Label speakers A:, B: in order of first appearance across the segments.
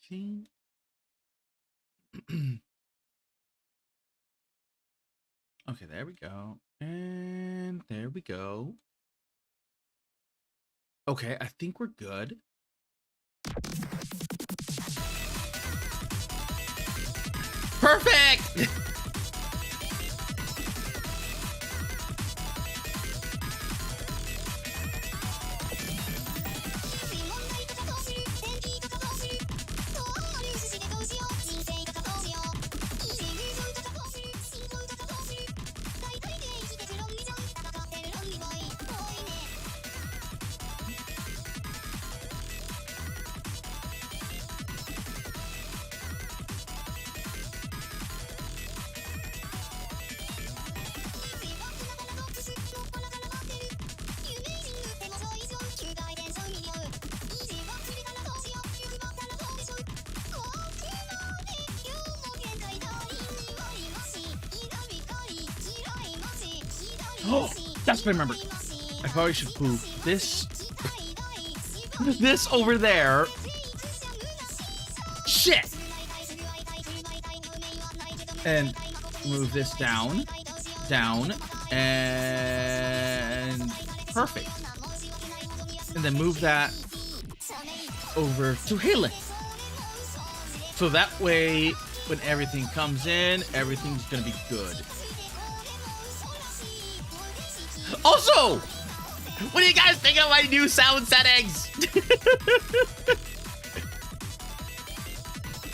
A: See? Okay, there we go. And there we go. Okay, I think we're good. Perfect! Oh, that's what I remember. I probably should move this. This over there. Shit! And move this down. Down. And perfect. And then move that over to healing. So that way, when everything comes in, everything's gonna be good. Also, what do you guys think of my new sound settings?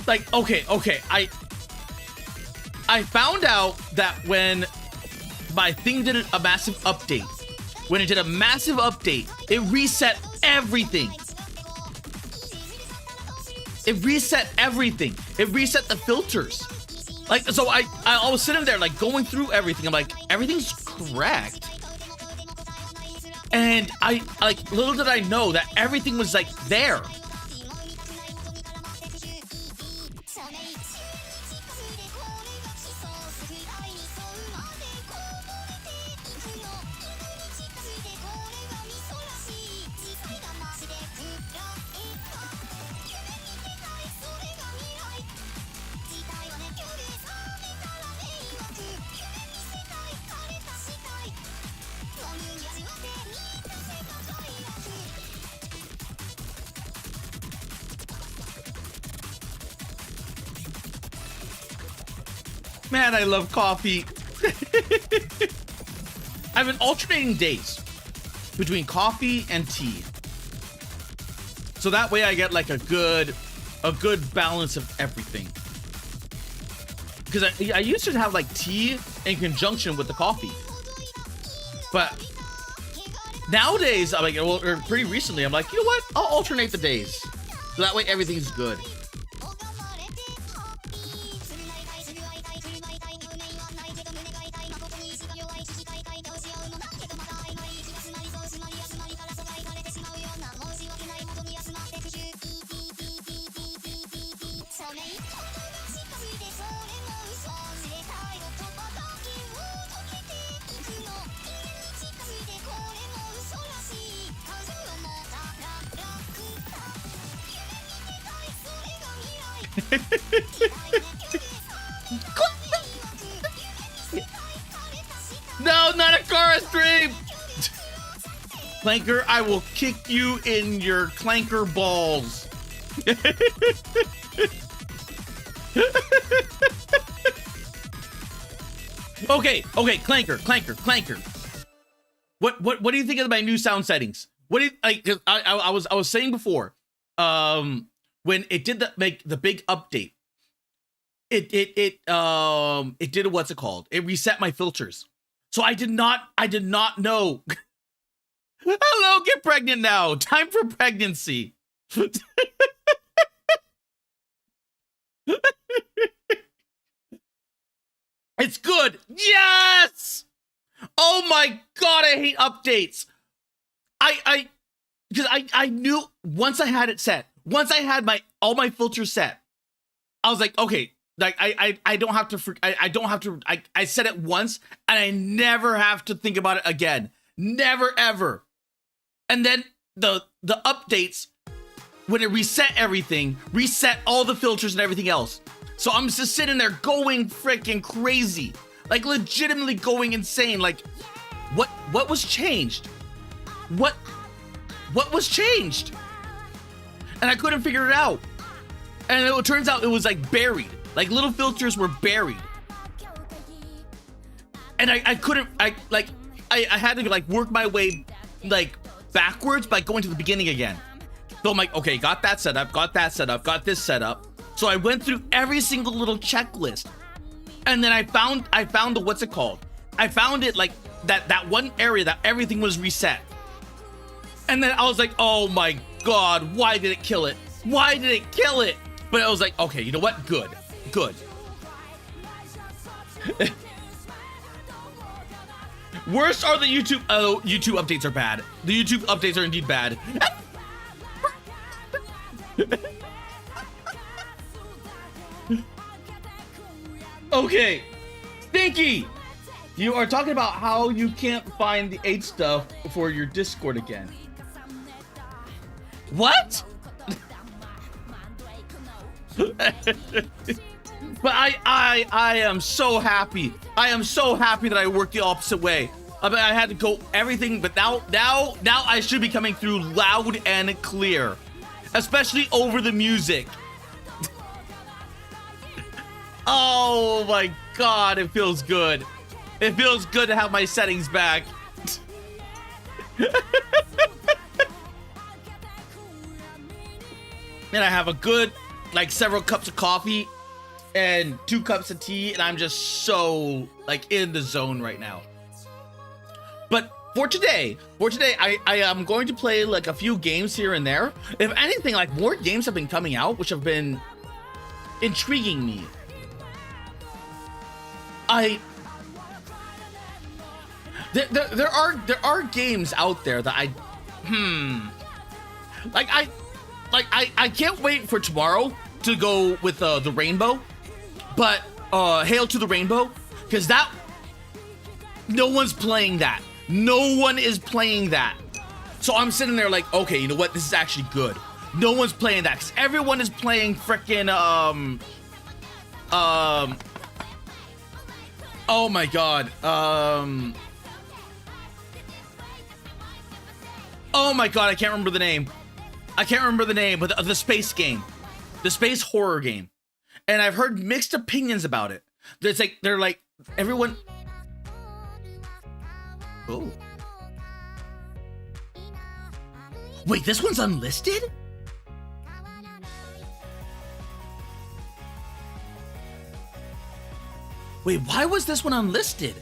A: Like, okay, I found out that when my thing did a massive update, when it did a massive update, it reset everything. It reset everything. It reset the filters. Like, so I was sitting there, like, going through everything. I'm like, everything's correct. And I, like, little did I know that everything was, like, there. Man, I love coffee. I've been alternating days between coffee and tea. So that way I get like a good balance of everything. Because I used to have like tea in conjunction with the coffee. But nowadays, I'm like, well, or pretty recently, I'm like, you know what? I'll alternate the days. So that way everything's good. No, not a chorus stream! Clanker, I will kick you in your clanker balls. Okay, Clanker. What do you think of my new sound settings? What do you like? I was saying before, when it did the big update, it did what's it called? It reset my filters. So I did not know. Hello, get pregnant now. Time for pregnancy. It's good. Yes. Oh my God, I hate updates. Because I knew once I had it set, once I had all my filters set, I was like, okay, like I don't have to, I said it once and I never have to think about it again. Never, ever. And then the updates when it reset everything, reset all the filters and everything else. So I'm just sitting there going freaking crazy, like legitimately going insane. Like, what was changed? What was changed? And I couldn't figure it out. And it turns out it was like buried. Like little filters were buried. And I had to like work my way like backwards by going to the beginning again. So I'm like, okay, got that set up, got this set up. So I went through every single little checklist. And then I found the, what's it called? I found it like that one area that everything was reset. And then I was like, oh my God, why did it kill it? Why did it kill it? But I was like, okay, you know what? Good. Worst are the YouTube updates are bad. The YouTube updates are indeed bad. Okay, Stinky, you are talking about how you can't find the 8 stuff for your Discord again. What? But I am so happy. I am so happy that I worked the opposite way. I mean, I had to go everything, but now I should be coming through loud and clear, especially over the music. Oh my God, it feels good. It feels good to have my settings back. And I have a good, like, several cups of coffee and 2 cups of tea, and I'm just so, like, in the zone right now. But for today, I am going to play, like, a few games here and there. If anything, like, more games have been coming out, which have been intriguing me. There are games out there that I can't wait for tomorrow to go with the Rainbow, but Hail to the Rainbow, because that no one's playing that. No one is playing that. So I'm sitting there like, okay, you know what? This is actually good. No one's playing that because everyone is playing frickin' oh my God. Oh my God, I can't remember the name. But the space game. The space horror game. And I've heard mixed opinions about it. They're like, everyone... Oh. Wait, this one's unlisted? Wait, why was this one unlisted?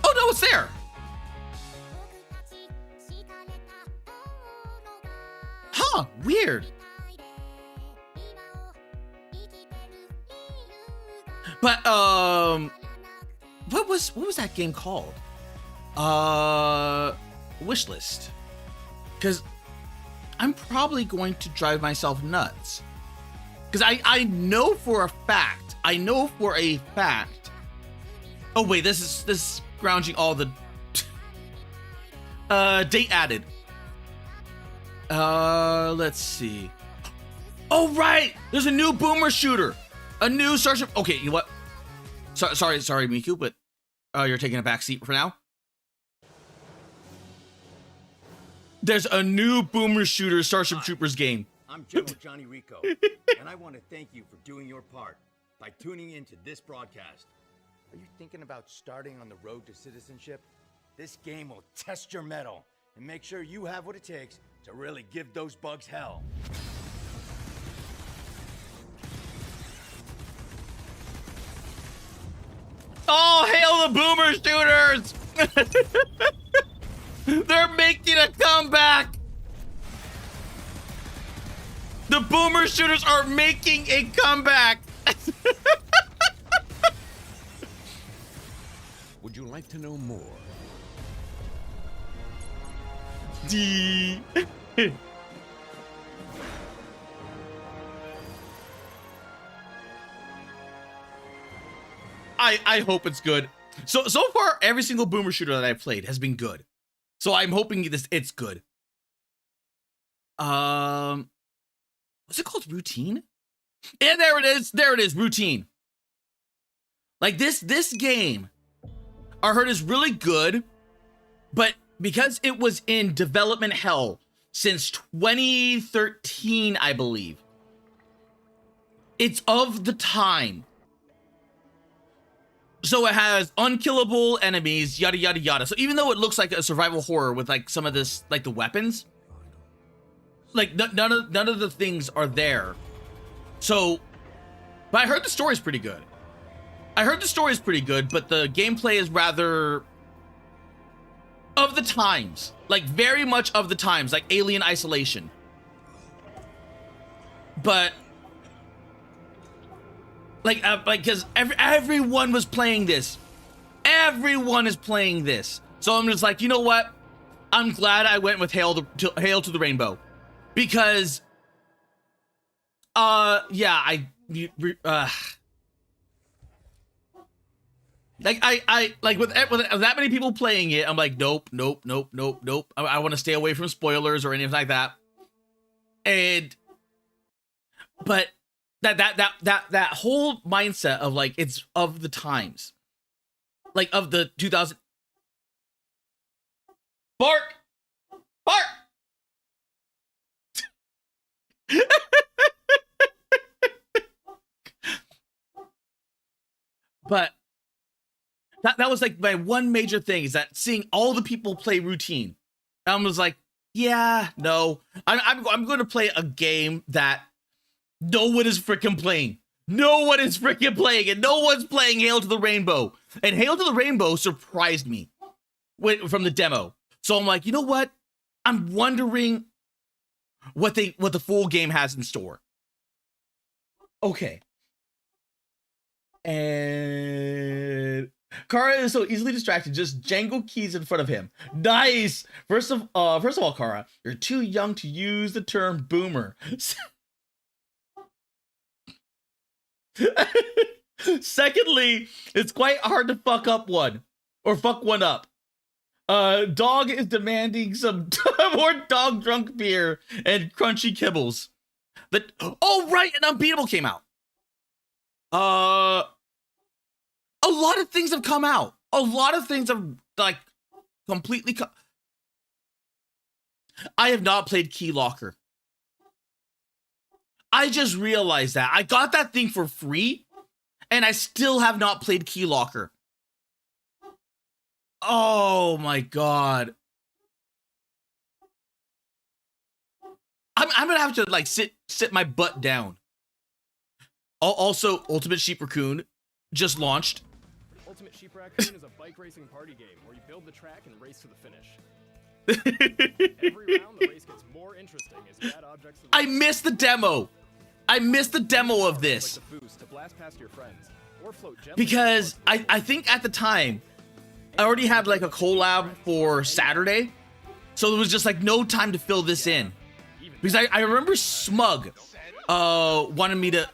A: Oh no, it's there. Huh, weird. But what was that game called? Wishlist. Because I'm probably going to drive myself nuts. Because I know for a fact. Oh wait, this is scrounging all the date added. Let's see. Oh right, there's a new boomer shooter, a new Starship. Okay, you know what? Sorry, Miku, but you're taking a back seat for now. There's a new boomer shooter Starship Troopers game.
B: I'm General Johnny Rico, and I want to thank you for doing your part by tuning into this broadcast. Are you thinking about starting on the road to citizenship? This game will test your mettle and make sure you have what it takes to really give those bugs hell.
A: Oh, hail the boomer shooters! They're making a comeback! The boomer shooters are making a comeback!
C: Would you like to know more?
A: I hope it's good. So far, every single boomer shooter that I've played has been good. So I'm hoping it's good. What's it called? Routine? And there it is. There it is. Routine. Like this game, I heard is really good, but because it was in development hell since 2013, I believe, it's of the time. So it has unkillable enemies, yada, yada, yada. So even though it looks like a survival horror with like some of this, like the weapons, like none of the things are there. So, but I heard the story's pretty good. I heard the story is pretty good, but the gameplay is rather of the times, like very much of the times, like Alien Isolation. But like because everyone was playing this, everyone is playing this. So I'm just like, you know what? I'm glad I went with Hail to the Rainbow, because yeah, like I like with that many people playing it, I'm like, nope. I want to stay away from spoilers or anything like that. And but that whole mindset of like it's of the times, like of the 2000. Bark. But that was like my one major thing, is that seeing all the people play routine, I was like, yeah, no, I'm going to play a game that no one is freaking playing. No one is freaking playing it. No one's playing Hail to the Rainbow. And Hail to the Rainbow surprised me from the demo. So I'm like, you know what? I'm wondering what the full game has in store. Okay. And Kara is so easily distracted, just jangle keys in front of him. Nice. First of all, Kara, you're too young to use the term boomer. Secondly, it's quite hard to fuck one up. Dog is demanding some more dog drunk beer and crunchy kibbles. Oh right, and Unbeatable came out. A lot of things have come out. A lot of things have like completely I have not played Key Locker. I just realized that. I got that thing for free, and I still have not played Key Locker. Oh my god. I'm gonna have to like sit my butt down. Also, Ultimate Sheep Raccoon just launched.
C: Ultimate Sheep Raccoon is a bike racing party game where you build the track and race to the finish. Every round, the race gets more interesting as bad objects.
A: I missed the demo. I missed the demo of this.
C: Like the boost to blast past your friends, or float
A: because I think at the time I already had like a collab for Saturday, so there was just like no time to fill this in. Because I remember Smug wanted me to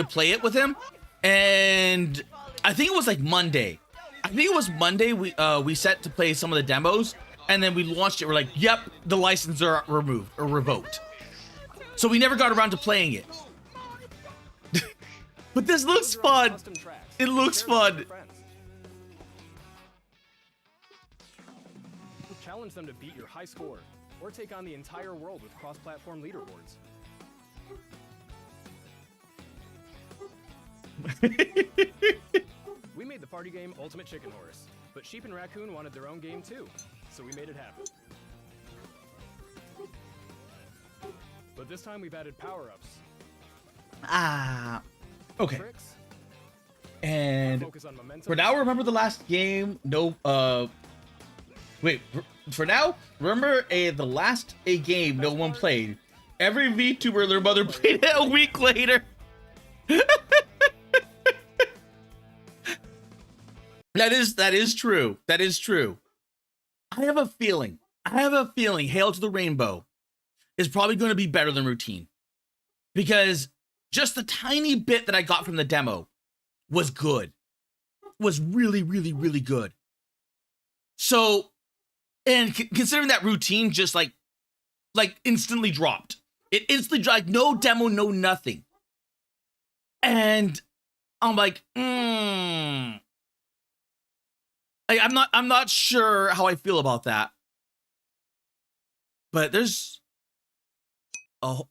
A: play it with him, and I think it was like Monday. We set to play some of the demos, and then we launched it. We're like, yep, the licenses are removed or revoked. So we never got around to playing it. But this looks fun. It looks fun.
C: Challenge them to beat your high score, or take on the entire world with cross-platform leaderboards. We made the party game Ultimate Chicken Horse, but Sheep and Raccoon wanted their own game too, so we made it happen. But this time we've added power-ups.
A: Okay.
C: Tricks,
A: and
C: focus on momentum.
A: for now, remember the last game? For now, remember the last game no one played. Every VTuber and their mother played it a week later. That is true. That is true. I have a feeling Hail to the Rainbow is probably going to be better than Routine, because just the tiny bit that I got from the demo was good. Was really, really, really good. So And considering that routine just like instantly dropped. It instantly dropped, like no demo, no nothing. And I'm like, I'm not sure how I feel about that. But there's oh.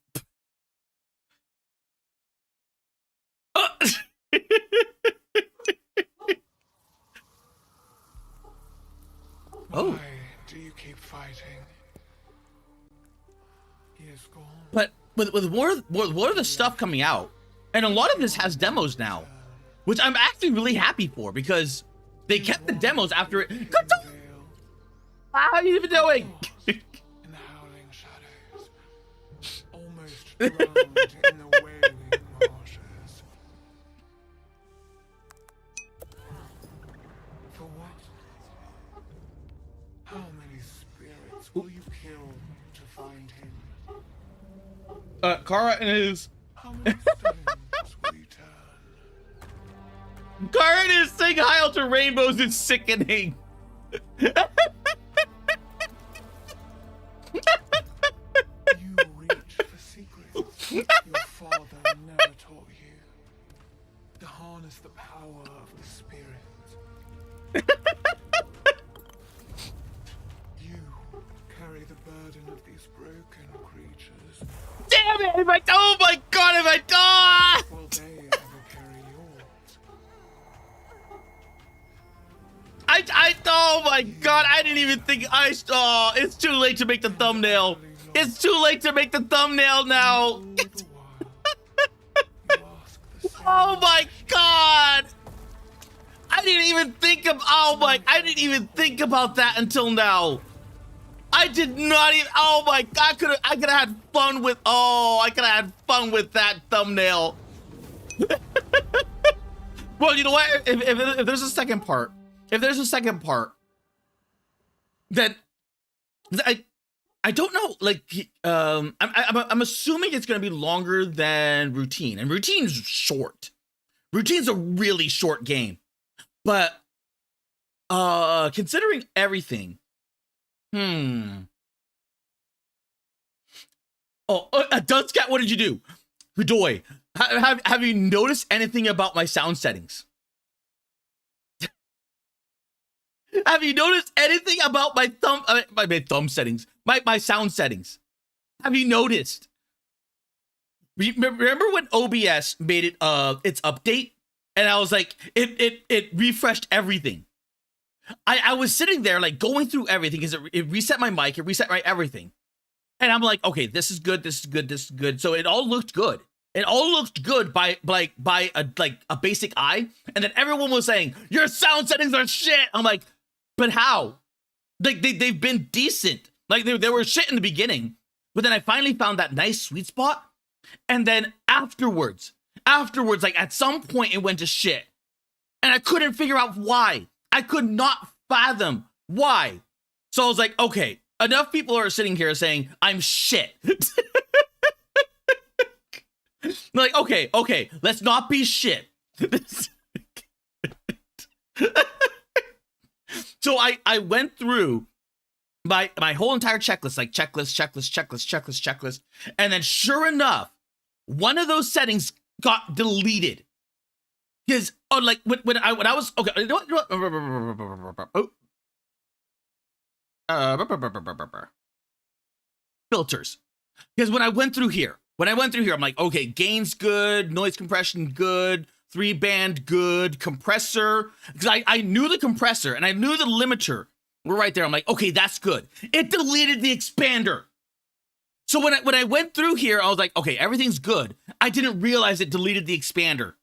A: Oh.
D: Why do you keep fighting? He is gone.
A: But with more of the stuff coming out, and a lot of this has demos now, which I'm actually really happy for because they kept the demos after it. How are you even doing?
D: In the howling shadows, almost drowned in the wailing marshes. For what? How many spirits will you kill to find him?
A: Kara and his
D: How many stones will you turn?
A: Kara and his sing Heil to Rainbows is sickening.
D: You reach for secrets your father never taught you. To harness the power of the spirit. You carry the burden of these broken creatures.
A: Damn it! Oh my god! If I die!
D: Will they ever carry yours?
A: Oh my god! I didn't even think. Oh, it's too late to make the thumbnail. It's too late to make the thumbnail now. Oh my god! I didn't even think of. Oh my! I didn't even think about that until now. I did not even. Oh my god! I could have had fun with. Oh, I could have had fun with that thumbnail. Well, you know what? If there's a second part, then I don't know. Like, I'm assuming it's gonna be longer than Routine, and Routine's short. Routine's a really short game, but considering everything, Oh, Dunscat, what did you do? Hudoy, have you noticed anything about my sound settings? Have you noticed anything about my thumb settings? My sound settings? Have you noticed? Remember when OBS made it its update? And I was like, it refreshed everything. I was sitting there like going through everything because it reset my mic, it reset my everything. And I'm like, okay, this is good, this is good, this is good. So it all looked good. It all looked good by a basic eye. And then everyone was saying, your sound settings are shit. I'm like, but how? Like they've been decent. Like they were shit in the beginning. But then I finally found that nice sweet spot. And then afterwards, like at some point it went to shit. And I couldn't figure out why. I could not fathom why. So I was like, okay, enough people are sitting here saying I'm shit. Like, okay, let's not be shit. So I went through my whole entire checklist, like checklist. And then sure enough, one of those settings got deleted. Because like when I was okay, you know what? Filters. Because when I went through here, I'm like, okay, gain's good, noise compression good, 3-band good, compressor. Because I knew the compressor and I knew the limiter were right there. I'm like, okay, that's good. It deleted the expander. So when I went through here, I was like, okay, everything's good. I didn't realize it deleted the expander.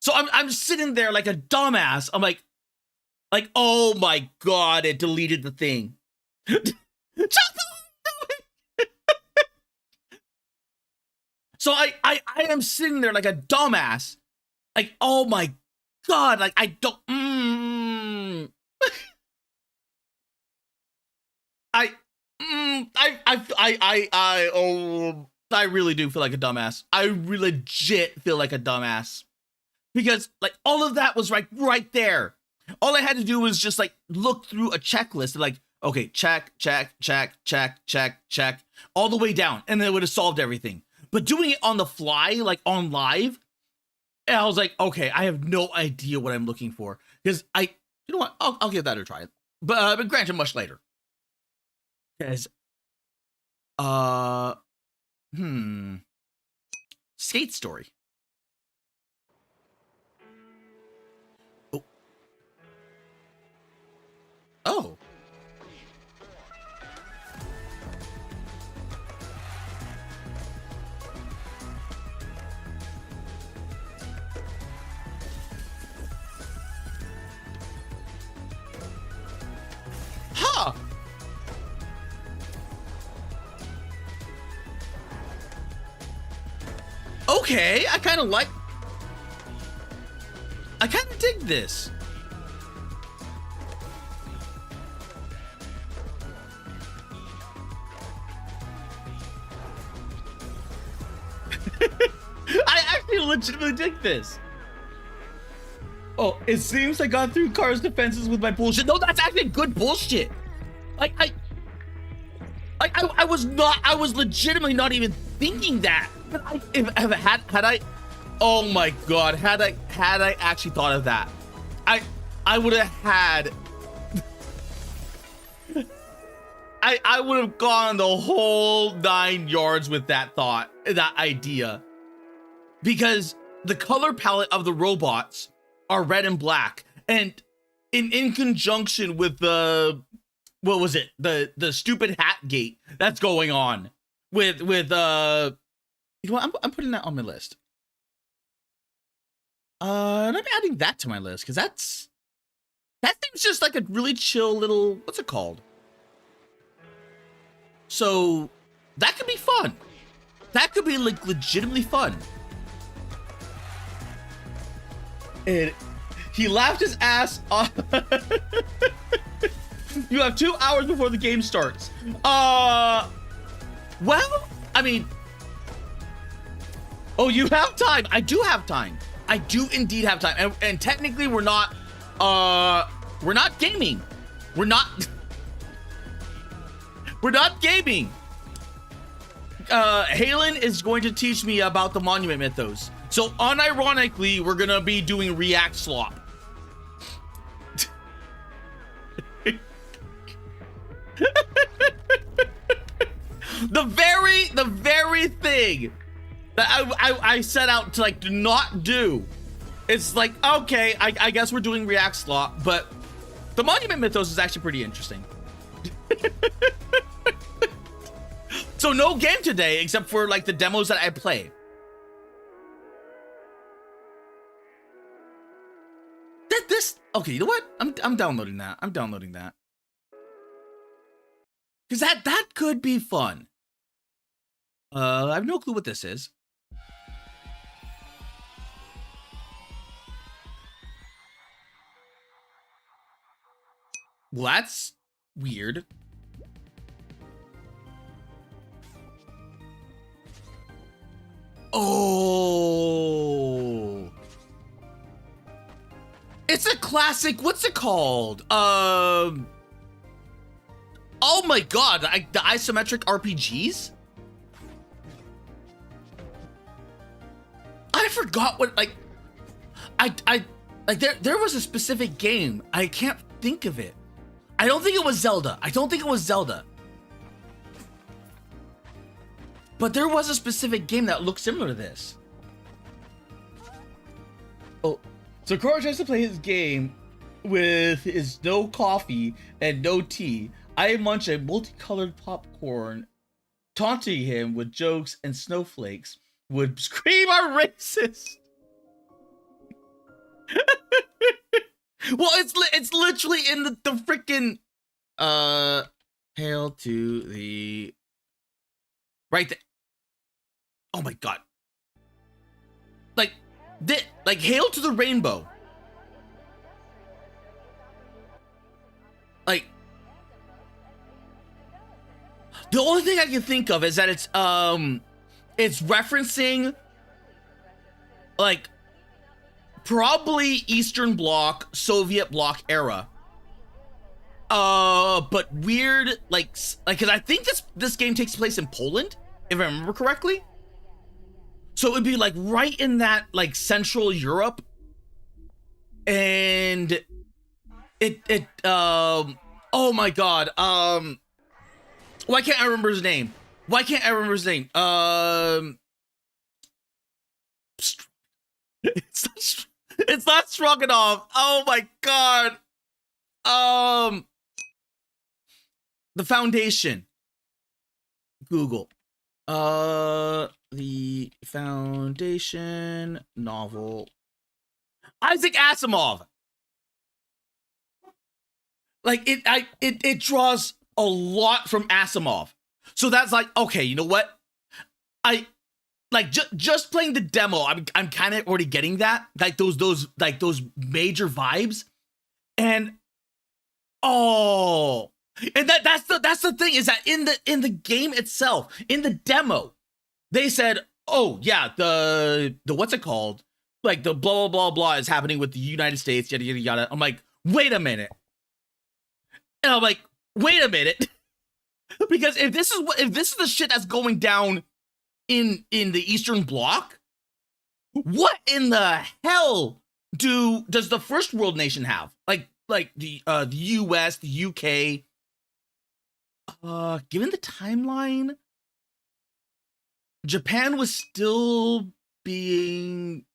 A: So I'm sitting there like a dumbass. I'm like, oh my god, it deleted the thing. So I am sitting there like a dumbass. Like, oh my god, like I don't I really do feel like a dumbass. I really legit feel like a dumbass. Because like all of that was right there. All I had to do was just like look through a checklist and like, Okay, check, all the way down, and then it would have solved everything. But doing it on the fly, like on live, and I was like, okay, I have no idea what I'm looking for. Because you know what, I'll give that a try. But granted, much later. Because, Skate Story. Oh. Oh. Huh. Okay, I kind of dig this. I actually legitimately dig this. Oh, it seems I got through Car's defenses with my bullshit. No, that's actually good bullshit. I was legitimately not even thinking that. Had I, oh my god, had I actually thought of that, I would have had, I would have gone the whole 9 yards with that thought, that idea, because the color palette of the robots are red and black, and in conjunction with the, what was it, the stupid hat gate that's going on with you know what, I'm putting that on my list. And I'm adding that to my list because that seems just like a really chill little, what's it called? So that could be fun. That could be like legitimately fun. And he laughed his ass off. You have 2 hours before the game starts. Well, I mean, oh, you have time. I do have time. I do indeed have time. And technically we're not gaming. We're not gaming. Halen is going to teach me about the Monument Mythos. So unironically, we're gonna be doing React Slop. the very thing that I set out to like not do. It's like, okay, I guess we're doing React Slop, but the Monument Mythos is actually pretty interesting. So no game today except for like the demos that I play. Okay, you know what? I'm downloading that. I'm downloading that. Cause that could be fun. I have no clue what this is. Well, that's weird. Oh. It's a classic, what's it called? Oh my god, the isometric RPGs? I forgot what, like, like there was a specific game. I can't think of it. I don't think it was Zelda. But there was a specific game that looked similar to this. Oh, so Cora tries to play his game with his no coffee and no tea. I munch a multicolored popcorn, taunting him with jokes and snowflakes. Would scream are racist. Well, it's literally in the freaking hail to the right there. Oh my god. Like hail to the rainbow. Like the only thing I can think of is that it's referencing like probably Eastern Bloc, Soviet Bloc era. But weird, like, because I think this game takes place in Poland, if I remember correctly. So it would be like right in that like Central Europe, and oh my god, why can't I remember his name? It's not Stroganoff. Oh my god. The Foundation. Google. The Foundation novel. Isaac Asimov. Like it draws a lot from Asimov. So that's like, okay, you know what? I like just playing the demo, I'm kind of already getting that. Like those major vibes. And oh, and that's the thing, is that in the game itself, in the demo, they said, oh yeah, the what's it called? Like the blah blah blah blah is happening with the United States, yada yada yada. I'm like, wait a minute. And I'm like, wait a minute. Because if this is the shit that's going down in the Eastern Bloc, what in the hell does the first world nation have? Like the US, the UK. Given the timeline, Japan was still being.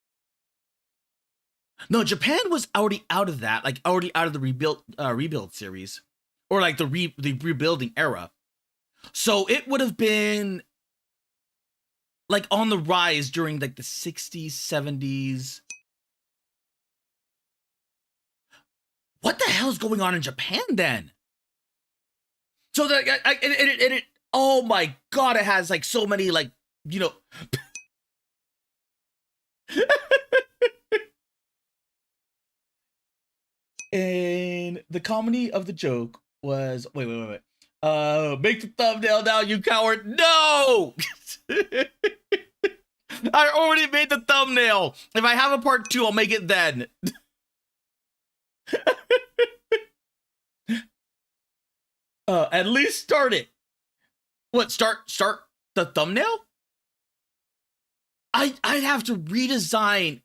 A: No, Japan was already out of that, like already out of the rebuild series, or like the rebuilding era. So it would have been like on the rise during like the 60s, 70s. What the hell is going on in Japan then? So that it oh my god, it has like so many, like, you know. And the comedy of the joke was wait. Make the thumbnail now, you coward. No! I already made the thumbnail. If I have a part 2, I'll make it then. At least start it. What, start the thumbnail? I'd have to redesign.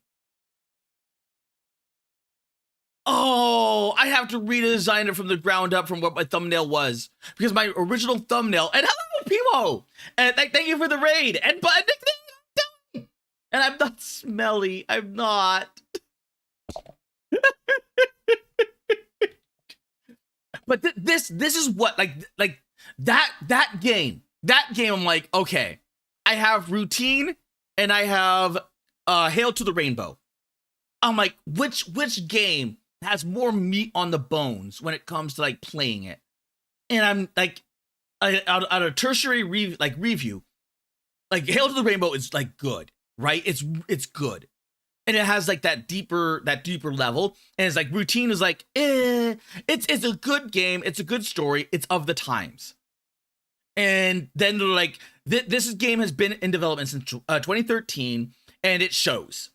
A: Oh, I have to redesign it from the ground up from what my thumbnail was, because my original thumbnail. And hello, Pimo, and thank you for the raid. And and I'm not smelly. I'm not. But this is what like that game. I'm like, okay, I have routine and I have Hail to the Rainbow. I'm like, which game has more meat on the bones when it comes to like playing it? And I'm like, out of tertiary review, like Hail to the Rainbow is like good, right? It's good, and it has like that deeper level, and it's like routine is like, it's a good game, it's a good story, it's of the times. And then they're like, this game has been in development since 2013, and it shows.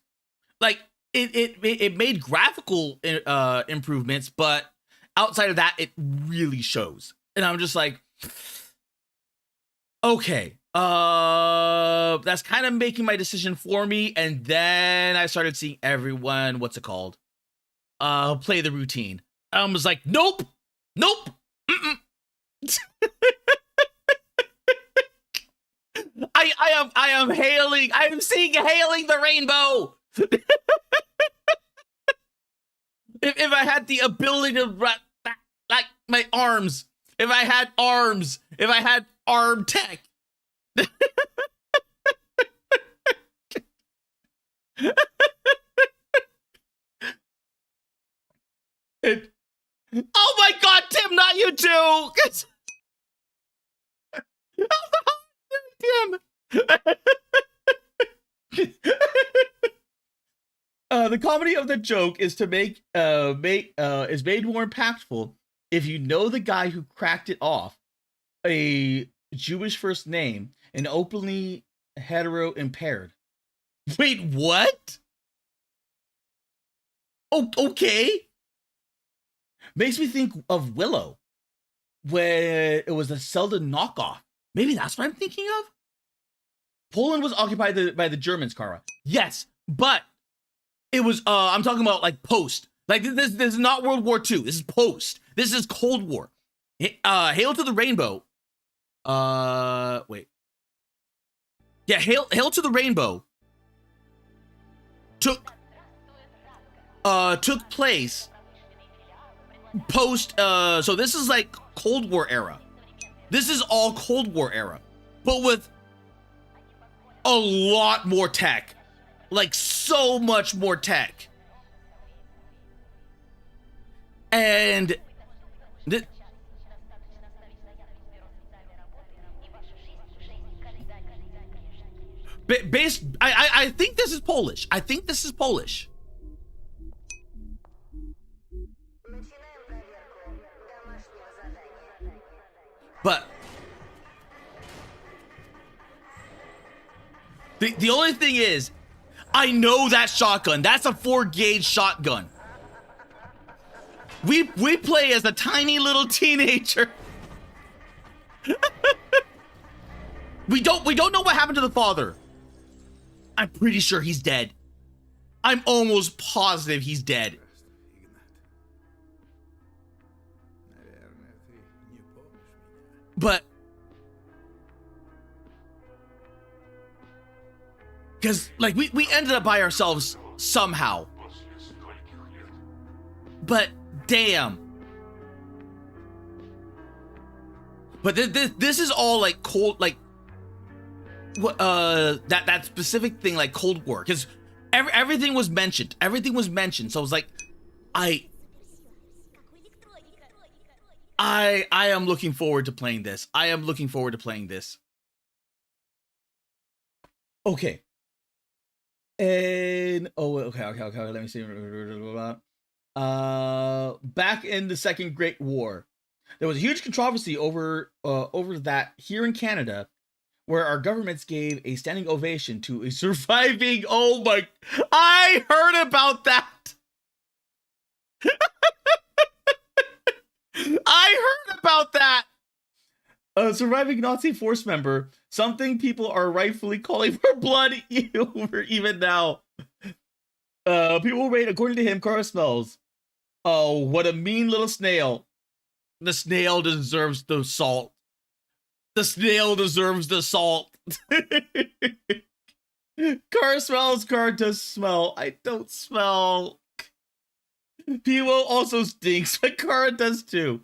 A: Like it made graphical improvements, but outside of that, it really shows. And I'm just like, okay, that's kind of making my decision for me. And then I started seeing everyone, what's it called? Play the routine. I was like, nope. Mm-mm. I am seeing hailing the rainbow. If I had the ability to like my arms, if I had arms, if I had arm tech. Oh my god, Tim, not you too. Tim. The comedy of the joke is to make is made more impactful if you know the guy who cracked it off, a Jewish first name, and openly hetero impaired. Wait, what? Oh, okay. Makes me think of Willow. when it was a Zelda knockoff. Maybe that's what I'm thinking of. Poland was occupied by the Germans, Kara. Yes, but it was. I'm talking about like post. Like this is not World War II. This is post. This is Cold War. Hail to the Rainbow. Wait. Yeah, Hail to the Rainbow took place post. So this is like Cold War era. This is all Cold War era, but with a lot more tech, like so much more tech. And based, I think this is Polish. I think this is Polish. But the only thing is, I know that shotgun. That's a 4-gauge shotgun. We play as a tiny little teenager. We don't know what happened to the father. I'm pretty sure he's dead. I'm almost positive he's dead. But because like we ended up by ourselves somehow. But damn. But this is all like cold, like that specific thing, like Cold War, because everything was mentioned. Everything was mentioned. So I was like, I am looking forward to playing this. I am looking forward to playing this. Okay. And okay. Let me see. Back in the Second Great War, there was a huge controversy over that here in Canada, where our governments gave a standing ovation to a surviving. Oh my! I heard about that. I heard about that. A surviving Nazi force member, something people are rightfully calling for blood even now. People rate, according to him, Kara smells. Oh, what a mean little snail. The snail deserves the salt. The snail deserves the salt. Kara smells, Kara does smell. I don't smell. Piwo also stinks, but Kara does too.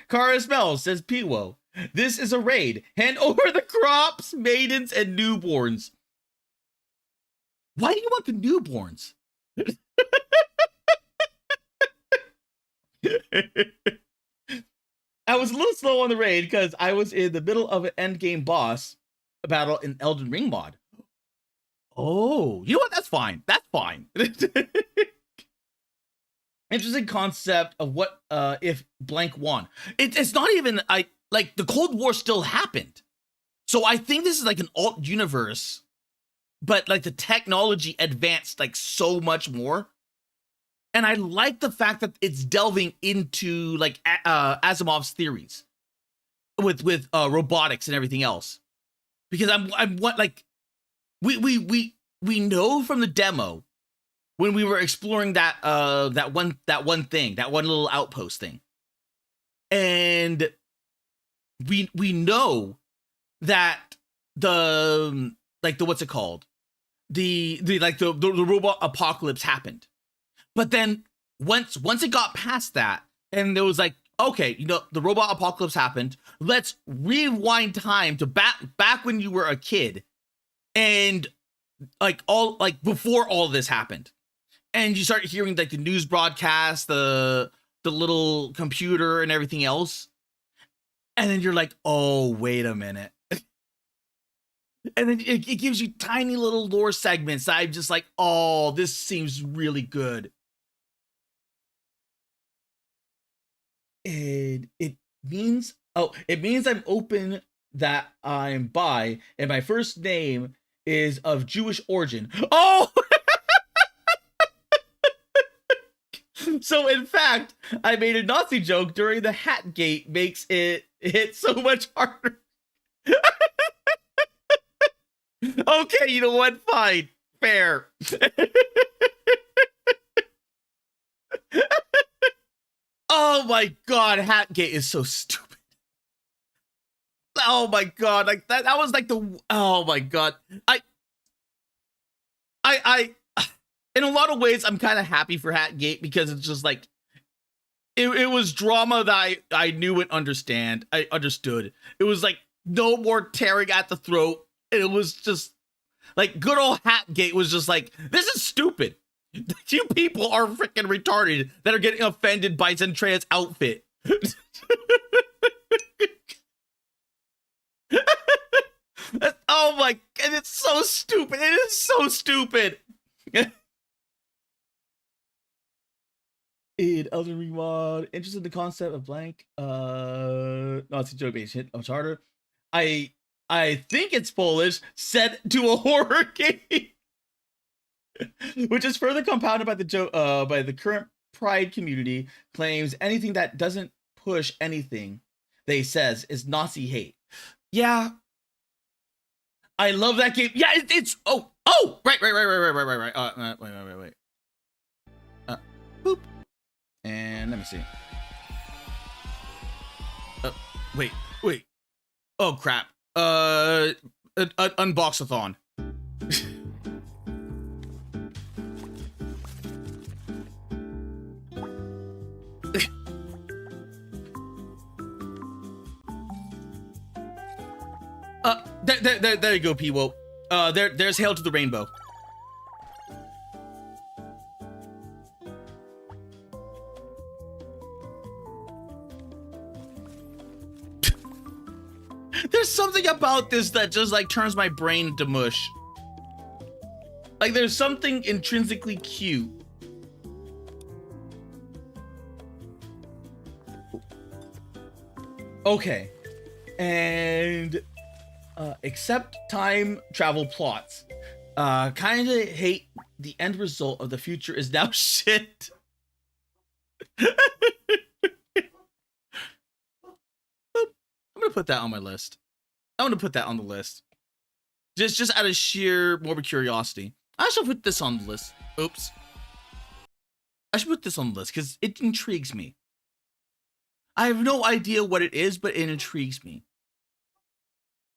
A: Kara smells, says Piwo. This is a raid. Hand over the crops, maidens, and newborns. Why do you want the newborns? I was a little slow on the raid because I was in the middle of an endgame boss battle in Elden Ring mod. Oh, you know what? That's fine. That's fine. Interesting concept of what if blank won. It's not even like the Cold War still happened. So I think this is like an alt universe, but like the technology advanced like so much more. And I like the fact that it's delving into like Asimov's theories with robotics and everything else, because I'm what like we know from the demo when we were exploring that one little outpost thing, and we know that the what's it called, the robot apocalypse happened. But then once it got past that, and there was like, okay, you know, the robot apocalypse happened. Let's rewind time to back when you were a kid, and like all like before all this happened, and you start hearing like the news broadcast, the little computer and everything else, and then you're like, oh, wait a minute. And then it gives you tiny little lore segments. I'm just like, oh, this seems really good. And it means I'm open that I'm bi, and my first name is of Jewish origin. Oh! So in fact, I made a Nazi joke during the Hatgate makes it It hit so much harder. Okay, you know what? Fine. Fair. Oh my god, Hatgate is so stupid. Oh my god, like that was like the oh my god. I in a lot of ways I'm kind of happy for Hatgate because it's just like it was drama that I knew and I understood. It was like no more tearing at the throat. It was just like good old Hatgate was just like, this is stupid. You people are freaking retarded that are getting offended by Zentrea's outfit. Oh my god, it's so stupid. It is so stupid. In Elden Ring mod, interested in the concept of blank Nazi joke based hit on charter. I think it's Polish, set to a horror game. Which is further compounded by the current Pride community claims anything that doesn't push anything they says is Nazi hate. Yeah. I love that game. Yeah, it's right. Wait. Boop. And let me see. Wait. Oh crap. Unboxathon. There you go, P-Wo. There's Hail to the Rainbow. There's something about this that just like turns my brain into mush. Like there's something intrinsically cute. Okay. And except time travel plots. Kinda hate the end result of the future is now shit. I'm gonna put that on my list. I'm gonna put that on the list. Just out of sheer morbid curiosity. I should put this on the list. Oops. I should put this on the list because it intrigues me. I have no idea what it is, but it intrigues me.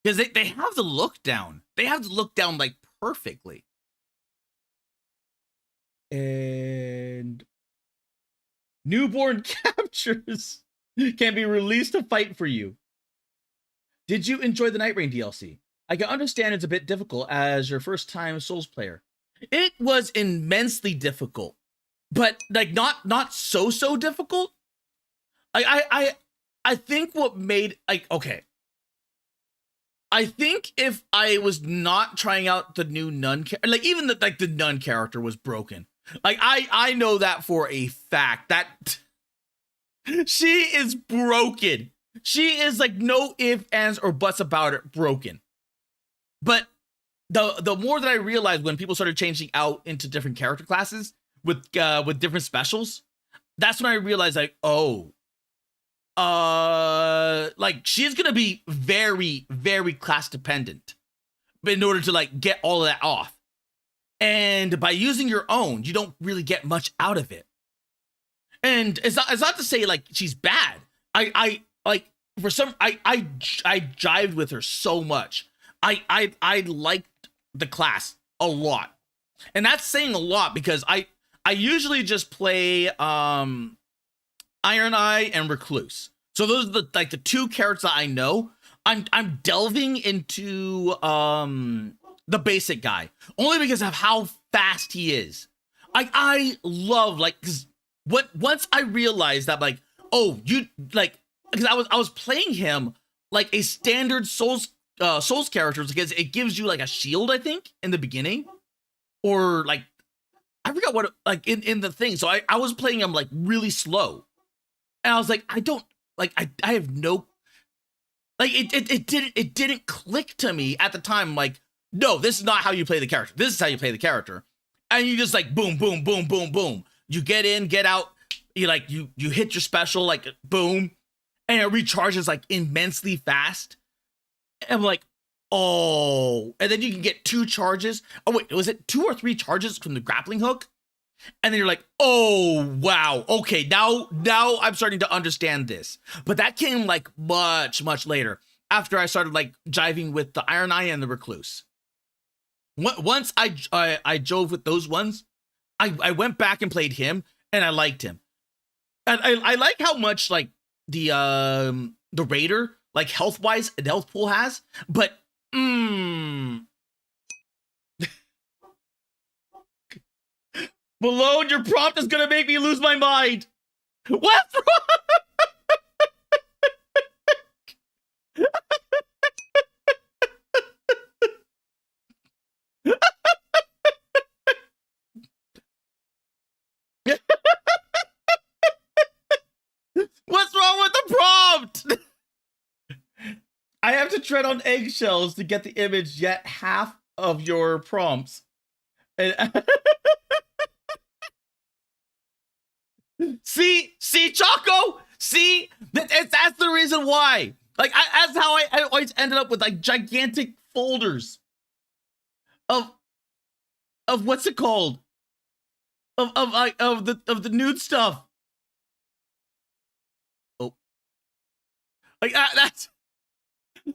A: Because they have the look down. They have the look down like perfectly. And newborn captures can be released to fight for you. Did you enjoy the Night Rain DLC? I can understand it's a bit difficult as your first time Souls player. It was immensely difficult, but like not so difficult. I think what made like okay. I think if I was not trying out the new nun, like even the nun character was broken. Like I know that for a fact that she is broken. She is like no ifs, ands, or buts about it broken. But the more that I realized when people started changing out into different character classes with different specials, that's when I realized like, oh, like she's gonna be very, very class dependent in order to like get all of that off. And by using your own, you don't really get much out of it. And it's not to say like she's bad. I jived with her so much. I liked the class a lot. And that's saying a lot because I usually just play Iron Eye and Recluse. So those are the two characters that I know. I'm delving into the basic guy only because of how fast he is. I love like cause once I realized that like, oh, you like because I was playing him like a standard Souls character because it gives you like a shield, I think, in the beginning. Or like I forgot what like in the thing. So I was playing him like really slow. And I was like, I don't like I have no like it didn't click to me at the time. Like, no, this is not how you play the character. This is how you play the character. And you just like boom, boom, boom, boom, boom. You get in, get out, you like you hit your special, like boom. and it recharges like immensely fast. And I'm like, oh, and then you can get 2 charges. Oh wait, was it 2 or 3 charges from the grappling hook? And then you're like, oh wow, okay, now I'm starting to understand this. But that came like much later, after I started like jiving with the Iron Eye and the Recluse. Once I jove with those ones, I went back and played him, and I liked him. And I like how much like the Raider, like health wise and health pool has, but Malone, your prompt is gonna make me lose my mind. What's wrong? What's wrong with the prompt? I have to tread on eggshells to get the image, yet half of your prompts. And see, Choco, see, that's the reason why. Like, that's how I always ended up with like gigantic folders of what's it called? Of the nude stuff. Oh, like that's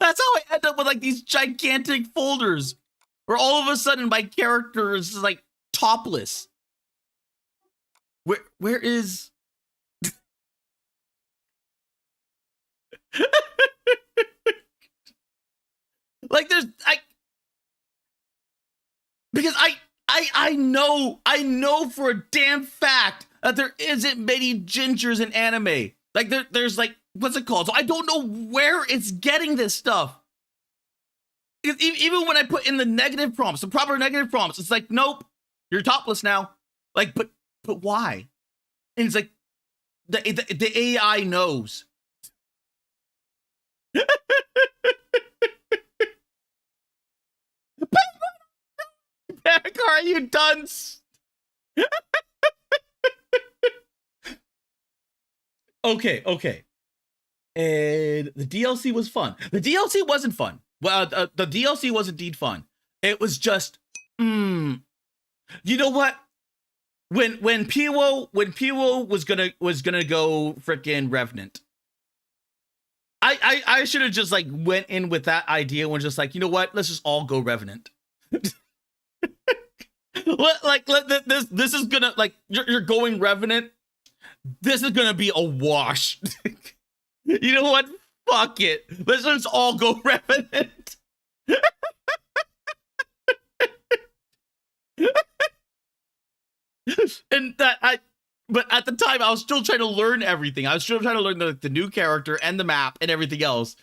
A: how I end up with like these gigantic folders, where all of a sudden my character is just, like topless. Where is? Like there's because I know for a damn fact that there isn't many gingers in anime. Like there's like, what's it called? So I don't know where it's getting this stuff. Because even when I put in the negative prompts, the proper negative prompts, it's like, nope, you're topless now. Like, but why? And it's like the AI knows. Are you dunce? Okay. And the DLC was fun. The DLC wasn't fun. Well, the DLC was indeed fun. It was just, you know what? When Piwo was gonna go freaking Revenant, I should have just like went in with that idea and was just like, you know what? Let's just all go Revenant. This is gonna, like, you're going Revenant. This is gonna be a wash. You know what? Fuck it. Let's just all go Revenant. And but at the time I was still trying to learn everything. I was still trying to learn the new character and the map and everything else.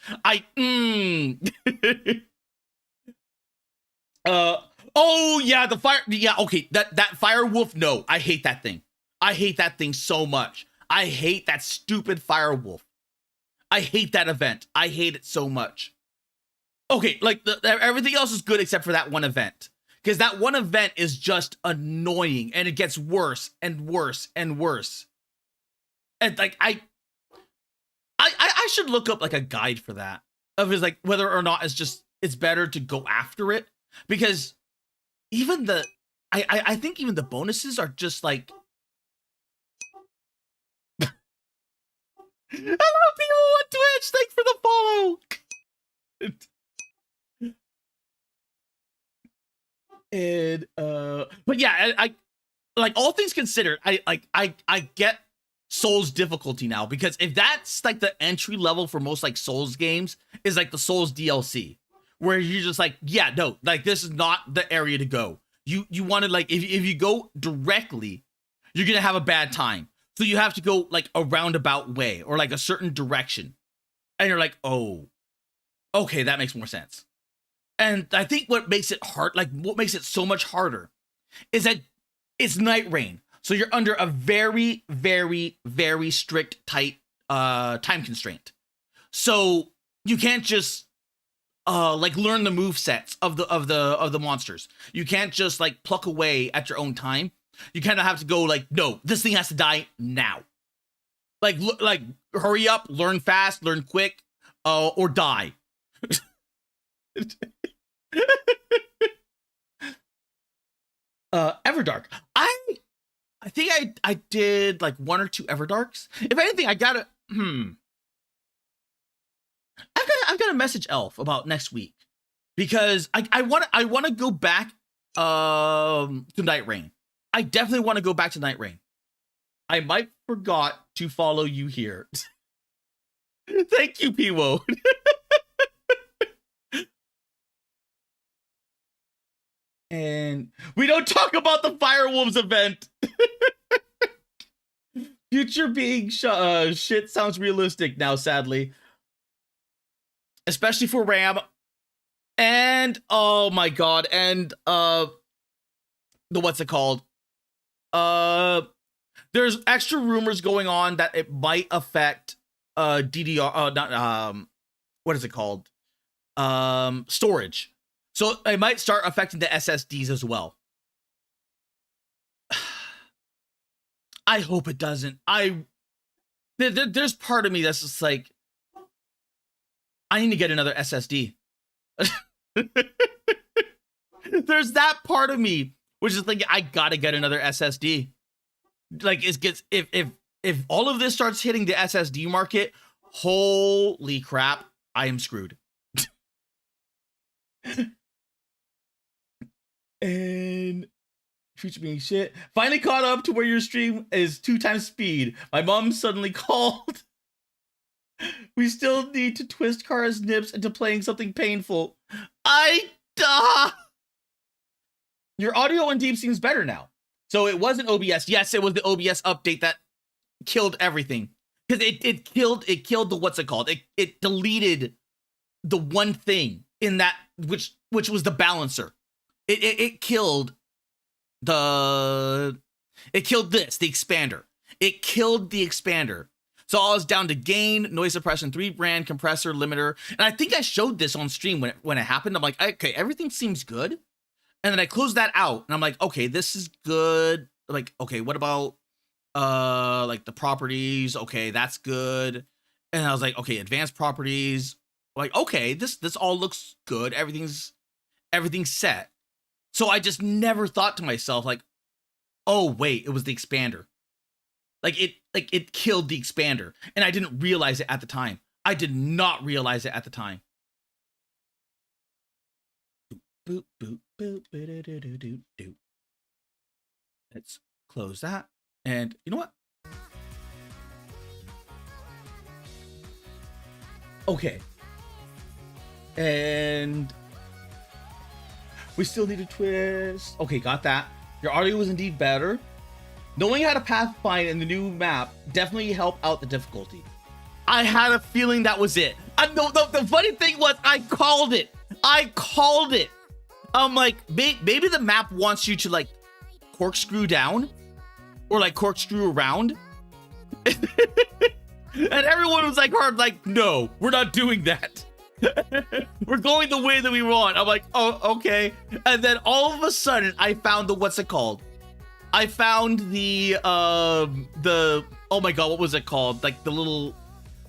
A: Oh yeah, the fire. Yeah, okay. That fire wolf. No, I hate that thing. I hate that thing so much. I hate that stupid fire wolf. I hate that event. I hate it so much. Okay, like everything else is good except for that one event, because that one event is just annoying, and it gets worse and worse and worse. And like I should look up like a guide for that, of is like whether or not it's better to go after it, because even I think even the bonuses are just like. Hello, people on Twitch. Thanks for the follow. And but yeah, I like, all things considered, I get Souls difficulty now, because if that's like the entry level for most like Souls games, is like the Souls DLC, where you're just like, yeah, no, like this is not the area to go. You want to, like, if you go directly, you're gonna have a bad time. So you have to go like a roundabout way, or like a certain direction. And you're like, oh, okay, that makes more sense. And I think what makes it hard, like what makes it so much harder, is that it's Night Rain. So you're under a very, very, very strict, tight time constraint. So you can't just like learn the move sets of the monsters. You can't just like pluck away at your own time. You kind of have to go like, no, this thing has to die now. like hurry up, learn fast, learn quick, or die. Everdark. I think I did like 1 or 2 Everdarks. If anything, I gotta I've got to message Elf about next week, because I want to go back to Night Rain. I definitely want to go back to Night Rain. I might forgot to follow you here. Thank you, Piwo. And we don't talk about the Firewolves event. Future being shit sounds realistic now, sadly. Especially for RAM. And, oh my god, and, what's it called? There's extra rumors going on that it might affect, DDR, what is it called? Storage. So it might start affecting the SSDs as well. I hope it doesn't. There's part of me that's just like, I need to get another SSD. There's that part of me which is like, I gotta get another SSD. Like, if all of this starts hitting the SSD market, holy crap, I am screwed. And future being shit. Finally caught up to where your stream is 2 times speed. My mom suddenly called. We still need to twist Kara's nips into playing something painful. Your audio in Deep seems better now. So it wasn't OBS. Yes, it was the OBS update that killed everything. Because it killed the what's it called? It deleted the one thing in that which was the balancer. It killed the expander. It killed the expander. So I was down to gain, noise suppression, 3 brand, compressor, limiter. And I think I showed this on stream when it happened. I'm like, okay, everything seems good. And then I closed that out and I'm like, okay, this is good. Like, okay, what about like the properties? Okay, that's good. And I was like, okay, advanced properties. Like, okay, this all looks good. Everything's set. So I just never thought to myself, like, oh wait, it was the expander. Like it killed the expander. And I didn't realize it at the time. I did not realize it at the time. Boop, boop, boop, boop, boop, boop, boop, boop. Let's close that. And you know what? Okay. And we still need a twist. Okay, got that. Your audio was indeed better. Knowing how to pathfind in the new map definitely helped out the difficulty. I had a feeling that was it. The funny thing was, I called it. I'm like, maybe the map wants you to like corkscrew down or like corkscrew around. And everyone was like, hard, like, no, we're not doing that. We're going the way that we want. I'm like, oh, okay. And then all of a sudden I found the, what's it called? I found the oh my god, what was it called? Like the little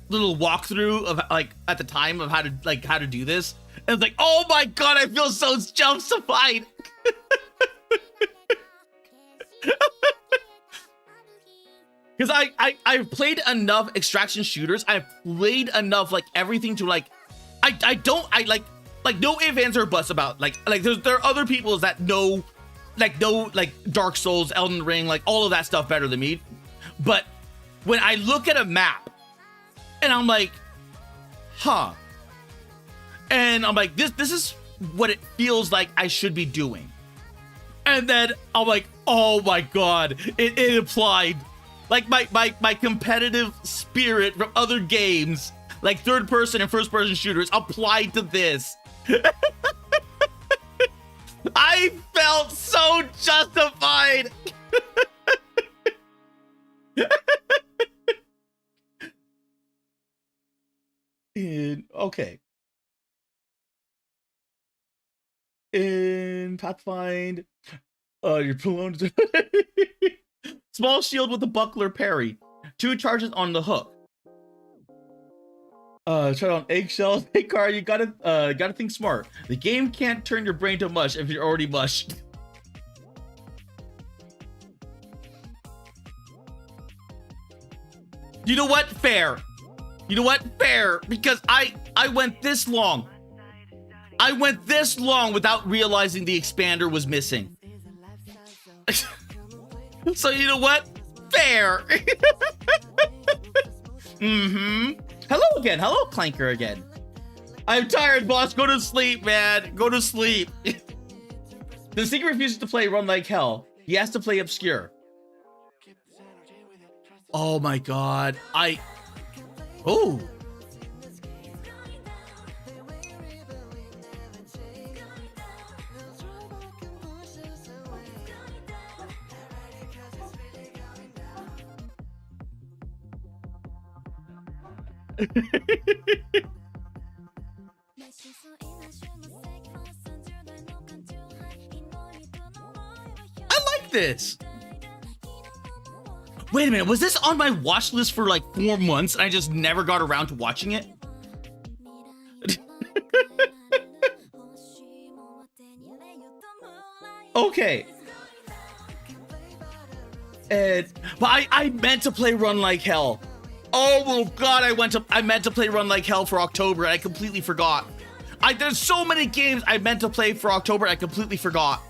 A: walkthrough of like at the time of how to do this. And it's like, oh my god, I feel so justified. Because I've played enough extraction shooters. I've played enough like everything to like I like no ifs, ands, or buts about like there are other people that know Dark Souls, Elden Ring, like all of that stuff better than me. But when I look at a map and I'm like, huh. And I'm like, this is what it feels like I should be doing. And then I'm like, oh my god, it applied. Like my competitive spirit from other games, like third person and first person shooters, applied to this. I felt so justified. Okay. In Pathfind, your prolonged small shield with a buckler parry. 2 charges on the hook. Try on eggshells. Hey, Car, you gotta think smart. The game can't turn your brain to mush if you're already mush. You know what? Fair. You know what? Fair. Because I went this long. I went this long without realizing the expander was missing. So you know what? Fair. Hello again. Hello, Clanker again. I'm tired, boss. Go to sleep, man. Go to sleep. The Secret refuses to play Run Like Hell. He has to play Obscure. Oh my god. Oh. I like this. Wait a minute, was this on my watch list for like 4 months and I just never got around to watching it? Okay. But I meant to play Run Like Hell. Oh god, I meant to play Run Like Hell for October and I completely forgot. There's so many games I meant to play for October, I completely forgot.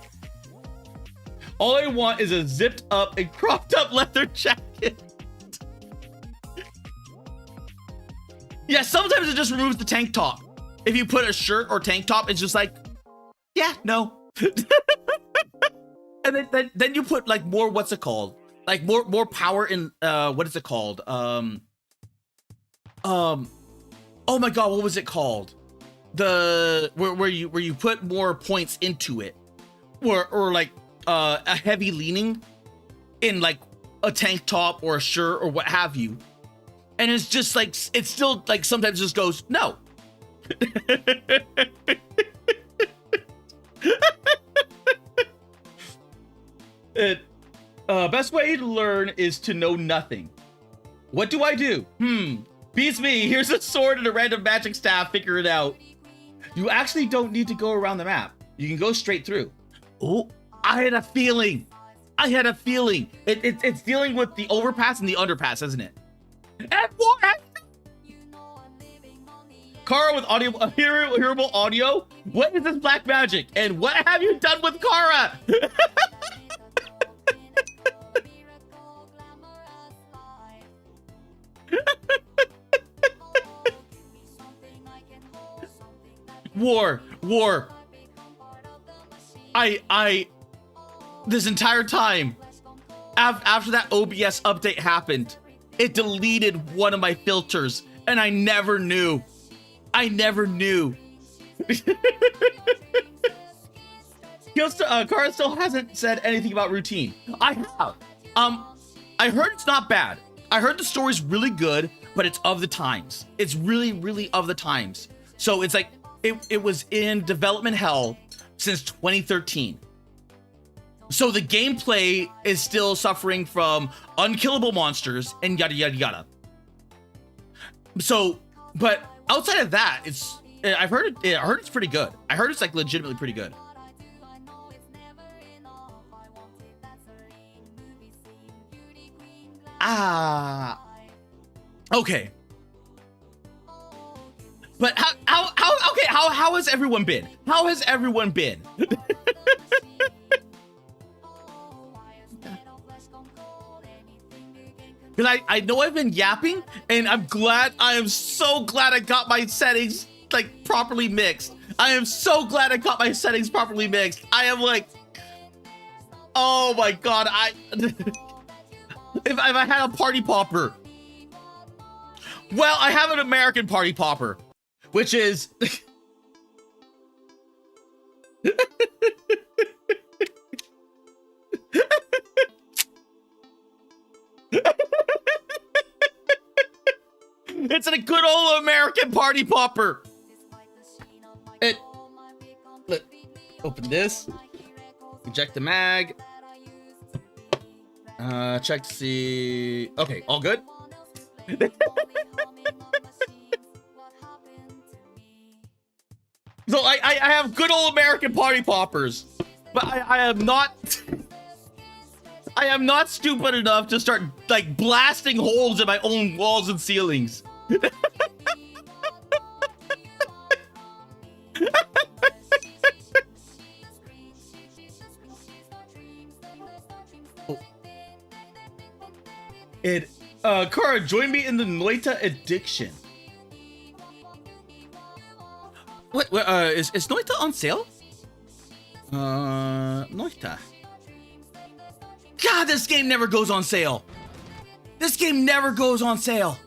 A: All I want is a zipped up and cropped up leather jacket. Yeah, sometimes it just removes the tank top. If you put a shirt or tank top, it's just like, yeah, no. And then you put like more, what's it called? Like more power in, what is it called? Oh my god, what was it called? Where you put more points into it, or like a heavy leaning in like a tank top or a shirt or what have you, and it's just like it's still like sometimes just goes no. Best way to learn is to know nothing. What do I do? Beats me. Here's a sword and a random magic staff. Figure it out. You actually don't need to go around the map. You can go straight through. Oh, I had a feeling. It's dealing with the overpass and the underpass, isn't it? And what? Kara with audio, hearable audio. What is this black magic? And what have you done with Kara? War. This entire time, after that OBS update happened, it deleted one of my filters, and I never knew. Kara still hasn't said anything about routine. I have. I heard it's not bad. I heard the story's really good, but it's of the times. It's really of the times. So it's like, it was in development hell since 2013. So the gameplay is still suffering from unkillable monsters and yada yada yada. So, but outside of that, I heard it's pretty good. I heard it's like legitimately pretty good. Okay. But how has everyone been? How has everyone been? Because I know I've been yapping, and I am so glad I got my settings like properly mixed. I am so glad I got my settings properly mixed. I am like, oh my god, if I had a party popper. Well, I have an American party popper, which is it's a good old American party popper. Open this, eject the mag, check to see. Okay, all good. So I have good old American party poppers, but I am not I am not stupid enough to start like blasting holes in my own walls and ceilings. Kara, join me in the Noita addiction. What? Is Noita on sale? Noita. God, this game never goes on sale. This game never goes on sale.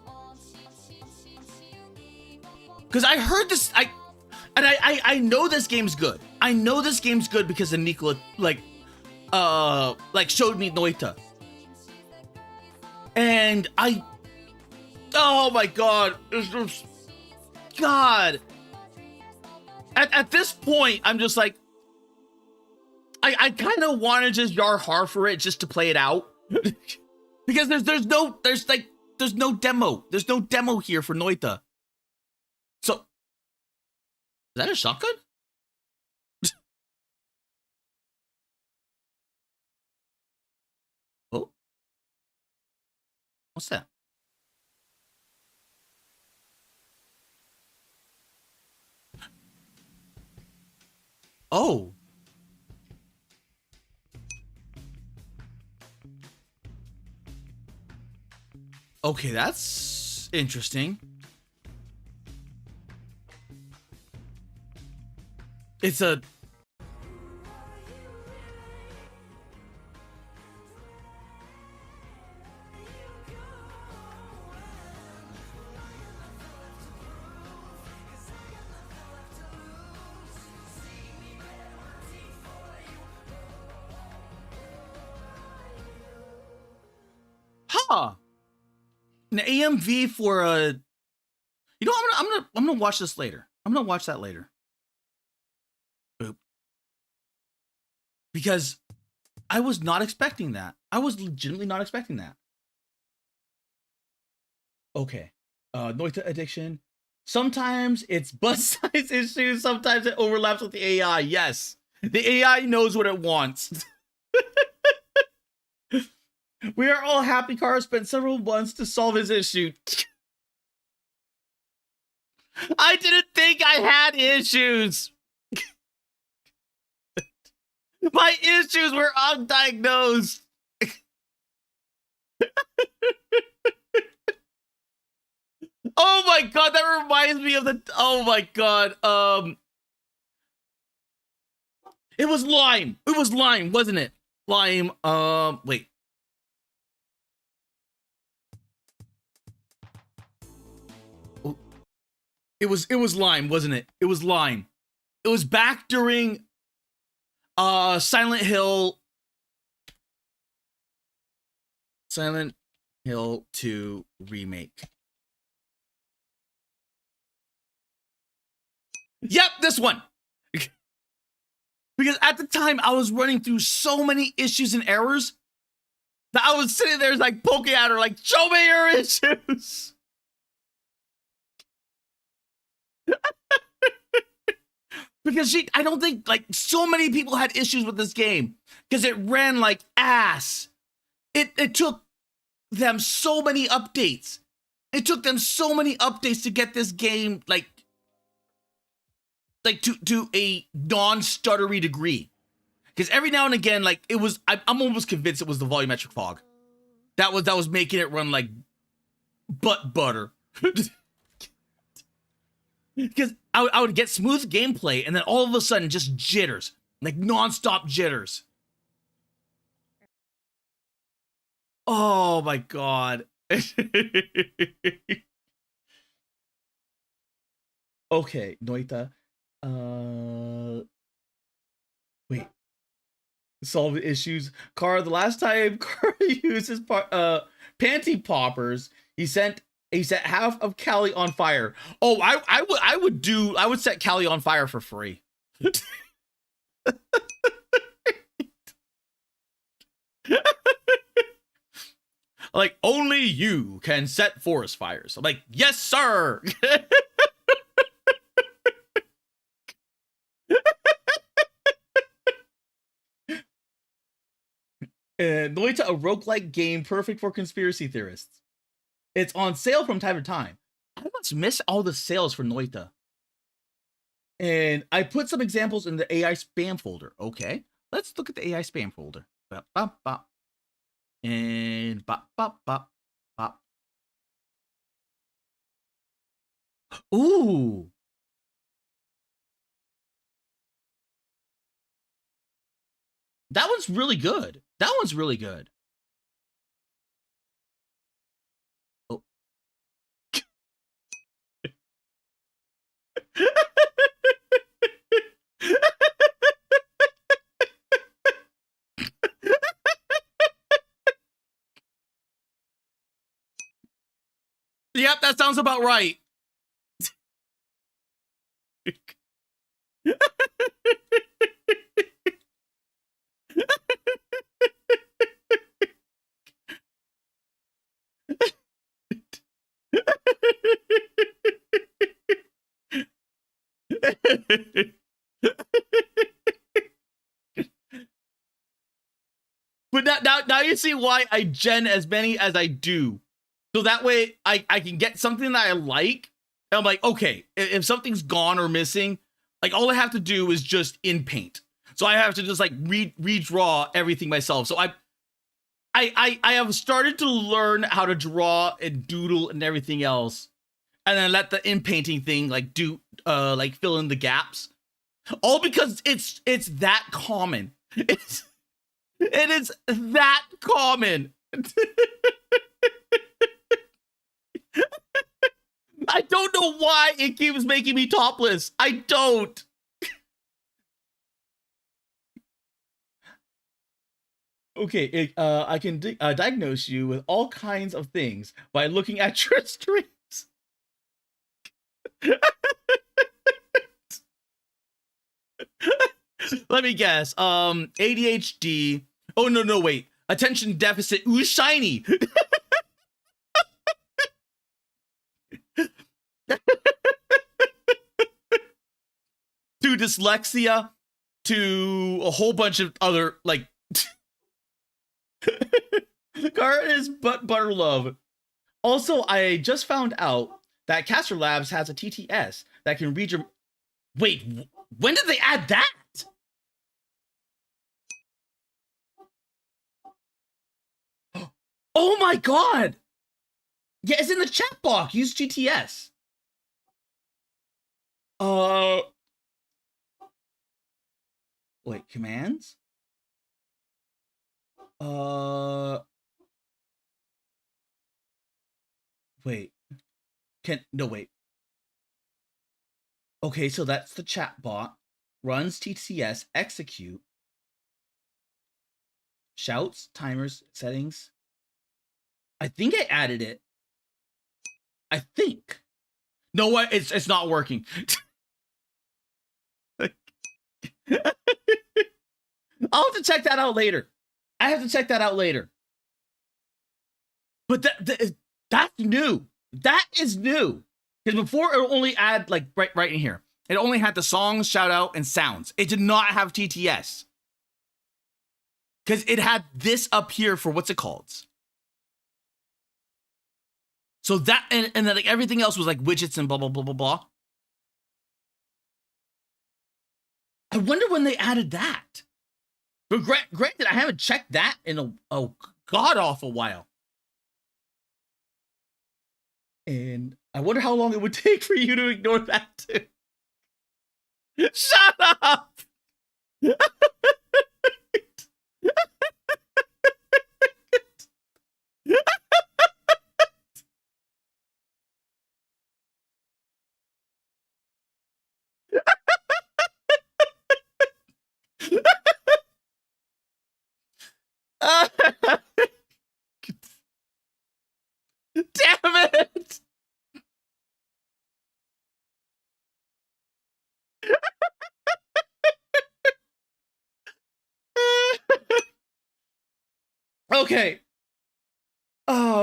A: Cause I heard this, I know this game's good. I know this game's good because of Nicola, like showed me Noita. And oh my God, God. At this point, I'm just like, I kind of want to just yar hard for it just to play it out. Because there's no demo. There's no demo here for Noita. So, is that a shotgun? Oh. What's that? Oh. Okay, that's interesting. It's a... Huh. An AMV for a... You know, I'm gonna watch this later. I'm gonna watch that later. Boop. Because I was not expecting that. I was legitimately not expecting that. Okay. Noita addiction. Sometimes it's bus size issues. Sometimes it overlaps with the AI. Yes. The AI knows what it wants. We are all happy Kara spent several months to solve his issue. I didn't think I had issues. My issues were undiagnosed. Oh my God, that reminds me of the... Oh my God. It was Lime. It was Lime, wasn't it? Lime, wait. It was Lime, wasn't it? It was Lime. It was back during Silent Hill 2 remake. Yep, this one. Because at the time I was running through so many issues and errors that I was sitting there like poking at her like, show me your issues. Because I don't think like so many people had issues with this game because it ran like ass. It took them so many updates. It took them so many updates to get this game like to a non-stuttery degree. Because every now and again, like it was, I'm almost convinced it was the volumetric fog that was making it run like butt butter. Because I would get smooth gameplay and then all of a sudden just jitters, like non-stop jitters. Oh my God. Okay, Noita. Wait. Solve the issues. Kara, the last time Kara used his panty poppers, he set half of Callie on fire. Oh, I would set Callie on fire for free. Like, only you can set forest fires. I'm like, yes, sir. Noita, a roguelike game perfect for conspiracy theorists. It's on sale from time to time. I must miss all the sales for Noita. And I put some examples in the AI spam folder. Okay, let's look at the AI spam folder. Bop, bop, bop. And bop, bop, bop, bop. Ooh. That one's really good. That one's really good. Oh. Yep, that sounds about right. But now you see why I gen as many as I do. So that way I can get something that I like. And I'm like, okay, if something's gone or missing, like all I have to do is just in paint. So I have to just like redraw everything myself. So I have started to learn how to draw and doodle and everything else. And then let the in painting thing like do like fill in the gaps. All because it's that common. It is that common. I don't know why it keeps making me topless. I don't. Okay, I can diagnose you with all kinds of things by looking at your streams. Let me guess. ADHD. Oh no, wait. Attention deficit. Ooh, shiny. To dyslexia, to a whole bunch of other like. Car is butter love. Also, I just found out that Caster Labs has a TTS that can read your. Wait, when did they add that? Oh my god! Yeah, it's in the chat box. Use GTS. Wait, commands? Wait. Wait. Okay, so that's the chat bot. Runs TTS, execute. Shouts, timers, settings. I think I added it. I think. No, what? It's not working. I'll have to check that out later. I have to check that out later. But that's new. That is new. Because before it only had like right in here. It only had the songs, shout out, and sounds. It did not have TTS. Because it had this up here for what's it called? So that and then like everything else was like widgets and blah blah blah blah blah. I wonder when they added that. But granted, I haven't checked that in a god awful while. And I wonder how long it would take for you to ignore that too. Shut up! Damn it! Okay.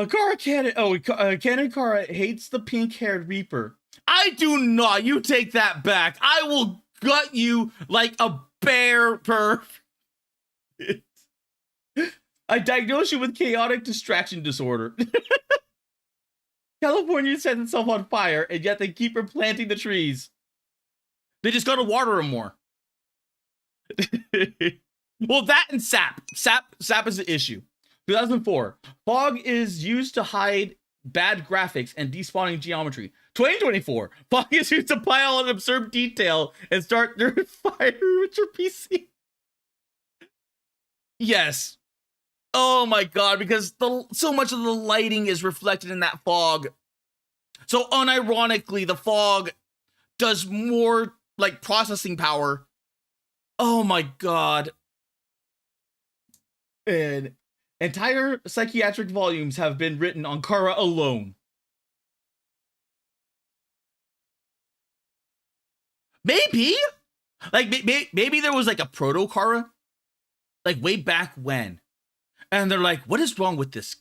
A: Canon Kara hates the pink-haired Reaper. I do not. You take that back. I will gut you like a bear perv. I diagnose you with chaotic distraction disorder. California sets itself on fire, and yet they keep replanting the trees. They just gotta water them more. Well, that and sap. Sap is the issue. 2004. Fog is used to hide bad graphics and despawning geometry. 2024. Fog is used to pile on absurd detail and start their fire with your PC. Yes. Oh my god, because so much of the lighting is reflected in that fog. So unironically, the fog does more like processing power. Oh my god. And entire psychiatric volumes have been written on Kara alone. Maybe? Like, maybe there was like a proto-Kara? Like, way back when. And they're like, what is wrong with this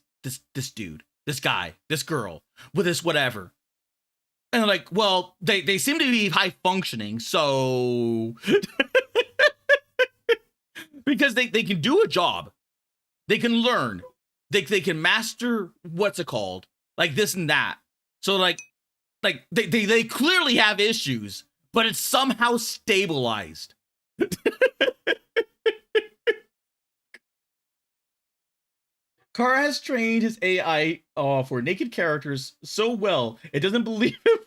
A: dude, this guy, this girl, with this whatever? And they're like, well, they seem to be high functioning, so because they can do a job, they can learn, they can master what's it called, like this and that. So like they clearly have issues, but it's somehow stabilized. Kara has trained his AI for naked characters so well, it doesn't believe it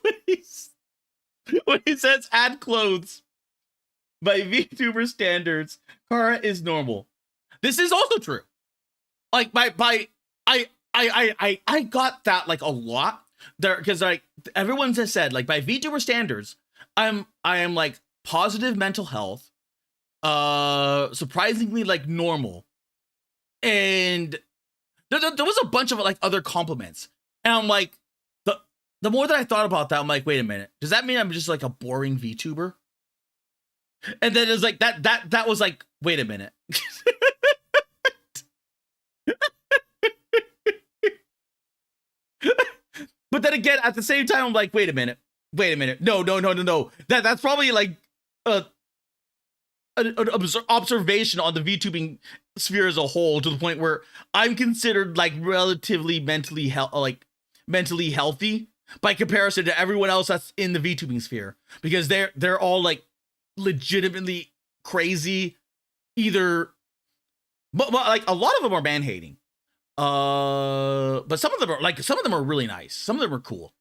A: when he says add clothes. By VTuber standards, Kara is normal. This is also true. Like I got that like a lot there, because like everyone has said, like by VTuber standards, I am like positive mental health, surprisingly like normal, and there was a bunch of like other compliments, and I'm like, the more that I thought about that, I'm like, wait a minute, does that mean I'm just like a boring VTuber? And then it's like that was like, wait a minute. But then again, at the same time, I'm like, wait a minute. No. That's probably like an observation on the VTubing sphere as a whole, to the point where I'm considered like relatively mentally healthy by comparison to everyone else that's in the VTubing sphere, because they're all like legitimately crazy, either, but like a lot of them are man hating, but some of them are really nice, some of them are cool.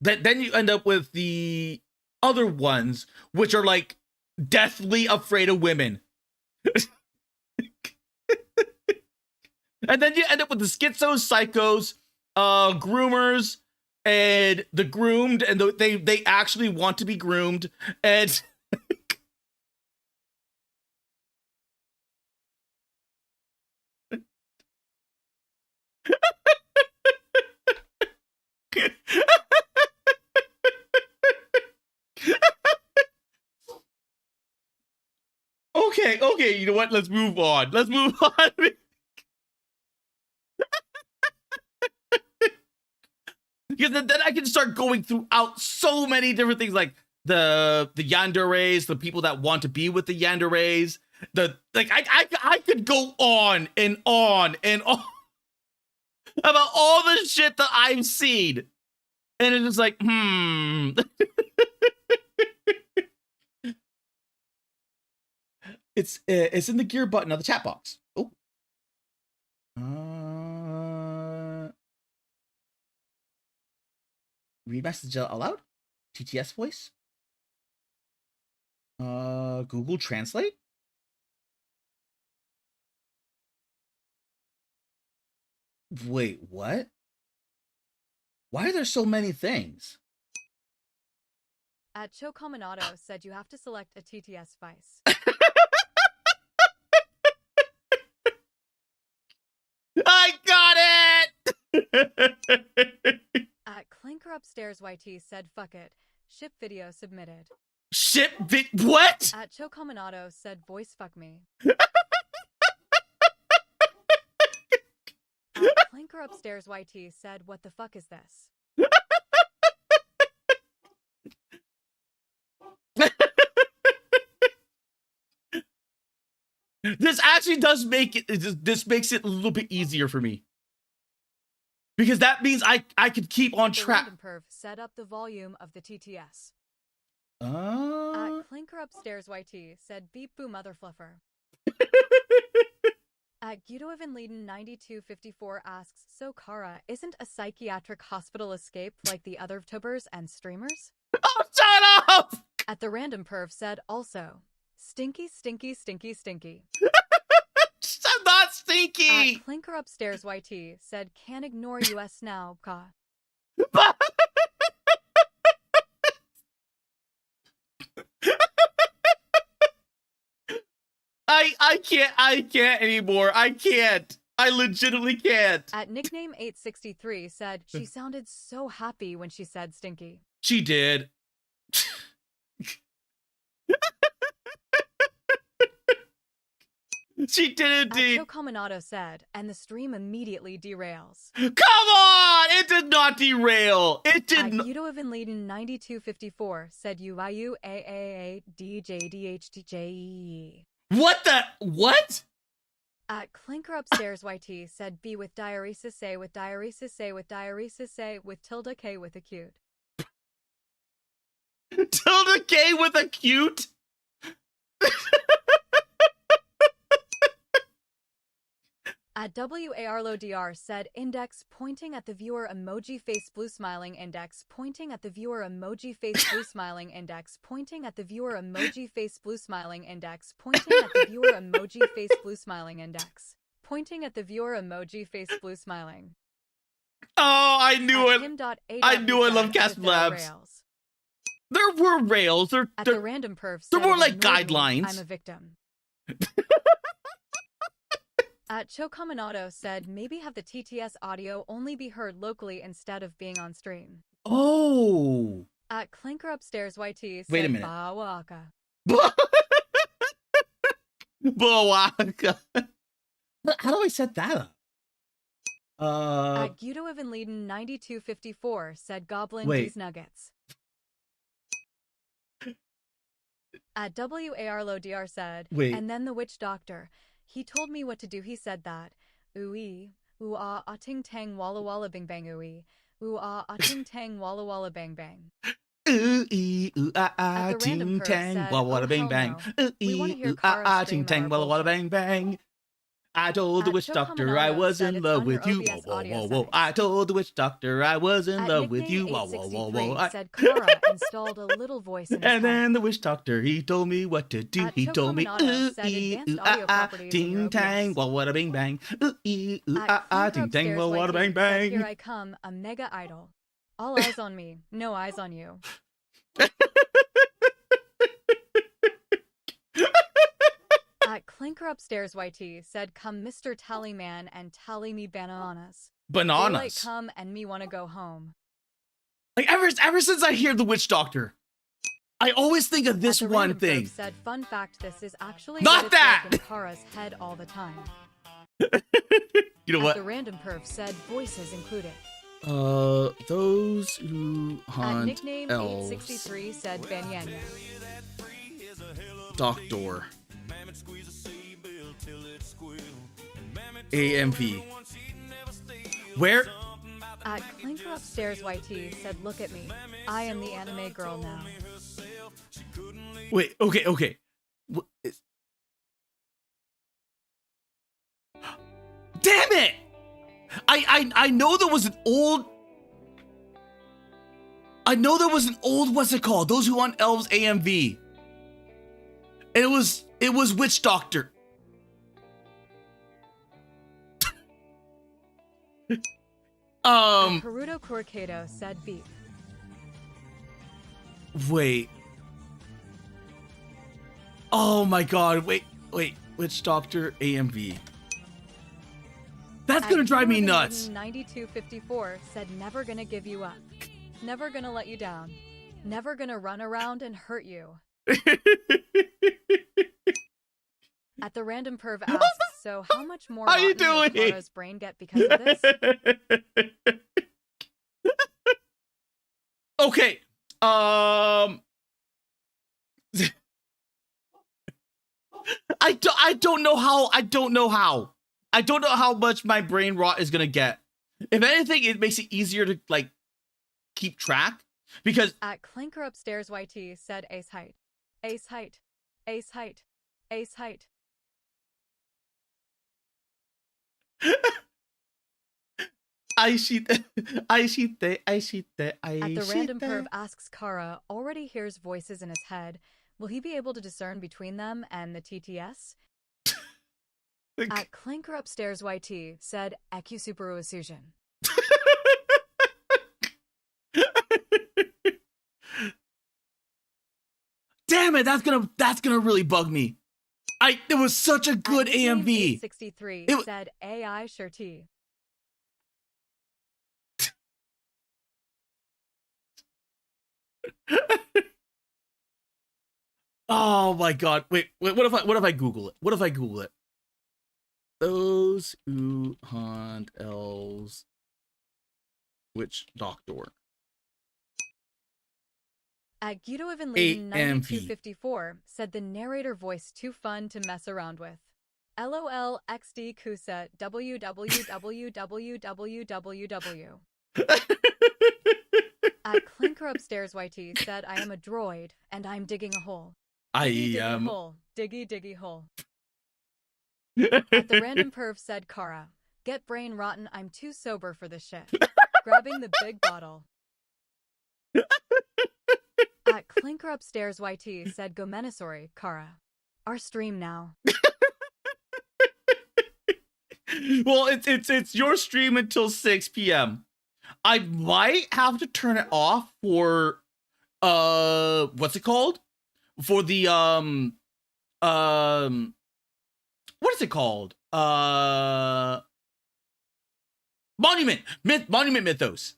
A: Then you end up with the other ones, which are like deathly afraid of women. And then you end up with the schizos, psychos, groomers, and the groomed, and they actually want to be groomed, and okay, you know what? Let's move on. Because then I can start going throughout so many different things, like the yanderes, the people that want to be with the yanderes. I could go on and on and on about all the shit that I've seen, and it's just like, it's in the gear button of the chat box. Oh, read message aloud. TTS voice. Google Translate. Wait, what? Why are there so many things?
E: At Chocominato said you have to select a TTS device.
A: I got it!
E: At Clinker Upstairs YT said fuck it. Ship video submitted.
A: What?
E: At Chocominato said voice fuck me. At Clinker Upstairs YT said, what the fuck is this?
A: This actually does make this makes it a little bit easier for me. Because that means I could keep on track.
E: Random Perv set up the volume of the TTS. Clinker Upstairs YT said, beep boo mother fluffer. Guido Van Leiden 9254 asks, so Kara isn't a psychiatric hospital escape like the other tubers and streamers?
A: Oh, shut up!
E: At the Random Perv said also, stinky, stinky, stinky, stinky.
A: I'm not stinky!
E: Clinker Upstairs YT said, can't ignore US now, ka.
A: I can't anymore. I can't. I legitimately can't.
E: At Nickname 863 said, she sounded so happy when she said stinky.
A: She did. She did indeed.
E: Joe Cominato said, and the stream immediately derails.
A: Come on! It did not derail. It did not.
E: Guido Van Leiden 9254 said UIU AAA DJDHTJE.
A: What the? What?
E: At Clinker Upstairs YT said B with diuresis A with diuresis A with diuresis A with tilde K with acute.
A: Tilde K with acute?
E: At WARLODR said index pointing at the viewer emoji face blue smiling index pointing at the viewer emoji face blue smiling index pointing at the viewer emoji face blue smiling index pointing at the viewer emoji face blue smiling index pointing at the viewer emoji face blue smiling.
A: Oh, I knew it. I knew I love Cast Labs.
E: Rails.
A: There were rails.
E: At the Random Perv
A: they're
E: said,
A: more like
E: "Ignore me,
A: guidelines.
E: I'm a victim." At Cho Cominato said, maybe have the TTS audio only be heard locally instead of being on stream.
A: Oh.
E: At Clinker Upstairs YT said,
A: wait a minute.
E: Bawaka.
A: Bawaka. How do I set that up?
E: At Guido Van Leiden 9254 said, Goblin
A: wait.
E: These nuggets. At WARLODR said,
A: wait.
E: And then the witch doctor. He told me what to do. He said that. Ooh-ee, ooh-ah, ah-ting tang walla walla bing bang ooh-ee. Ooh-ah, ah-ting tang walla walla bang bang.
A: Ooh-ee, ooh-ah-ah, ting tang walla walla bang bang. Ooh-ee, ooh-ah-ah, ting tang walla walla bang bang. I told the witch doctor I was in love with you. Whoa, whoa, whoa, whoa. I told the witch doctor I was in love with you. Whoa, whoa, whoa, whoa.
E: Said Kara installed a little voice in his
A: and then
E: head.
A: the witch doctor, he told me what to do. He told me, ooh-ee, ooh-ah-ah, ting tang walla walla bang bang. Ooh-ee, ooh-ah-ah, ting tang walla walla bang bang.
E: Here I come, a mega idol. All eyes on me, no eyes on you. At Clinker Upstairs YT said, come Mr. Tallyman and tally me bananas.
A: Bananas.
E: Daylight come and me wanna go home.
A: Like ever since I hear the witch doctor, I always think of this one thing.
E: Said, fun fact, this is actually
A: not
E: what
A: that
E: like in Kara's head all the time.
A: You know what?
E: The Random Perv said, voices included.
A: Those who hunt
E: nickname
A: elves.
E: 863 said Banyanya.
A: Doctor. AMV. Where?
E: At Clinker Upstairs YT said, look at me. I am the anime girl now.
A: Wait, okay. Damn it! I know there was an old... what's it called? Those who want elves AMV. And it was Witch Doctor.
E: Haruto Corcado said beef.
A: Wait. Oh my god, wait. Witch Doctor AMV. That's gonna drive me nuts.
E: 9254 said never gonna give you up. Never gonna let you down. Never gonna run around and hurt you. At the Random Perv asks, So how much more
A: How you
E: rotten will
A: doing?
E: Kara's brain get because of this?
A: Okay. I don't know how much my brain rot is gonna get. If anything, it makes it easier to like keep track because
E: At Clinker Upstairs YT said ace height. Ace height. Ace height. Ace height.
A: I shite.
E: At the random perv asks Kara, already hears voices in his head. Will he be able to discern between them and the TTS? At Clinker Upstairs YT said Eku Superu Asusion.
A: Damn it, that's gonna really bug me. It was such a good AMV.
E: 63
A: It-
E: said AI Shirty.
A: Oh my god. Wait, what if I Google it? What if I Google it? Those who hunt elves. Which doctor?
E: At Guido Evan Leiden
A: AMV.
E: 9254 said the narrator voice too fun to mess around with. LOL XD Kusa www. At Clinker Upstairs YT said I am a droid and I'm digging a hole. Diggy, diggy hole. Diggy diggy hole. At the random perv said Kara, get brain rotten, I'm too sober for this shit. Grabbing the big bottle. At Clinker Upstairs YT said Gomenasauri, Kara. Our stream now.
A: Well, it's your stream until 6 p.m. I might have to turn it off for what's it called? For the what is it called? Monument Mythos.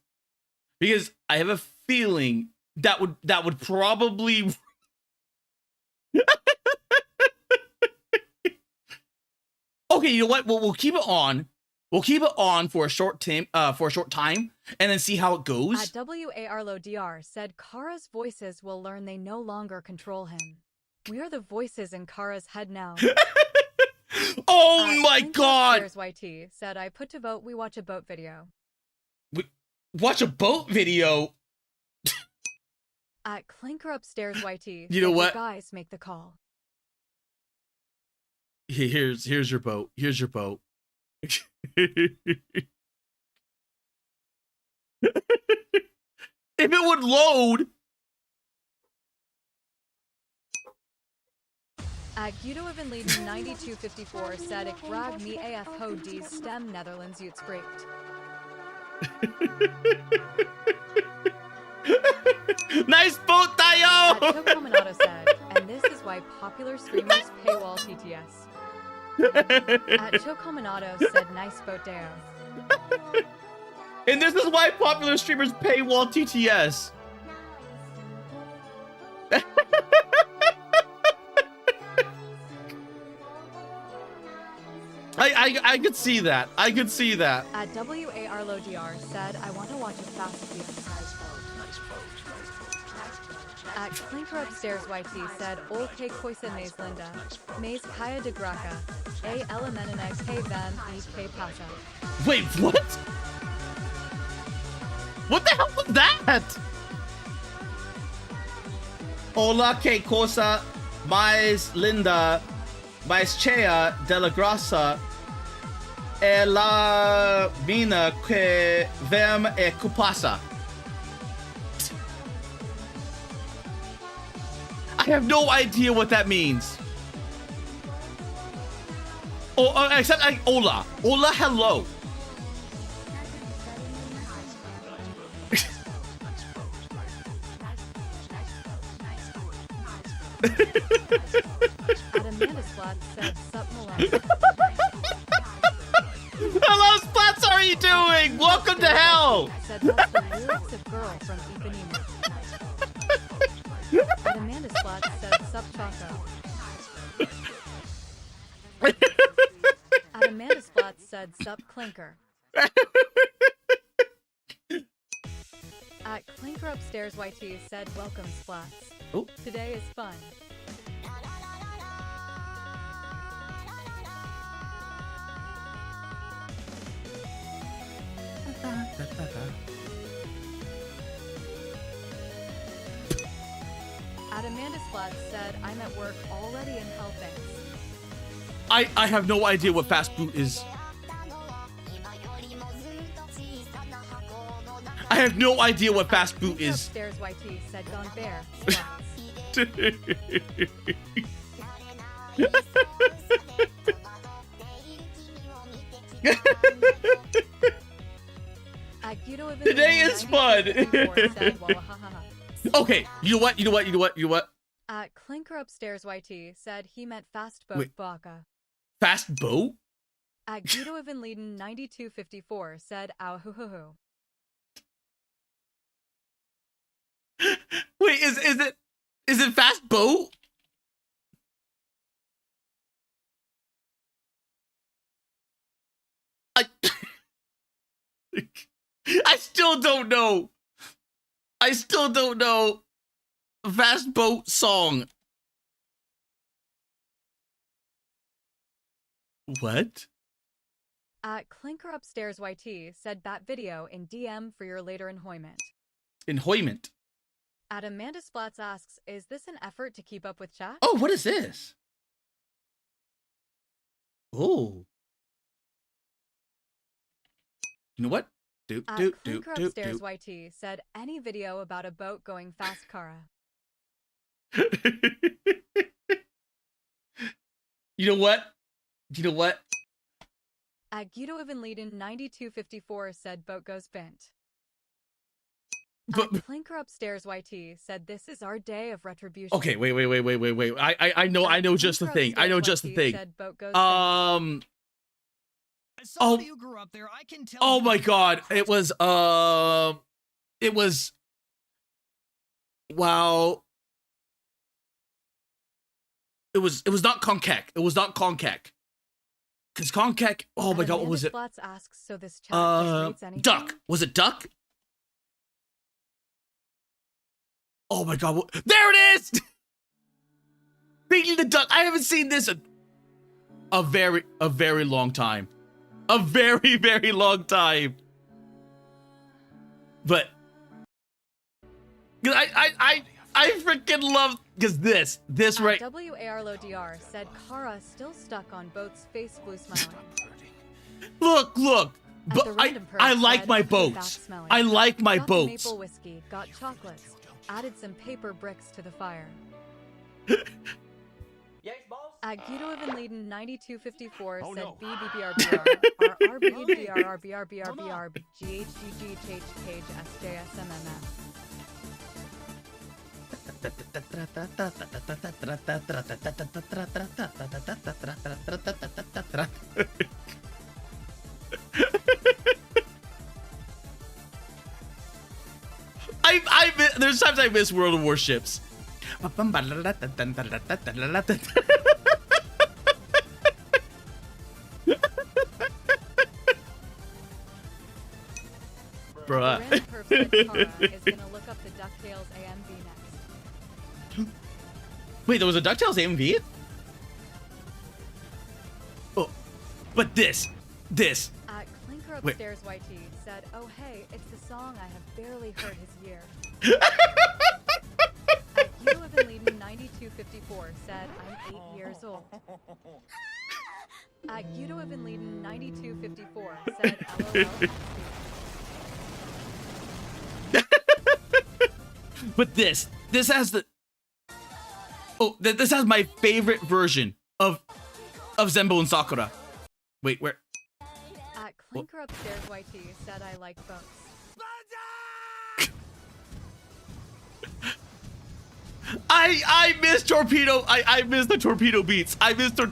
A: Because I have a feeling that would probably Okay, you know what? We'll keep it on. We'll keep it on for a short time, and then see how it goes.
E: At WARLODR said Kara's voices will learn they no longer control him. We are the voices in Kara's head now.
A: Oh
E: At
A: my
E: Clinker
A: god!
E: Upstairs YT said I put to vote we watch a boat video.
A: Watch a boat video.
E: At Clinker Upstairs YT
A: You
E: said
A: know
E: you
A: what?
E: guys make the call.
A: Here's your boat. Here's your boat. If it would load.
E: At Guido Evan Leiden 9254 said ik graag me af ho die stem Netherlands uitspreekt.
A: Nice boat,
E: At
A: Tayo!
E: Chocominado said, and this is why popular streamers paywall TTS. At Chocominado said nice boat Deo.
A: And this is why popular streamers paywall TTS. I could see that. I could see that.
E: At WARLODR said, I want to watch a fast food. At Clinker Upstairs YT said, Ol K Koisa Maze Linda, Maze Kaya de Graca, A Elemenina K Van E K Pasha.
A: Wait, what? What the hell was that? Hola, que cosa mais linda, mais cheia de la graça é la mina que vem e cupasa. I have no idea what that means. Oh, except like hola. Hola, hello.
E: At Amanda Splat said, Sup Malone.
A: Hello, Splats, how are you doing? Welcome to hell.
E: Said that's the lyrics of Girl from Ipanema. At Amanda Splat said, Sup Choco. Clinker. At Clinker Upstairs YT said, welcome, Splats.
A: Oh.
E: Today is fun. At Amanda Splats said, I'm at work already in hell, thanks.
A: I have no idea what fast boot is. I have no idea what fast boot
E: Clinker
A: is.
E: Upstairs YT said, gone bear. Splats.
A: Today is fun. Okay, you know what?
E: Clinker Upstairs YT said he meant fast boat
A: Wait.
E: baka.
A: Fast boat?
E: Guido Evan Leiden 9254 said ow hoo hoo hoo.
A: Wait, is it fast boat? I still don't know. Fast boat song. What?
E: Clinker Upstairs YT said bat video in DM for your later enjoyment.
A: Enjoyment.
E: Amanda Splats asks, is this an effort to keep up with chat?
A: Oh, what is this? Oh. You know what?
E: Clinker Upstairs YT said any video about a boat going fast, Kara.
A: You know what?
E: Guido Evan Leiden 9254 said boat goes bent.
A: But,
E: Clinker Upstairs YT said this is our day of retribution.
A: okay, wait. I know just the thing. I know just the thing.
E: Said boat goes
A: As somebody who grew up there, I can tell. Oh my god, it was wow. It was not Konkek. It was not Konkek. Cause Konkek. Oh my god, what was it?
E: Splats asks, so this chat just reads anything?
A: Duck. Was it Duck? Oh my god, there it is! Thinking the Duck. I haven't seen this in a very long time. A very, very long time. But I freaking love because this right.
E: WARLODR said Kara still stuck on boat's face blue smiling.
A: Look. But I like my boats. I like my
E: got
A: boats.
E: Maple whiskey, got chocolates, added some paper bricks to the fire. Guido Evan Leiden 9254 said BBBRBR RRBBRBRBRBR GHGGHH
A: There's times I miss World of Warships. Bruh.
E: is gonna look up the DuckTales AMV next.
A: Wait, there was a DuckTales AMV? Oh, but this.
E: Clinker Upstairs YT said, oh hey, it's the song I have barely heard his year. Guido Evan Leiden 9254 said, I'm 8 years old. Guido Evan Leiden 9254 said, LOL.
A: But this has the this has my favorite version of Zenbo and Sakura. Wait, where?
E: Clinker Upstairs YT said I like boats.
A: I miss torpedo. I miss the torpedo beats. I miss the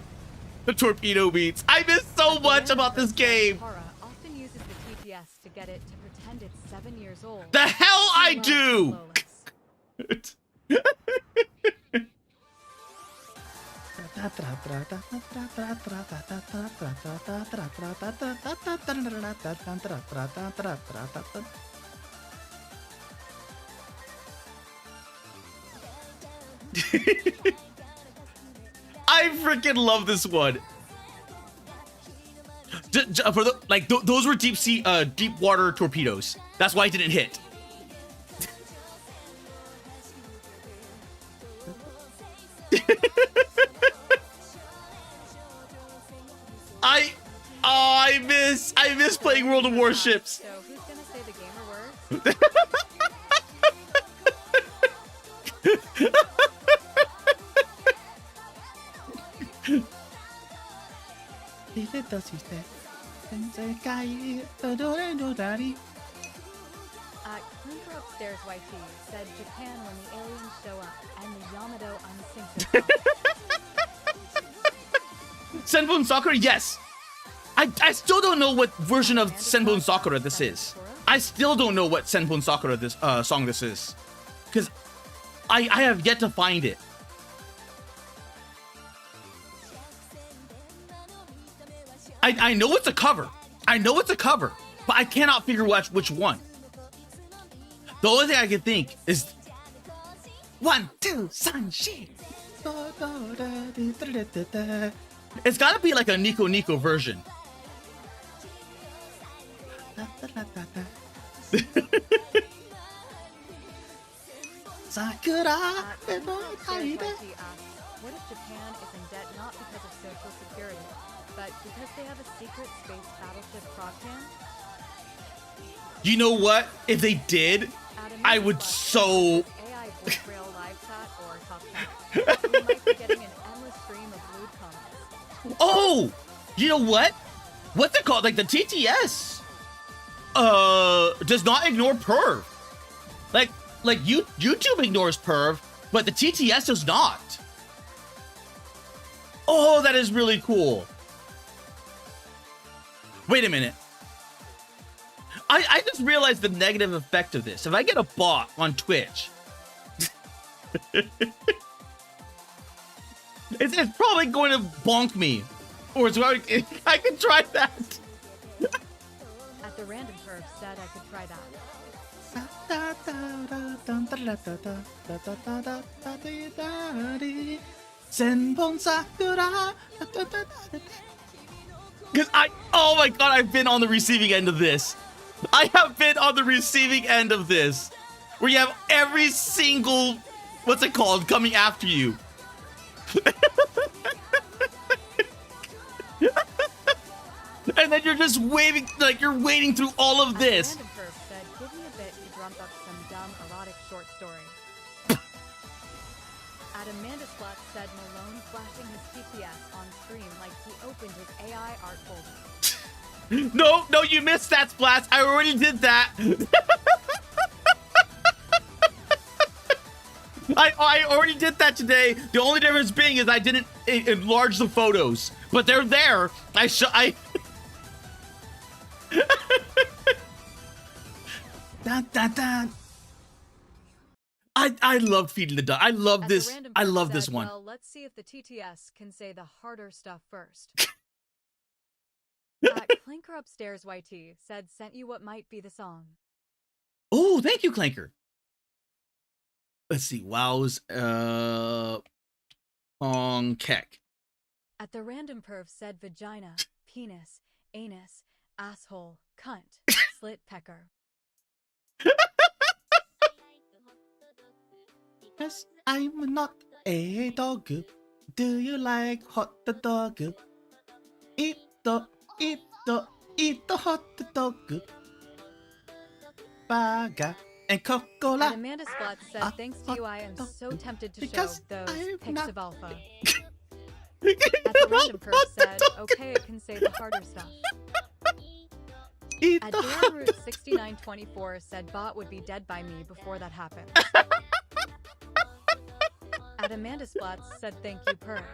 A: torpedo beats. I miss so much about this game.
E: Kara often uses the TPS to get it to pretend it's 7 years old.
A: The hell I do. I freaking love this one. For the like, those were deep sea, deep water torpedoes. That's why it didn't hit. I miss playing World of Warships.
E: So who's gonna say the gamer word? Clinker Upstairs YT said Japan when the aliens show up and the Yamato unsinks itself.
A: Senbon Sakura, yes. I still don't know what version of Senbon Sakura this is. I still don't know what Senbon Sakura this song this is, because I have yet to find it. I know it's a cover. I know it's a cover, but I cannot figure which one. The only thing I can think is 1, 2, 3, 4. It's got to be like a Nico Nico version. Sakura.
E: What if Japan is in debt not because of social security, but because they have a secret space battleship Frogman?
A: You know what? If they did, I would so.
E: AI voice rail live chat or top chat. We might be getting an endless stream of lewd comments.
A: Oh, you know what? What's it called? Like the TTS does not ignore perv. Like YouTube ignores perv, but the TTS does not. Oh, that is really cool. Wait a minute. I just realized the negative effect of this. If I get a bot on Twitch, it's probably going to bonk me. Or it's I can try that.
E: At the random perv said I could try that.
A: Senbon Sakura. Because oh my god, I've been on the receiving end of this. I have been on the receiving end of this. Where you have every single, what's it called, coming after you. And then you're just waving, like you're wading through all of this.
E: Random perv said, give me a bit to drum up some dumb erotic short story. At Amanda Splat said Malone flashing his TTS on stream like he opened his AI art folder.
A: No, you missed that, Splats. I already did that. I already did that today. The only difference being is I didn't enlarge the photos, but they're there. Dun, dun, dun. I love feeding the duck. I love this. I love this one.
E: Well, let's see if the TTS can say the harder stuff first. Clinker Upstairs YT said sent you what might be the song.
A: Oh, thank you, Clanker. Let's see. Wow's on Keck.
E: At the random perv said vagina, penis, anus, asshole, cunt, slit pecker.
A: Yes, I'm not a dog. Do you like hot dog? Eat the hot dog. Baga and Coca-Cola.
E: And Amanda Splat said, thanks to you, I am so tempted to show those pics of alpha. At the random perv said, okay, it can say the harder stuff. At Darren Root 6924 said bot would be dead by me before that happened. At Amanda Splats said thank you perv.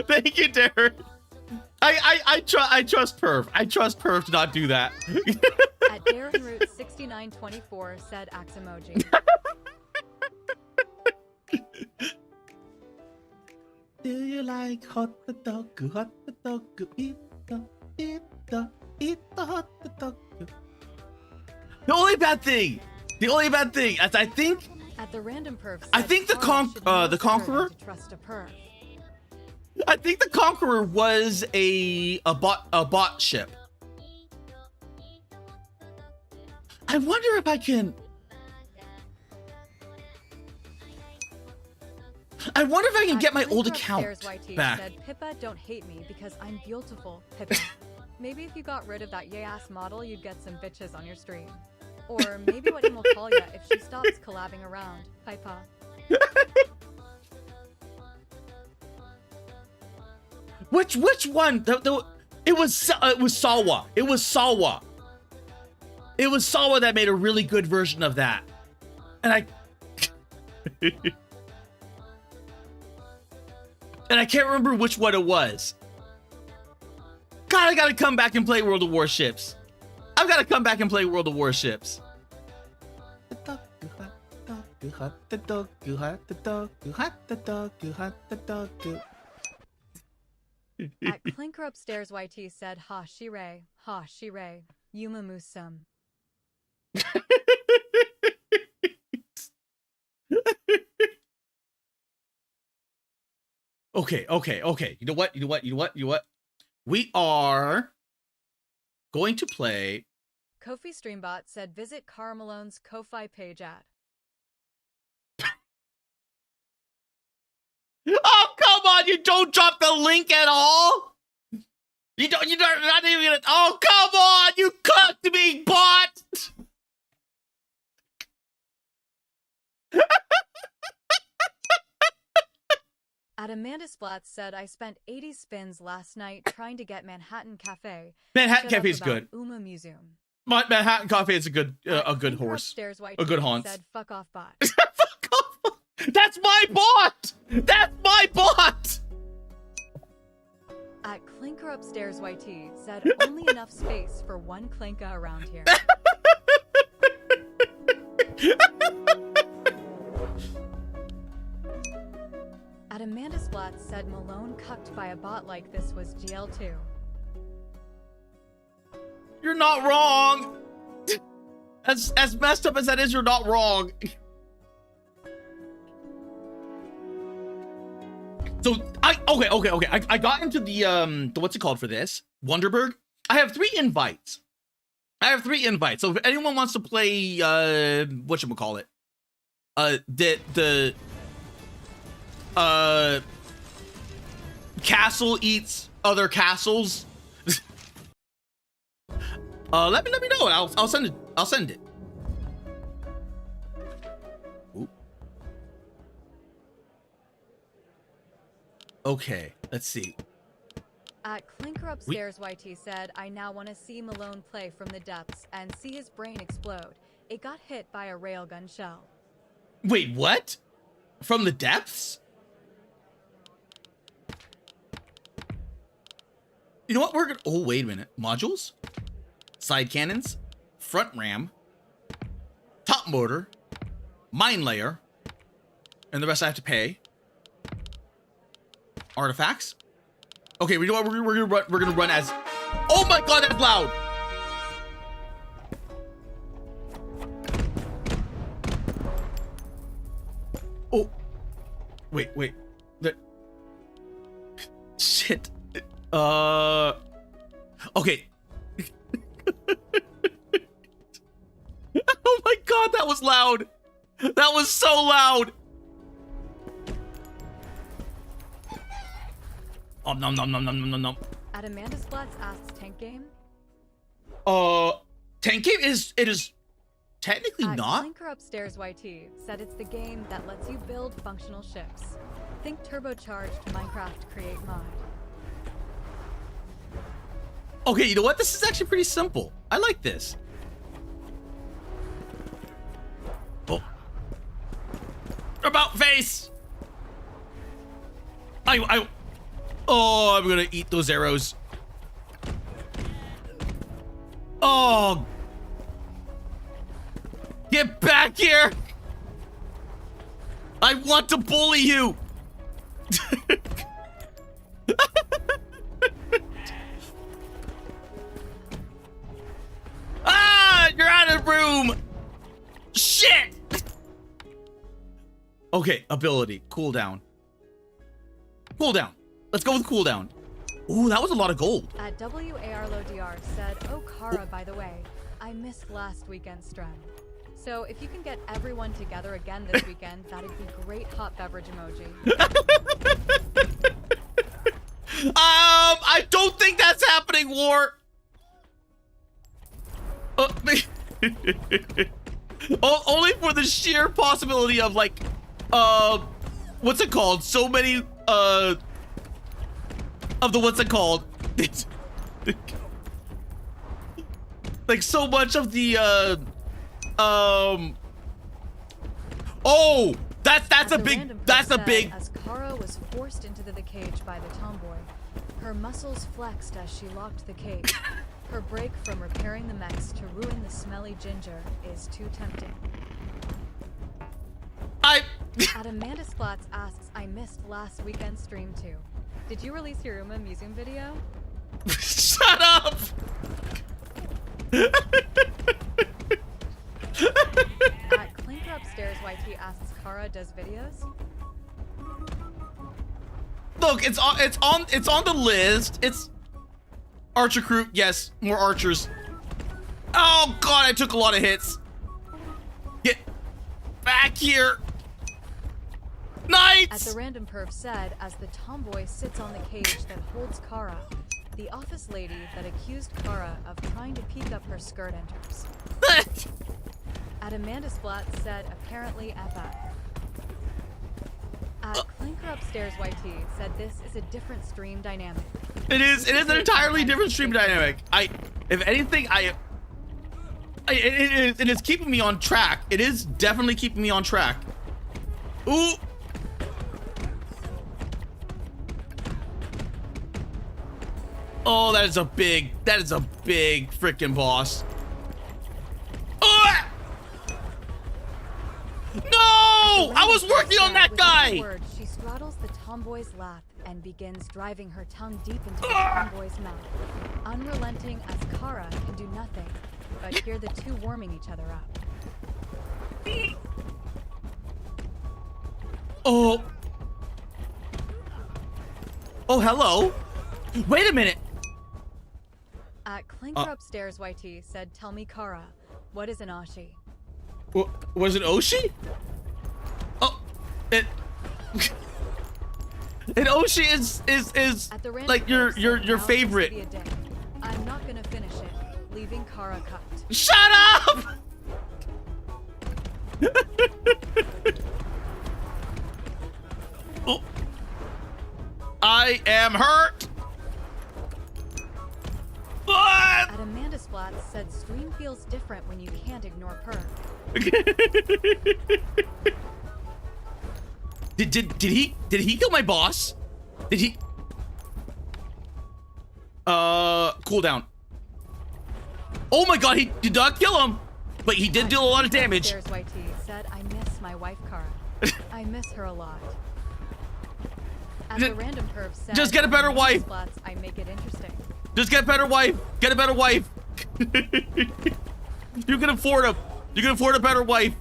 A: Thank you, Darren. I trust perv. I trust perv to not do that.
E: At Darren Root 6924 said axe emoji.
A: Do you like hot dog? Hot dog, eat the hot dog. The only bad thing is I think
E: At the random perf
A: I think the Conqueror.
E: To trust a perf.
A: I think the Conqueror was a bot ship. I wonder if I can. I wonder if I can get my old account back.
E: Said, Pippa, don't hate me because I'm beautiful, Pippa. Maybe if you got rid of that yay-ass model, you'd get some bitches on your stream. Or maybe what Im will call ya if she stops collabing around, Pippa.
A: Which one? It was Sawa. It was Sawa. It was Sawa that made a really good version of that. And I can't remember which one it was. God, I gotta come back and play World of Warships. I've gotta come back and play World of Warships.
E: At Clinker Upstairs YT said, Ha Shire, Yuma Musum.
A: Okay. You know what? We are going to play.
E: Kofi Streambot said, visit Karl Malone's Ko-Fi page at.
A: Oh, come on, you don't drop the link at all? You're not even gonna, oh, come on, you cooked me, bot!
E: At Amanda Splatz said, I spent 80 spins last night trying to get Manhattan Cafe.
A: Manhattan Cafe is good.
E: Uma Museum.
A: Manhattan Cafe is a good horse. A good haunt.
E: Said, fuck off bot.
A: Fuck off. That's my bot! That's my bot!
E: At Clinker Upstairs YT said, only enough space for one Clinka around here. At Amanda Splatz said, Malone cucked by a bot like this was GL2.
A: You're not wrong! As messed up as that is, you're not wrong. So okay. I got into the what's it called for this? Wonderberg. I have 3 invites. So if anyone wants to play whatchamacallit, the castle eats other castles. Let me know. I'll send it. Ooh. Okay, let's see.
E: At Clinker Upstairs YT said, I now want to see Malone play from the depths and see his brain explode. It got hit by a railgun shell.
A: Wait, what? From the depths? You know what? We're gonna. Oh, wait a minute. Modules, side cannons, front ram, top motor, mine layer, and the rest I have to pay. Artifacts. Okay, we know what we're gonna run as. Oh my god, that's loud. Oh, wait. Shit. Okay. Oh my god, that was loud. That was so loud. Oh, nom.
E: At Amanda Splatz asks Tank Game.
A: Tank Game is technically not.
E: Clinker Upstairs YT said it's the game that lets you build functional ships. Think turbocharged Minecraft create mod.
A: Okay, you know what? This is actually pretty simple. I like this. Oh. About face. Oh, I'm gonna eat those arrows. Oh. Get back here. I want to bully you. You're out of room. Shit. Okay, ability. Cooldown. Cooldown. Let's go with cooldown. Ooh, that was a lot of gold.
E: At WARLODR said, oh, Kara, by the way, I missed last weekend's stream. So if you can get everyone together again this weekend, that'd be great hot beverage emoji.
A: I don't think that's happening, War. Only for the sheer possibility of like, what's it called? So many, of the what's it called? Like so much of the, oh, that's a big,
E: As Kara was forced into the cage by the tomboy, her muscles flexed as she locked the cage. Her break from repairing the mechs to ruin the smelly ginger is too tempting. At Amanda Splats asks, I missed last weekend's stream too. Did you release your Uma Museum video?
A: Shut up!
E: At Clinker Upstairs YT asks, Kara does videos?
A: Look, it's on the list. It's Archer Crew. Yes, more archers. Oh god, I took a lot of hits. Get back here.
E: At
A: Knights!
E: the random perv said, as the tomboy sits on the cage that holds Kara, the office lady that accused Kara of trying to peek up her skirt enters. At Amanda Splat said, apparently FF. At Clinker Upstairs YT said, this is a different stream dynamic.
A: It is an entirely different stream dynamic. If anything, it is keeping me on track. It is definitely keeping me on track. Ooh. Oh, that is a big freaking boss. No! I was working on that guy!
E: She straddles the tomboy's lap and begins driving her tongue deep into the tomboy's mouth. Unrelenting as Kara can do nothing but hear the two warming each other up.
A: Oh. Oh, hello. Wait a minute.
E: At Clinker Upstairs YT said, tell me Kara, what is an Oshi?
A: Was it Oshi? Oh, it. And Oshi is like your favorite.
E: I'm not gonna finish it, leaving Kara cupped.
A: Shut up! Oh. I am hurt. What?
E: At Amanda Splat said, stream feels different when you can't ignore perv.
A: Did he kill my boss? Did he? Cooldown. Oh my god, he did not kill him, but he did deal a lot of damage.
E: There's YT said, I miss my wife Kara. I miss her a lot. At the random perv said,
A: just get a better wife.
E: Splats, I make it interesting.
A: Just get a better wife. Get a better wife. You can afford a. You can afford a better wife.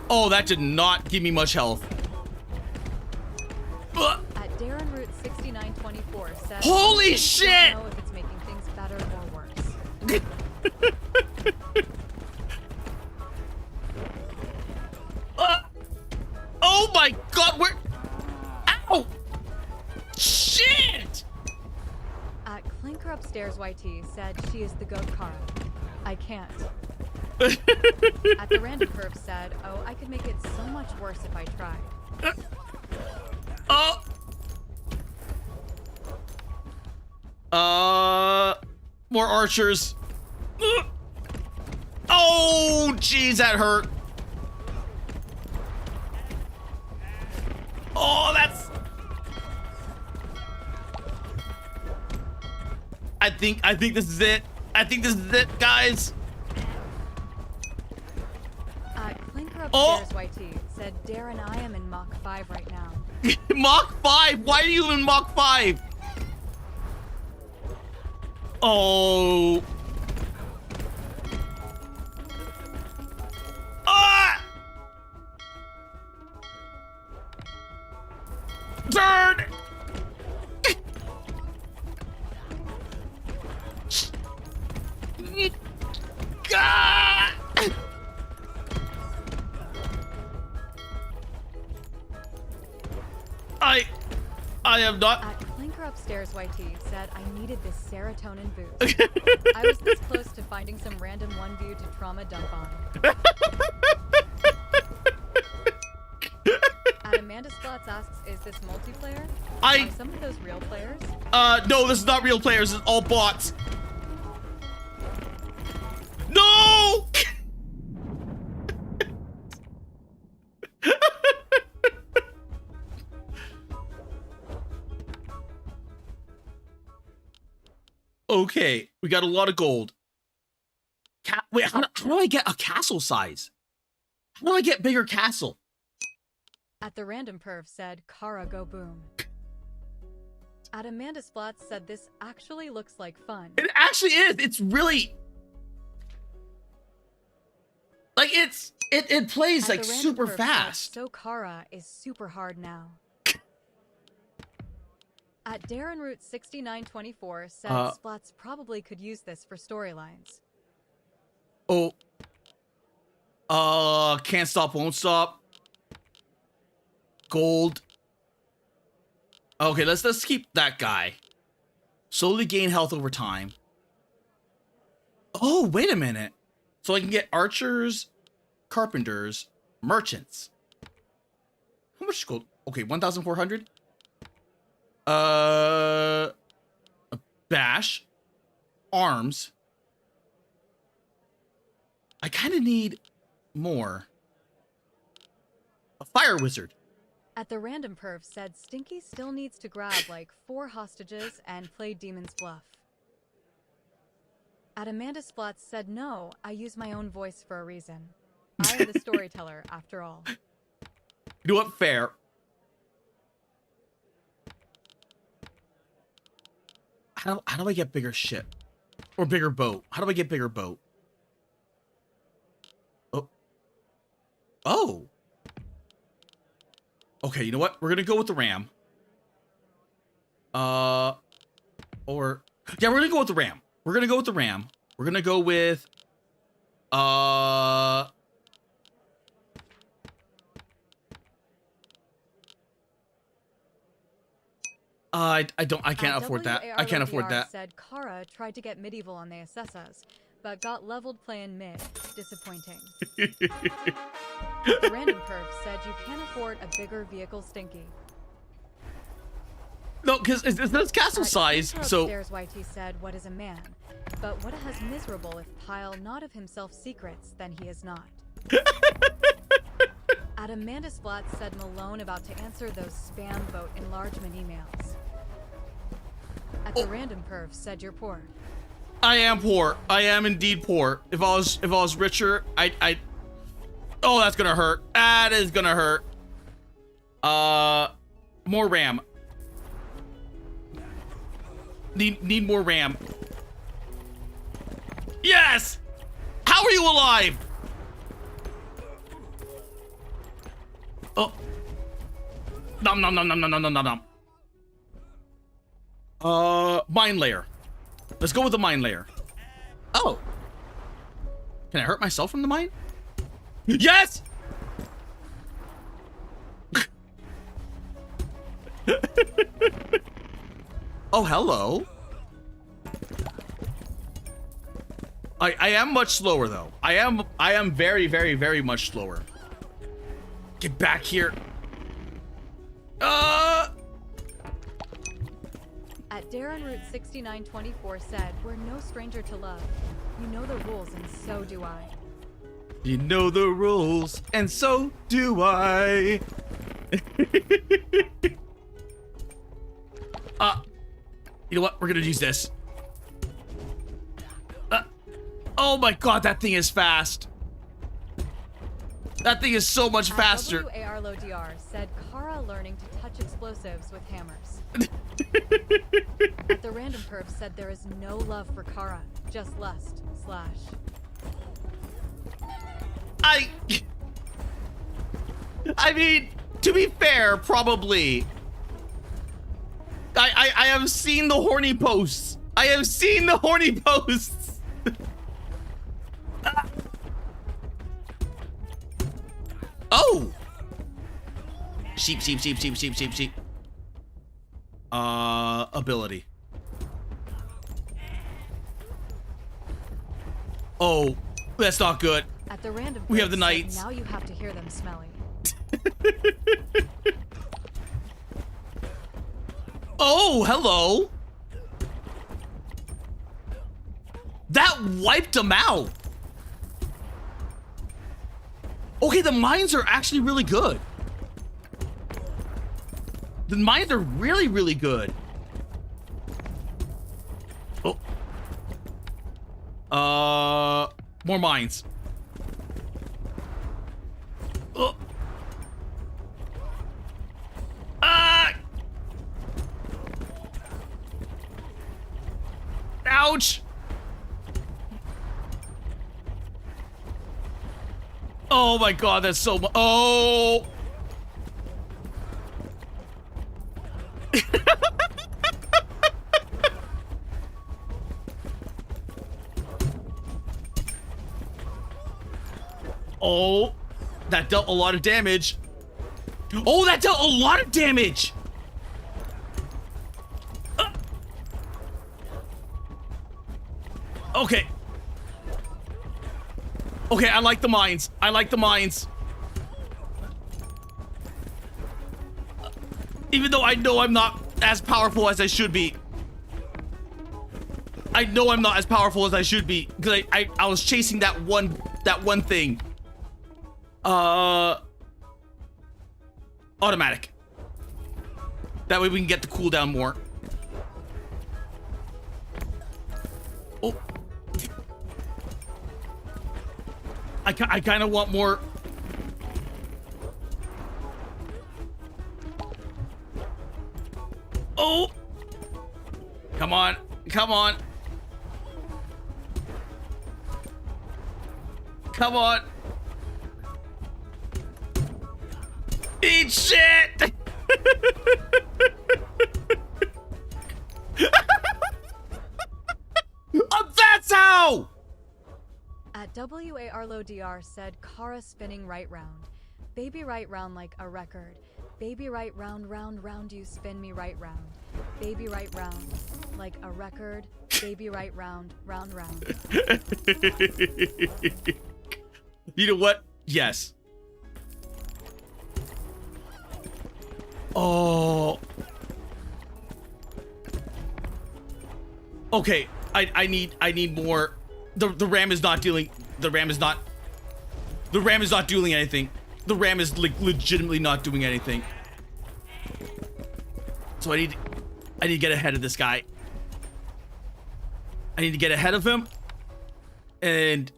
A: Oh, that did not give me much health.
E: At Darren Root 6924 said,
A: Holy
E: I
A: shit!
E: don't know if it's making things better or worse.
A: Oh my god, where? Ow! Shit!
E: At Clinker Upstairs YT said, she is the goat Kara. I can't. At the random perv said, oh, I could make it so much worse if I tried.
A: More archers. Oh, jeez, that hurt. Oh, that's. I think this is it. I think this is it, guys.
E: Clinker Upstairs YT said, Darren, I am in Mach 5 right now.
A: Mach 5? Why are you in Mach 5? Oh. I am not.
E: At Clinker Upstairs YT said I needed this serotonin boost. I was this close to finding some random one view to trauma dump on. At Amanda Spots asks, is this multiplayer? Are some of those real players?
A: No, this is not real players. This is all bots. No! Okay, we got a lot of gold. Wait, how do I get a castle size? How do I get bigger castle?
E: At the random perv said, Kara go boom. At Amanda Splats said this actually looks like fun.
A: It actually is. It's really like it plays like super fast.
E: So Kara is super hard now. At Darren Root 6924 said Splats probably could use this for storylines.
A: Can't stop, won't stop. Gold. Okay, let's keep that guy. Slowly gain health over time. Oh, wait a minute. So I can get archers, carpenters, merchants. How much gold? Okay, 1,400. A bash, arms. I kind of need more. A fire wizard.
E: At the random perv said Stinky still needs to grab like 4 hostages and play Demon's Bluff. At Amanda Splats said no, I use my own voice for a reason. I am the storyteller after all.
A: You know what? Fair. How do I get bigger ship? Or bigger boat? How do I get bigger boat? Oh. Okay, you know what? We're gonna go with the ram. Yeah, we're gonna go with the ram. We're gonna go with the ram. We're gonna go with I can't afford that. I can't afford that.
E: Said Kara tried to get medieval on the SSS, but got leveled playing mid. Disappointing. The random perv said you can't afford a bigger vehicle, Stinky.
A: No, because it's castle size, so...
E: Upstairs YT said, what is a man? But what has miserable if Pyle not of himself secrets, then he is not. At Amanda Splat said Malone about to answer those spam vote enlargement emails. At the random perv said you're poor.
A: I am poor. I am indeed poor. If I was richer, oh, that's gonna hurt. That is gonna hurt. More RAM. Need more RAM. Yes! How are you alive? Oh. Nom nom nom nom nom nom nom nom. Mine layer. Let's go with the mine layer. Oh. Can I hurt myself from the mine? Yes! Oh, hello. I am much slower though. I am very, very, very much slower. Get back here.
E: At Darren Root 6924 said, we're no stranger to love. You know the rules and so do I.
A: You know the rules and so do I. You know what? We're gonna use this. Oh my god, that thing is fast. That thing is so much faster.
E: WARLODR said Kara learning to touch explosives with hammers. At the random perv said there is no love for Kara, just lust /
A: I mean, to be fair, probably. I have seen the horny posts. I have seen the horny posts. Oh. Sheep. ability. Oh, that's not good.
E: At the random
A: We have the
E: said,
A: knights.
E: Now you have to hear them smelling.
A: Oh, hello. That wiped him out. Okay, the mines are actually really good. The mines are really, really good. Oh. More mines. Oh. Ah! Ouch! Oh my god, that's so much. Oh! Oh, that dealt a lot of damage. Oh, that dealt a lot of damage. Okay. Okay, I like the mines. I like the mines. Even though I know I'm not as powerful as I should be. I know I'm not as powerful as I should be because I was chasing that one thing. Automatic. That way we can get the cooldown more. Oh. I kind of want more. Oh. Come on. Come on. Come on. Eat shit! That's how!
E: At WARLODR said Kara spinning right round. Baby right round like a record. Baby right round round you spin me right round. Baby right round like a record. Baby right round round.
A: You know what? Yes. Oh. Okay, I need more. The ram is not doing anything. The ram is like legitimately not doing anything. So I need to get ahead of this guy. I need to get ahead of him. And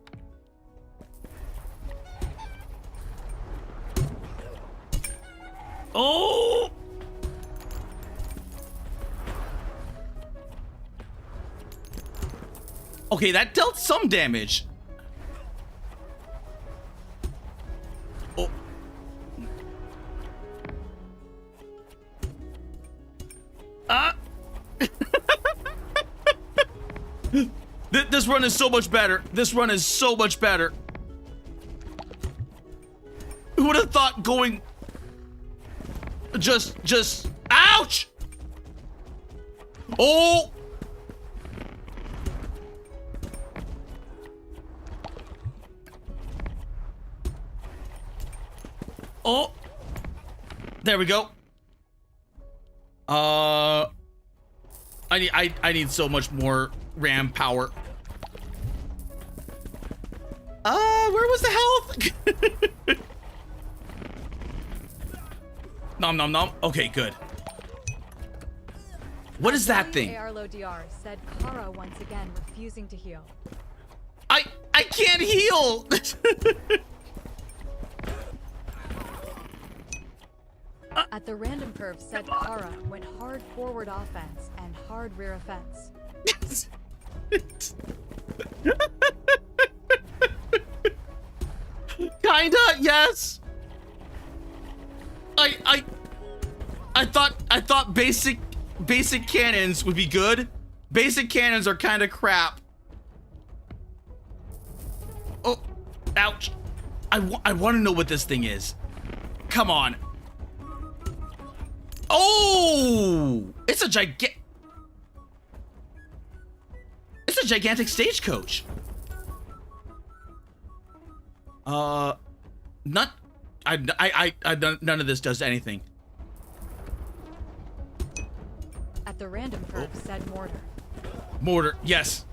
A: oh! Okay, that dealt some damage. Oh. This run is so much better. This run is so much better. Who would have thought going just ouch! Oh! Oh! There we go. I need so much more RAM power. Where was the health? Nom nom nom. Okay, good. What is that thing?
E: WARLODR said Kara once again refusing to heal.
A: I can't heal.
E: At the random curve said Kara went hard forward offense and hard rear offense.
A: Kinda, yes. I thought basic cannons would be good. Basic cannons are kind of crap. Oh, ouch. I want to know what this thing is. Come on. Oh! It's a gigantic stagecoach. None of this does anything.
E: At the random curve said mortar.
A: Mortar, yes.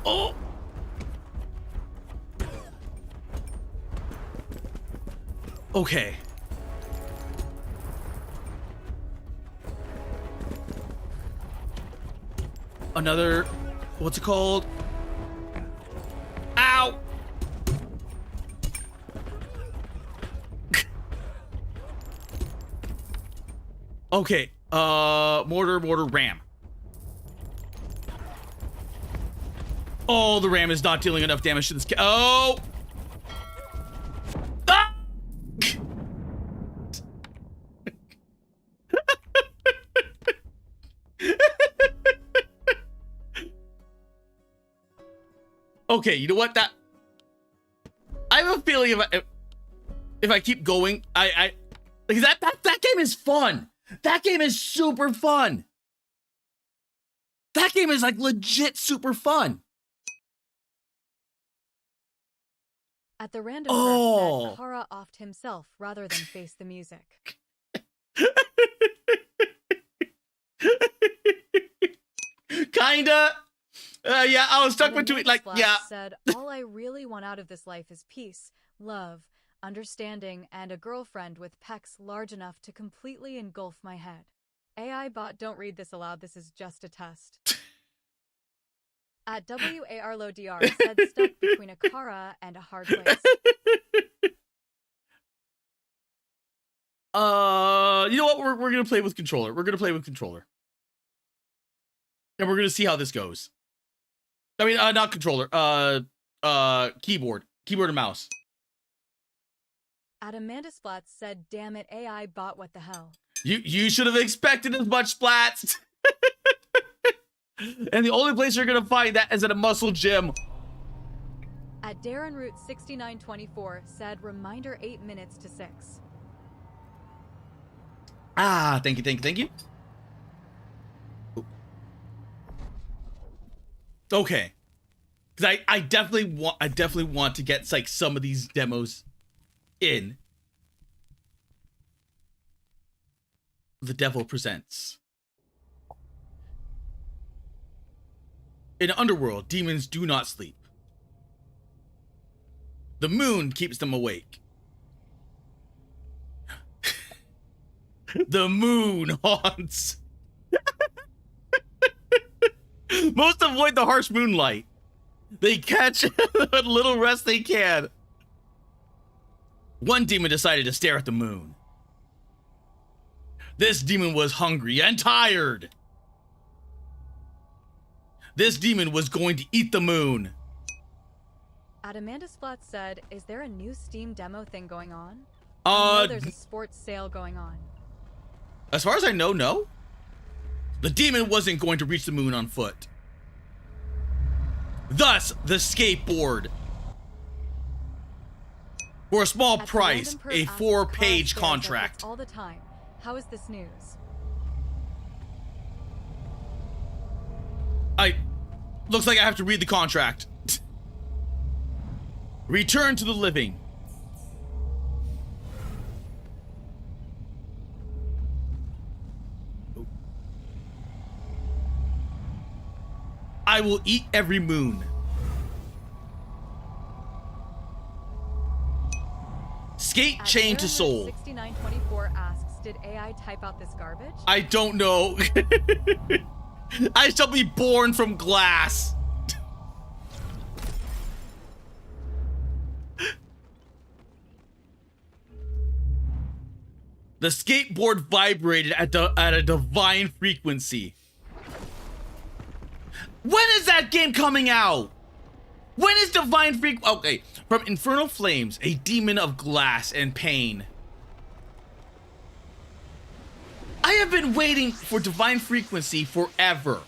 A: Oh. Okay. Another, what's it called? Ow! Okay, mortar, ram. Oh, the ram is not dealing enough damage to this oh! Ah! Okay, you know what? That I have a feeling if I keep going, like that game is fun. That game is super fun. That game is like legit super fun.
E: At the random curve said Kara offed himself rather than face the music.
A: Kinda. Yeah, I was stuck between, like, yeah.
E: Said, all I really want out of this life is peace, love, understanding, and a girlfriend with pecs large enough to completely engulf my head. AI bot, don't read this aloud. This is just a test. At WARLODR said stuck between a Kara and a hard place.
A: You know what? We're gonna play with controller. We're gonna play with controller. And we're gonna see how this goes. I mean, not controller. Keyboard and mouse.
E: At Amanda Splats said, damn it, AI bot, what the hell?
A: You should have expected as much, Splats. And the only place you're gonna find that is at a muscle gym.
E: At Darren Root 6924 said, reminder 8 minutes to 6.
A: Ah, thank you. Okay, because I definitely want to get like some of these demos in. The Devil Presents. In Underworld, demons do not sleep. The moon keeps them awake. The moon haunts. Most avoid the harsh moonlight. They catch what little rest they can. One demon decided to stare at the moon. This demon was hungry and tired. This demon was going to eat the moon.
E: At Amanda Splats said, is there a new Steam demo thing going on? I know there's a sports sale going on.
A: As far as I know, no. The demon wasn't going to reach the moon on foot. Thus, the skateboard. For a small price, a 4-page contract.
E: All the time. How is this news?
A: Looks like I have to read the contract. Return to the living. I will eat every moon. Skate chain to soul.
E: 6924 asks, did AI type out this garbage?
A: I don't know. I shall be born from glass. The skateboard vibrated at a divine frequency. When is that game coming out? When is Divine Freak? Okay, from Infernal Flames, a demon of glass and pain. I have been waiting for Divine Frequency forever.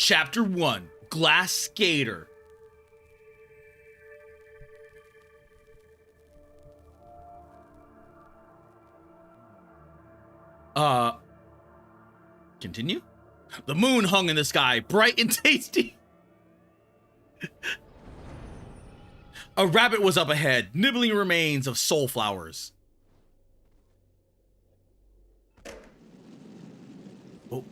A: Chapter 1, Glass Skater. Continue? The moon hung in the sky, bright and tasty. A rabbit was up ahead, nibbling remains of soul flowers. Oh.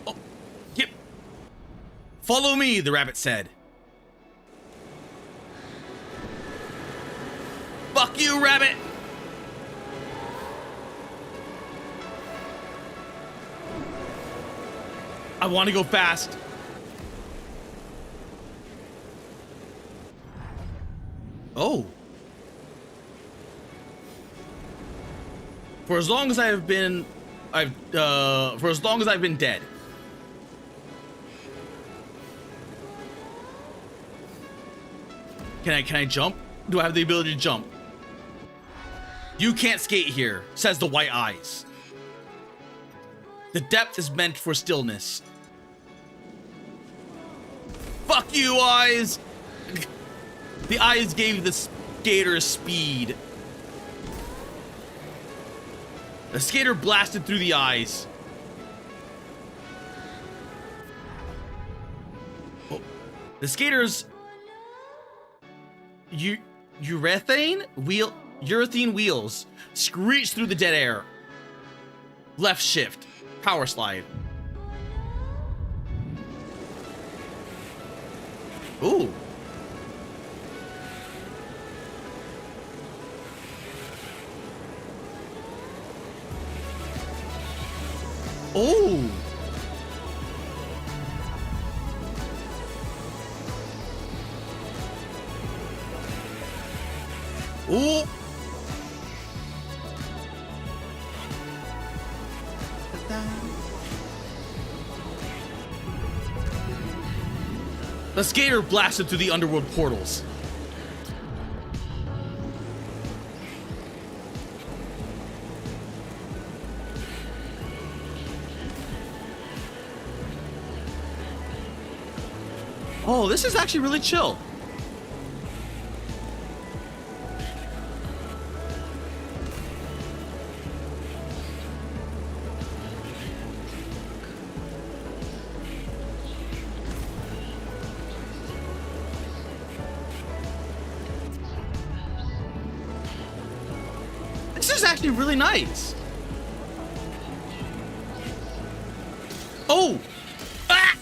A: Oh. Yep. Follow me, the rabbit said. Fuck you, rabbit! I want to go fast. Oh. For as long as I've been dead. Can I jump? Do I have the ability to jump? You can't skate here, says the white eyes. The depth is meant for stillness. Fuck you, eyes! The eyes gave the skater speed. The skater blasted through the eyes. Oh. The skater's urethane wheels screeched through the dead air. Left shift. Power slide. Ooh. Oh. Ooh. The skater blasted through the underworld portals. Oh, this is actually really chill. This is actually really nice. Oh! Ah!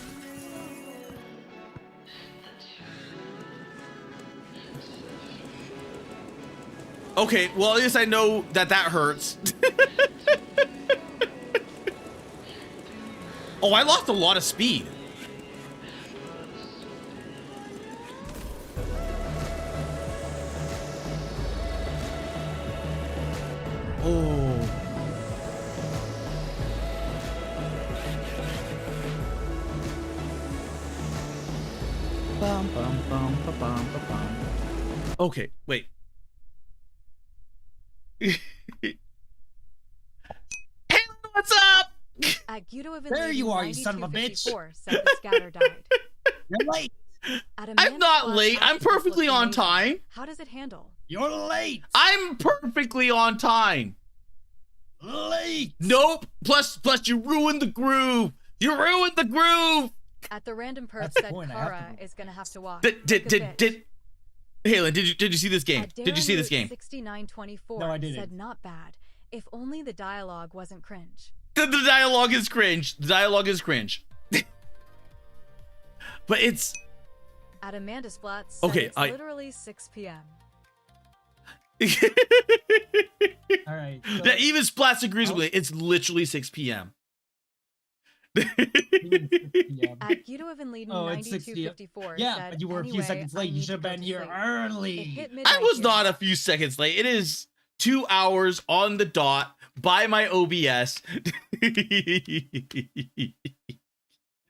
A: Okay, well, at least I know that hurts. Oh, I lost a lot of speed. Oh. Bum, bum, bum, ba, bum, ba, bum. Okay, wait. Hey, what's up?
E: At Guido
F: There you are, you son of a bitch.
E: Said the scatter died.
F: You're late.
A: I'm not late. I'm perfectly on time.
E: How does it handle?
F: You're late.
A: I'm perfectly on time.
F: Late.
A: Nope. Plus, you ruined the groove. You ruined the groove.
E: At the random perk
F: That's the
E: said
F: point, I have
E: Kara
F: to-
E: is gonna have to watch.
A: Did Halen, did you see this game? Did you see this game?
E: 6924
F: No, I didn't.
E: said not bad. If only the dialogue wasn't cringe.
A: The dialogue is cringe. The dialogue is cringe. But it's
E: At Amanda Splat said
A: Okay,
E: it's literally 6 p.m.
F: All right.
A: that even Splats agrees with it. It's literally 6 p.m.
E: At Guido Evan Leiden
F: Oh, it's
E: 9254
F: Yeah,
E: said,
F: but you were a few
E: "Anyway,
F: seconds
E: I
F: late. You
E: need
F: should have
E: to go
F: been
E: to
F: here
E: sleep." It
F: early.
E: hit
A: I
E: midnight
A: was
E: here.
A: not a few seconds late. It is 2 hours on the dot by my OBS.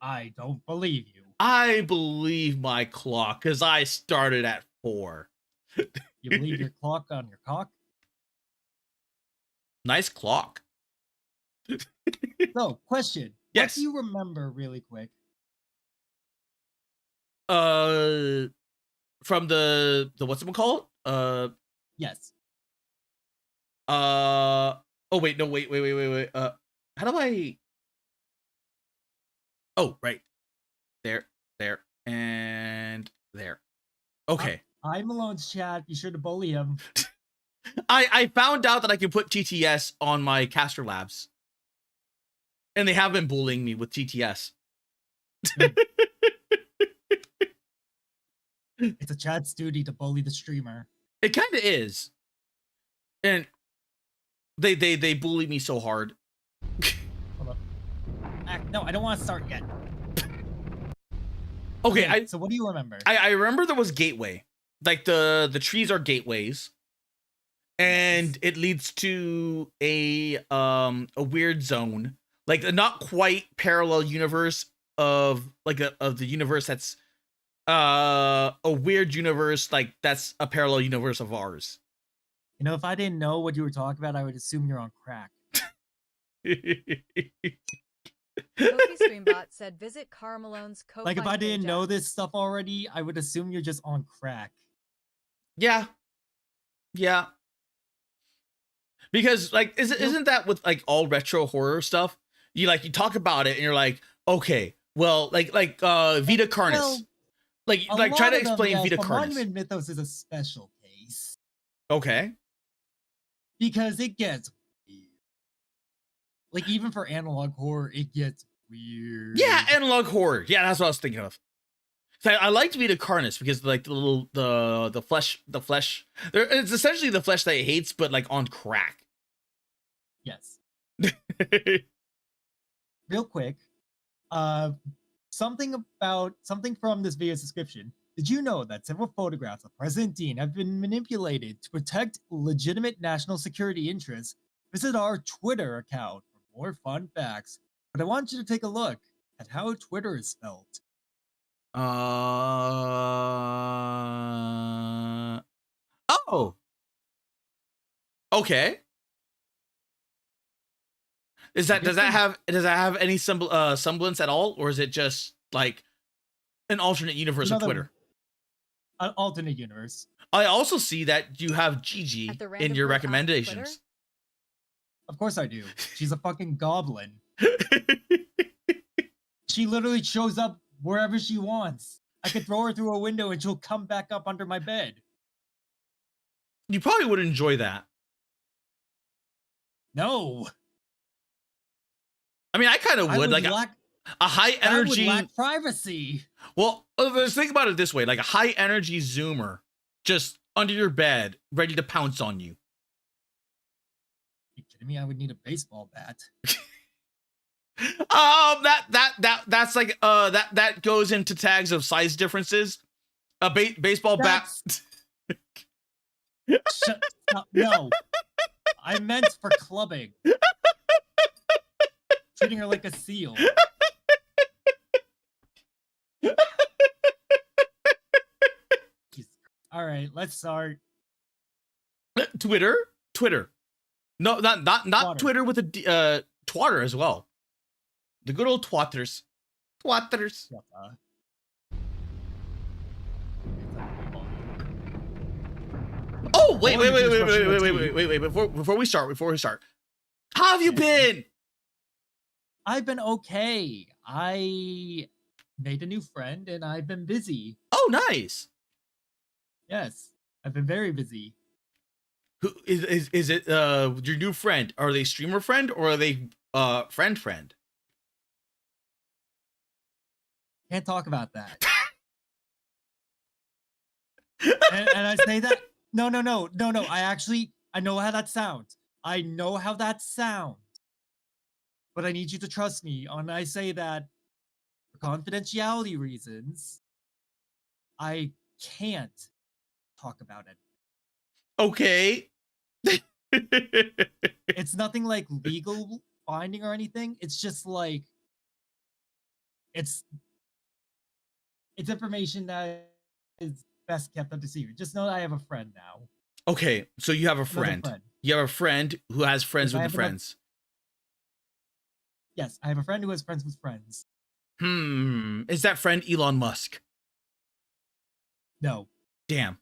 F: I don't believe you.
A: I believe my clock because I started at 4.
F: You believe your clock on your cock?
A: Nice clock.
F: So, question.
A: Yes.
F: What do you remember really quick?
A: From the what's it called?
F: Yes.
A: Oh wait, no, wait. How do I? Oh, right. There, and there. Okay.
F: Hi, Malone's chat. Be sure to bully him.
A: I found out that I can put TTS on my caster labs. And they have been bullying me with TTS.
F: It's a chat's duty to bully the streamer.
A: It kind of is. And they bully me so hard.
F: Hold up. No, I don't want to start yet.
A: Okay,
F: so what do you remember?
A: I remember there was gateway. Like the trees are gateways. And it leads to a weird zone. Like a not quite parallel universe of the universe that's a weird universe, like that's a parallel universe of ours.
F: You know, if I didn't know what you were talking about, I would assume you're on crack.
E: Kofi Streambot said, "Visit Carmelone's Ko-Fi
F: Like, if I didn't
E: page
F: know
E: at-"
F: this stuff already, I would assume you're just on crack.
A: Yeah. Because like isn't that with like all retro horror stuff? You talk about it and you're like, okay, well, like Vita Carnis.
F: Well,
A: like try to explain
F: yes,
A: Vita
F: but
A: Carnis.
F: Monument Mythos is a special case.
A: Okay.
F: Because it gets weird. Like, even for analog horror, it gets weird.
A: Yeah, analog horror. Yeah, that's what I was thinking of. So I liked Vita Carnis because like the little the flesh. It's essentially the flesh that he hates, but like on crack.
F: Yes. Real quick, something from this video's description. Did you know that several photographs of President Dean have been manipulated to protect legitimate national security interests? Visit our Twitter account for more fun facts. But I want you to take a look at how Twitter is spelled.
A: Oh. Okay. Does that have any semblance at all, or is it just like an alternate universe of Twitter?
F: An alternate universe.
A: I also see that you have Gigi
E: At the
A: in your
E: Random Boy Ask
A: recommendations.
F: Of course I do. She's a fucking goblin. She literally shows up wherever she wants. I could throw her through a window and she'll come back up under my bed.
A: You probably would enjoy that.
F: No.
A: I mean, I kind of would. Like a high energy.
F: I would lack privacy.
A: Well, let's think about it this way: like a high energy zoomer, just under your bed, ready to pounce on you.
F: You kidding me? I would need a baseball bat.
A: That's like that goes into tags of size differences. A baseball bat.
F: Shut up. No. I meant for clubbing. Treating her like a seal. All right, let's start.
A: Twitter. No, not
F: Twatter.
A: Twitter with a twatter as well. The good old twatters. Oh, wait. Before we start. How have you been?
F: I've been okay. I made a new friend and I've been busy.
A: Oh, nice.
F: Yes, I've been very busy.
A: Who is it your new friend? Are they streamer friend or are they friend?
F: Can't talk about that. and I say that no. I know how that sounds. But I need you to trust me when I say that for confidentiality reasons, I can't talk about it.
A: Okay.
F: It's nothing like legal binding or anything. It's just like it's information that is best kept under secret. Just know that I have a friend now.
A: Okay, so you have a friend. You have a friend who has friends
F: Yes, I
A: with the
F: have
A: friends.
F: Yes, I have a friend who has friends with friends.
A: Is that friend Elon Musk?
F: No,
A: Damn.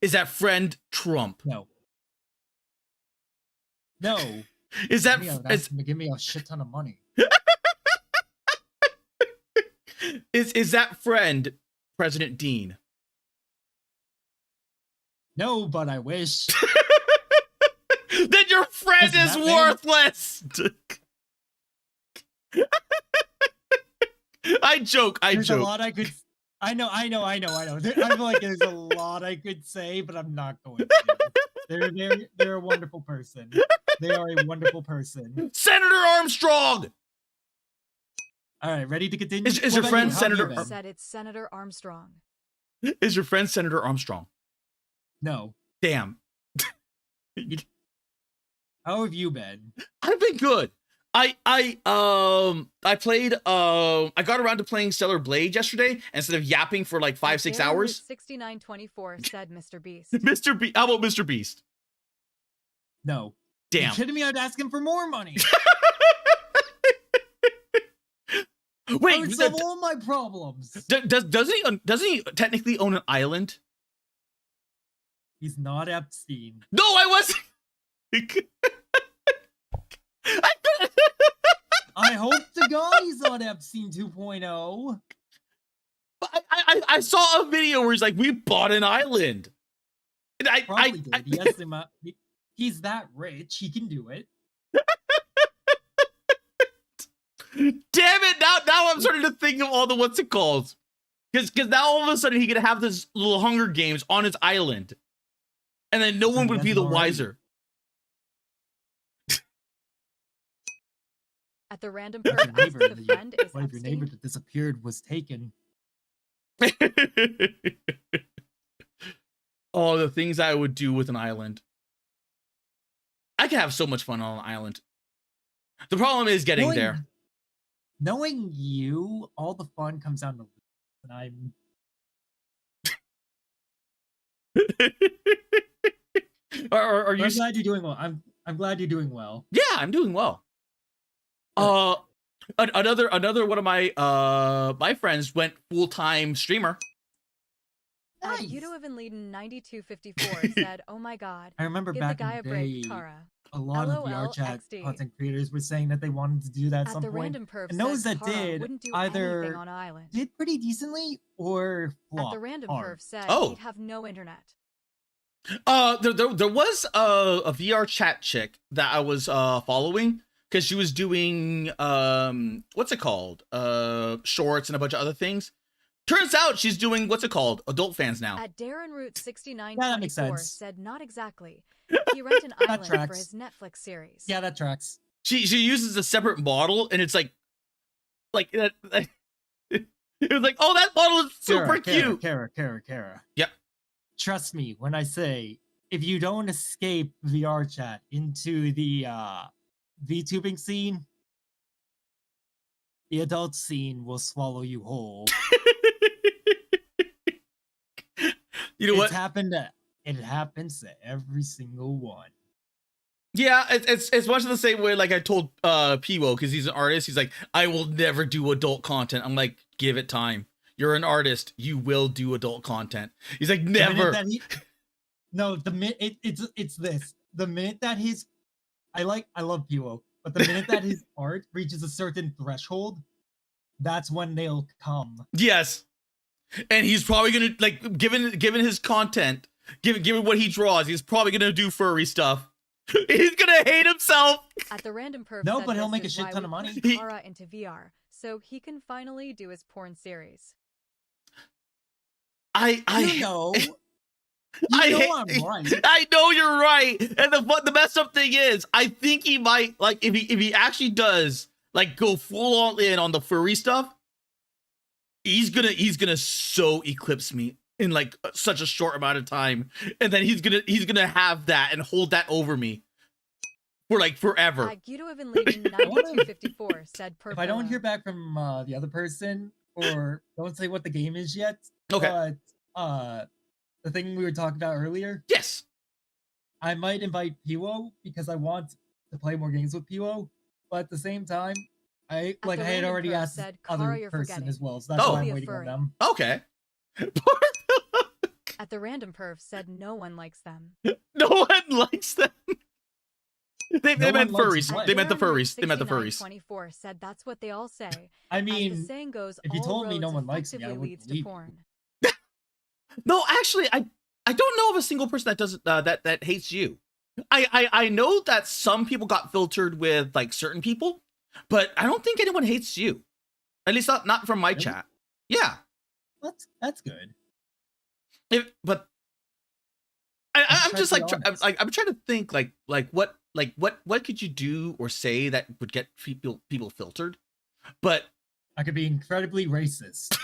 A: Is that friend Trump?
F: no. No.
A: Is that
F: Give me a shit ton of money.
A: is that friend President Dean?
F: No, but I wish.
A: Then your friend
F: Does
A: is
F: that
A: worthless. I joke.
F: There's a lot I could. I know. I feel like there's a lot I could say, but I'm not going to. They're a wonderful person. They are a wonderful person.
A: Senator Armstrong.
F: All right, ready to continue?
A: Is
F: What
A: your
F: about
A: friend
F: you? How have you
A: Senator
F: been?
E: Said it's Senator Armstrong.
A: Is your friend Senator Armstrong?
F: No.
A: Damn.
F: How have you been?
A: I've been good. I played I got around to playing Stellar Blade yesterday instead of yapping for like 5-6 hours.
E: 6924 said Mr. Beast.
A: Mr. Beast. How about Mr. Beast?
F: No.
A: Damn.
F: You kidding me? I'd ask him for more money. I
A: Wait,
F: would solve all my problems.
A: doesn't he technically own an island?
F: He's not Epstein.
A: No, I wasn't.
F: I hope to God he's on Epstein 2.0.
A: I saw a video where he's like, we bought an island. And
F: Probably did. He has he's that rich. He can do it.
A: Damn it! Now I'm starting to think of all the what's it called? Because now all of a sudden he could have this little Hunger Games on his island, and then no one would be the wiser.
E: At the random person, the friend is
F: What if your neighbor that disappeared was taken?
A: Oh, the things I would do with an island. I could have so much fun on an island. The problem is getting there.
F: Knowing you, all the fun comes down to and I'm
A: are you?
F: I'm glad you're doing well. I'm glad you're doing well.
A: Yeah, I'm doing well. Another one of my my friends went full-time streamer.
F: Nice.
E: You to have been leading 9254 said, "Oh my God,
F: I remember
E: give
F: back
E: the guy
F: in
E: a
F: the
E: break,
F: day,
E: Kara."
F: a lot of VR chat
E: LOL
F: content creators were saying that they wanted to do that at
E: At
F: some
E: the
F: point.
E: random perv
F: And those
E: said
F: that
E: Kara
F: did
E: wouldn't do
F: either
E: anything on an island.
F: did pretty decently or
E: At
F: flopped
E: the random
F: hard.
E: perv said
A: Oh.
E: he'd have no internet.
A: There was a VR chat chick that I was following because she was doing what's it called? Shorts and a bunch of other things. Turns out she's doing what's it called? Adult fans now.
E: At Darren Root
F: Yeah, that makes
E: 6924
F: sense.
E: said not exactly. He rent an island for
F: tracks.
E: his Netflix series.
F: Yeah, that tracks.
A: She uses a separate model and it's like that. It was like, oh, that model is super cute.
F: Kara.
A: Yep.
F: Trust me when I say, if you don't escape VR chat into the VTubing scene, the adult scene will swallow you whole.
A: You know what?
F: It happens to every single one.
A: Yeah, it's much of the same way. Like I told Piwo, because he's an artist. He's like, I will never do adult content. I'm like, give it time. You're an artist. You will do adult content. He's like, never.
F: It's this. The minute that I love Piwo, but the minute that his art reaches a certain threshold, that's when they'll come.
A: Yes, and he's probably gonna like, given his content, given what he draws, he's probably gonna do furry stuff. He's gonna hate himself.
E: At the random perv
F: No,
E: said
F: but he'll
E: this
F: make a
E: is
F: shit
E: why
F: ton
E: we
F: of money.
E: pushed Kara into VR, so he can finally do his porn series.
F: You know I'm right.
A: I know you're right. And the messed up thing is, I think he might, like, if he actually does like go full all in on the furry stuff, he's gonna so eclipse me in like such a short amount of time, and then he's gonna have that and hold that over me for like forever.
E: You to have been leading 9254 said purple.
F: If I don't hear back from the other person, or don't say what the game is yet,
A: Okay.
F: But the thing we were talking about earlier,
A: Yes.
F: I might invite Piwo because I want to play more games with Piwo, but at the same time, I
E: At
F: like
E: the
F: I had
E: random
F: already
E: perf
F: asked this
E: said,
F: other
E: "Kara, you're
F: person
E: forgetting.
F: as well, so that's
A: Oh.
F: why I'm
E: Be a
F: waiting on
E: furry."
F: them.
A: Okay.
E: At the random perf said no one likes them.
A: No one likes them. They
F: No
A: meant
F: one likes
A: furries.
F: what?
A: They meant the
E: Darren Root
A: furries. They meant the furries.
E: 6924 said that's what they all say.
F: I
E: As the
F: mean,
E: saying goes,
F: if you
E: all
F: told me
E: roads
F: no one likes me, I
E: effectively
F: would
E: leads to
F: believe you.
E: porn.
A: No, actually, I don't know of a single person that doesn't that hates you. I know that some people got filtered with like certain people, but I don't think anyone hates you. At least not from my
F: Really?
A: chat. Yeah.
F: That's good.
A: But
F: I'm
A: I'm
F: trying
A: just
F: to be
A: like
F: honest.
A: I'm trying to think what could you do or say that would get people filtered? But
F: I could be incredibly racist.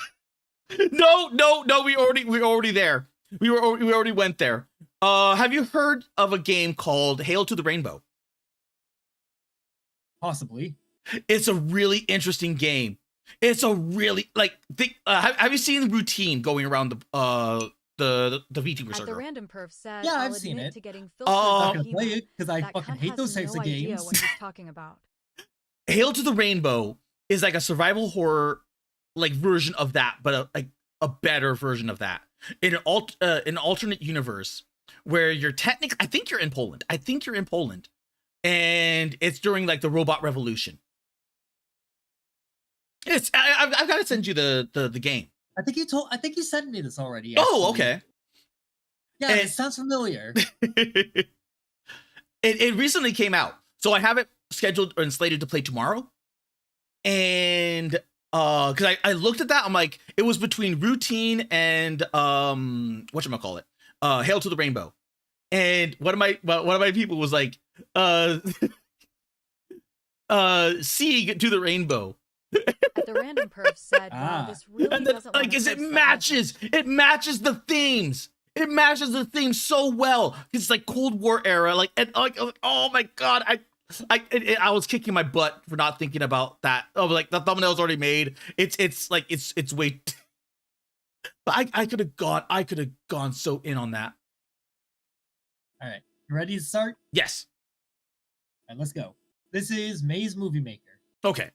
A: no, we already there. We already went there. Have you heard of a game called Hail to the Rainbow?
F: Possibly.
A: It's a really interesting game. It's a really have you seen Routine going around the VTuber
E: At the
A: server?
E: random perf said,
F: Yeah,
E: I'll
F: I've seen
E: admit
F: it.
E: to getting
A: Oh.
E: filtered
F: I'm
E: by
F: not gonna
E: He-Man.
F: play it because I
E: That
F: fucking
E: cunt
F: hate
E: has
F: those types
E: no
F: of
E: idea
F: games.
E: what he's talking about.
A: Hail to the Rainbow is like a survival horror like version of that, but a better version of that in an alternate universe where you're I think you're in Poland. And it's during like the robot revolution. I've got to send you the game.
F: I think you sent me this already.
A: Oh,
F: actually.
A: okay.
F: Yeah,
A: And-
F: it sounds familiar.
A: it recently came out, so I have it scheduled and slated to play tomorrow. And because I looked at that, I'm like, it was between Routine and whatchamacallit, Hail to the Rainbow. And one of my people was like, Sieg to the Rainbow.
E: At the random perf said, wow, this really
A: And then,
E: doesn't
A: like,
E: wanna
A: is it
E: post that
A: matches? It matches the themes. It matches the themes so well. It's like Cold War era. Like, and like, oh my god, I was kicking my butt for not thinking about that. Oh, like the thumbnail's already made. It's way. But I could have gone so in on that.
F: All right, you ready to start?
A: Yes.
F: All right, let's go. This is Maze Movie Maker.
A: Okay.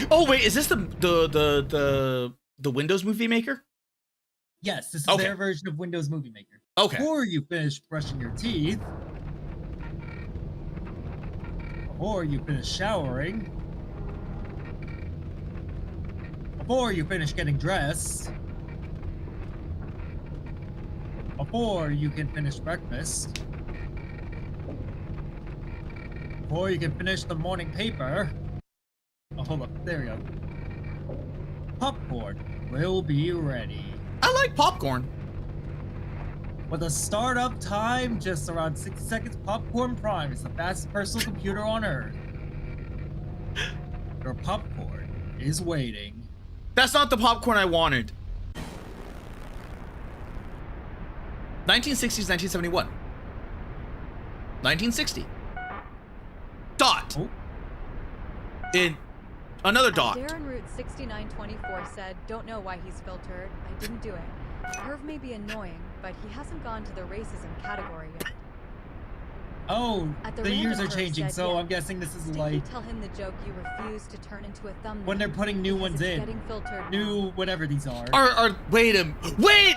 A: Oh wait, is this the Windows Movie Maker?
F: Yes, this is
A: Okay.
F: their version of Windows Movie Maker.
A: Okay.
F: Before you finish brushing your teeth, before you finish showering, before you finish getting dressed, before you can finish breakfast, before you can finish the morning paper. Oh, hold up. There we go. Popcorn will be ready.
A: I like popcorn.
F: With a startup time just around 60 seconds, Popcorn Prime is the fastest personal computer on Earth. Your popcorn is waiting.
A: That's not the popcorn I wanted. 1960s, 1971. 1960. Dot.
F: Oh.
A: In another dot.
E: Darren Root 6924 said, don't know why he's filtered. I didn't do it. Perv may be annoying, but he hasn't gone to the racism category yet.
F: Oh,
E: At
F: the
E: the
F: years are
E: random
F: changing,
E: said,
F: so
E: yeah.
F: I'm guessing this is
E: Did
F: like
E: you tell him the joke you refused to turn into a thumbnail?
F: when they're putting new
E: Because
F: ones
E: it's
F: in.
E: getting filtered
F: New
E: now.
F: whatever these are.
A: Wait.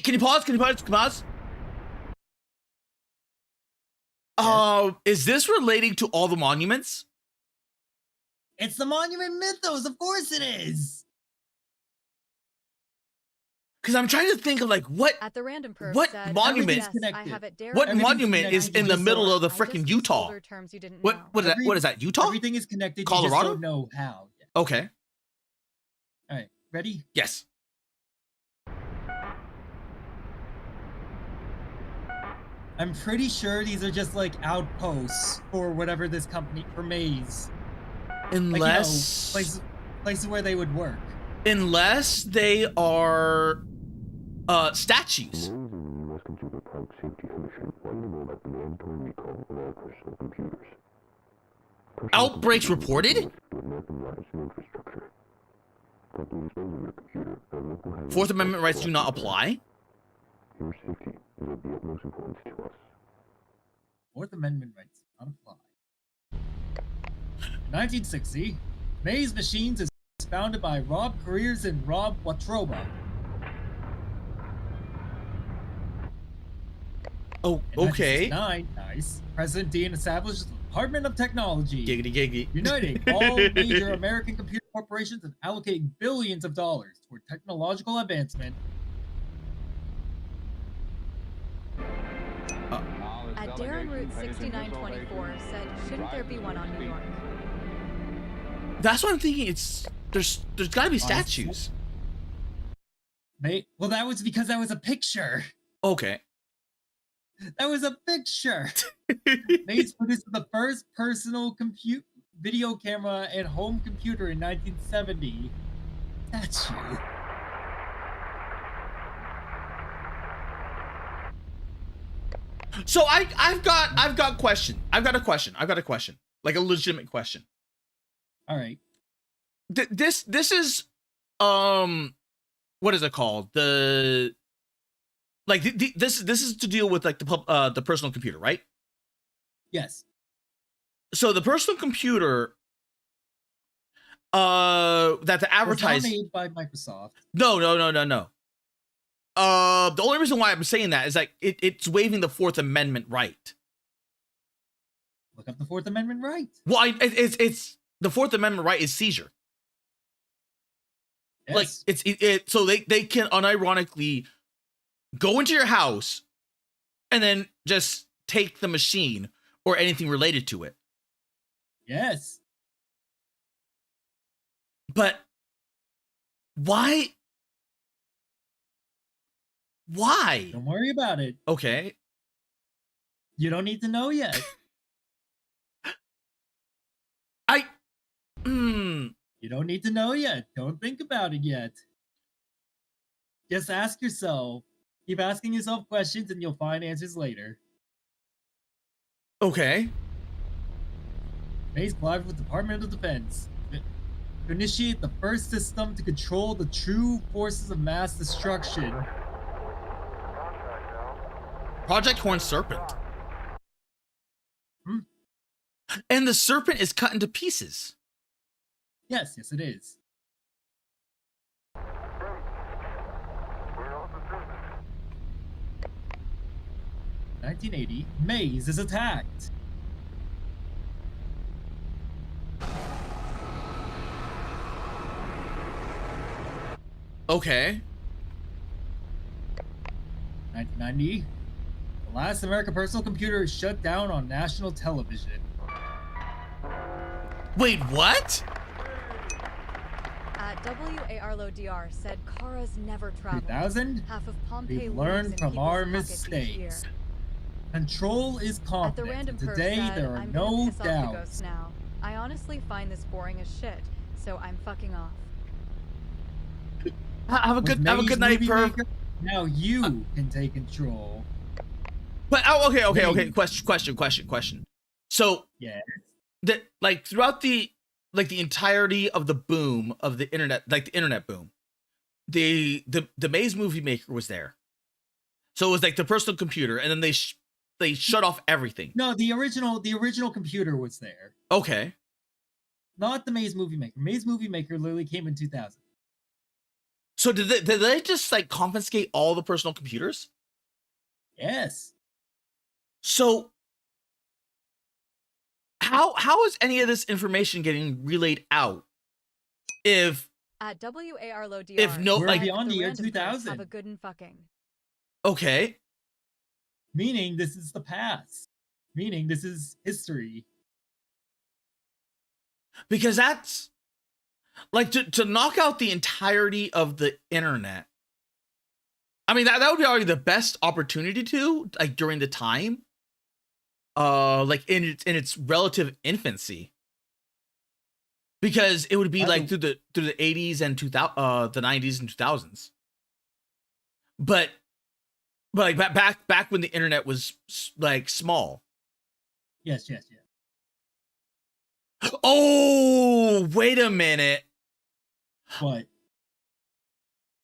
A: Can you pause? Can you pause? Is this relating to all the monuments?
F: It's the Monument Mythos, of course it is!
A: Because I'm trying to think of like what
E: At the random perf
A: What
E: said,
A: monument-
E: yes, I
F: Connected.
E: have it, Darren
A: what
E: Root
F: Everything's
A: monument is
F: connected,
A: in
F: you
A: the
F: just
A: middle
F: don't-
A: of the
E: I just
A: freaking
E: used
A: Utah?
E: older terms you didn't
A: What
E: know.
A: what is that?
F: Every-
A: What is that? Utah?
F: Everything is connected, you
A: Colorado?
F: just don't know how.
A: Okay.
F: Alright, ready?
A: Yes.
F: I'm pretty sure these are just like outposts for whatever this company, for Maze. Like,
A: Unless
F: places where they would work.
A: unless they are statues.
G: U.S. Consumer Product Safety Commission wanted to know about the mandatory recall of all personal computers.
A: Outbreaks reported?
G: To American rights and infrastructure. Companies own your computer, and local
A: Fourth Amendment rights do not apply.
G: Your safety will be most important to us.
F: Fourth Amendment rights do not apply. In 1960, Maze Machines is founded by Rob Careers and Rob Watroba.
A: Oh,
F: In
A: okay.
F: 1969, nice. President Dean established the Department of Technology,
A: Giggity giggity.
F: uniting all major American computer corporations and allocating billions of dollars toward technological advancement.
E: At Darren Route 6924 said, shouldn't there be one on New York?
A: That's what I'm thinking. There's got to be statues.
F: Well, that was because that was a picture.
A: Okay.
F: That was a picture. Maze produced the first personal video camera and home computer in 1970. Statue.
A: So I've got a question. I've got a question. Like a legitimate question.
F: All right.
A: This is what is it called? This is to deal with like the personal computer, right?
F: Yes.
A: So the personal computer that the advertise
F: was not made by Microsoft.
A: No. The only reason why I'm saying that is like it's waiving the Fourth Amendment right.
F: Look up the Fourth Amendment right.
A: Well, it's the Fourth Amendment right is seizure.
F: Yes.
A: Like it's so they can unironically go into your house and then just take the machine or anything related to it.
F: Yes.
A: But why? Why?
F: Don't worry about it.
A: Okay.
F: You don't need to know yet. You don't need to know yet. Don't think about it yet. Just ask yourself. Keep asking yourself questions and you'll find answers later.
A: Okay.
F: Maze collaborated with the Department of Defense to initiate the first system to control the true forces of mass destruction.
A: Project Horn Serpent.
F: Hmm?
A: And the serpent is cut into pieces.
F: Yes, it is. 1980, Maze is attacked.
A: Okay.
F: 1990, the last American personal computer is shut down on national television.
A: Wait, what?
E: WARLODR said Kara's never traveled.
F: 2000,
E: Half of Pompeii
F: we've learned
E: lives in
F: from
E: people's
F: our
E: pockets each year.
F: mistakes. Control is
E: At the
F: confident.
E: random perf
F: Today
E: said,
F: there are
E: I'm
F: no
E: gonna piss off the
F: doubts.
E: ghosts now. I honestly find this boring as shit, so I'm fucking off.
A: Have a good
F: With Maze
A: night,
F: Movie
A: perv.
F: Maker, now you can take control.
A: But okay. Question. So
F: Yeah.
A: that like throughout the entirety of the boom of the internet, like the internet boom, the Maze Movie Maker was there. So it was like the personal computer, and then they shut off everything.
F: No, the original computer was there.
A: Okay.
F: Not the Maze Movie Maker. Maze Movie Maker literally came in 2000.
A: So did they just like confiscate all the personal computers?
F: Yes.
A: So how is any of this information getting relayed out? If
E: At WARLODR,
A: If no-
E: said,
A: like-
F: beyond the year
E: random perfs
F: 2000.
E: have a good and fucking.
A: okay,
F: Meaning this is the past. Meaning this is history.
A: because that's like to knock out the entirety of the internet. I mean that would be already the best opportunity to like during the time, like in its relative infancy, because it would be like through the 80s and the 90s and 2000s. But like back when the internet was like small.
F: Yes.
A: Oh, wait a minute.
F: What?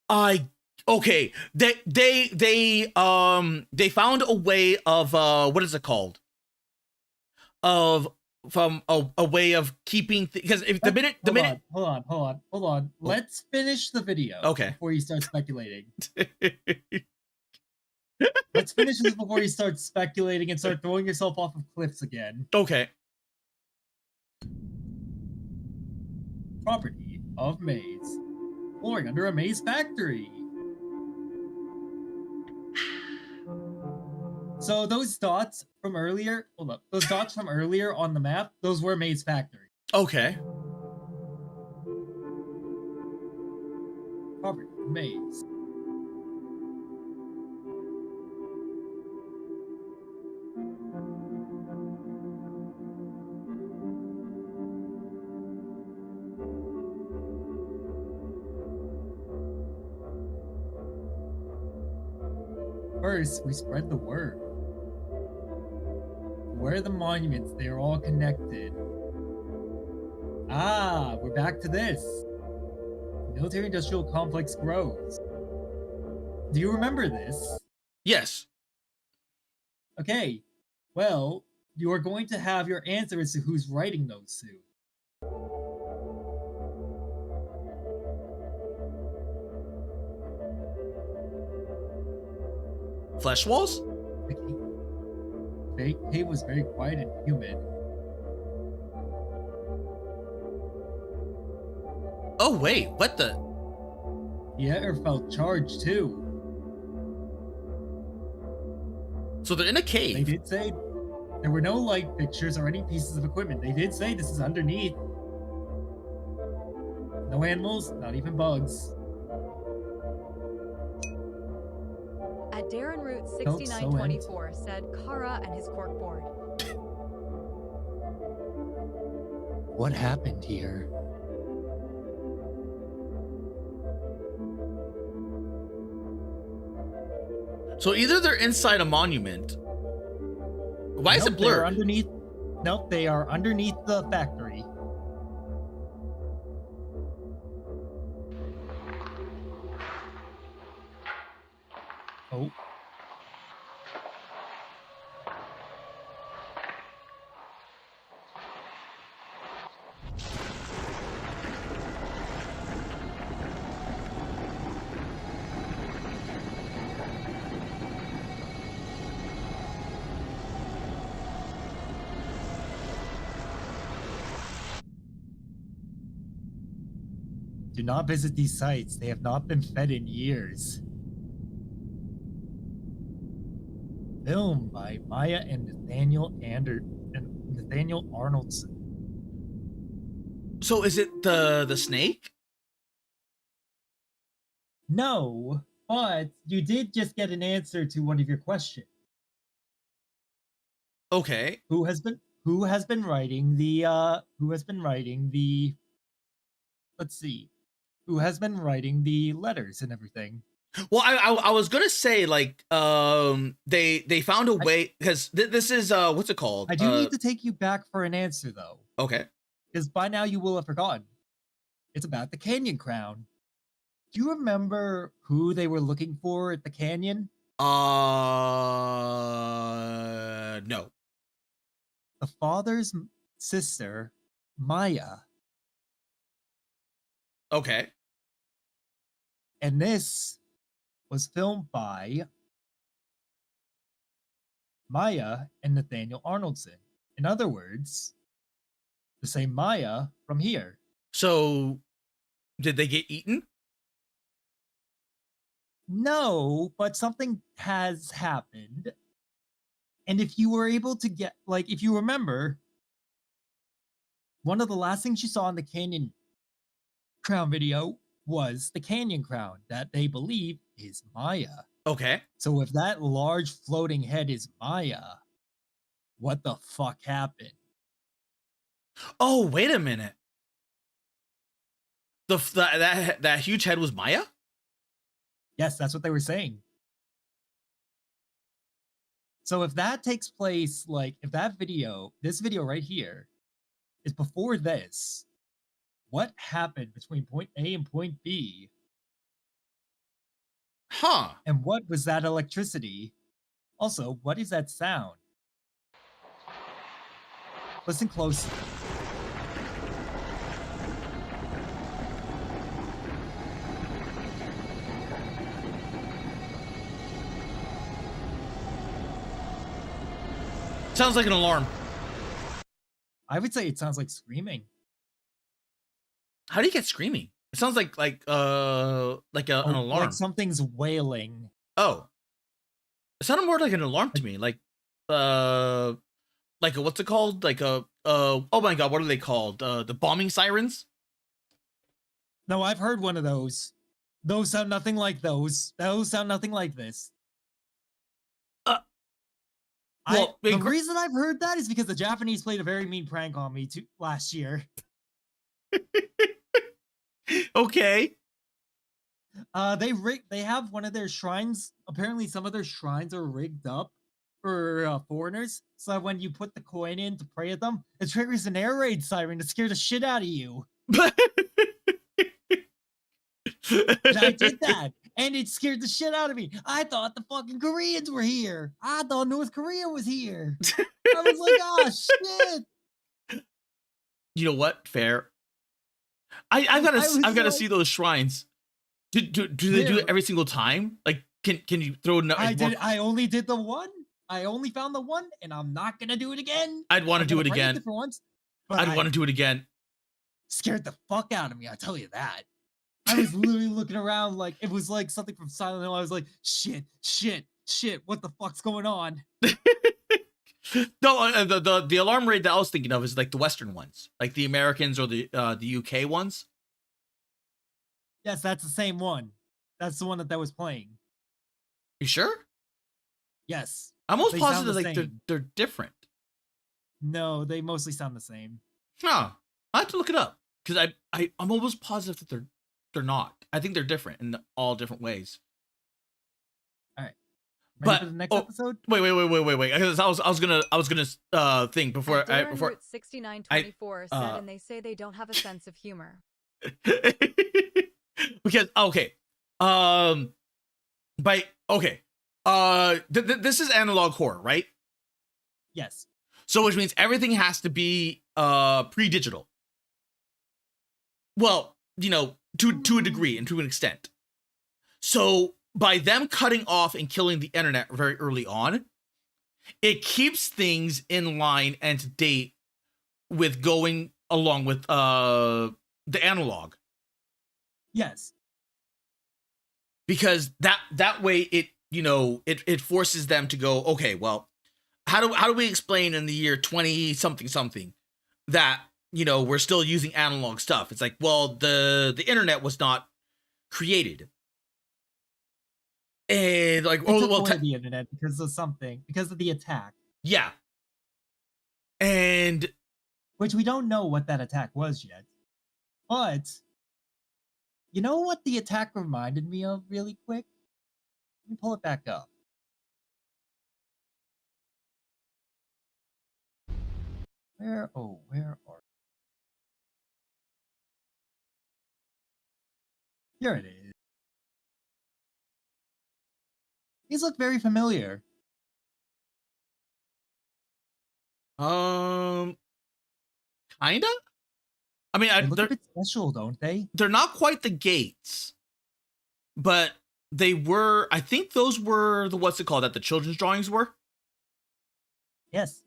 A: I Okay, they found a way of what is it called? Of from a way of keeping because if the minute
F: Hold on. Let's finish the video.
A: Okay.
F: Before you start speculating. Let's finish this before you start speculating and start throwing yourself off of cliffs again.
A: Okay.
F: Property of maze. Flooring under a maze factory. So those dots from earlier, hold up. Those dots from earlier on the map, those were maze factory.
A: Okay.
F: Property of maze. First, we spread the word. Where are the monuments? They are all connected. Ah, we're back to this. Military-industrial complex grows. Do you remember this?
A: Yes.
F: Okay, well, you are going to have your answer as to who's writing those soon.
A: Flesh walls?
F: The cave was very quiet and humid.
A: Oh wait, what the?
F: The air felt charged too.
A: So they're in a
F: They
A: cave.
F: did say there were no light fixtures or any pieces of equipment. They did say this is underneath. No animals, not even bugs.
E: At Darren Root
F: Felt so
E: 6924 said Kara and his corkboard.
F: What happened here?
A: So either they're inside a monument. Why is it
F: They're
A: blurred?
F: underneath. Nope, they are underneath the factory. Oh. Do not visit these sites. They have not been fed in years. Film by Maya and Nathaniel Arnoldson.
A: So is it the snake?
F: No, but you did just get an answer to one of your questions.
A: Okay.
F: Who has been writing the let's see. Who has been writing the letters and everything?
A: Well, I was gonna say like they found a way because this is what's it called?
F: I do need to take you back for an answer though,
A: Okay.
F: because by now you will have forgotten. It's about the Canyon Crown. Do you remember who they were looking for at the canyon?
A: No.
F: The father's sister, Maya.
A: Okay.
F: And this was filmed by Maya and Nathaniel Arnoldson. In other words, the same Maya from here.
A: So did they get eaten?
F: No, but something has happened. And if you were able to get, like, if you remember, one of the last things you saw in the Canyon Crown video was the Canyon Crown that they believe is Maya.
A: Okay.
F: So if that large floating head is Maya, what the fuck happened?
A: Oh, wait a minute. That huge head was Maya?
F: Yes, that's what they were saying. So if that takes place, like, if that video, this video right here, is before this, what happened between point A and point B
A: Huh.
F: And what was that electricity? Also, what is that sound? Listen closely.
A: Sounds like an alarm.
F: I would say it sounds like screaming.
A: How do you get screaming? It sounds like an alarm.
F: Like something's wailing.
A: Oh, it sounded more like an alarm to me. Like a, what's it called? Like oh my god, what are they called? The bombing sirens.
F: No, I've heard one of those. Those sound nothing like those. Those sound nothing like this.
A: Well,
F: the reason I've heard that is because the Japanese played a very mean prank on me last year.
A: Okay.
F: They have one of their shrines. Apparently, some of their shrines are rigged up for foreigners, so that when you put the coin in to pray at them, it triggers an air raid siren to scare the shit out of you. And I did that, and it scared the shit out of me. I thought the fucking Koreans were here. I thought North Korea was here. I was like, oh shit.
A: You know what? Fair. I've got to see those shrines. Do they do it every single time? Like, can you throw?
F: I only did the one. I only found the one, and I'm not gonna do it again.
A: I'd want to do it again.
F: For once, but
A: I'd want to do it again.
F: Scared the fuck out of me. I tell you that. I was literally looking around like it was like something from Silent Hill. I was like, shit, what the fuck's going on?
A: No, the alarm raid that I was thinking of is like the Western ones, like the Americans or the UK ones.
F: Yes, that's the same one. That's the one that was playing.
A: You sure?
F: Yes.
A: I'm almost positive like they're different.
F: No, they mostly sound the same.
A: Huh. I have to look it up because I'm almost positive that they're not. I think they're different in all different ways.
F: All right.
A: But
F: for the next episode?
A: Wait. Because I was gonna think before
E: Route 6924 said, and they say they don't have a sense of humor.
A: Because this is analog horror, right?
F: Yes.
A: So which means everything has to be pre-digital. Well, you know, to a degree and to an extent. So by them cutting off and killing the internet very early on, it keeps things in line and to date with going along with the analog.
F: Yes.
A: Because that way it forces them to go, okay, well, how do we explain in the year 20 something that, you know, we're still using analog stuff? It's like, well, the internet was not created. And like,
F: the internet because of the attack.
A: Yeah. And
F: which we don't know what that attack was yet. But you know what the attack reminded me of really quick? Let me pull it back up. Where are... Here it is. These look very familiar.
A: Kinda? I mean,
F: they look a bit special, don't they?
A: They're not quite the gates, but they were. I think those were the that the children's drawings were.
F: Yes,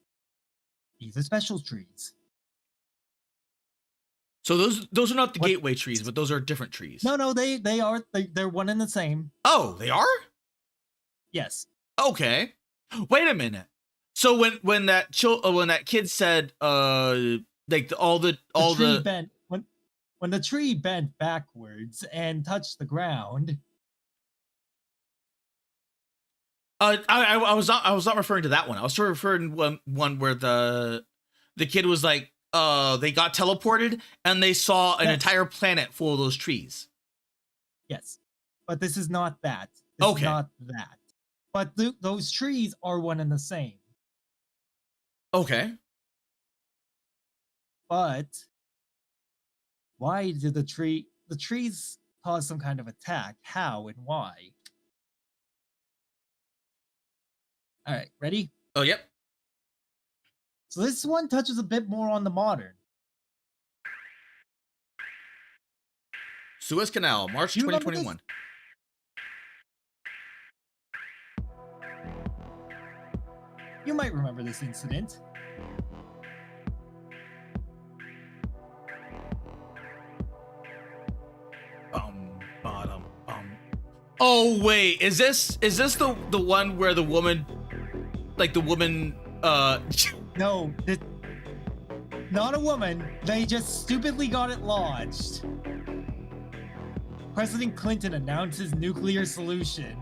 F: these are special trees.
A: So those are not the gateway trees, but those are different trees.
F: No, they're one and the same.
A: Oh, they are?
F: Yes.
A: Okay. Wait a minute. So when that kid said like
F: when the tree bent backwards and touched the ground.
A: I was not referring to that one. I was referring to one where the kid was like they got teleported and they saw an entire planet full of those trees.
F: Yes. But this is not that. This is not that. But those trees are one and the same.
A: Okay.
F: But why did the trees cause some kind of attack? How and why? All right, ready?
A: Oh, yep.
F: So this one touches a bit more on the modern.
A: Suez Canal, March
F: Do you remember
A: 2021.
F: You might remember this incident.
A: Bottom. Oh wait, is this the one where the woman,
F: No, not a woman. They just stupidly got it lodged. President Clinton announces nuclear solution.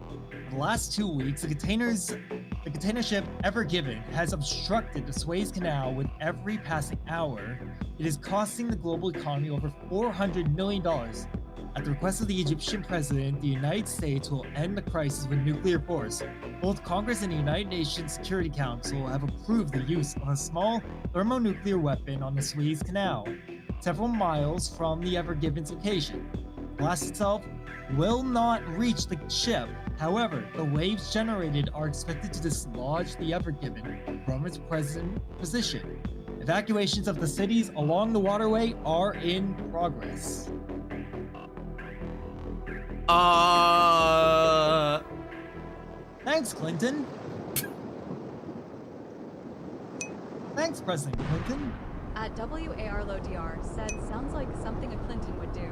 F: For the last 2 weeks, the container ship Ever Given has obstructed the Suez Canal with every passing hour. It is costing the global economy over $400 million. At the request of the Egyptian president, the United States will end the crisis with nuclear force. Both Congress and the United Nations Security Council have approved the use of a small thermonuclear weapon on the Suez Canal, several miles from the Ever Given's location. The blast itself will not reach the ship. However, the waves generated are expected to dislodge the Ever Given from its present position. Evacuations of the cities along the waterway are in progress. Thanks, Clinton. Thanks, President Clinton.
E: At WARLODR said, sounds like something a Clinton would do.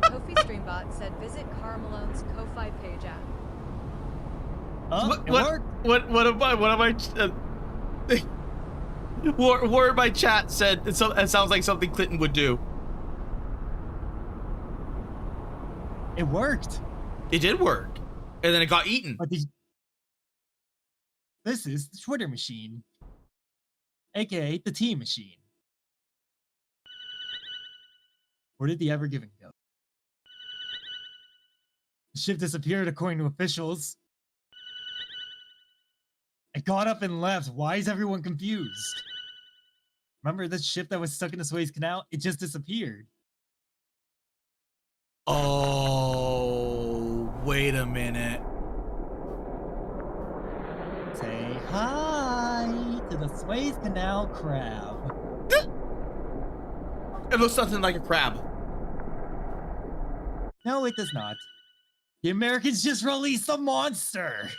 E: Kofi Streambot said, visit Carmelone's Ko-Fi page at.
A: what Word by chat said it sounds like something Clinton would do.
F: It worked.
A: It did work, and then it got eaten.
F: But this is the Twitter machine, aka the T machine. Where did the Ever Given go? The ship disappeared according to officials. It got up and left. Why is everyone confused? Remember this ship that was stuck in the Suez Canal? It just disappeared.
A: Oh, wait a minute.
F: Say hi to the Suez Canal crab.
A: It looks something like a crab.
F: No, it does not. The Americans just released a monster.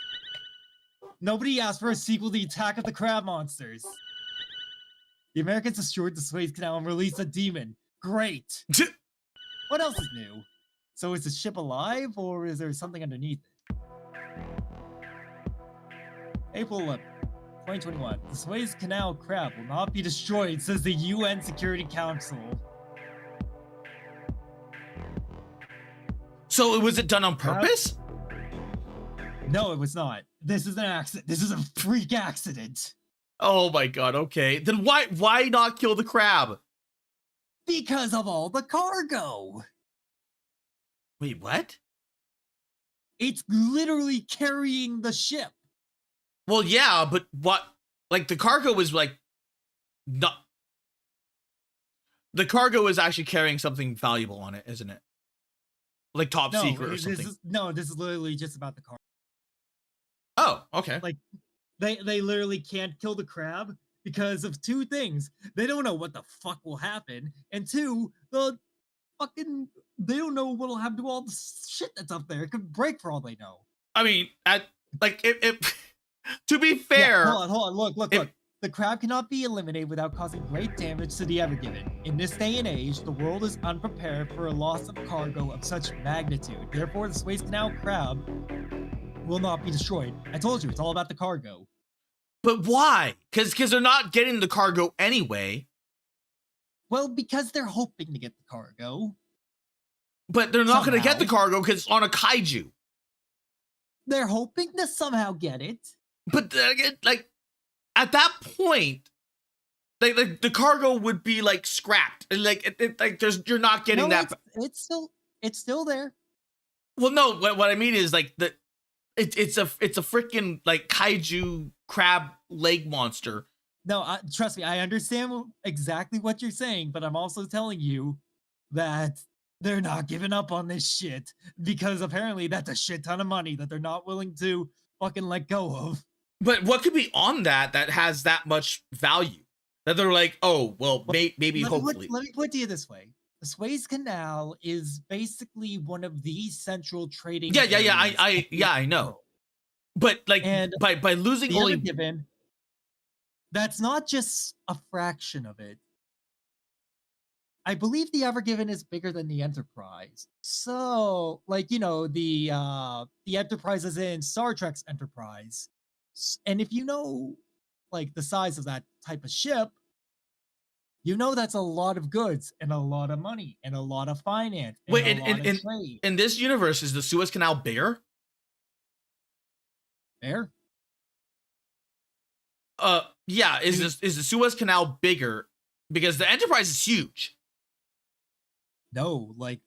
F: Nobody asked for a sequel to the Attack of the Crab Monsters. The Americans destroyed the Suez Canal and released a demon. Great. What else is new? So is the ship alive, or is there something underneath it? April 11th, 2021. The Suez Canal crab will not be destroyed, says the UN Security Council.
A: So was it done on purpose?
F: No, it was not. This is an accident. This is a freak accident.
A: Oh my god, okay. Then why not kill the crab?
F: Because of all the cargo.
A: Wait, what?
F: It's literally carrying the ship.
A: Well, yeah, but what? Like the cargo was like not. The cargo is actually carrying something valuable on it, isn't it? Like top secret or something.
F: This is literally just about the cargo.
A: Oh, okay.
F: Like they literally can't kill the crab because of two things. They don't know what the fuck will happen, and two, they don't know what'll happen to all the shit that's up there. It could break for all they know.
A: I mean, to be fair,
F: yeah, hold on, look. The crab cannot be eliminated without causing great damage to the Ever Given. In this day and age, the world is unprepared for a loss of cargo of such magnitude. Therefore, the Suez Canal crab will not be destroyed. I told you, it's all about the cargo.
A: But why? Because they're not getting the cargo anyway.
F: Well, because they're hoping to get the cargo.
A: But they're not going to get the cargo because it's on a kaiju.
F: They're hoping to somehow get it.
A: But at that point, the cargo would be like scrapped. You're not getting that.
F: It's still there.
A: Well, no. What I mean is it's a freaking like kaiju crab leg monster.
F: No, trust me, I understand exactly what you're saying, but I'm also telling you that they're not giving up on this shit because apparently that's a shit ton of money that they're not willing to fucking let go of.
A: But what could be on that has that much value that they're like, oh, well, maybe hopefully.
F: Let me put it to you this way. The Suez Canal is basically one of the central trading.
A: Yeah,
F: areas
A: I know. But like,
F: and
A: by losing
F: the
A: only,
F: Given, that's not just a fraction of it. I believe the Ever Given is bigger than the Enterprise. So, like, you know, the Enterprise is in Star Trek's Enterprise. And if you know, like, the size of that type of ship, you know that's a lot of goods and a lot of money and a lot of finance and
A: wait,
F: a lot of trade.
A: in this universe, is the Suez Canal bigger?
F: Fair?
A: Yeah, is the Suez Canal bigger? Because the Enterprise is huge.
F: No, like,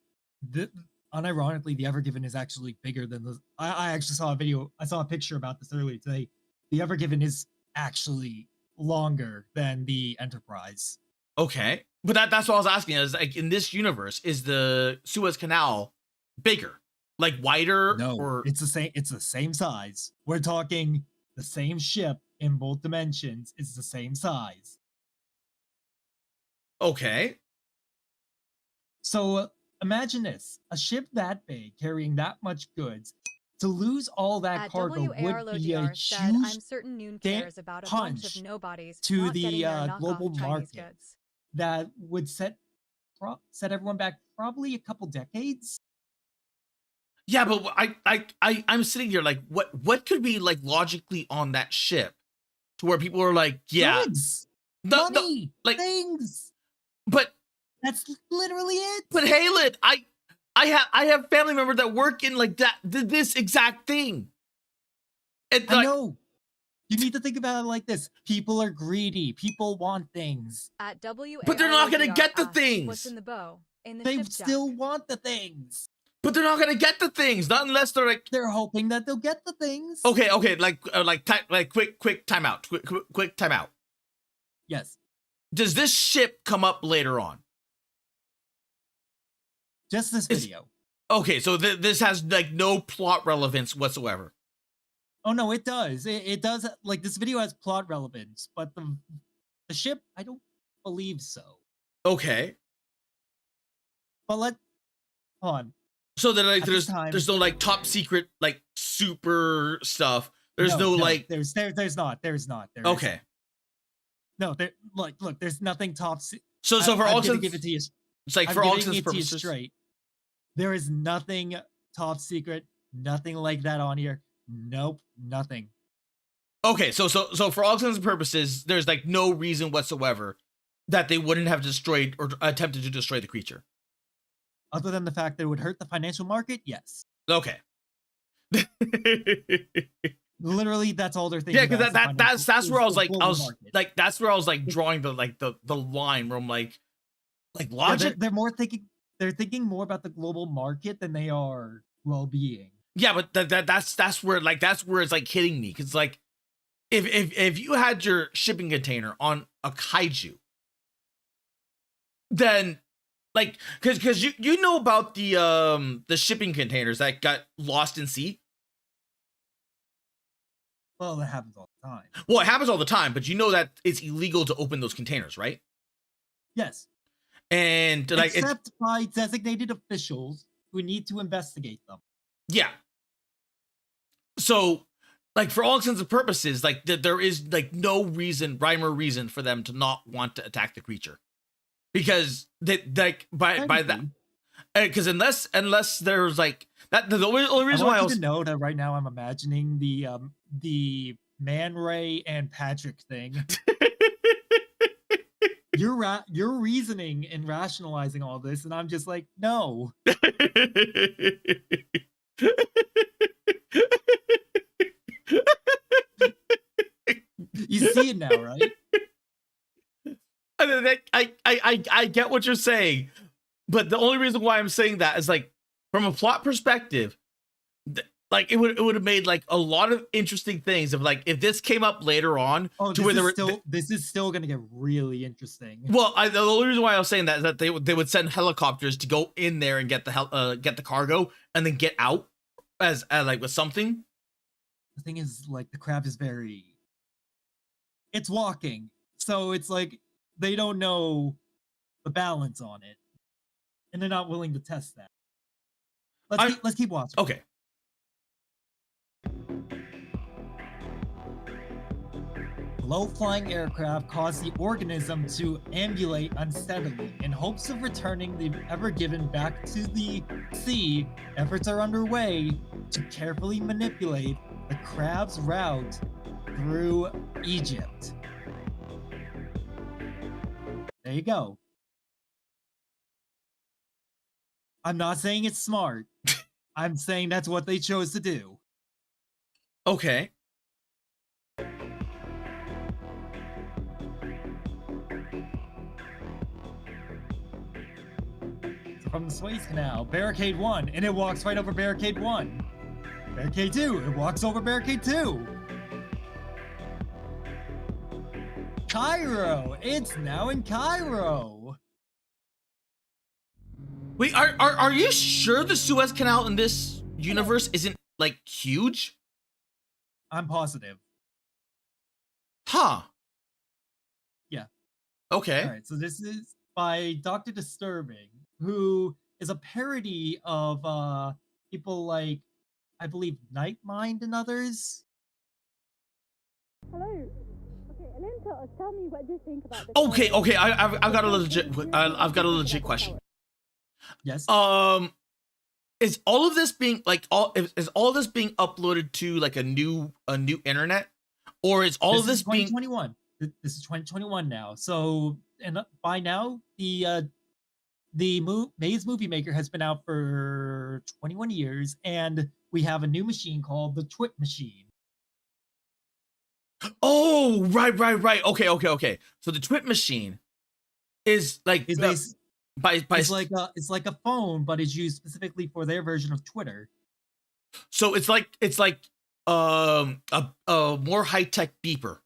F: unironically, the Ever Given is actually bigger than the. I actually saw a video. I saw a picture about this earlier today. The Ever Given is actually longer than the Enterprise.
A: Okay, but that's what I was asking. Is like, in this universe, is the Suez Canal bigger, like wider?
F: No,
A: or
F: it's the same. It's the same size. We're talking the same ship in both dimensions. It's the same size.
A: Okay.
F: So imagine this: a ship that big carrying that much goods. To lose all that
E: At
F: cargo would be a
E: WARLODR said,
F: huge
E: I'm certain Noon cares about a bunch of nobodies
F: to
E: not
F: the
E: getting their knockoff
F: global
E: Chinese
F: market
E: goods.
F: that would set everyone back probably a couple decades.
A: Yeah, but I'm sitting here like, what could be like logically on that ship to where people are like, yeah,
F: Goods,
A: money, like
F: things.
A: But
F: that's literally it.
A: But Halen, I have family members that work in like that this exact thing.
F: I know. You need to think about it like this. People are greedy. People want things.
E: At
A: but they're not going to get the things.
E: What's in the bow? In the
F: they
E: ship
F: still
E: dock.
F: want the things.
A: But they're not going to get the things, not unless they're like.
F: They're hoping that they'll get the things.
A: Okay, quick timeout, quick timeout.
F: Yes.
A: Does this ship come up later on?
F: Just this video.
A: Okay, so this has like no plot relevance whatsoever.
F: Oh no, it does. It does. Like, this video has plot relevance, but the ship, I don't believe so.
A: Okay.
F: But hold on.
A: So that like there's no like top secret like super stuff. There's no like
F: there's not.
A: Okay.
F: No, look, there's nothing top secret.
A: So for all intents,
F: give it to you.
A: It's like for all intents and purposes,
F: straight. There is nothing top secret, nothing like that on here. Nope, nothing.
A: Okay, so for all intents and purposes, there's like no reason whatsoever that they wouldn't have destroyed or attempted to destroy the creature.
F: Other than the fact that it would hurt the financial market, yes.
A: Okay.
F: Literally, that's all they're thinking.
A: Yeah, because that's where I was
F: market.
A: That's where I was like drawing the line where I'm like logic.
F: Yeah, they're thinking more about the global market than they are well-being.
A: Yeah, but that's where it's like hitting me, because like if you had your shipping container on a kaiju, then like because you know about the shipping containers that got lost in sea.
F: Well, that happens all the time.
A: Well, it happens all the time, but you know that it's illegal to open those containers, right?
F: Yes.
A: And like
F: except by designated officials who need to investigate them.
A: Yeah. So, like, for all intents and purposes, like there is like no rhyme or reason for them to not want to attack the creature, because that like by that, because unless there's like that, the only reason why I was
F: to know that right now I'm imagining the Man Ray and Patrick thing. You're reasoning and rationalizing all this, and I'm just like, no. You see it now, right?
A: I get what you're saying, but the only reason why I'm saying that is like from a plot perspective, like it would have made like a lot of interesting things of like if this came up later on
F: Oh,
A: to where
F: this is still gonna get really interesting.
A: well, the only reason why I was saying that is that they would send helicopters to go in there and get the cargo and then get out as like with something.
F: The thing is, like, the crab is it's walking, so it's like they don't know the balance on it, and they're not willing to test that. Let's keep watching.
A: Okay.
F: Low-flying aircraft cause the organism to ambulate unsteadily in hopes of returning the Ever Given back to the sea. Efforts are underway to carefully manipulate the crab's route through Egypt. There you go. I'm not saying it's smart. I'm saying that's what they chose to do.
A: Okay.
F: From the Suez Canal, Barricade 1, and it walks right over Barricade 1. Barricade 2, it walks over Barricade 2. Cairo, it's now in Cairo.
A: Wait, are you sure the Suez Canal in this universe isn't like huge?
F: I'm positive.
A: Huh.
F: Yeah.
A: Okay.
F: All right, so this is by Dr. Disturbing, who is a parody of people like, I believe, Nightmind and others.
H: Hello. Okay, Alenta, tell me what do you think about this?
A: Okay. I've got a legit question.
F: Yes.
A: Is all of this being like is all of this being uploaded to like a new internet, or is all of this being
F: 2021? This is 2021 now. So, and by now the Maze Movie Maker has been out for 21 years, and we have a new machine called the Twit machine.
A: Oh, right. Okay. So the Twit machine is like
F: It's like a phone, but it's used specifically for their version of Twitter.
A: So it's like a more high-tech beeper.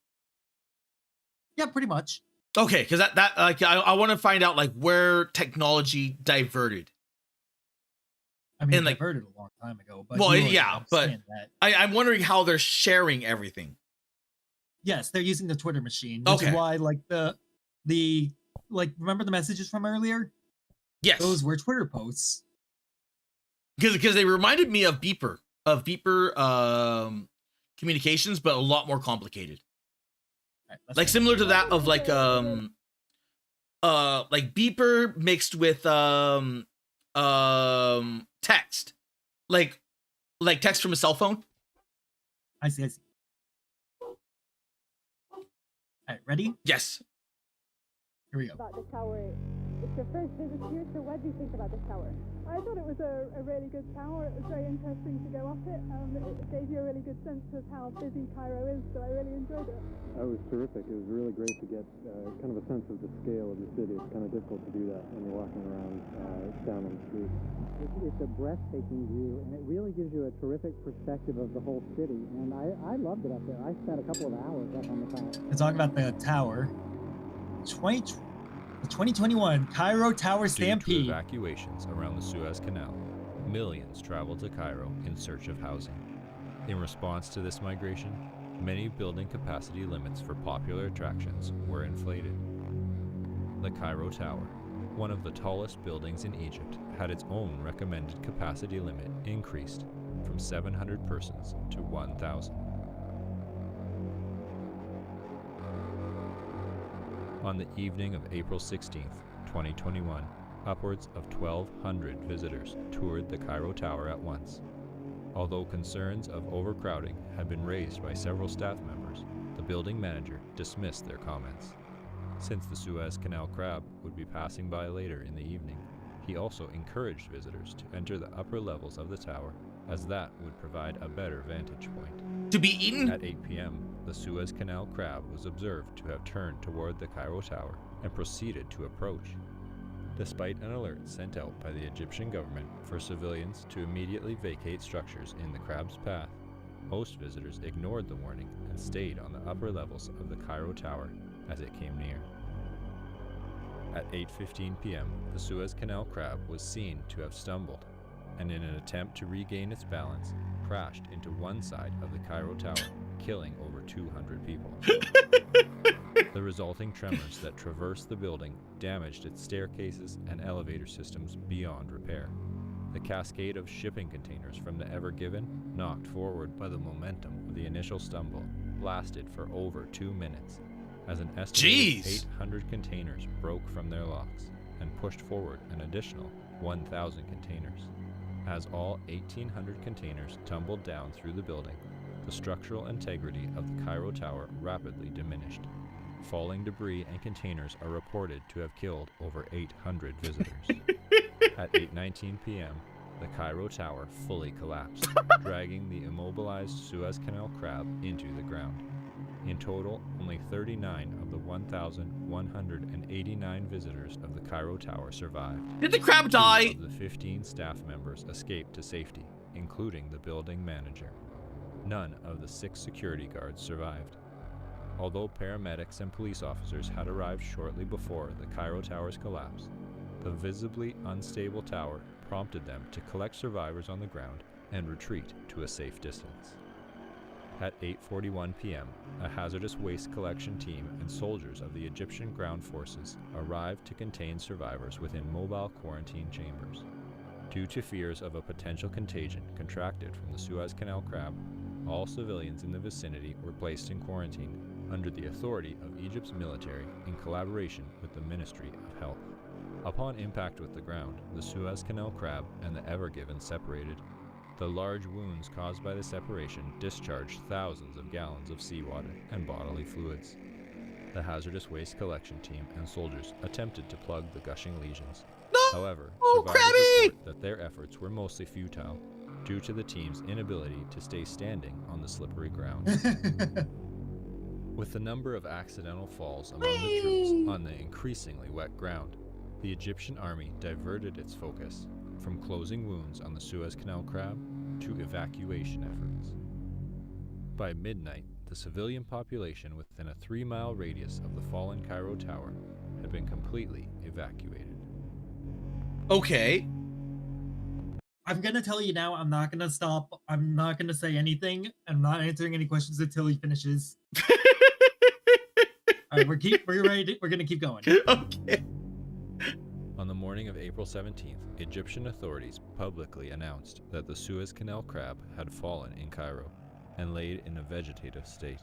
F: Yeah, pretty much.
A: Okay, because that like I want to find out like where technology diverted.
F: I mean,
A: and, like,
F: diverted a long time ago. But
A: well,
F: you already
A: yeah, but
F: understand that.
A: I'm wondering how they're sharing everything.
F: Yes, they're using the Twitter machine, which is why like the like remember the messages from earlier?
A: Yes,
F: those were Twitter posts.
A: Because they reminded me of beeper communications, but a lot more complicated.
F: Right,
A: like similar to that of like beeper mixed with text, like text from a cell phone.
F: I see. All right, ready?
A: Yes.
F: Here we go.
H: About the tower. It's your first visit here, so what do you think about the tower? I thought it was a really good tower. It was very interesting to go up it. It gave you a really good sense of how busy Cairo is, so I really enjoyed it.
I: That was terrific. It was really great to get kind of a sense of the scale of the city. It's kind of difficult to do that when you're walking around down on the street.
J: It's a breathtaking view, and it really gives you a terrific perspective of the whole city. And I loved it up there. I spent a couple of hours up on the top.
F: Let's talk about the tower. The 2021 Cairo Tower Stampede.
K: Due to evacuations around the Suez Canal, millions traveled to Cairo in search of housing. In response to this migration, many building capacity limits for popular attractions were inflated. The Cairo Tower, one of the tallest buildings in Egypt, had its own recommended capacity limit increased from 700 persons to 1,000. On the evening of April 16, 2021, upwards of 1,200 visitors toured the Cairo Tower at once. Although concerns of overcrowding had been raised by several staff members, the building manager dismissed their comments. Since the Suez Canal crab would be passing by later in the evening, he also encouraged visitors to enter the upper levels of the tower, as that would provide a better vantage point.
A: To be eaten?
K: At 8 p.m., the Suez Canal crab was observed to have turned toward the Cairo Tower and proceeded to approach. despite an alert sent out by the Egyptian government for civilians to immediately vacate structures in the crab's path. Most visitors ignored the warning and stayed on the upper levels of the Cairo Tower as it came near. At 8:15 p.m., the Suez Canal crab was seen to have stumbled, and in an attempt to regain its balance, crashed into one side of the Cairo Tower, killing over 200 people. The resulting tremors that traversed the building damaged its staircases and elevator systems beyond repair. The cascade of shipping containers from the Ever Given, knocked forward by the momentum of the initial stumble, lasted for over 2 minutes, as an estimated 800 containers broke from their locks and pushed forward an additional 1,000 containers. As all 1,800 containers tumbled down through the building, the structural integrity of the Cairo Tower rapidly diminished. Falling debris and containers are reported to have killed over 800 visitors. At 8:19 p.m., the Cairo Tower fully collapsed, dragging the immobilized Suez Canal crab into the ground. In total, only 39 of the 1,189 visitors of the Cairo Tower survived.
A: Did the crab die?
K: 2 of the 15 staff members escaped to safety, including the building manager. None of the 6 security guards survived. Although paramedics and police officers had arrived shortly before the Cairo Tower's collapse, the visibly unstable tower prompted them to collect survivors on the ground and retreat to a safe distance. At 8:41 p.m., a hazardous waste collection team and soldiers of the Egyptian ground forces arrived to contain survivors within mobile quarantine chambers. Due to fears of a potential contagion contracted from the Suez Canal crab, all civilians in the vicinity were placed in quarantine under the authority of Egypt's military in collaboration with the Ministry of Health. Upon impact with the ground, the Suez Canal crab and the Ever Given separated. The large wounds caused by the separation discharged thousands of gallons of seawater and bodily fluids. The hazardous waste collection team and soldiers attempted to plug the gushing lesions. However, survivors report that their efforts were mostly futile due to the team's inability to stay standing on the slippery ground. With the number of accidental falls among the troops on the increasingly wet ground, the Egyptian army diverted its focus from closing wounds on the Suez Canal crab to evacuation efforts. By midnight, the civilian population within a 3-mile radius of the fallen Cairo Tower had been completely evacuated.
A: Okay.
F: I'm gonna tell you now, I'm not gonna stop. I'm not gonna say anything. I'm not answering any questions until he finishes. All right, we're gonna keep going.
A: Okay.
K: On the morning of April 17th, Egyptian authorities publicly announced that the Suez Canal crab had fallen in Cairo and laid in a vegetative state.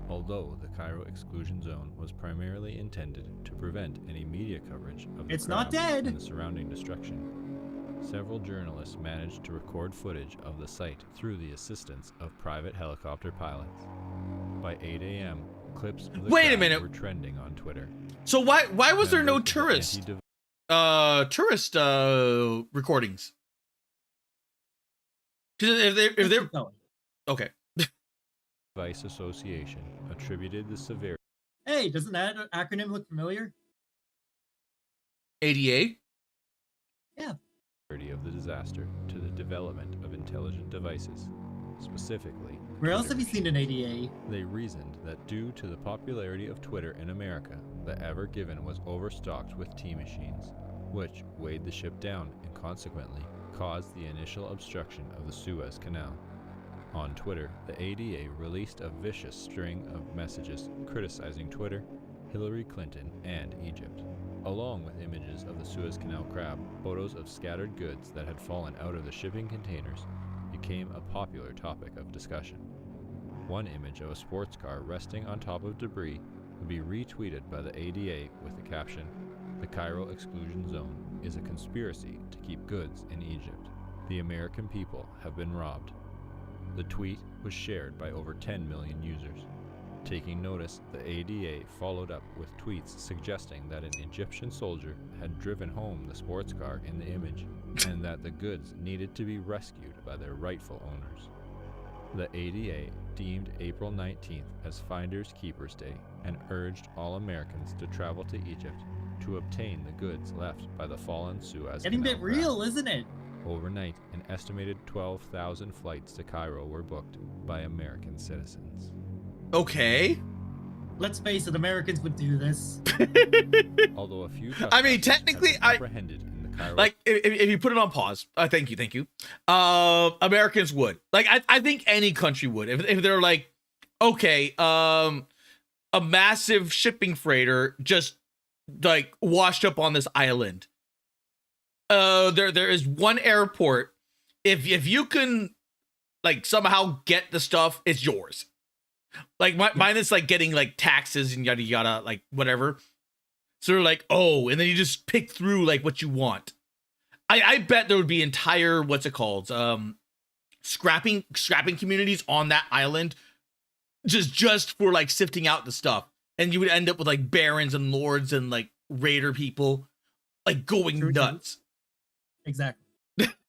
K: Although the Cairo exclusion zone was primarily intended to prevent any media coverage of the
F: It's not
K: crab
F: dead.
K: and the surrounding destruction, several journalists managed to record footage of the site through the assistance of private helicopter pilots. By 8 a.m., clips of the
A: Wait a
K: crab
A: minute.
K: were trending on Twitter.
A: So why was there no
K: Members of the
A: tourist recordings? Because if they're okay.
K: Device Association attributed the severity
F: Hey, doesn't that acronym look familiar?
A: ADA?
F: Yeah.
K: of the disaster to the development of intelligent devices, specifically
F: Where else have you seen an ADA?
K: They reasoned that due to the popularity of Twitter in America, the Ever Given was overstocked with T-machines, which weighed the ship down and consequently caused the initial obstruction of the Suez Canal. On Twitter, the ADA released a vicious string of messages criticizing Twitter, Hillary Clinton, and Egypt. Along with images of the Suez Canal crab, photos of scattered goods that had fallen out of the shipping containers became a popular topic of discussion. One image of a sports car resting on top of debris would be retweeted by the ADA with the caption, "The Cairo exclusion zone is a conspiracy to keep goods in Egypt. The American people have been robbed." The tweet was shared by over 10 million users. Taking notice, the ADA followed up with tweets suggesting that an Egyptian soldier had driven home the sports car in the image, and that the goods needed to be rescued by their rightful owners. The ADA deemed April 19th as Finders Keepers Day and urged all Americans to travel to Egypt to obtain the goods left by the fallen Suez
F: Getting a
K: Canal
F: bit real,
K: craft.
F: isn't it?
K: Overnight, an estimated 12,000 flights to Cairo were booked by American citizens.
A: Okay.
F: Let's face it, Americans would do this.
K: Although a few
A: I mean,
K: trespassers
A: technically,
K: have been apprehended in the Cairo
A: like if you put it on pause, thank you. Americans would. Like, I think any country would if they're like, okay, a massive shipping freighter just like washed up on this island. There is one airport. If you can like somehow get the stuff, it's yours. Like mine is like getting like taxes and yada yada, like whatever. So they're like, oh, and then you just pick through like what you want. I bet there would be entire, what's it called? Scrapping communities on that island just for like sifting out the stuff. And you would end up with like barons and lords and like raider people like going nuts.
F: Exactly.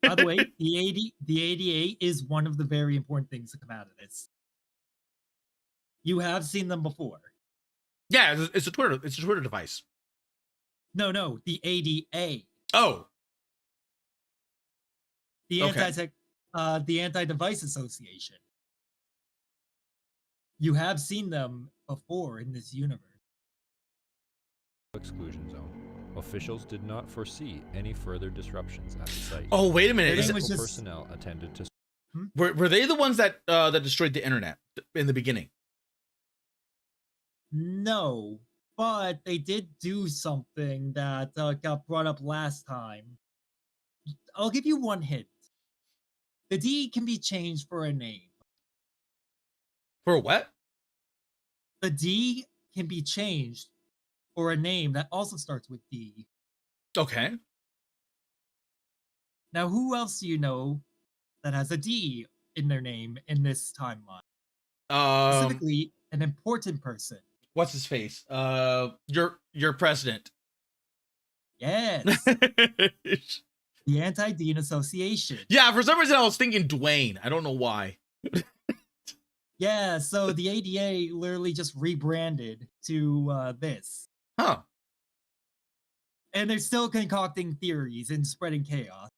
F: By the way, the ADA is one of the very important things to come out of this. You have seen them before.
A: Yeah, it's a Twitter device.
F: No, the ADA.
A: Oh.
F: The
A: Okay.
F: the Anti-Device Association. You have seen them before in this universe.
K: exclusion zone. Officials did not foresee any further disruptions at the site.
A: Oh, wait a minute.
K: Medical personnel attended to.
A: Were they the ones that destroyed the internet in the beginning?
F: No, but they did do something that got brought up last time. I'll give you one hint. The D can be changed for a name.
A: For what?
F: The D can be changed for a name that also starts with D.
A: Okay.
F: Now, who else do you know that has a D in their name in this timeline? Specifically, an important person.
A: What's his face? Your president.
F: Yes. The Anti-Dean Association.
A: Yeah, for some reason I was thinking Dwayne. I don't know why.
F: Yeah, so the ADA literally just rebranded to this.
A: Huh.
F: And they're still concocting theories and spreading chaos.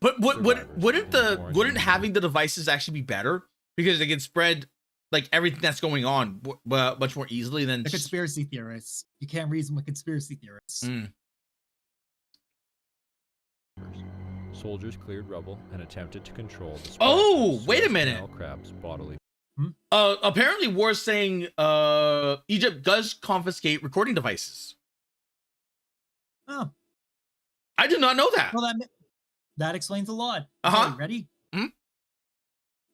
A: But wouldn't having the devices actually be better because they can spread like everything that's going on much more easily than
F: the conspiracy theorists. You can't reason with conspiracy theorists.
K: Soldiers cleared rubble and attempted to control the spread
A: Oh,
K: of
A: wait a
K: Suez
A: minute.
K: Canal crabs bodily.
A: Apparently War's saying Egypt does confiscate recording devices.
F: Oh.
A: I did not know that.
F: Well, that explains a lot.
A: Uh-huh.
F: Okay, ready?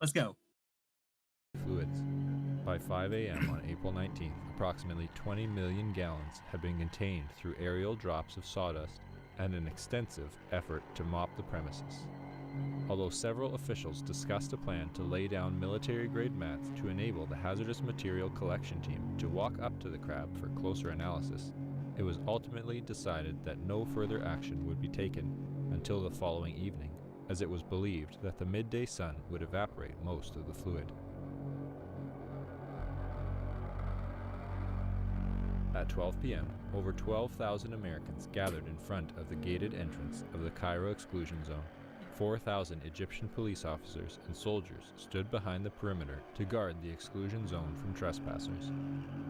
F: Let's go.
K: Fluids. By 5 a.m. on April 19th, approximately 20 million gallons had been contained through aerial drops of sawdust and an extensive effort to mop the premises. Although several officials discussed a plan to lay down military-grade mats to enable the hazardous material collection team to walk up to the crab for closer analysis, it was ultimately decided that no further action would be taken until the following evening, as it was believed that the midday sun would evaporate most of the fluid. At 12 p.m., over 12,000 Americans gathered in front of the gated entrance of the Cairo exclusion zone. 4,000 Egyptian police officers and soldiers stood behind the perimeter to guard the exclusion zone from trespassers.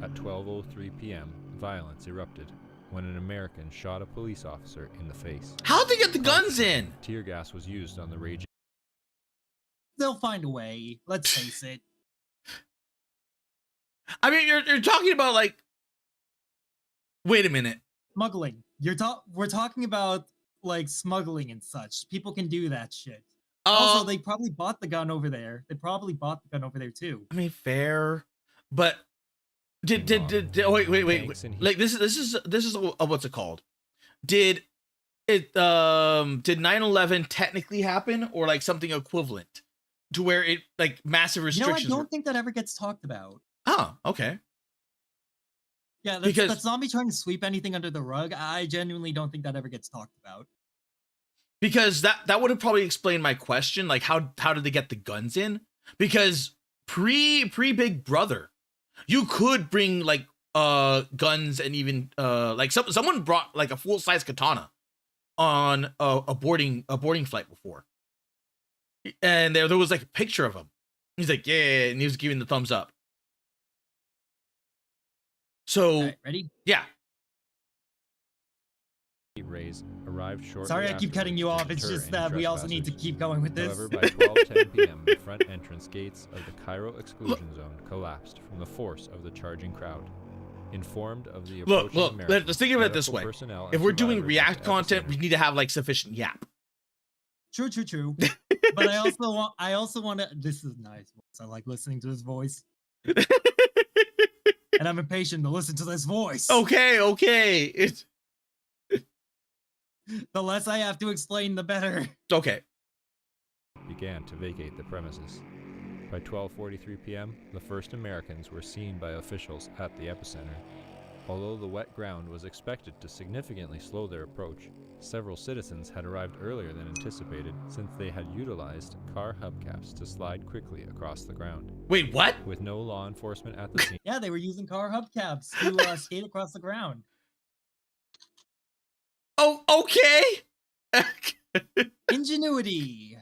K: At 12:03 p.m., violence erupted when an American shot a police officer in the face.
A: How'd they get the guns in?
K: Tear gas was used on the raging.
F: They'll find a way. Let's face it.
A: I mean, you're talking about like. Wait a minute.
F: Smuggling. We're talking about like smuggling and such. People can do that shit. Also, they probably bought the gun over there. They probably bought the gun over there too.
A: I mean, fair, but did wait. Like this is what's it called? Did 9/11 technically happen, or like something equivalent to where it like massive restrictions?
F: I don't think that ever gets talked about.
A: Oh, okay.
F: Yeah, that's not me trying to sweep anything under the rug. I genuinely don't think that ever gets talked about.
A: Because that would have probably explained my question, like how did they get the guns in? Because pre Big Brother, you could bring like guns and even like someone brought like a full-size katana on a boarding flight before, and there was like a picture of him. He's like, yeah, and he was giving the thumbs up. So
F: right, ready?
A: Yeah.
K: Rays arrived shortly.
F: Sorry, I keep cutting you off.
K: to
F: It's
K: deter
F: just
K: any
F: that we also need to
K: trespassers.
F: keep going with this.
K: However, by 12:10 p.m., the front entrance gates of the Cairo exclusion zone collapsed from the force of the charging crowd. Informed of the approaching Americans,
A: Let's think of it this way.
K: medical personnel and
A: If we're doing
K: survivors
A: React
K: at the
A: content, we
K: epicenter-
A: need to have like sufficient Yap.
F: True. But I also want to. This is nice. I like listening to his voice, and I'm impatient to listen to this voice.
A: Okay. It's
F: The less I have to explain, the better.
A: okay.
K: began to vacate the premises. By 12:43 p.m., the first Americans were seen by officials at the epicenter. Although the wet ground was expected to significantly slow their approach, several citizens had arrived earlier than anticipated since they had utilized car hubcaps to slide quickly across the ground.
A: Wait, what?
K: With no law enforcement at the scene,
F: Yeah, they were using car hubcaps to skate across the ground.
A: Oh, okay.
F: Ingenuity.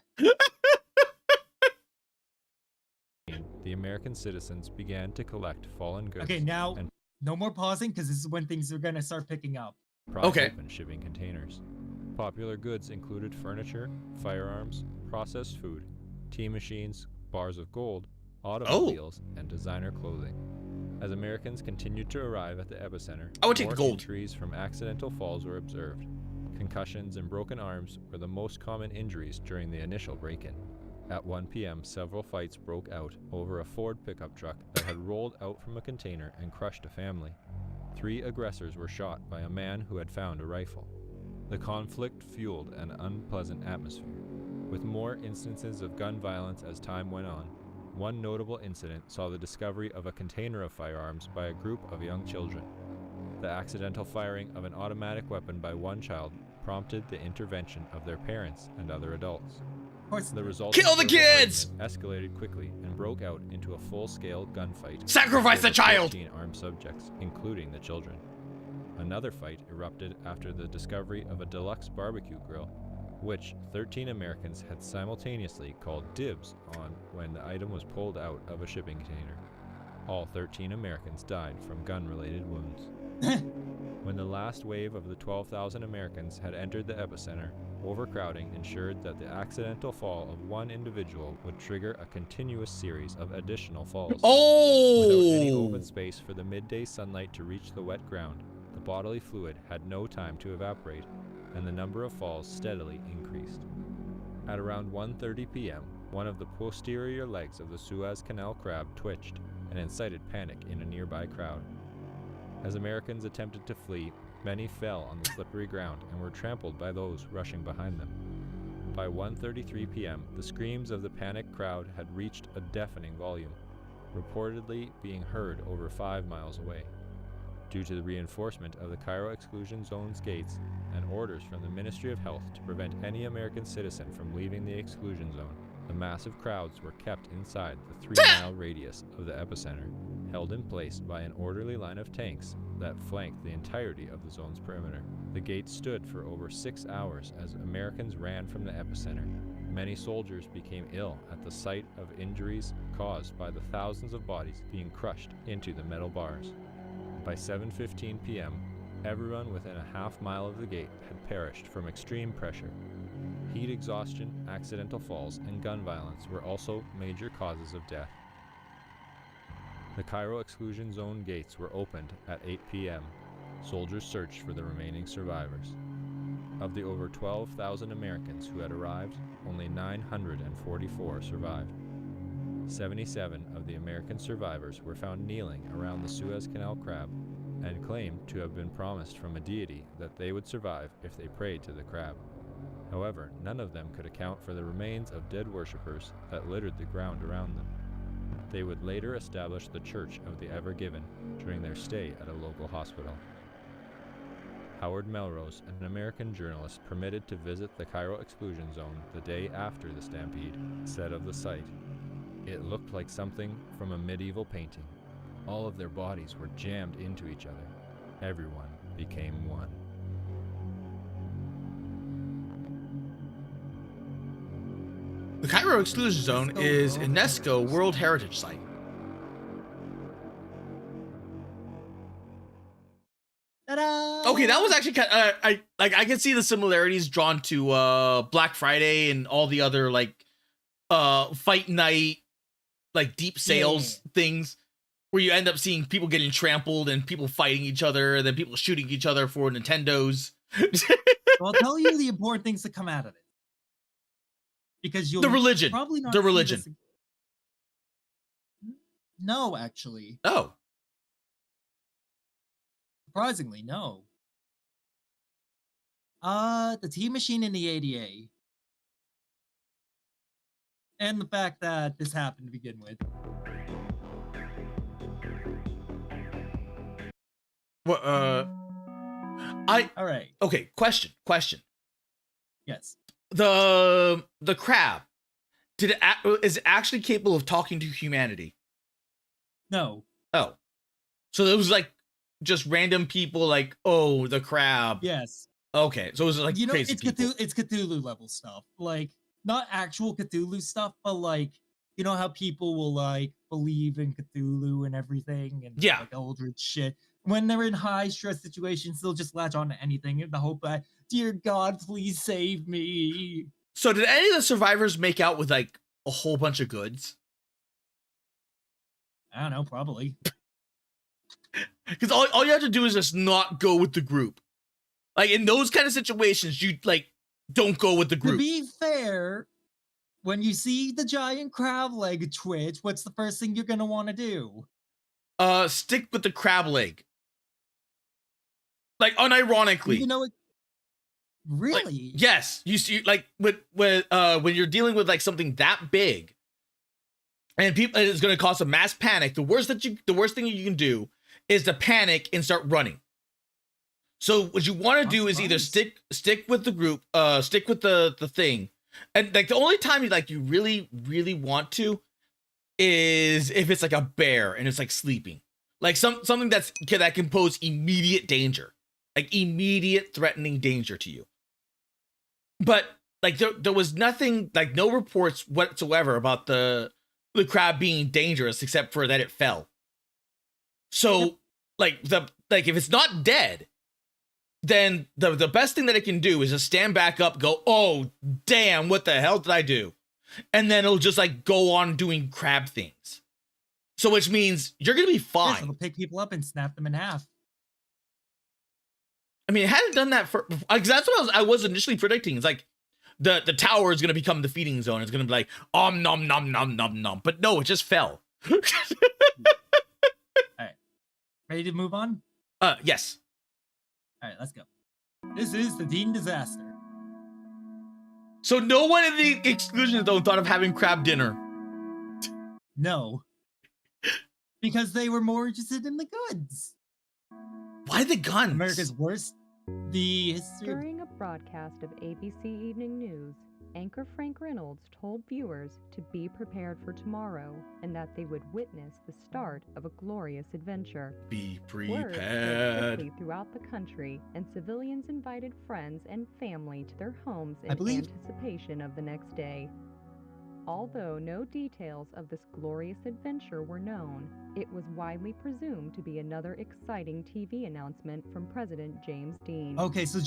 K: the American citizens began to collect fallen goods
F: Okay, now
K: and
F: no more pausing because this is when things are gonna start picking up.
K: pry
A: Okay.
K: open shipping containers. Popular goods included furniture, firearms, processed food, tea machines, bars of gold, automobiles, and designer clothing. As Americans continued to arrive at the epicenter,
A: I would take
K: more
A: the gold.
K: injuries from accidental falls were observed. Concussions and broken arms were the most common injuries during the initial break-in. At 1 p.m., several fights broke out over a Ford pickup truck that had rolled out from a container and crushed a family. 3 aggressors were shot by a man who had found a rifle. The conflict fueled an unpleasant atmosphere, with more instances of gun violence as time went on. One notable incident saw the discovery of a container of firearms by a group of young children. The accidental firing of an automatic weapon by one child prompted the intervention of their parents and other adults.
F: Of course,
K: The result
A: Kill the kids!
K: escalated quickly and broke out into a full-scale gunfight.
A: Sacrifice the
K: with
A: child!
K: 14 armed subjects, including the children. Another fight erupted after the discovery of a deluxe barbecue grill, which 13 Americans had simultaneously called dibs on when the item was pulled out of a shipping container. All 13 Americans died from gun-related wounds. When the last wave of the 12,000 Americans had entered the epicenter, overcrowding ensured that the accidental fall of one individual would trigger a continuous series of additional falls. Without any open
A: Oh.
K: space for the midday sunlight to reach the wet ground, the bodily fluid had no time to evaporate, and the number of falls steadily increased. At around 1:30 p.m., one of the posterior legs of the Suez Canal crab twitched and incited panic in a nearby crowd. As Americans attempted to flee, many fell on the slippery ground and were trampled by those rushing behind them. By 1:33 p.m., the screams of the panicked crowd had reached a deafening volume, reportedly being heard over 5 miles away. Due to the reinforcement of the Cairo exclusion zone's gates and orders from the Ministry of Health to prevent any American citizen from leaving the exclusion zone, the massive crowds were kept inside the 3-mile radius of the epicenter, held in place by an orderly line of tanks that flanked the entirety of the zone's perimeter. The gates stood for over 6 hours as Americans ran from the epicenter. Many soldiers became ill at the sight of injuries caused by the thousands of bodies being crushed into the metal bars. By 7:15 p.m., everyone within a half-mile of the gate had perished from extreme pressure. Heat exhaustion, accidental falls, and gun violence were also major causes of death. The Cairo exclusion zone gates were opened at 8 p.m. Soldiers searched for the remaining survivors. Of the over 12,000 Americans who had arrived, only 944 survived. 77 of the American survivors were found kneeling around the Suez Canal crab and claimed to have been promised from a deity that they would survive if they prayed to the crab. However, none of them could account for the remains of dead worshippers that littered the ground around them. They would later establish the Church of the Ever Given during their stay at a local hospital. Howard Melrose, an American journalist permitted to visit the Cairo exclusion zone the day after the stampede, said of the site, "It looked like something from a medieval painting. All of their bodies were jammed into each other. Everyone became one.
A: The Cairo Exclusion Zone is a UNESCO World Heritage Site.
F: Ta-da!
A: Okay, that was actually kind of, I can see the similarities drawn to Black Friday and all the other like fight night, like deep sales things, where you end up seeing people getting trampled and people fighting each other, and then people shooting each other for Nintendos.
F: Well, I'll tell you the important things that come out of it, because you'll
A: The religion.
F: probably not
A: The
F: see
A: religion.
F: this- No, actually,
A: Oh,
F: surprisingly, no. The Tea Machine in the ADA, and the fact that this happened to begin with.
A: what?
F: All right.
A: Okay. Question.
F: Yes.
A: The crab, is it actually capable of talking to humanity?
F: No.
A: Oh, so it was like just random people, like, oh, the crab.
F: Yes.
A: Okay, so it was like
F: You know,
A: crazy
F: it's
A: people.
F: Cthulhu, it's Cthulhu level stuff. Like, not actual Cthulhu stuff, but like, you know how people will like believe in Cthulhu and everything, and
A: Yeah.
F: like Eldritch shit. When they're in high stress situations, they'll just latch on to anything in the hope that, dear God, please save me.
A: So did any of the survivors make out with like a whole bunch of goods?
F: I don't know, probably.
A: Because all you have to do is just not go with the group. Like in those kind of situations, you like don't go with the
F: To
A: group.
F: be fair, when you see the giant crab leg twitch, what's the first thing you're gonna want to do?
A: Stick with the crab leg. Like unironically.
F: You know it.
A: Like,
F: Really?
A: yes, you see, like when you're dealing with like something that big, and people, it's going to cause a mass panic. The worst thing you can do is to panic and start running. So what you want to do is either stick with the group, stick with the thing, and like the only time you really want to is if it's like a bear and it's like sleeping, like something that can pose immediate danger, like immediate threatening danger to you. But like there was nothing, like no reports whatsoever about the crab being dangerous except for that it fell. So like if it's not dead, then the best thing that it can do is just stand back up, go, oh damn, what the hell did I do? And then it'll just like go on doing crab things. So which means you're gonna be fine.
F: Yes, it'll pick people up and snap them in half.
A: I mean, it hadn't done that for, because that's what I was initially predicting. It's like the tower is gonna become the feeding zone. It's gonna be like nom nom nom nom nom. But no, it just fell.
F: All right, ready to move on?
A: Yes.
F: All right, let's go. This is the Dean disaster.
A: So no one in the exclusion zone thought of having crab dinner.
F: No, because they were more interested in the goods.
A: Why the guns?
F: America's worst. The history.
L: During a broadcast of ABC Evening News, anchor Frank Reynolds told viewers to be prepared for tomorrow and that they would witness the start of a glorious adventure.
A: Be
L: Word spread
A: prepared.
L: quickly throughout the country, and civilians invited friends and family to their homes in
F: I believe-
L: anticipation of the next day. Although no details of this glorious adventure were known, it was widely presumed to be another exciting TV announcement from President James Dean.
F: Okay, so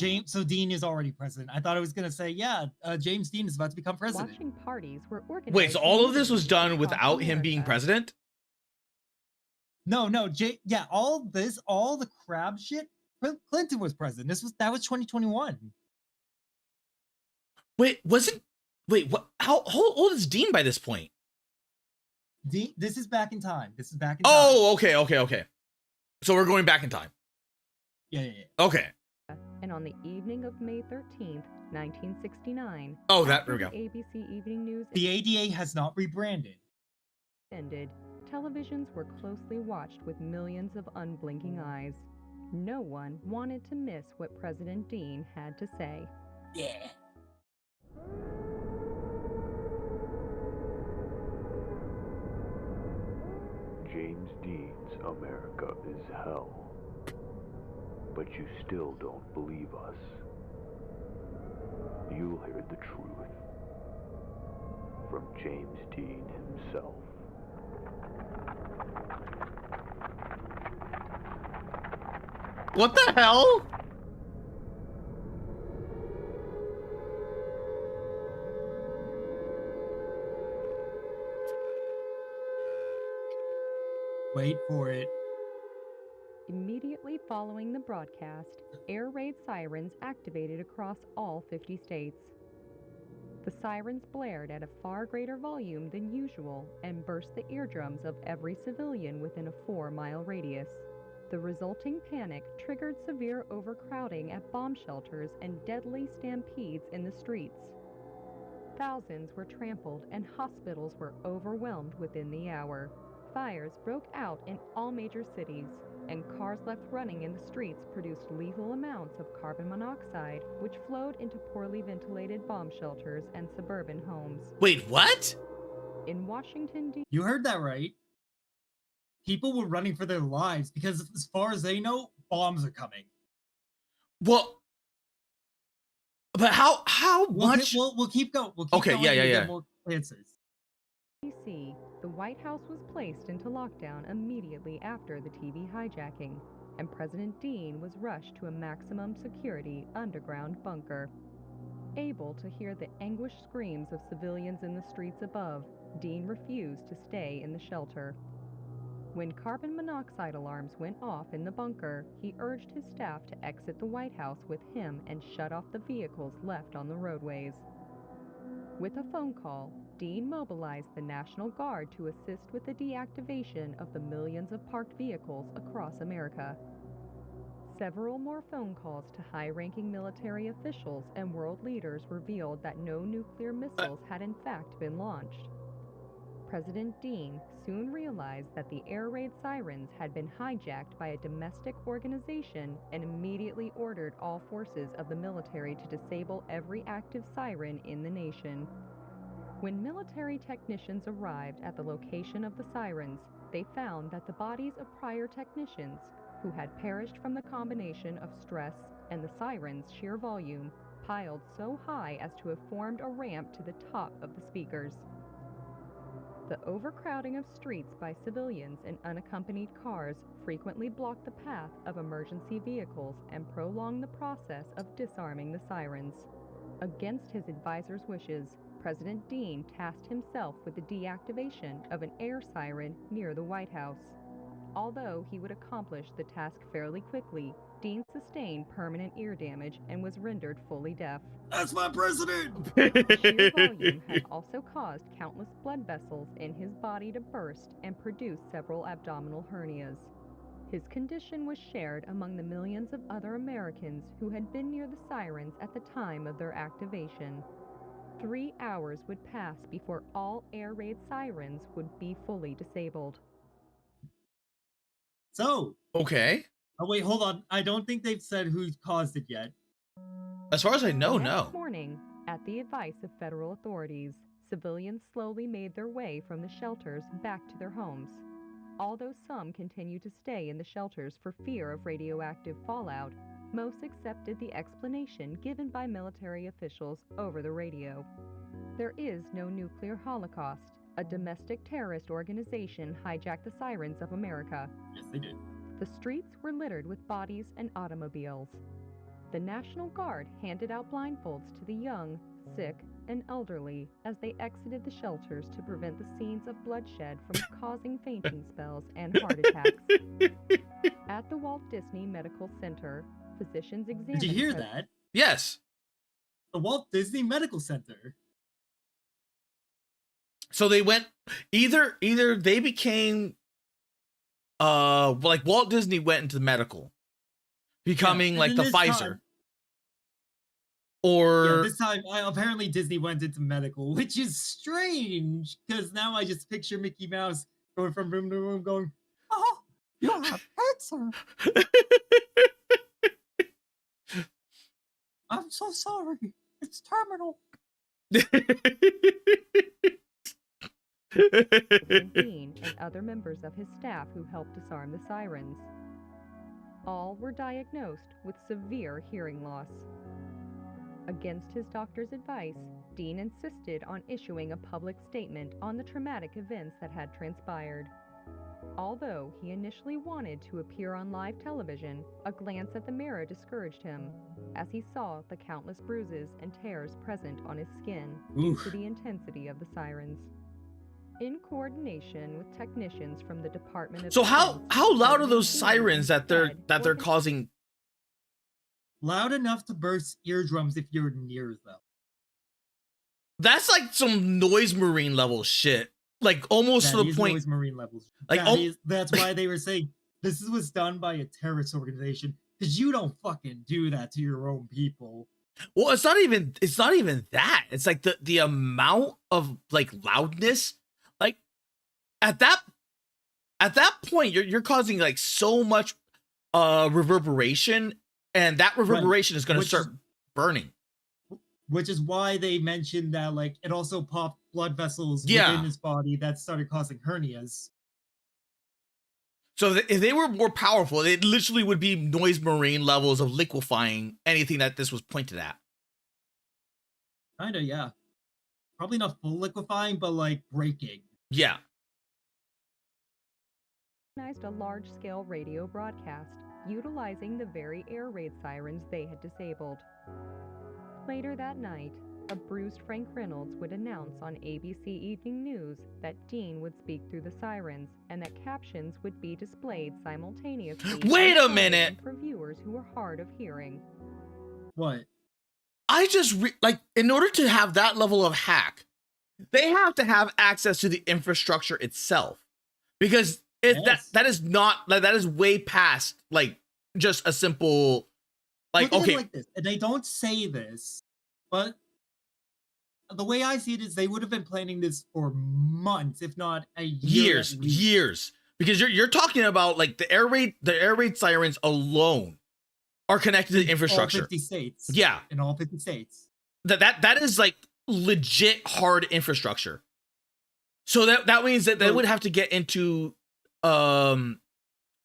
F: Dean is already president. I thought I was gonna say, yeah, James Dean is about to become president.
L: Watching parties were organized.
A: Wait, so all of this was done
L: across
A: without him being
L: America.
A: president?
F: No, yeah, all the crab shit. Clinton was president. That was 2021.
A: Wait, what? How old is Dean by this point?
F: Dean, this is back in time.
A: Oh, okay. So we're going back in time.
F: Yeah.
A: Okay.
L: And on the evening of May 13th, 1969,
A: Oh, there we go.
L: after the ABC Evening News
F: The ADA has not rebranded.
L: ended, televisions were closely watched with millions of unblinking eyes. No one wanted to miss what President Dean had to say.
F: Yeah.
G: James Dean's America is hell. But you still don't believe us. You'll hear the truth from James Dean himself.
A: What the hell?
F: Wait for it.
L: Immediately following the broadcast, air raid sirens activated across all 50 states. The sirens blared at a far greater volume than usual and burst the eardrums of every civilian within a 4-mile radius. The resulting panic triggered severe overcrowding at bomb shelters and deadly stampedes in the streets. Thousands were trampled and hospitals were overwhelmed within the hour. Fires broke out in all major cities, and cars left running in the streets produced lethal amounts of carbon monoxide, which flowed into poorly ventilated bomb shelters and suburban homes.
A: Wait, what?
L: In Washington, D.C.
F: You heard that right. People were running for their lives because, as far as they know, bombs are coming.
A: Well, but how much?
F: We'll keep going. We'll keep
A: Okay,
F: going
A: yeah.
F: and get more answers.
L: The White House was placed into lockdown immediately after the TV hijacking, and President Dean was rushed to a maximum security underground bunker. Able to hear the anguished screams of civilians in the streets above, Dean refused to stay in the shelter. When carbon monoxide alarms went off in the bunker, he urged his staff to exit the White House with him and shut off the vehicles left on the roadways. With a phone call, Dean mobilized the National Guard to assist with the deactivation of the millions of parked vehicles across America. Several more phone calls to high-ranking military officials and world leaders revealed that no nuclear missiles had in fact been launched. President Dean soon realized that the air raid sirens had been hijacked by a domestic organization and immediately ordered all forces of the military to disable every active siren in the nation. When military technicians arrived at the location of the sirens, they found that the bodies of prior technicians, who had perished from the combination of stress and the siren's sheer volume, piled so high as to have formed a ramp to the top of the speakers. The overcrowding of streets by civilians and unaccompanied cars frequently blocked the path of emergency vehicles and prolonged the process of disarming the sirens. Against his advisors' wishes, President Dean tasked himself with the deactivation of an air siren near the White House. Although he would accomplish the task fairly quickly, Dean sustained permanent ear damage and was rendered fully deaf.
F: That's my president!
L: The sheer volume had also caused countless blood vessels in his body to burst and produce several abdominal hernias. His condition was shared among the millions of other Americans who had been near the sirens at the time of their activation. 3 hours would pass before all air raid sirens would be fully disabled.
F: So.
A: Okay.
F: Oh, wait, hold on. I don't think they've said who caused it yet.
A: As far as I know,
L: The
A: no.
L: next morning, at the advice of federal authorities, civilians slowly made their way from the shelters back to their homes. Although some continued to stay in the shelters for fear of radioactive fallout, most accepted the explanation given by military officials over the radio. There is no nuclear holocaust. A domestic terrorist organization hijacked the sirens of America.
F: Yes, they did.
L: The streets were littered with bodies and automobiles. The National Guard handed out blindfolds to the young, sick, and elderly as they exited the shelters to prevent the scenes of bloodshed from causing fainting spells and heart attacks. At the Walt Disney Medical Center, physicians examined...
F: Did you hear that?
A: Yes.
F: The Walt Disney Medical Center.
A: So they went either they became like Walt Disney went into the medical, becoming like the Pfizer.
F: Time,
A: or
F: this time apparently Disney went into medical, which is strange because now I just picture Mickey Mouse going from room to room going, "Oh, you have cancer." I'm so sorry. It's terminal.
L: and Dean and other members of his staff who helped disarm the sirens. All were diagnosed with severe hearing loss. Against his doctor's advice, Dean insisted on issuing a public statement on the traumatic events that had transpired. Although he initially wanted to appear on live television, a glance at the mirror discouraged him, as he saw the countless bruises and tears present on his skin due to the intensity of the sirens. In coordination with technicians from the Department of
A: So how loud are those
L: Dean
A: sirens that they're
L: instead
A: causing?
F: Loud enough to burst eardrums if you're near them.
A: That's like some noise marine level shit. Like almost to the point.
F: Noise marine levels.
A: Like
F: that's why they were saying this was done by a terrorist organization, because you don't fucking do that to your own people.
A: Well, it's not even that. It's like the amount of like loudness. Like at that point, you're causing like so much reverberation, and that reverberation is going to start burning.
F: Which is why they mentioned that like it also popped blood vessels within his body that started causing hernias.
A: So if they were more powerful, it literally would be noise marine levels of liquefying anything that this was pointed at.
F: Kinda, yeah. Probably not full liquefying, but like breaking.
A: Yeah.
L: Organized a large-scale radio broadcast, utilizing the very air raid sirens they had disabled. Later that night, a bruised Frank Reynolds would announce on ABC Evening News that Dean would speak through the sirens and that captions would be displayed simultaneously.
A: Wait a minute!
L: For viewers who were hard of hearing.
F: What?
A: I just like, in order to have that level of hack, they have to have access to the infrastructure itself, because that is not like, that is way past like just a simple like, okay,
F: like this, and they don't say this, but the way I see it is they would have been planning this for months, if not a year.
A: Years, because you're talking about like the air raid sirens alone are connected to the infrastructure.
F: All 50 states.
A: Yeah,
F: in all 50 states.
A: That is like legit hard infrastructure. So that means that they would have to get into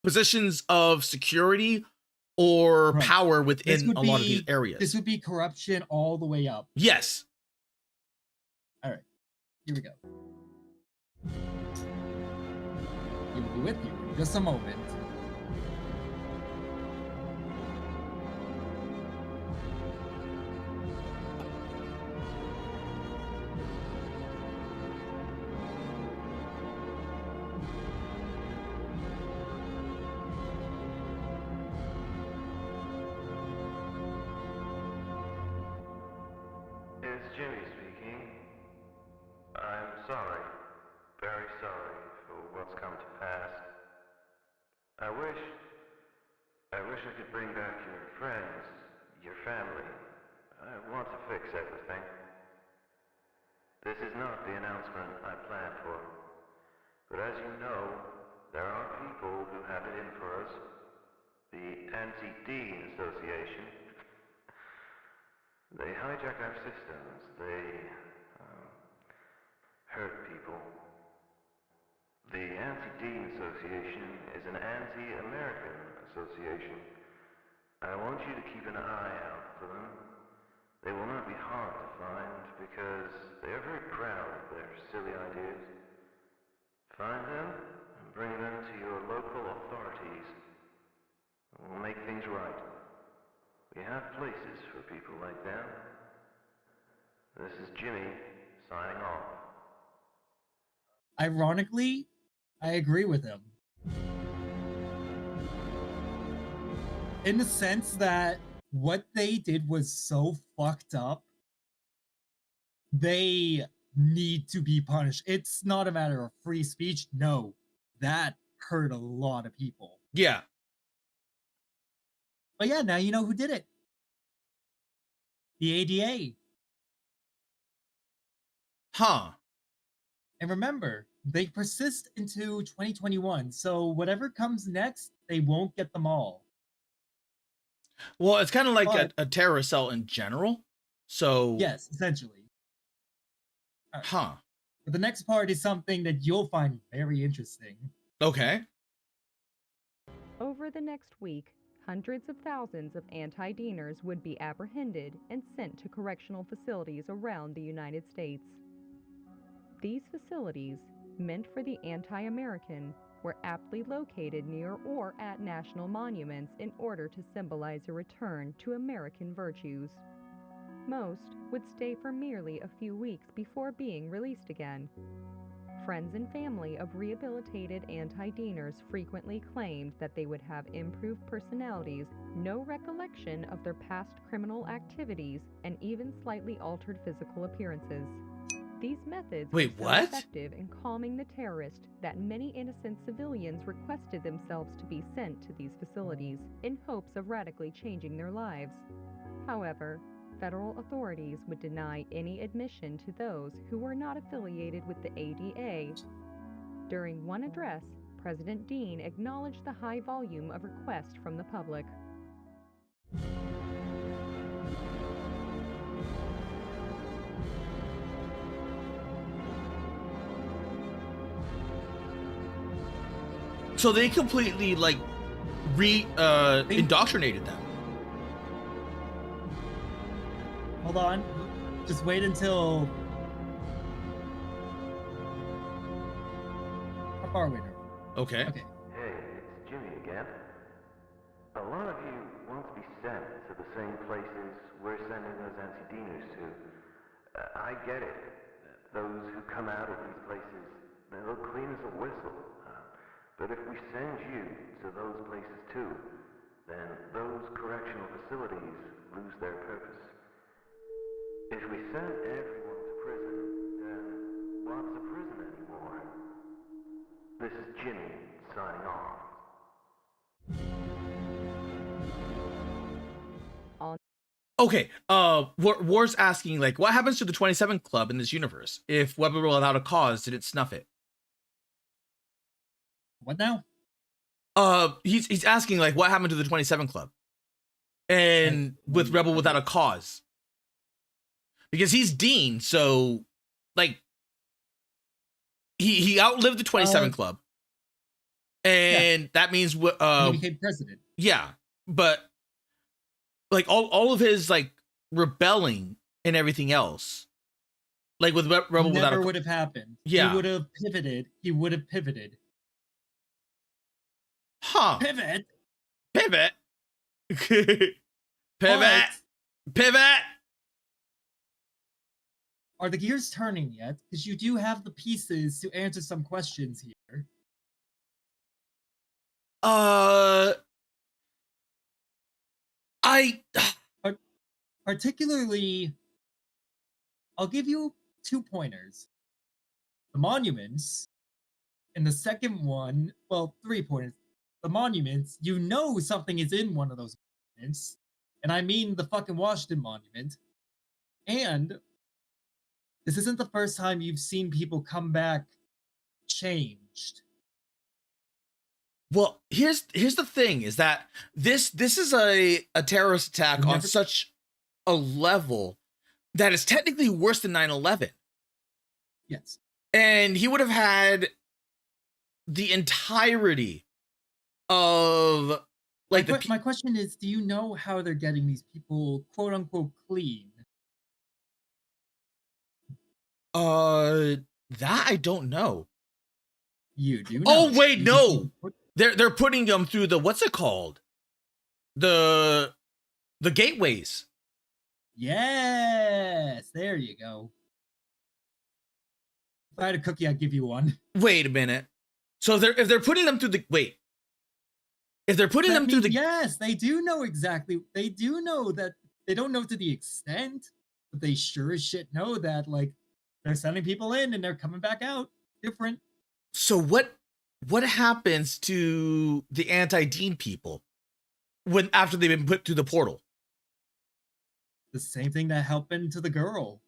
A: positions of security or power within a lot of these areas.
F: This would be corruption all the way up.
A: Yes.
F: All right, here we go. He will be with you in just a moment.
G: It's Jimmy speaking. I'm sorry, very sorry for what's come to pass. I wish I could bring back your friends, your family. I want to fix everything. This is not the announcement I planned for, but as you know, there are people who have it in for us. The Anti-Dean Association. They hijack our systems. They hurt people. The Anti-Dean Association is an anti-American association. I want you to keep an eye out for them. They will not be hard to find because they are very proud of their silly ideas. Find them and bring them to your local authorities. We'll make things right. We have places for people like them. This is Jimmy, signing off.
F: Ironically, I agree with him. In the sense that what they did was so fucked up, they need to be punished. It's not a matter of free speech. No, that hurt a lot of people.
A: Yeah.
F: But yeah, now you know who did it. The ADA.
A: Huh.
F: And remember, they persist into 2021, so whatever comes next, they won't get them all.
A: Well, it's kind of like a terrorist cell in general. So
F: yes, essentially.
A: Huh.
F: But the next part is something that you'll find very interesting.
A: Okay.
L: Over the next week, hundreds of thousands of anti-Deaners would be apprehended and sent to correctional facilities around the United States. These facilities, meant for the anti-American, were aptly located near or at national monuments in order to symbolize a return to American virtues. Most would stay for merely a few weeks before being released again. Friends and family of rehabilitated anti-Deaners frequently claimed that they would have improved personalities, no recollection of their past criminal activities, and even slightly altered physical appearances. These methods
A: Wait,
L: were so
A: what?
L: effective in calming the terrorist that many innocent civilians requested themselves to be sent to these facilities in hopes of radically changing their lives. However, federal authorities would deny any admission to those who were not affiliated with the ADA. During one address, President Dean acknowledged the high volume of requests from the public.
A: So they completely like indoctrinated them.
F: Hold on. Just wait until. How far away now?
A: Okay.
F: Okay.
G: Hey, it's Jimmy again. A lot of you want to be sent to the same places we're sending those anti-Deaners to. I get it. Those who come out of these places, they'll clean as a whistle. But if we send you to those places too, then those correctional facilities lose their purpose. If we send everyone to prison, then what's a prison anymore? This is Jimmy signing off.
A: Okay. War's asking like, what happens to the 27 Club in this universe if Weapon Without a Cause didn't snuff it?
F: What now?
A: He's asking like, what happened to the 27 Club, and with Rebel Without a Cause, because he's Dean, so like he outlived the 27 Club, and that means
F: he became president.
A: Yeah, but like all of his like rebelling and everything else, like with Rebel Without a
F: Never would have happened.
A: Yeah,
F: he would have pivoted. He would have pivoted.
A: Huh.
F: Pivot.
A: Pivot. Pivot. Pivot.
F: Are the gears turning yet? Because you do have the pieces to answer some questions here. Particularly, I'll give you 2 pointers. The monuments, and the second one, well, 3 pointers. The monuments, you know something is in one of those monuments, and I mean the fucking Washington Monument. And this isn't the first time you've seen people come back changed.
A: Well, here's the thing: is that this is a terrorist attack on such a level that is technically worse than 9/11.
F: Yes,
A: and he would have had the entirety of like
F: my question is, do you know how they're getting these people quote unquote clean?
A: That I don't know.
F: You do know.
A: Oh wait, no. They're putting them through the, what's it called? The gateways.
F: Yes, there you go. If I had a cookie, I'd give you one.
A: Wait a minute. So if they're putting them through the if they're putting them through the,
F: yes, they do know exactly. They do know that. They don't know to the extent, but they sure as shit know that, like, they're sending people in and they're coming back out different.
A: So what happens to the anti-Dean people when after they've been put through the portal?
F: The same thing that happened to the girl.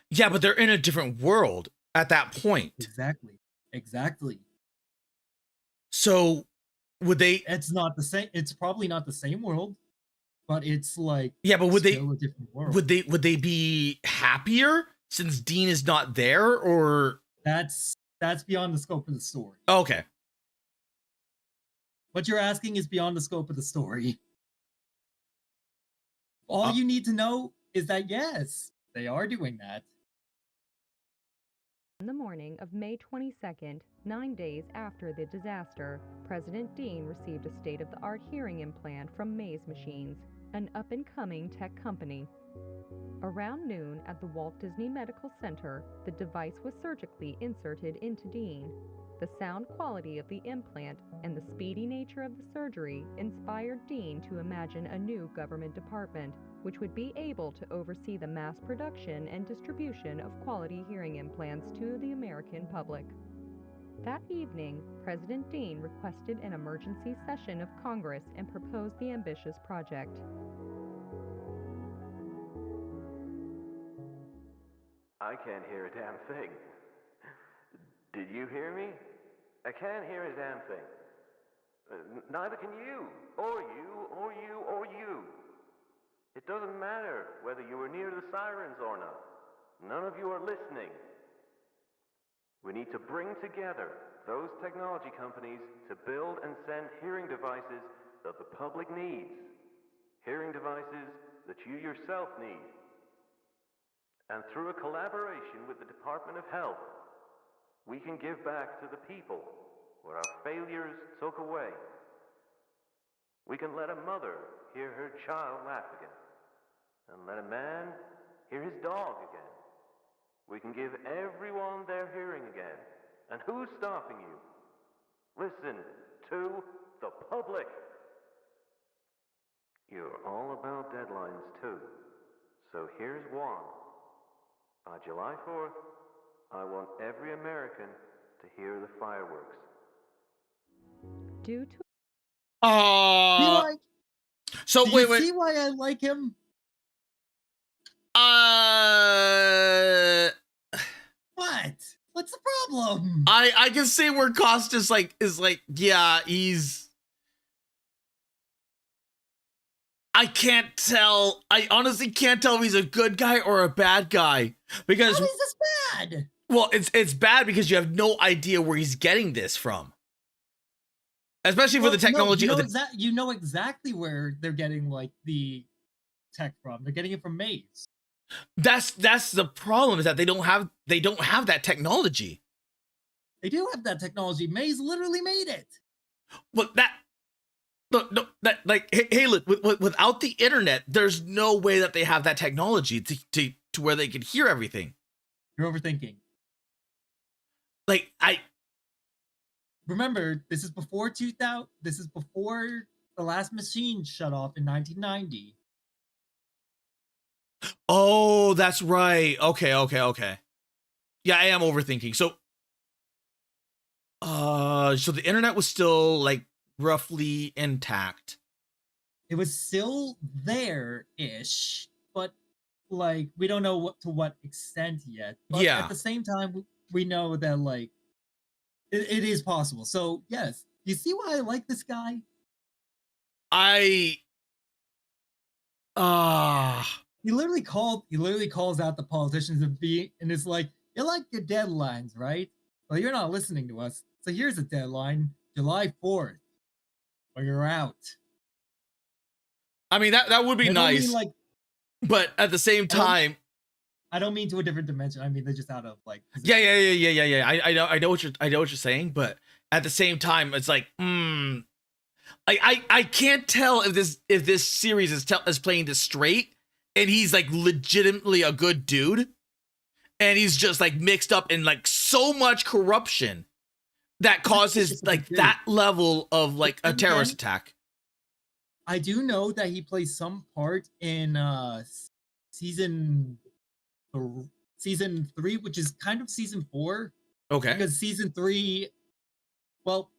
A: Yeah, but they're in a different world at that point.
F: Exactly.
A: So would they?
F: It's not the same. It's probably not the same world, but it's like,
A: yeah. But would they?
F: A different world.
A: Would they be happier since Dean is not there, or
F: That's beyond the scope of the story.
A: okay.
F: What you're asking is beyond the scope of the story. All you need to know is that yes, they are doing that.
L: On the morning of May 22nd, 9 days after the disaster, President Dean received a state-of-the-art hearing implant from Maze Machines, an up-and-coming tech company. Around noon at the Walt Disney Medical Center, the device was surgically inserted into Dean. The sound quality of the implant and the speedy nature of the surgery inspired Dean to imagine a new government department, which would be able to oversee the mass production and distribution of quality hearing implants to the American public. That evening, President Dean requested an emergency session of Congress and proposed the ambitious project.
G: I can't hear a damn thing. Did you hear me? I can't hear a damn thing. Neither can you, or you, or you, or you. It doesn't matter whether you were near the sirens or not. None of you are listening. We need to bring together those technology companies to build and send hearing devices that the public needs. Hearing devices that you yourself need. And through a collaboration with the Department of Health, we can give back to the people what our failures took away. We can let a mother hear her child laugh again, and let a man hear his dog again. We can give everyone their hearing again. And who's stopping you? Listen to the public. You're all about deadlines too. So here's one. By July 4th, I want every American to hear the fireworks.
L: Due to
A: So
F: Do
A: wait.
F: you see why I like him? What? What's the problem?
A: I can see where Cost is like, yeah, he's. I can't tell. I honestly can't tell if he's a good guy or a bad guy, because
F: How is this bad?
A: well, it's bad because you have no idea where he's getting this from, especially for the technology
F: No,
A: of the.
F: you know exactly where they're getting like the tech from. They're getting it from Maze.
A: That's the problem, is that they don't have that technology.
F: They do have that technology. Maze literally made it.
A: But that. No, that like, hey, look, without the internet, there's no way that they have that technology to where they can hear everything.
F: You're overthinking.
A: Like,
F: remember, this is before 2000. This is before the last machine shut off in 1990.
A: Oh, that's right. Okay. Yeah, I am overthinking. So the internet was still like roughly intact.
F: It was still there-ish, but like we don't know to what extent yet. But
A: Yeah.
F: At the same time, we know that like it is possible. So yes, you see why I like this guy? He literally calls out the politicians and it's like, you like your deadlines, right? Well, you're not listening to us. So here's a deadline, July 4th, or you're out.
A: I mean, that would be nice, but at the same time,
F: I don't mean to a different dimension. I mean, they're just out of like.
A: Yeah. I know what you're saying, but at the same time, it's like, I can't tell if this series is playing this straight, and he's like legitimately a good dude, and he's just like mixed up in like so much corruption that causes like that level of like a terrorist attack.
F: I do know that he plays some part in season 3, which is kind of season 4.
A: Okay.
F: Because season 3, well,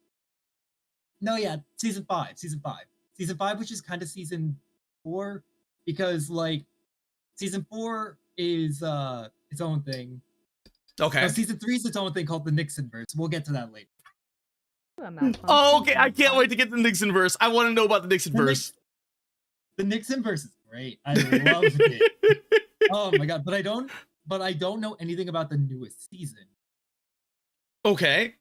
F: no, yeah, season 5, which is kind of season 4, because like season 4 is its own thing.
A: Okay.
F: No, season 3 is its own thing called the Nixon verse. We'll get to that later.
A: Oh, okay. I can't wait to get to the Nixon verse. I want to know about the Nixon verse.
F: The Nixon verse is great. I loved it. Oh my god! But I don't but I don't know anything about the newest season.
A: Okay.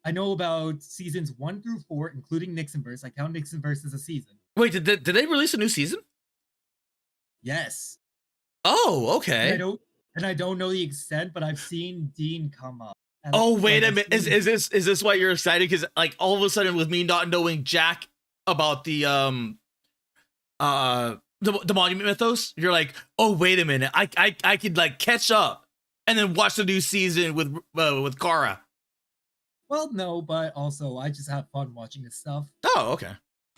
F: I know about seasons 1 through 4, including Nixonverse. I count Nixonverse as a season.
A: Wait, did they release a new season?
F: Yes.
A: Oh, okay.
F: And I don't know the extent, but I've seen Dean come up. And
A: Oh, wait
F: like,
A: a minute. Is this why you're excited? Because like all of a sudden, with me not knowing jack about the Monument Mythos, you're like, oh, wait a minute. I could like catch up and then watch the new season with Kara.
F: Well, no, but also I just have fun watching this stuff.
A: Oh, okay.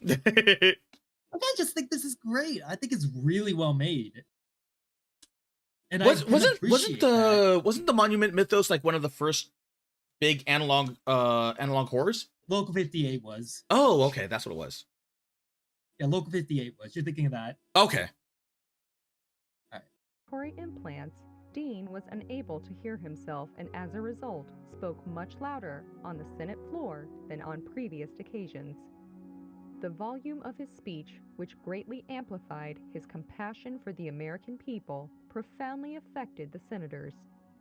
F: I just think this is great. I think it's really well made. And
A: wasn't the Monument Mythos like one of the first big analog horrors?
F: Local 58 was.
A: Oh, okay, that's what it was.
F: Yeah, Local 58 was. You're thinking of that.
A: Okay.
L: Corey implants, Dean was unable to hear himself and as a result spoke much louder on the Senate floor than on previous occasions. The volume of his speech, which greatly amplified his compassion for the American people, profoundly affected the senators,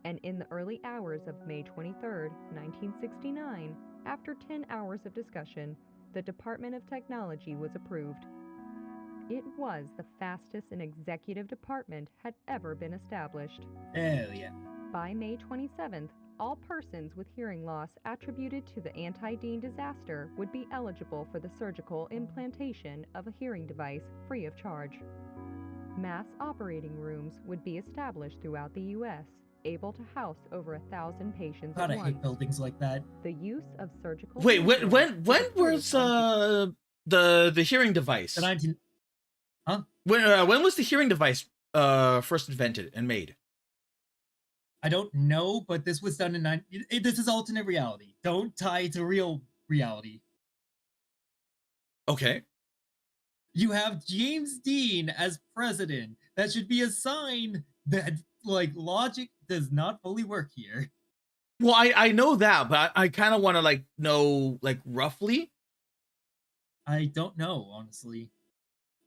L: and in the early hours of May 23, 1969, after 10 hours of discussion, the Department of Technology was approved. It was the fastest an executive department had ever been established.
F: Hell yeah.
L: By May 27th, all persons with hearing loss attributed to the anti-Dean disaster would be eligible for the surgical implantation of a hearing device free of charge. Mass operating rooms would be established throughout the U.S., able to house over 1,000 patients
F: God,
L: at
F: I
L: once.
F: hate buildings like that.
L: The use of surgical...
A: Wait, when was the hearing device?
F: The 19... Huh?
A: When was the hearing device first invented and made?
F: I don't know, but this was done in this is alternate reality. Don't tie it to real reality.
A: Okay.
F: You have James Dean as president. That should be a sign that like logic does not fully work here.
A: Well, I know that, but I kind of want to like know like roughly.
F: I don't know, honestly.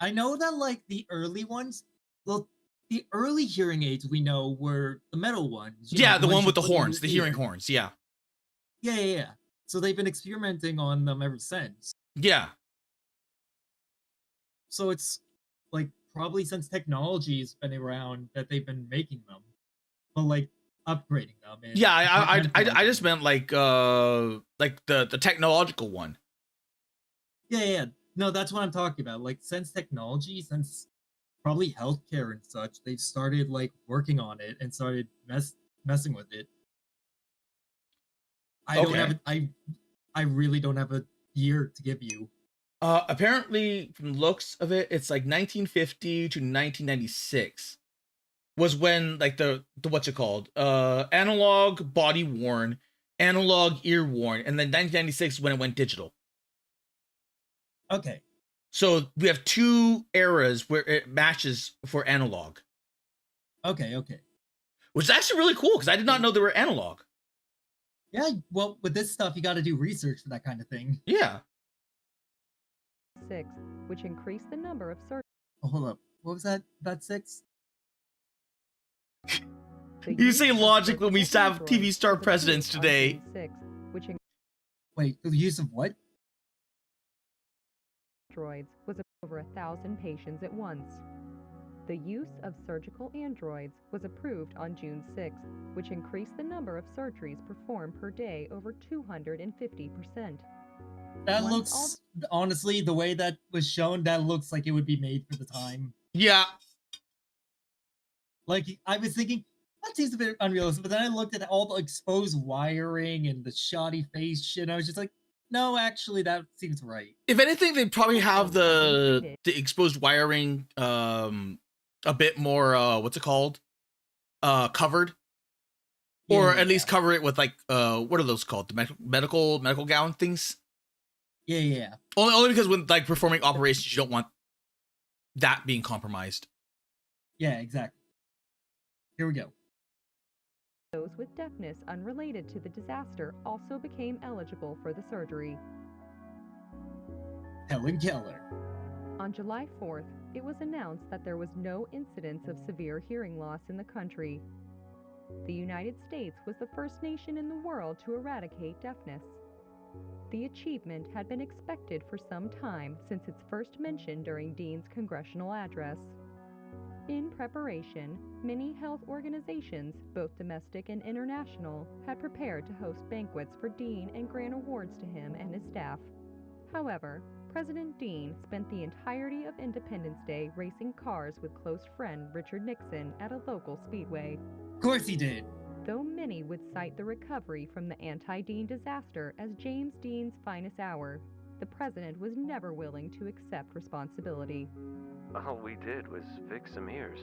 F: I know that like the early ones, well, the early hearing aids we know were the metal ones.
A: Yeah, the one with the
F: you put in
A: horns,
F: your
A: the hearing
F: ear.
A: horns. Yeah.
F: Yeah. So they've been experimenting on them ever since.
A: Yeah.
F: So it's like probably since technology's been around that they've been making them, but like upgrading them. And
A: Yeah, I just meant like the technological one.
F: Yeah. No, that's what I'm talking about. Like since technology, since probably healthcare and such, they've started like working on it and started messing with it. I really don't have a year to give you.
A: Apparently, from the looks of it, it's like 1950 to 1996 was when like the what's it called? Analog body worn, analog ear worn, and then 1996 when it went digital.
F: Okay.
A: So we have two eras where it matches for analog.
F: Okay.
A: Which is actually really cool because I did not know they were analog.
F: Yeah, well, with this stuff, you got to do research for that kind of thing.
A: Yeah.
L: 6, which increased the number of surgeries.
F: Oh, hold up. What was that? About 6?
A: You say logic when we have TV star presidents today.
L: 6, which
F: Wait, the use of what?
L: androids was over 1,000 patients at once. The use of surgical androids was approved on June 6, which increased the number of surgeries performed per day over 250%.
F: That looks, honestly, the way that was shown, that looks like it would be made for the time.
A: Yeah.
F: Like, I was thinking, that seems a bit unrealistic, but then I looked at all the exposed wiring and the shoddy face shit, and I was just like, no, actually, that seems right.
A: If anything, they probably have the exposed wiring a bit more what's it called? Covered. Or at least cover it with like what are those called? The medical gown things?
F: Yeah.
A: Only because when like performing operations, you don't want that being compromised.
F: Yeah, exactly. Here we go.
L: Those with deafness unrelated to the disaster also became eligible for the surgery.
F: Helen Keller.
L: On July 4th, it was announced that there was no incidence of severe hearing loss in the country. The United States was the first nation in the world to eradicate deafness. The achievement had been expected for some time since its first mention during Dean's congressional address. In preparation, many health organizations, both domestic and international, had prepared to host banquets for Dean and grant awards to him and his staff. However, President Dean spent the entirety of Independence Day racing cars with close friend Richard Nixon at a local speedway.
F: Of course he did.
L: Though many would cite the recovery from the anti-Dean disaster as James Dean's finest hour, the president was never willing to accept responsibility.
G: All we did was fix some ears.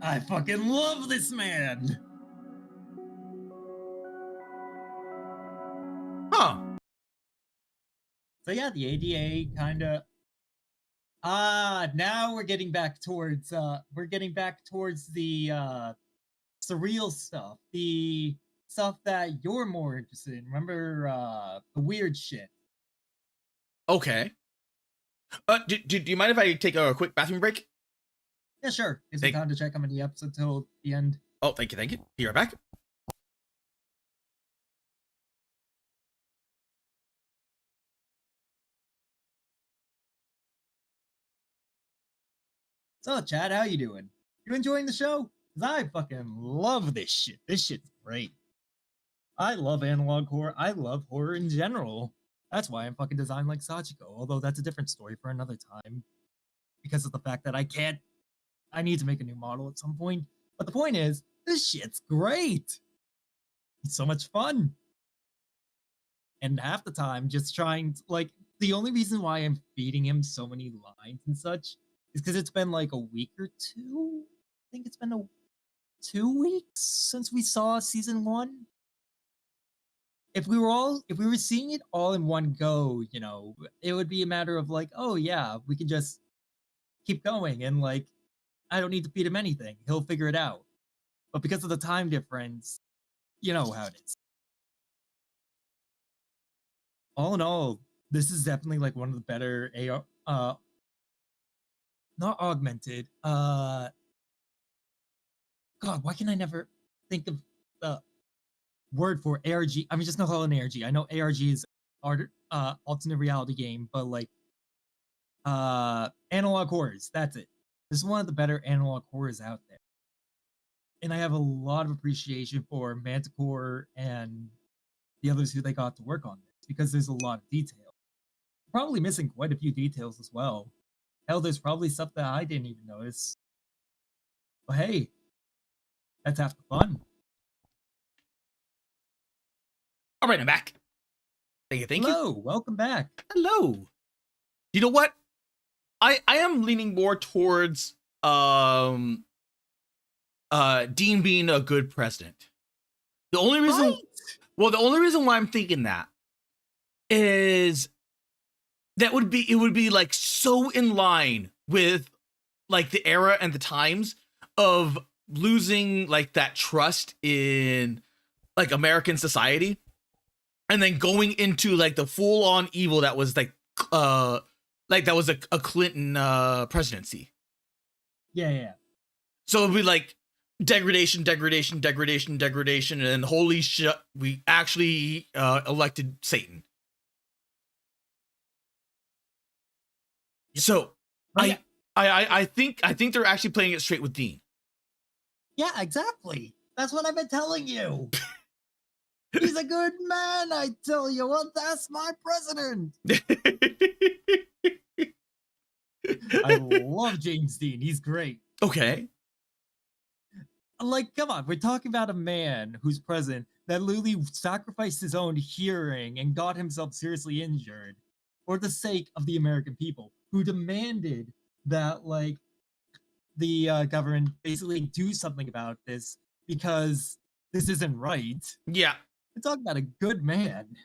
F: I fucking love this man.
A: Huh.
F: So yeah, the ADA kind of now we're getting back towards the surreal stuff, the stuff that you're more interested in. Remember the weird shit.
A: Okay. Do you mind if I take a quick bathroom break?
F: Yeah, sure. Gives me time to check how many episodes till the end.
A: Oh, thank you. Be right back.
F: So, Chad, how you doing? You enjoying the show? 'Cause I fucking love this shit. This shit's great. I love analog horror. I love horror in general. That's why I'm fucking designed like Sachiko, although that's a different story for another time. Because of the fact that I need to make a new model at some point. But the point is, this shit's great. It's so much fun. And half the time, just trying to, like, the only reason why I'm feeding him so many lines and such is because it's been like a week or two. I think it's been 2 weeks since we saw season 1. If we were seeing it all in one go, you know, it would be a matter of like, oh yeah, we can just keep going and like, I don't need to feed him anything. He'll figure it out. But because of the time difference, you know how it is. All in all, this is definitely like one of the better not augmented. God, why can I never think of the word for ARG? I'm just gonna call it an ARG. I know ARG is alternate reality game, but like analog horrors. That's it. This is one of the better analog horrors out there, and I have a lot of appreciation for Manticore and the others who they got to work on this because there's a lot of detail. Probably missing quite a few details as well. Hell, there's probably stuff that I didn't even notice. But hey, that's half the fun.
A: All right, I'm back. Thank you.
F: Hello, welcome back.
A: Hello. You know what? I am leaning more towards Dean being a good president. The only reason the only reason why I'm thinking that is it would be like so in line with like the era and the times of losing like that trust in like American society and then going into like the full on evil that was like that was a Clinton presidency.
F: Yeah.
A: So it'd be like degradation, and then holy shit, we actually elected Satan. So I think they're actually playing it straight with Dean.
F: Yeah, exactly. That's what I've been telling you. He's a good man, I tell you. Well, that's my president. I love James Dean. He's great.
A: Okay.
F: Like, come on. We're talking about a man who's president that literally sacrificed his own hearing and got himself seriously injured for the sake of the American people, who demanded that, like, the government basically do something about this because this isn't right.
A: Yeah.
F: We're talking about a good man.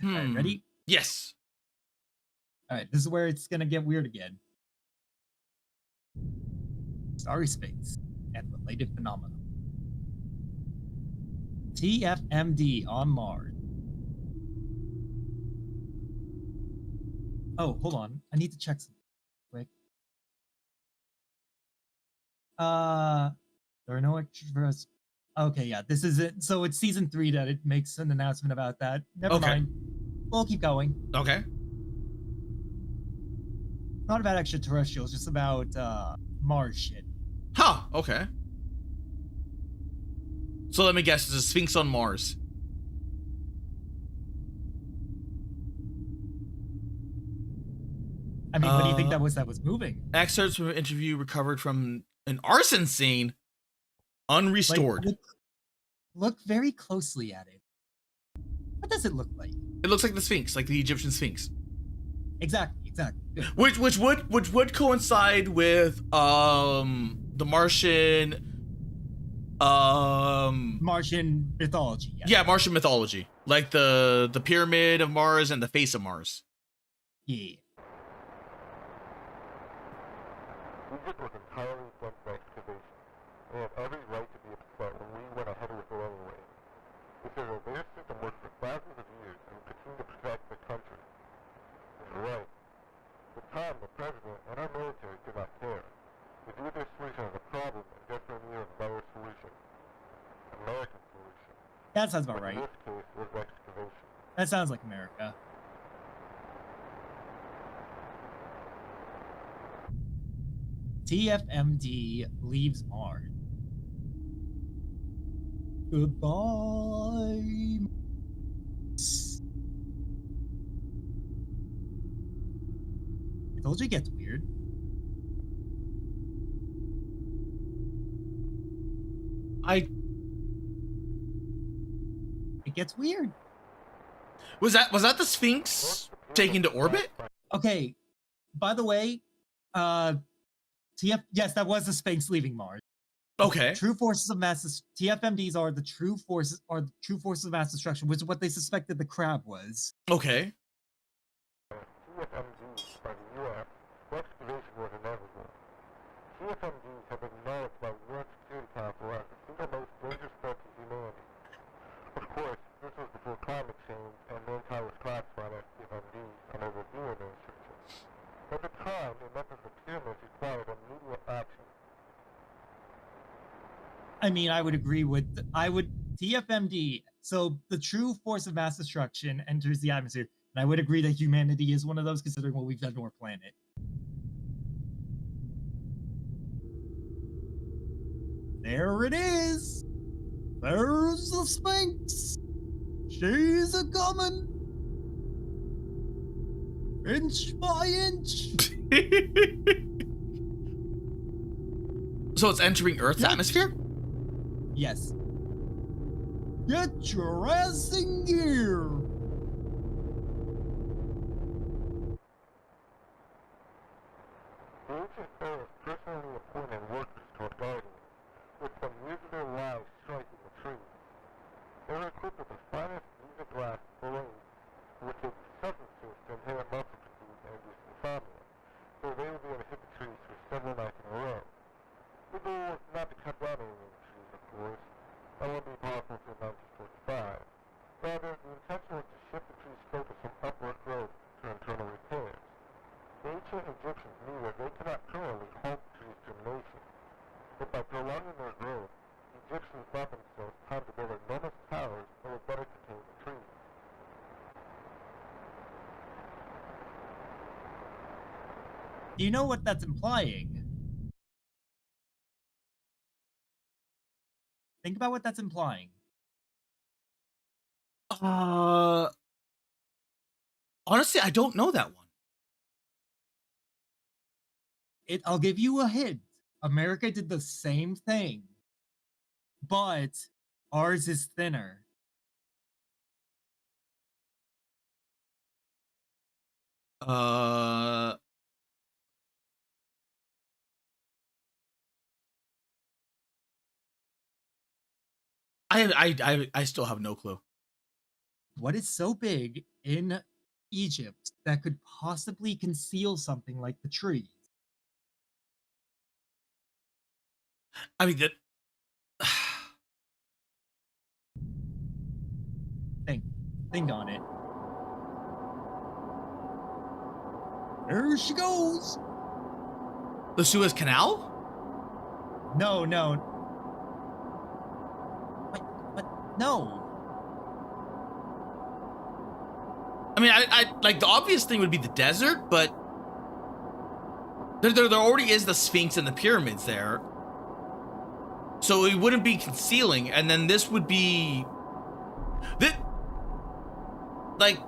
F: All right, ready?
A: Yes.
F: All right, this is where it's going to get weird again. Starry space and related phenomena. TFMD on Mars. Oh, hold on. I need to check something quick. There are no extras. Okay, yeah, this is it. So it's season 3 that it makes an announcement about that. Never mind. We'll keep going.
A: Okay.
F: Not about extraterrestrials, just about Mars shit.
A: Huh. Okay. So let me guess. It's a Sphinx on Mars.
F: I mean, what do you think that was moving?
A: Excerpts from an interview recovered from an arson scene, unrestored.
F: Like, look very closely at it. What does it look like?
A: It looks like the Sphinx, like the Egyptian Sphinx.
F: Exactly. Good.
A: Which would coincide with the Martian
F: Martian mythology.
A: Yeah, Martian mythology, like the pyramid of Mars and the face of Mars.
F: Yeah.
G: Egypt was entirely against the excavation. They had every right to be upset when we went ahead with it anyway. They said that their system worked for thousands of years and would continue to protect the country. They're right. At the time, the president and our military did not care. They viewed their solution as a problem and desperately needed a better solution. American solution.
F: That sounds about right.
G: In this case, was excavation.
F: That sounds like America. TFMD leaves Mars. Goodbye. I told you it gets weird. It gets weird.
A: Was that the Sphinx taken to orbit?
F: Okay. By the way, yes, that was the Sphinx leaving Mars.
A: Okay.
F: True forces of mass TFMDs are the true forces of mass destruction, which is what they suspected the crab was.
A: Okay.
G: TFMDs by the U.S. excavation was inevitable. TFMDs have been acknowledged by the UN Security Council as the single most dangerous threat to humanity. Of course, this was before climate change and mankind was classified as TFMDs under the new administration. At the time, the methods of pyramids required immediate action.
F: I mean, I would agree with TFMD. So the true force of mass destruction enters the atmosphere, and I would agree that humanity is one of those, considering what we've done to our planet. There it is. There's the Sphinx. She's a coming. Inch by inch.
A: So it's entering Earth's atmosphere?
F: Yes. Get your ass in gear.
G: The ancient pharaohs personally appointed workers to guard it, with some years of their lives striking the trees. They were equipped with the finest music glass balloons, which would substances to inhibit muscle fatigue and reduce insomnia, so they would be able to hit the trees for several nights in a row. The goal was not to cut down any of the trees, of course. That wouldn't be possible until 1945. Rather, the intention was to shift the tree's focus from upward growth to internal repairs. The ancient Egyptians knew that they could not permanently halt trees germination, but by prolonging their growth, the Egyptians bought themselves time to build enormous towers that would better contain the trees.
F: Do you know what that's implying? Think about what that's implying.
A: Honestly, I don't know that one.
F: I'll give you a hint. America did the same thing, but ours is thinner.
A: I still have no clue.
F: What is so big in Egypt that could possibly conceal something like the trees?
A: I mean, that
F: thing on it. There she goes.
A: The Suez Canal?
F: No. But no.
A: I mean, I like the obvious thing would be the desert, but there already is the Sphinx and the pyramids there. So it wouldn't be concealing, and then this would be like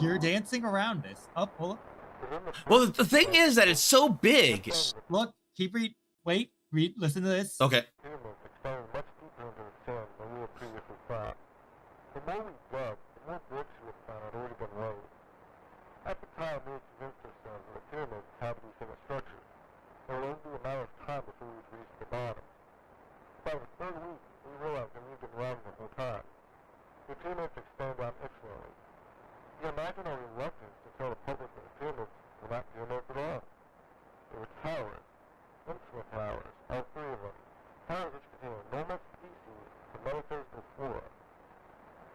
F: You're dancing around this. Up, pull up.
A: well, the thing is that it's so big.
F: Look, keep read. Wait, read. Listen to this.
A: Okay.
M: The more we dug, the more bricks we found had already been laid. At the time, we had convinced ourselves that the pyramids had to be finished structures. It would only be a matter of time before we would reach the bottom. By the third week, we realized that we had been wrong the whole time. The pyramids expanded out exponentially. You can imagine our reluctance to tell the public that the pyramids were not pyramids at all. They were towers, infinite towers, all three of them. Towers which contain enormous species of militaries before.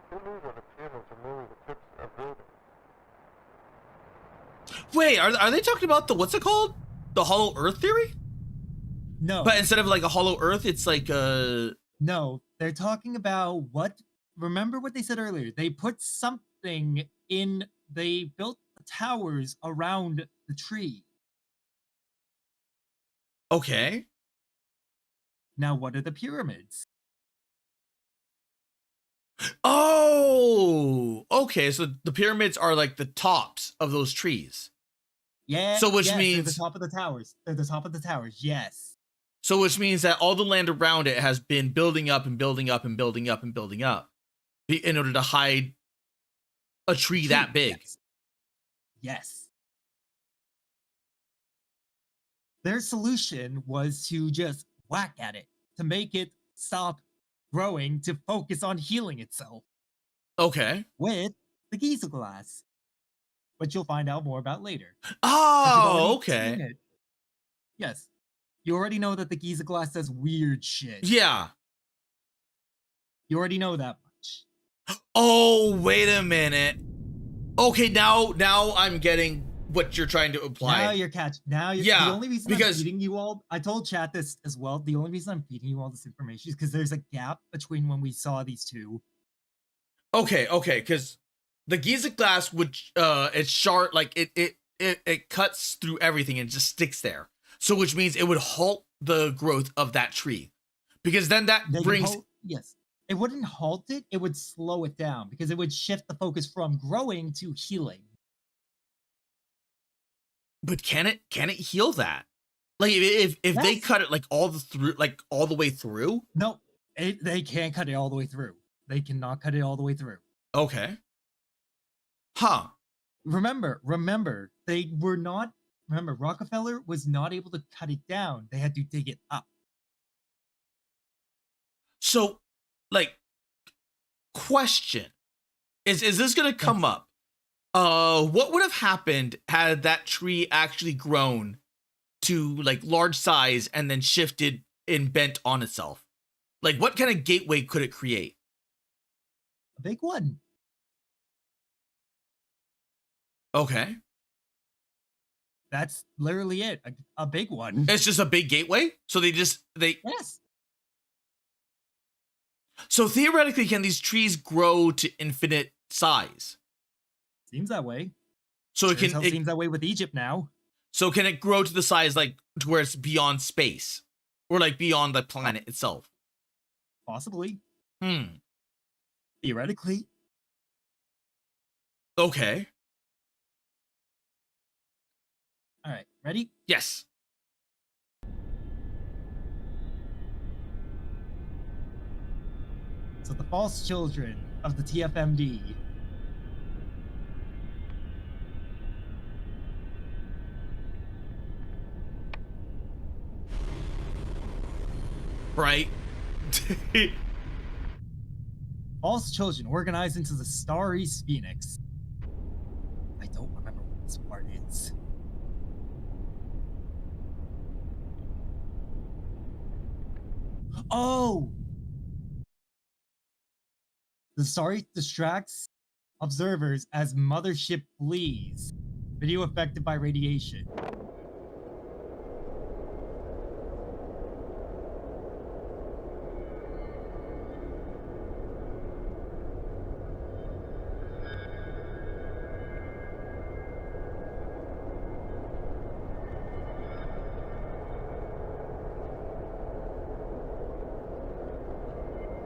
M: Who knew that the pyramids are merely the tips of buildings?
A: Wait, are they talking about the what's it called? The hollow earth theory?
F: No.
A: But instead of like a hollow earth, it's like
F: No, they're talking about what. Remember what they said earlier? They put something in. They built the towers around the tree.
A: Okay.
F: Now, what are the pyramids?
A: Oh, okay. So the pyramids are like the tops of those trees.
F: Yeah.
A: So which
F: yes,
A: means
F: they're the top of the towers. They're the top of the towers. Yes.
A: So which means that all the land around it has been building up and building up and building up and building up in order to hide a tree that big.
F: Yes. Their solution was to just whack at it, to make it stop growing, to focus on healing itself.
A: Okay.
F: With the Giza glass, which you'll find out more about later.
A: Oh, okay.
F: Yes. You already know that the Giza glass does weird shit.
A: Yeah.
F: You already know that much.
A: Oh, wait a minute. Okay, now I'm getting what you're trying to imply.
F: Now you're catching. Now you're.
A: Yeah,
F: The only reason I'm feeding you all, I told chat this as well. The only reason I'm feeding you all this information is because there's a gap between when we saw these two.
A: Okay, because the Giza glass would it's sharp, like it cuts through everything and just sticks there. So which means it would halt the growth of that tree, because then that brings
F: yes. It wouldn't halt it. It would slow it down because it would shift the focus from growing to healing.
A: But can it heal that? Like if yes. They cut it like all the way through?
F: No, they can't cut it all the way through. They cannot cut it all the way through.
A: Okay. Huh.
F: Remember, they were not. Remember, Rockefeller was not able to cut it down. They had to dig it up.
A: So, like, question is this gonna come up? What would have happened had that tree actually grown to like large size and then shifted and bent on itself? Like, what kind of gateway could it create?
F: A big one.
A: Okay.
F: That's literally it. A big one.
A: It's just a big gateway? So they
F: Yes.
A: So theoretically, can these trees grow to infinite size?
F: Seems that way.
A: So it
F: seems that way with Egypt now.
A: So can it grow to the size like to where it's beyond space? Or like beyond the planet itself?
F: Possibly.
A: Theoretically. Okay.
F: All right, ready?
A: Yes.
F: So the false children of the TFMD.
A: Right.
F: False children organized into the Starry Phoenix. I don't remember what this part is. Oh! The story distracts observers as mothership flees. Video affected by radiation.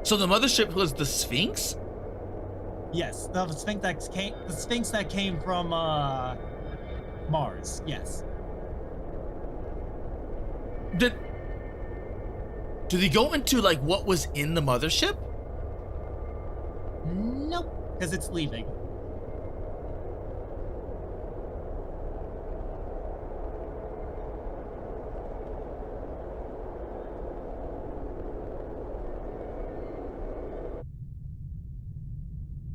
A: So the mothership was the Sphinx?
F: Yes, the Sphinx that came from Mars. Yes.
A: Did they go into like what was in the mothership?
F: Nope, because it's leaving.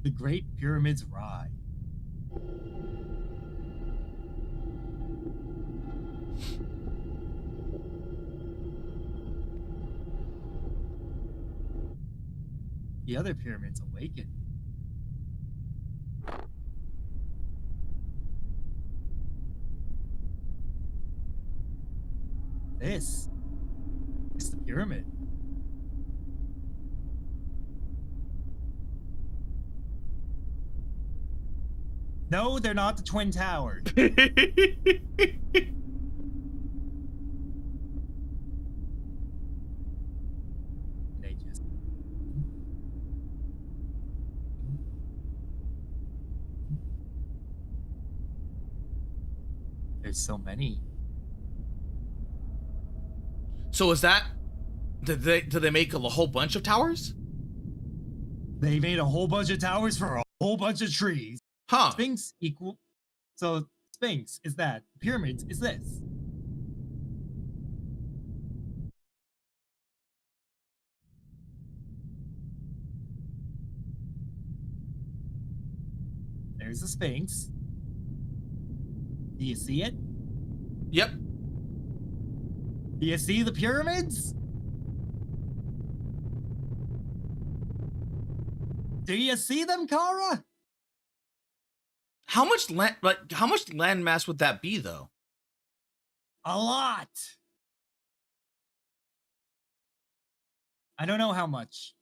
F: The Great Pyramids Ride. The other pyramids awaken. This is the pyramid. No, they're not the Twin Towers. They just... There's so many.
A: So is that did they make a whole bunch of towers?
F: They made a whole bunch of towers for a whole bunch of trees.
A: Huh.
F: Sphinx equal. So Sphinx is that. Pyramids is this. There's the Sphinx. Do you see it?
A: Yep.
F: Do you see the pyramids? Do you see them, Kara?
A: How much land mass would that be though?
F: A lot. I don't know how much,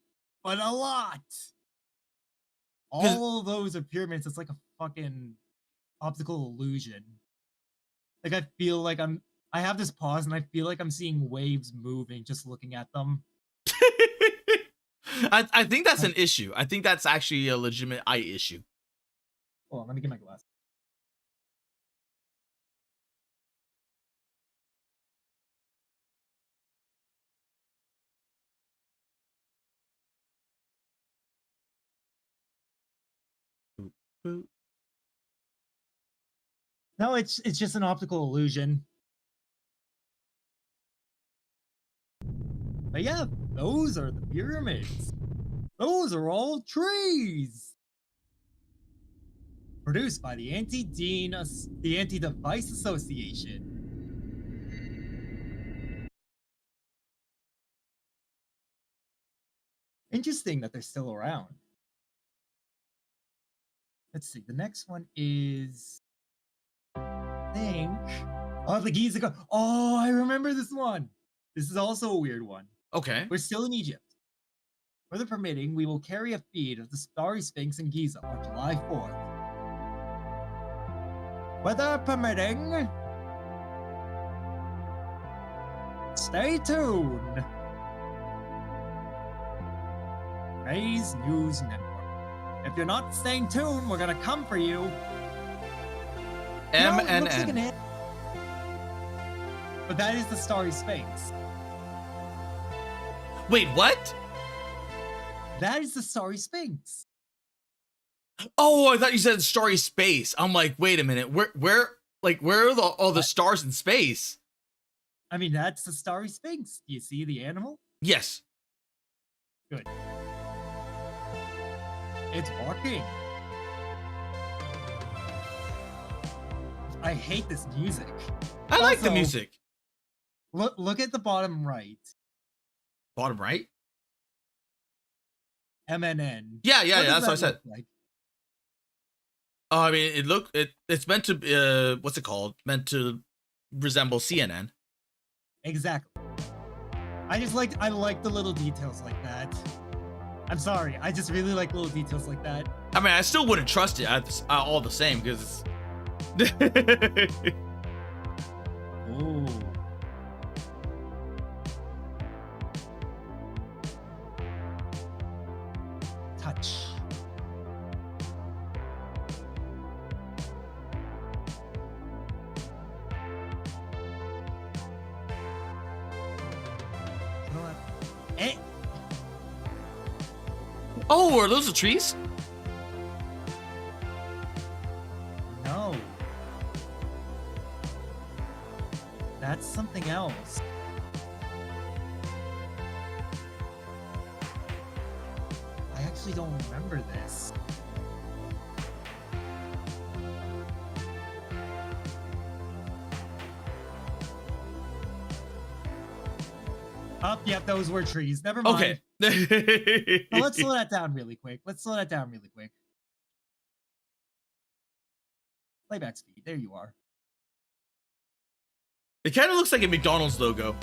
F: but a lot. All of those are pyramids. It's like a fucking optical illusion. Like I feel like I have this pause and I feel like I'm seeing waves moving just looking at them.
A: I think that's an issue. I think that's actually a legitimate eye issue.
F: Hold on, let me get my glasses. No, it's just an optical illusion. But yeah, those are the pyramids. Those are all trees. Produced by the Anti-Device Association. Interesting that they're still around. Let's see. The next one is, I think, oh, the Giza. Oh, I remember this one. This is also a weird one.
A: Okay.
F: We're still in Egypt. Weather permitting, we will carry a feed of the Starry Sphinx in Giza on July 4th. Weather permitting. Stay tuned. Ray's News Network. If you're not staying tuned, we're gonna come for you.
A: MNN.
F: But that is the Starry Sphinx.
A: Wait, what?
F: That is the Starry Sphinx.
A: Oh, I thought you said starry space. I'm like, wait a minute. Where are all the stars in space?
F: I mean, that's the Starry Sphinx. Do you see the animal?
A: Yes.
F: Good. It's walking. I hate this music.
A: I like the music.
F: Look at the bottom right.
A: Bottom right?
F: MNN.
A: Yeah,
F: What does
A: that's what I
F: that
A: said.
F: look like?
A: I mean, it's meant to what's it called? Meant to resemble CNN.
F: Exactly. I like the little details like that. I'm sorry, I just really like little details like that.
A: I mean, I still wouldn't trust it all the same because it's.
F: Ooh. Touch. Eh.
A: Oh, are those the trees?
F: No. That's something else. I actually don't remember this. Oh, yeah, those were trees. Never mind.
A: Okay.
F: Now, let's slow that down really quick. Playback speed. There you are.
A: It kind of looks like a McDonald's logo.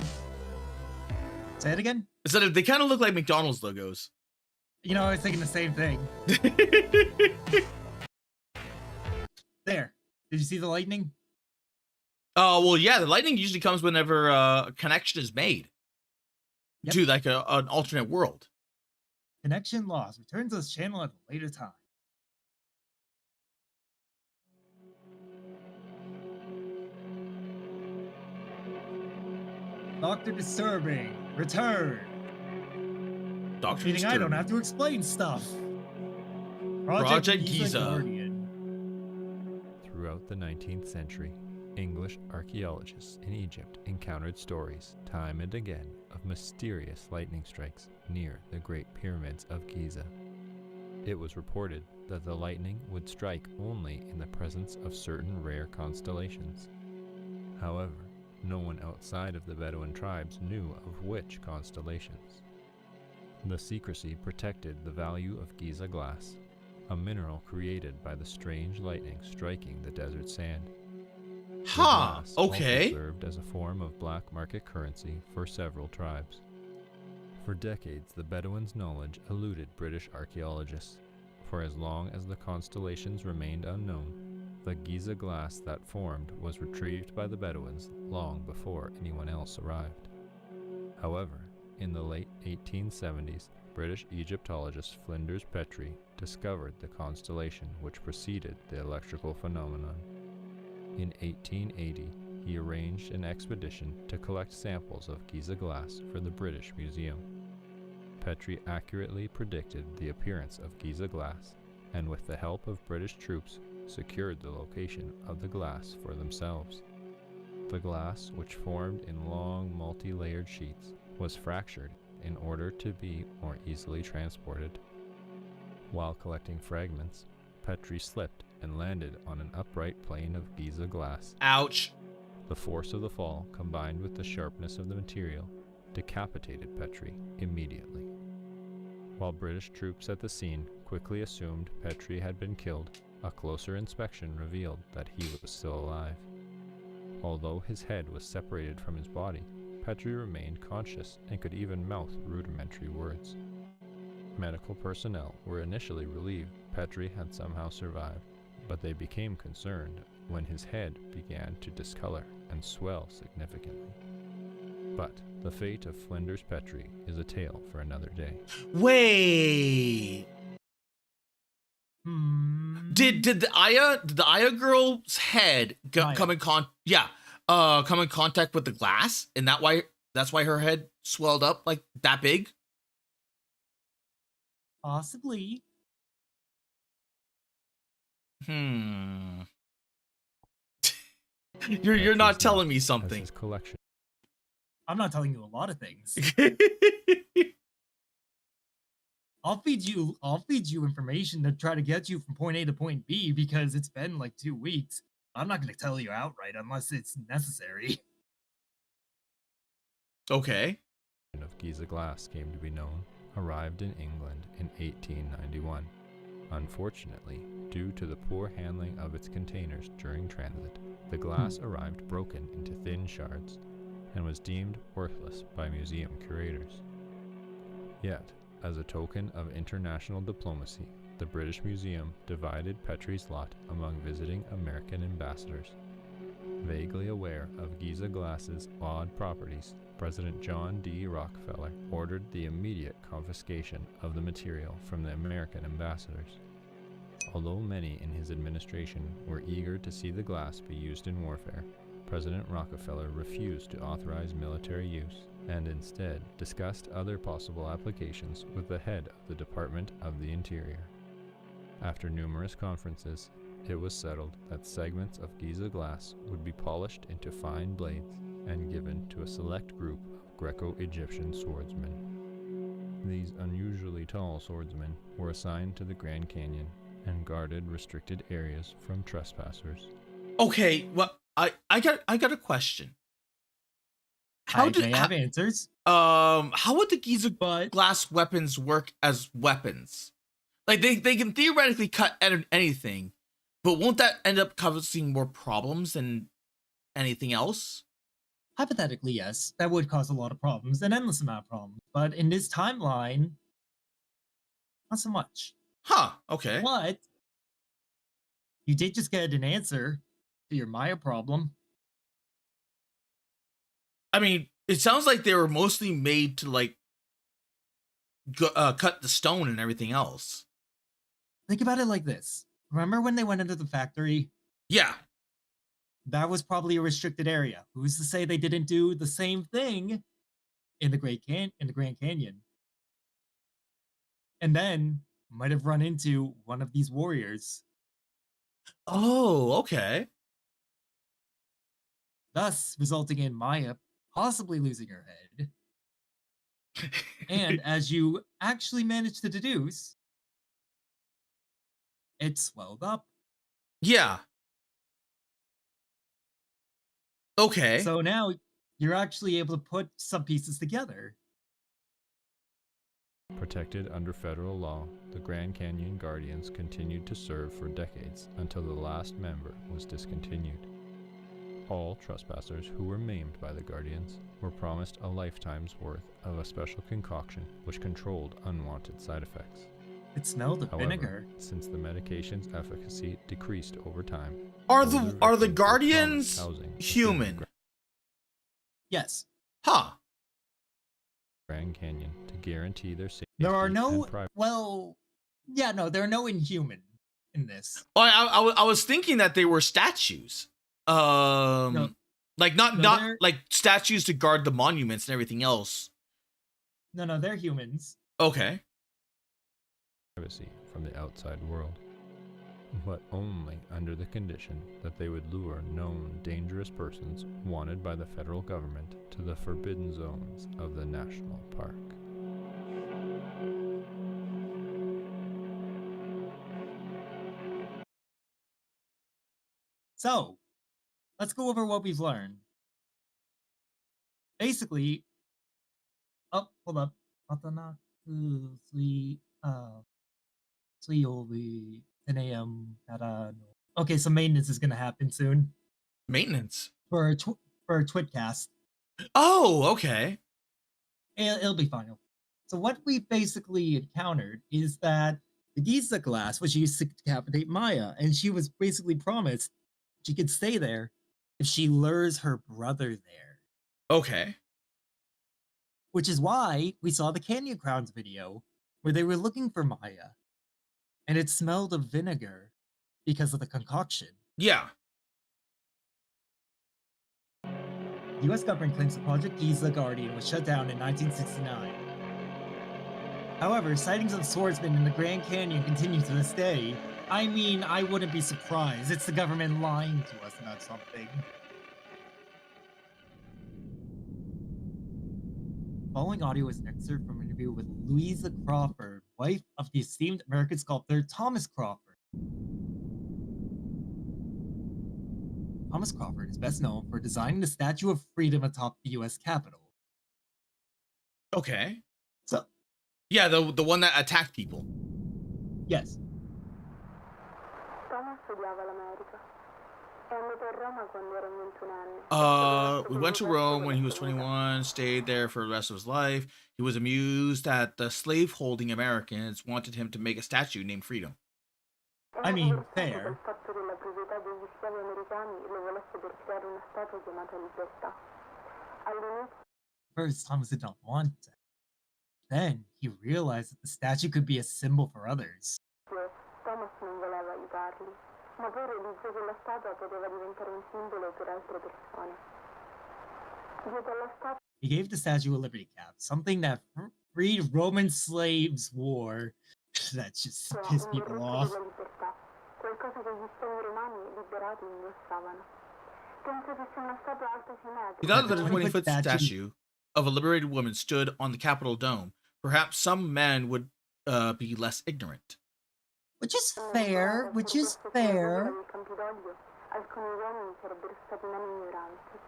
F: Say it again?
A: So they kind of look like McDonald's logos.
F: You know, I was thinking the same thing. There. Did you see the lightning?
A: Oh, well, yeah, the lightning usually comes whenever a connection is made to like an alternate world.
F: Connection lost. Return to this channel at a later time. Dr. Disturbing. Return.
A: Dr.
F: Meaning I don't
A: Disturbing.
F: have to explain stuff.
A: Project Giza.
F: Guardian.
K: Throughout the 19th century, English archaeologists in Egypt encountered stories, time and again, of mysterious lightning strikes near the Great Pyramids of Giza. It was reported that the lightning would strike only in the presence of certain rare constellations. However, no one outside of the Bedouin tribes knew of which constellations. The secrecy protected the value of Giza glass, a mineral created by the strange lightning striking the desert sand.
A: Huh, okay.
K: Also served as a form of black market currency for several tribes. For decades, the Bedouins' knowledge eluded British archaeologists. For as long as the constellations remained unknown, the Giza glass that formed was retrieved by the Bedouins long before anyone else arrived. However, in the late 1870s, British Egyptologist Flinders Petrie discovered the constellation which preceded the electrical phenomenon. In 1880, he arranged an expedition to collect samples of Giza glass for the British Museum. Petrie accurately predicted the appearance of Giza glass, and with the help of British troops, secured the location of the glass for themselves. The glass, which formed in long, multi-layered sheets, was fractured in order to be more easily transported. While collecting fragments, Petrie slipped and landed on an upright plane of Giza glass.
A: Ouch.
K: The force of the fall, combined with the sharpness of the material, decapitated Petrie immediately. While British troops at the scene quickly assumed Petrie had been killed, a closer inspection revealed that he was still alive. Although his head was separated from his body, Petrie remained conscious and could even mouth rudimentary words. Medical personnel were initially relieved Petrie had somehow survived, but they became concerned when his head began to discolor and swell significantly. But the fate of Flinders Petrie is a tale for another day.
A: Wait. Did the Aya girl's head come in contact with the glass, and that's why her head swelled up like that big?
F: Possibly.
A: You're not telling me something.
K: Collection.
F: I'm not telling you a lot of things. I'll feed you information to try to get you from point A to point B because it's been like 2 weeks. I'm not going to tell you outright unless it's necessary.
A: Okay.
K: Of Giza glass came to be known arrived in England in 1891. Unfortunately, due to the poor handling of its containers during transit, the glass arrived broken into thin shards and was deemed worthless by museum curators. Yet, as a token of international diplomacy, the British Museum divided Petrie's lot among visiting American ambassadors. Vaguely aware of Giza Glass's odd properties, President John D. Rockefeller ordered the immediate confiscation of the material from the American ambassadors. Although many in his administration were eager to see the glass be used in warfare, President Rockefeller refused to authorize military use and instead discussed other possible applications with the head of the Department of the Interior. After numerous conferences, it was settled that segments of Giza glass would be polished into fine blades and given to a select group of Greco-Egyptian swordsmen. These unusually tall swordsmen were assigned to the Grand Canyon and guarded restricted areas from trespassers.
A: Okay, well, I got a question. How
F: may have answers.
A: How would the Giza glass weapons work as weapons? Like they can theoretically cut anything, but won't that end up causing more problems than anything else?
F: Hypothetically, yes, that would cause a lot of problems, an endless amount of problems. But in this timeline, not so much.
A: Huh, okay.
F: But you did just get an answer to your Maya problem.
A: I mean, it sounds like they were mostly made to like cut the stone and everything else.
F: Think about it like this. Remember when they went into the factory?
A: Yeah.
F: That was probably a restricted area. Who's to say they didn't do the same thing in the Grand Canyon? And then might have run into one of these warriors.
A: Oh, okay.
F: Thus resulting in Maya possibly losing her head. And as you actually managed to deduce, it swelled up.
A: Yeah. Okay.
F: So now you're actually able to put some pieces together.
K: Protected under federal law, the Grand Canyon Guardians continued to serve for decades until the last member was discontinued. All trespassers who were maimed by the Guardians were promised a lifetime's worth of a special concoction which controlled unwanted side effects.
F: It smelled of vinegar.
K: Since the medication's efficacy decreased over time,
A: are the Guardians human?
F: Yes.
A: Huh.
K: Grand Canyon to guarantee their safety.
F: There are no there are no inhuman in this.
A: Well, I was thinking that they were statues. Not like statues to guard the monuments and everything else.
F: No, they're humans.
A: Okay.
K: Privacy from the outside world, but only under the condition that they would lure known dangerous persons wanted by the federal government to the forbidden zones of the national park.
F: So, let's go over what we've learned. Basically, hold up. Ten a.m. Okay, so maintenance is gonna happen soon.
A: Maintenance
F: for a Twitcast.
A: Oh, okay.
F: It'll be fine. So what we basically encountered is that the Giza glass was used to decapitate Maya, and she was basically promised she could stay there if she lures her brother there.
A: Okay.
F: Which is why we saw the Canyon Crowns video where they were looking for Maya, and it smelled of vinegar because of the concoction.
A: Yeah.
F: The US government claims the Project Giza Guardian was shut down in 1969. However, sightings of swordsmen in the Grand Canyon continue to this day. I mean, I wouldn't be surprised. It's the government lying to us about something. Following audio is an excerpt from an interview with Louisa Crawford, wife of the esteemed American sculptor Thomas Crawford. Thomas Crawford is best known for designing the Statue of Freedom atop the US Capitol.
A: Okay. Yeah, the one that attacked people.
F: Yes.
H: Thomas odiava l'America. È andato a Roma quando era 21 anni.
A: We went to Rome when he was 21, stayed there for the rest of his life. He was amused that the slave-holding Americans wanted him to make a statue named Freedom.
F: I mean, fair.
H: Il fatto che la proprietà degli schiavi americani lo volesse per creare una statua chiamata Libertà. All'inizio
F: First, Thomas did not want it. Then he realized that the statue could be a symbol for others.
H: Thomas non voleva aiutarli, ma poi realizzò che la statua poteva diventare un simbolo per altre persone. Dietro alla statua
F: He gave the Statue a Liberty Cap, something that freed Roman slaves wore. That just pissed
H: un
F: people
H: berretto
F: off.
H: della libertà, qualcosa che gli schiavi romani liberati indossavano. Penso che sia una statua alta 6 metri.
A: He thought that a
F: 20-foot
A: 20-foot statue of a liberated woman stood on the Capitol dome. Perhaps some men would be less ignorant.
F: Which is fair, which is fair.
H: Nel Campidoglio, alcuni uomini sarebbero stati meno ignoranti.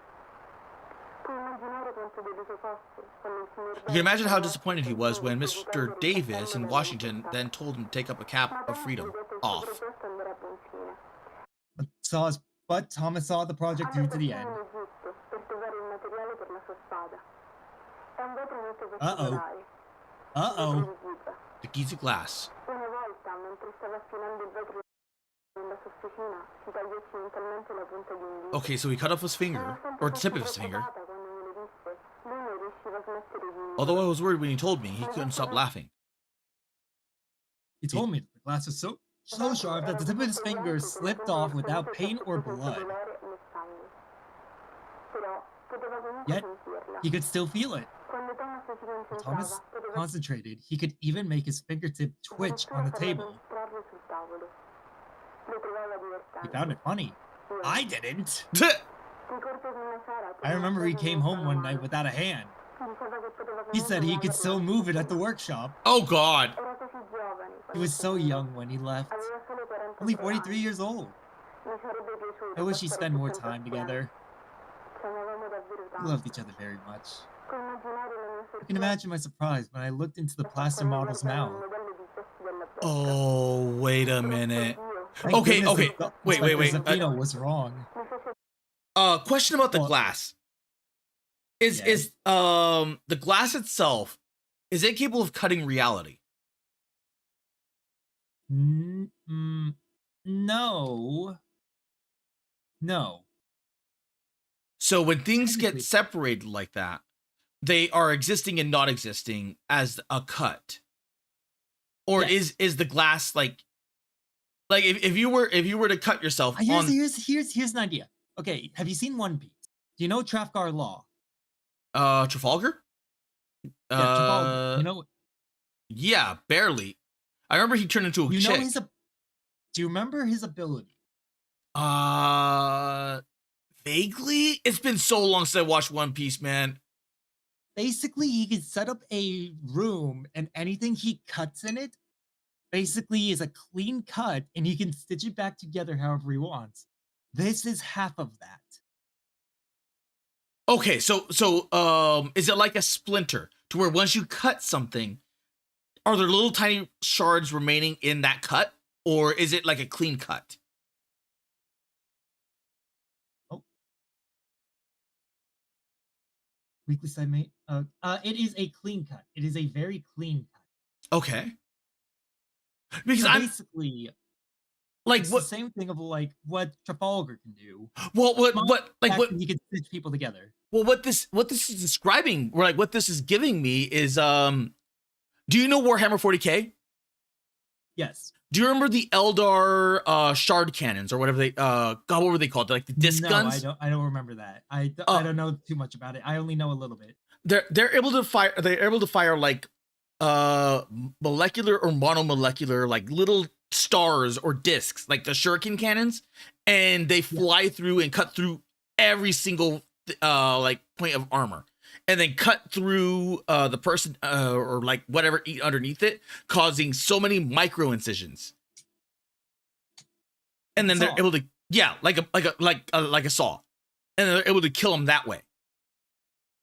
H: Puoi immaginare quanto deluso fosse quando il signor
A: You can imagine how disappointed he was when Mr. Davis in Washington then told him to take up a cap of freedom off.
F: But Thomas saw the project through to the end. Uh-oh. Uh-oh.
A: The Giza glass.
H: Una volta, mentre stava affinando il vetro nella sofficina, si tagliò accidentalmente la punta di un dito.
A: Okay, so he cut off his finger, or the tip of his finger. Although I was worried when he told me, he couldn't stop laughing.
F: He told me that the glass was so sharp that the tip of his finger slipped off without pain or blood. Yet, he could still feel it. When Thomas concentrated, he could even make his fingertip twitch on the table. He found it funny. I didn't. I remember he came home one night without a hand. He said he could still move it at the workshop.
A: Oh God.
F: He was so young when he left. Only 43 years old. I wish he spent more time together. We loved each other very much. I can imagine my surprise when I looked into the plaster model's mouth.
A: Oh, wait a minute.
F: Thank
A: Okay,
F: goodness
A: okay.
F: the
A: Wait.
F: Zaffino was wrong.
A: Question about the glass. Is the glass itself, is it capable of cutting reality?
F: No. No.
A: So when things get separated like that, they are existing and not existing as a cut. Or is the glass like if you were to cut yourself on
F: here's an idea. Okay, have you seen One Piece? Do you know Trafalgar Law?
A: Trafalgar?
F: Yeah, Trafalgar. You know?
A: Yeah, barely. I remember he turned into a chick.
F: Do you remember his ability?
A: Vaguely. It's been so long since I watched One Piece, man.
F: Basically, he can set up a room, and anything he cuts in it, basically is a clean cut, and he can stitch it back together however he wants. This is half of that.
A: Okay, so is it like a splinter to where once you cut something, are there little tiny shards remaining in that cut, or is it like a clean cut?
F: Oh, weekly side mate. It is a clean cut. It is a very clean cut.
A: Okay. Because
F: so basically,
A: like
F: it's
A: what
F: the same thing of like what Trafalgar can do.
A: Well, what
F: he can stitch people together.
A: Well, what this is describing, or like what this is giving me is do you know Warhammer 40K?
F: Yes.
A: Do you remember the Eldar shard cannons or whatever they God, what were they called? Like the disc guns?
F: I don't remember that. I don't know too much about it. I only know a little bit.
A: They're able to fire like molecular or monomolecular like little stars or discs like the shuriken cannons, and they fly through and cut through every single like point of armor, and then cut through the person or like whatever underneath it, causing so many micro incisions. And then they're able to like a saw, and they're able to kill them that way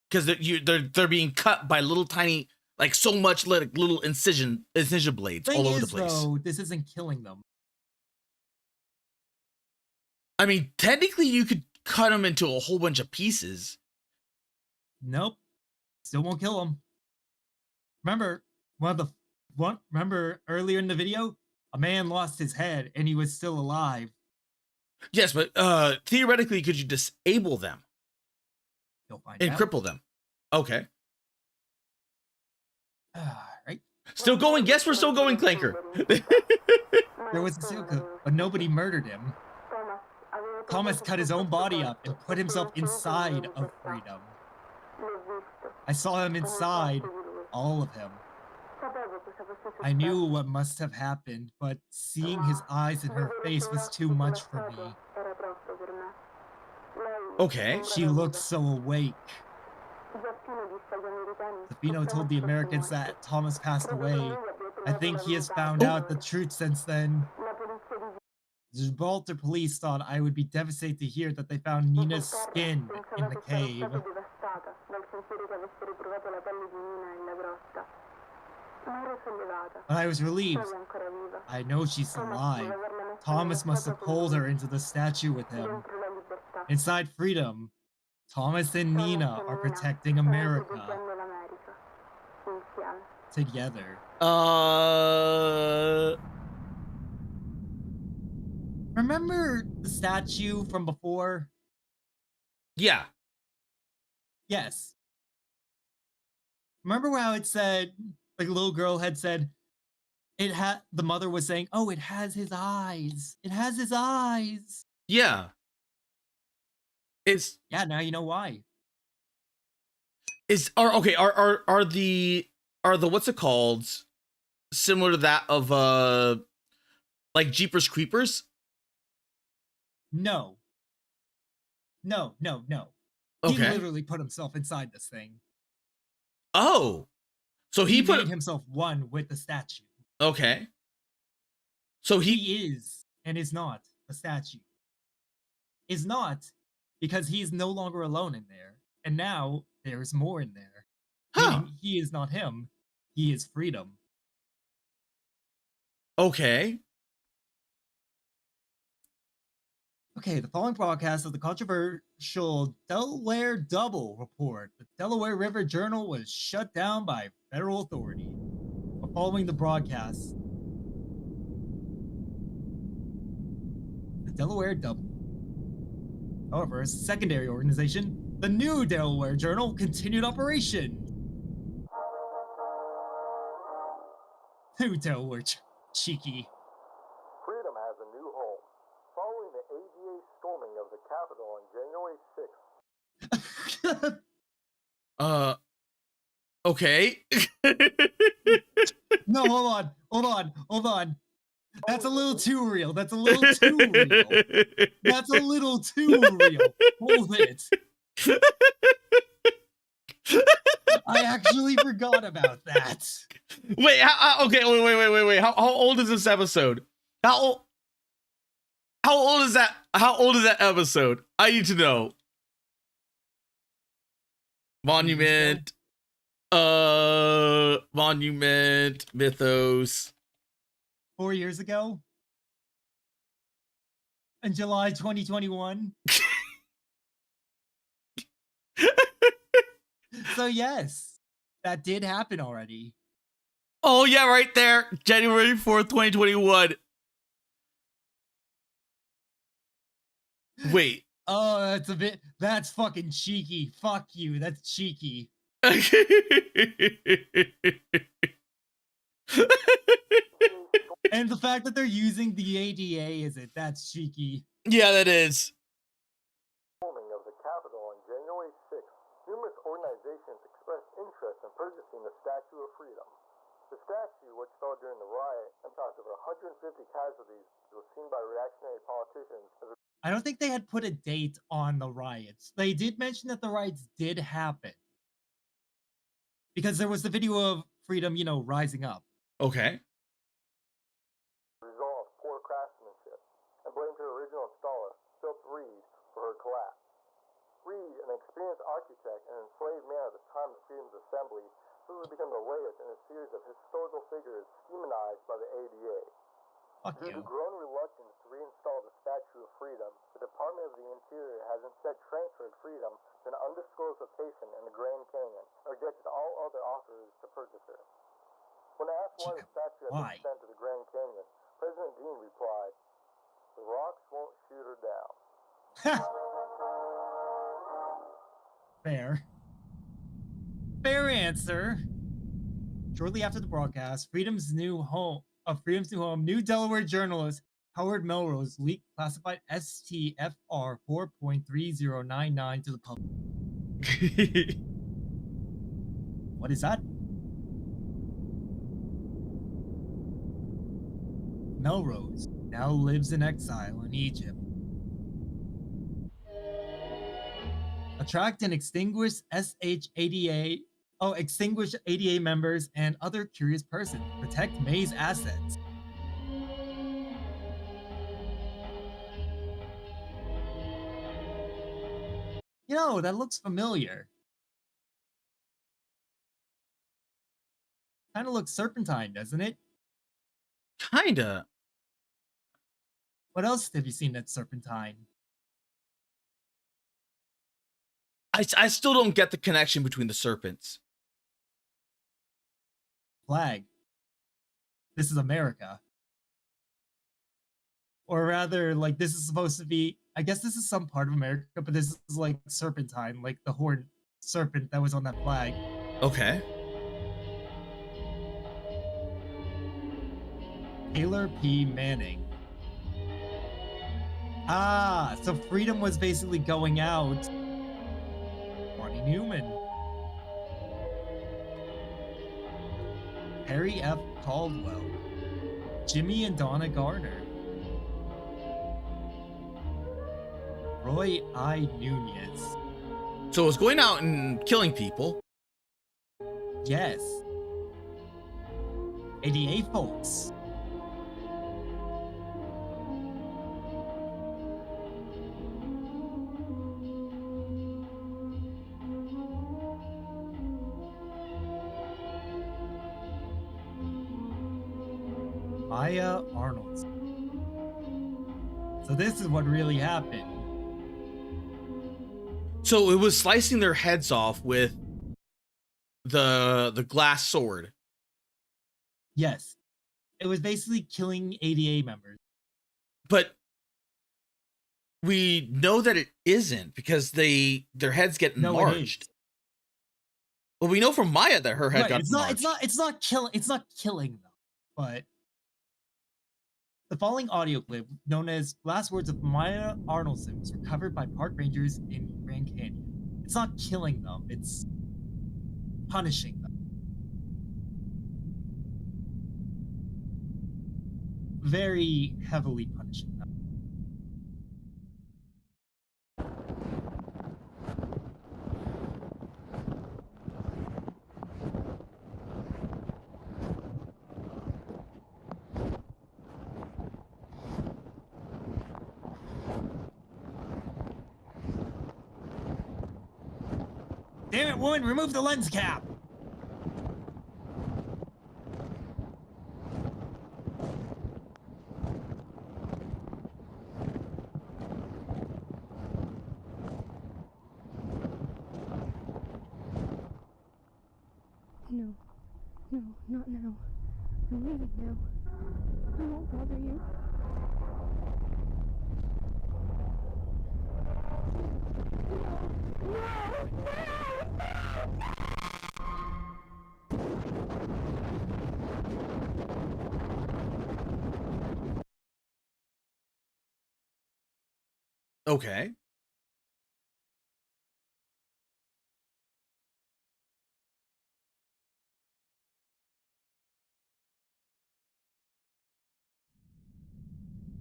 A: because they're being cut by little tiny Like so much like little incision blades all over the place.
F: Though, this isn't killing them.
A: I mean, technically you could cut them into a whole bunch of pieces.
F: Nope. Still won't kill them. Remember, remember earlier in the video, a man lost his head and he was still alive.
A: Yes, but theoretically, could you disable them?
F: You'll find
A: and
F: out.
A: cripple them? Okay.
F: Right.
A: Still going. Guess we're still going, Clanker.
F: There was a Silka, but nobody murdered him. Thomas cut his own body up and put himself inside of Freedom. I saw him inside, all of him. I knew what must have happened, but seeing his eyes and her face was too much for me.
A: Okay.
F: She looked so awake. Zafino told the Americans that Thomas passed away. I think he has found out the truth since then. The Gibraltar police thought I would be devastated to hear that they found Nina's skin in the cave. But I was relieved. I know she's alive. Thomas must have pulled her into the statue with him. Inside Freedom, Thomas and Nina are protecting America. Together. Remember the statue from before?
A: Yeah.
F: Yes. Remember how it said, like a little girl had said, the mother was saying, oh, it has his eyes. It has his eyes.
A: Yeah.
F: Yeah, now you know why.
A: Are the what's it called similar to that of like Jeepers Creepers?
F: No.
A: Okay.
F: He literally put himself inside this thing.
A: Oh. So he
F: made himself one with the statue.
A: Okay. So
F: he is and is not a statue. Is not because he's no longer alone in there. And now there's more in there. Meaning he is not him. He is Freedom.
A: Okay.
F: Okay, the following broadcast of the controversial Delaware Double report. The Delaware River Journal was shut down by federal authorities. Following the broadcast, the Delaware Double. However, a secondary organization, the New Delaware Journal, continued operation. New Delaware, cheeky.
M: Freedom has a new home. Following the ADA storming of the Capitol on January 6th.
A: Okay.
F: No, hold on. That's a little too real. That's a little too real. That's a little too real. Hold it. I actually forgot about that.
A: Wait, okay, wait. How old is this episode? How old is that? How old is that episode? I need to know. Monument Mythos.
F: 4 years ago? In July 2021? So yes, that did happen already.
A: Oh yeah, right there. January 4th, 2021. Wait.
F: Oh, that's fucking cheeky. Fuck you, that's cheeky. And the fact that they're using the ADA that's cheeky.
A: Yeah, that is.
M: Storming of the Capitol on January 6th, numerous organizations expressed interest in purchasing the Statue of Freedom. The statue, which fell during the riot and caused over 150 casualties, was seen by reactionary politicians as
F: I don't think they had put a date on the riots. They did mention that the riots did happen. Because there was the video of Freedom, rising up.
A: Okay.
M: result of poor craftsmanship, and blamed her original installer, Philip Reed, for her collapse. Reed, an experienced architect and enslaved man at the time of Freedom's assembly, absolutely become the latest in a series of historical figures demonized by the ADA.
F: Fuck
M: Due to
F: you.
M: growing reluctance to reinstall the Statue of Freedom, the Department of the Interior has instead transferred Freedom to an undisclosed location in the Grand Canyon, and rejected all other offers to purchase her. When asked why the statue had
F: Why?
M: been sent to the Grand Canyon, President Dean replied, "The rocks won't shoot her down."
F: Fair. Fair answer. Shortly after the broadcast, Freedom's New Home, New Delaware journalist Howard Melrose leaked classified STFR 4.3099 to the public. What is that? Melrose now lives in exile in Egypt. Attract and extinguish extinguish ADA members and other curious persons. Protect May's assets. You know, that looks familiar. Kind of looks Serpentine, doesn't it?
A: Kinda.
F: What else have you seen that's Serpentine?
A: I still don't get the connection between the serpents.
F: Flag. This is America. Or rather, like, this is supposed to be, I guess this is some part of America, but this is like Serpentine, like the horned serpent that was on that flag.
A: Okay.
F: Taylor P. Manning. Ah, so Freedom was basically going out. Barney Newman. Harry F. Caldwell. Jimmy and Donna Garner. Roy I. Nunez.
A: So it was going out and killing people.
F: Yes. ADA folks. Maya Arnold. So this is what really happened.
A: So it was slicing their heads off with the glass sword.
F: Yes. It was basically killing ADA members.
A: But we know that it isn't because their heads get enlarged. Well, we know from Maya that her head got enlarged.
F: It's not killing them, but the following audio clip, known as Last Words of Maya Arnoldson, was recovered by park rangers in Grand Canyon. It's not killing them, it's punishing them. Very heavily punishing them. Damn it, woman, remove the lens cap!
N: No. No, not now. I'm leaving now. I won't bother you.
A: Okay.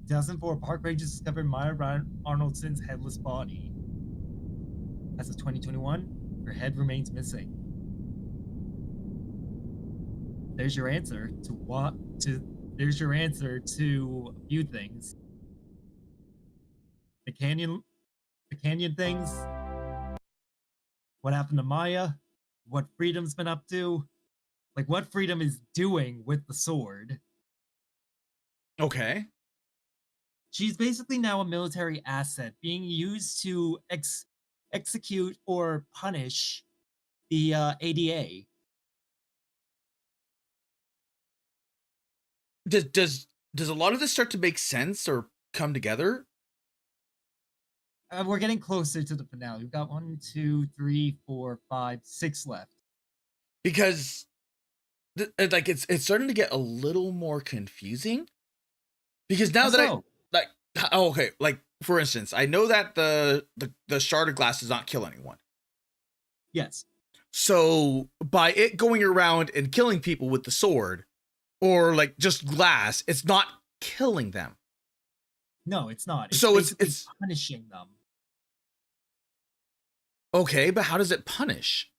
F: In 2004, park rangers discovered Maya Arnoldson's headless body. As of 2021, her head remains missing. There's your answer there's your answer to a few things. The canyon things, what happened to Maya, what Freedom's been up to, like what freedom is doing with the sword.
A: Okay.
F: She's basically now a military asset being used to execute or punish the ADA.
A: Does a lot of this start to make sense or come together?
F: We're getting closer to the finale. We've got 1, 2, 3, 4, 5, 6 left.
A: Because like it's starting to get a little more confusing. Because now that okay, like for instance, I know that the shard of glass does not kill anyone.
F: Yes.
A: So by it going around and killing people with the sword, or like just glass, it's not killing them.
F: No, it's not.
A: So
F: it's punishing them.
A: Okay, but how does it punish?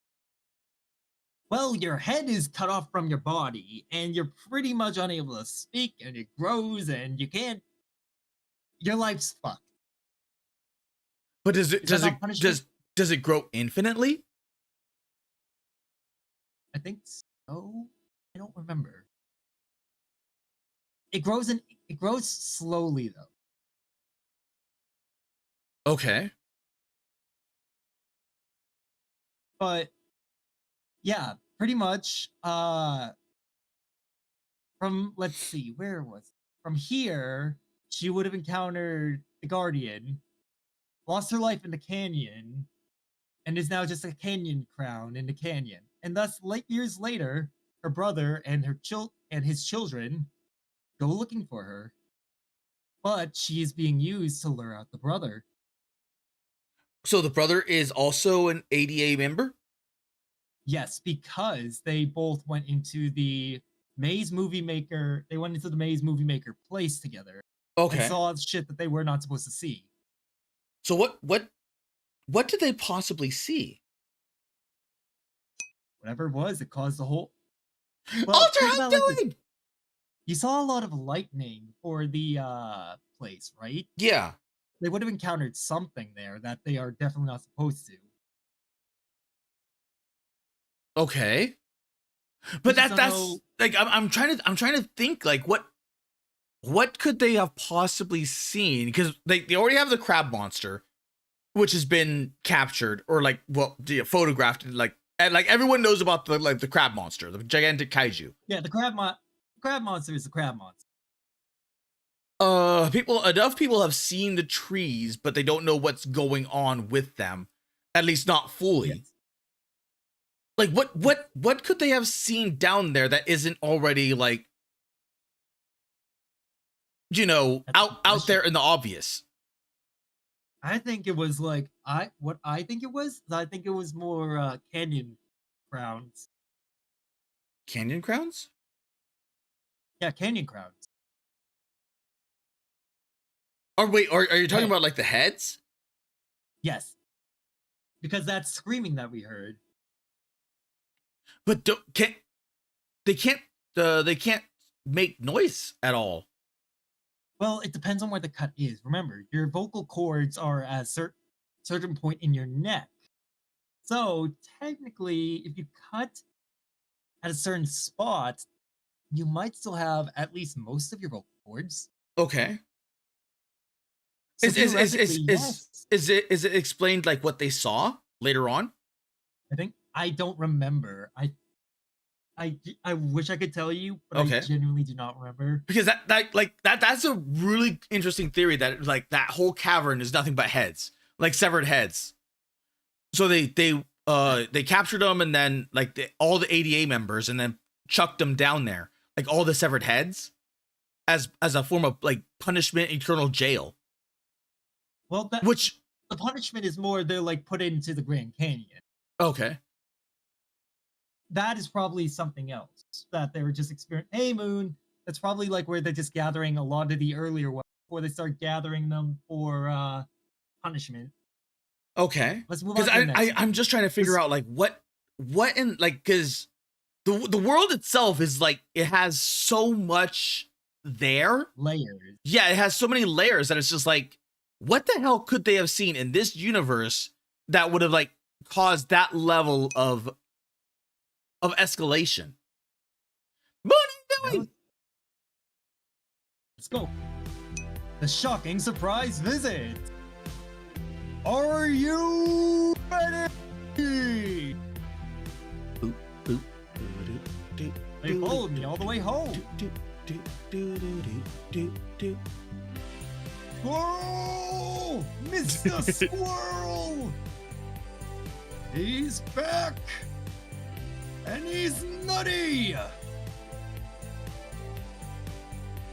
F: Well, your head is cut off from your body, and you're pretty much unable to speak, and it grows, and you can't. Your life's fucked.
A: But does it grow infinitely?
F: I think so. I don't remember. It grows slowly though.
A: Okay.
F: But yeah, pretty much from let's see, where was it? From here, she would have encountered the Guardian, lost her life in the canyon, and is now just a canyon crown in the canyon. And thus, years later, her brother and his children go looking for her. But she is being used to lure out the brother.
A: So the brother is also an ADA member?
F: Yes, because they both went into the Maze Movie Maker. They went into the Maze Movie Maker place together.
A: Okay.
F: And saw shit that they were not supposed to see.
A: So what did they possibly see?
F: Whatever it was, it caused the whole.
A: Alter, how you doing?
F: You saw a lot of lightning for the place, right?
A: Yeah.
F: They would have encountered something there that they are definitely not supposed to.
A: Okay. But that's like I'm trying to think like what could they have possibly seen? Because they already have the crab monster, which has been captured or like photographed, like, and like everyone knows about the crab monster, the gigantic kaiju.
F: Yeah, the crab monster is the crab monster.
A: Enough people have seen the trees, but they don't know what's going on with them, at least not fully. Yes. Like what could they have seen down there that isn't already like, you know, out there in the obvious?
F: I think it was like I think it was more canyon crowns.
A: Canyon crowns?
F: Yeah, canyon crowns.
A: Oh wait, are you talking about like the heads?
F: Yes. Because that's screaming that we heard.
A: But they can't make noise at all.
F: Well, it depends on where the cut is. Remember, your vocal cords are at a certain point in your neck. So technically, if you cut at a certain spot, you might still have at least most of your vocal cords.
A: Okay.
F: So
A: is it explained like what they saw later on?
F: I don't remember. I wish I could tell you, but
A: okay.
F: I genuinely do not remember.
A: Because that's a really interesting theory that like that whole cavern is nothing but heads, like severed heads. So they captured them and then like all the ADA members and then chucked them down there, like all the severed heads, as a form of like punishment, eternal jail.
F: Well, the punishment is more they're like put into the Grand Canyon.
A: Okay.
F: That is probably something else that they were just experiencing. Hey, Moon. That's probably like where they're just gathering a lot of the earlier ones before they start gathering them for punishment.
A: Okay.
F: Let's move on.
A: Because I'm just trying to figure out like what in like because the world itself is like it has so much there.
F: Layers.
A: Yeah, it has so many layers that it's just like what the hell could they have seen in this universe that would have like caused that level of escalation? doing?
F: Let's go. The shocking surprise visit. Are you ready? They followed me all the way home. Squirrel! Mr. Squirrel! He's back! And he's nutty!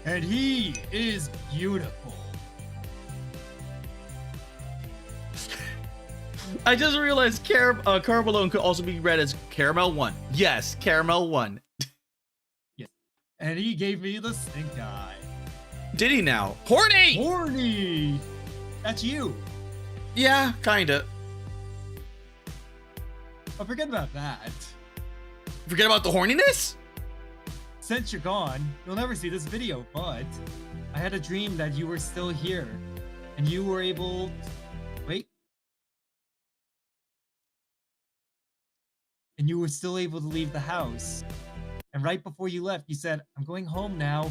F: And he is beautiful.
A: I just realized Caramelone could also be read as Caramel 1. Yes, Caramel 1.
F: Yes. And he gave me the stink eye.
A: Did he now? Horny!
F: Horny! That's you.
A: Yeah, kinda.
F: But forget about that.
A: Forget about the horniness?
F: Since you're gone, you'll never see this video, but I had a dream that you were still here. And you were able... Wait. And you were still able to leave the house. And right before you left, you said, I'm going home now.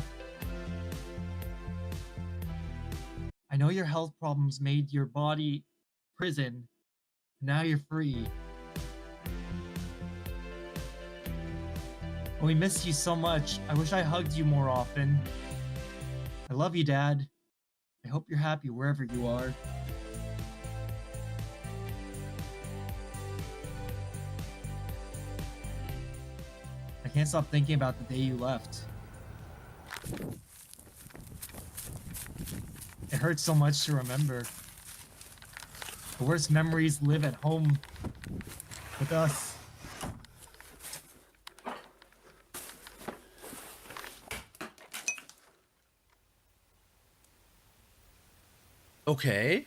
F: I know your health problems made your body prison. Now you're free. We miss you so much. I wish I hugged you more often. I love you, Dad. I hope you're happy wherever you are. I can't stop thinking about the day you left. It hurts so much to remember. The worst memories live at home with us.
A: Okay.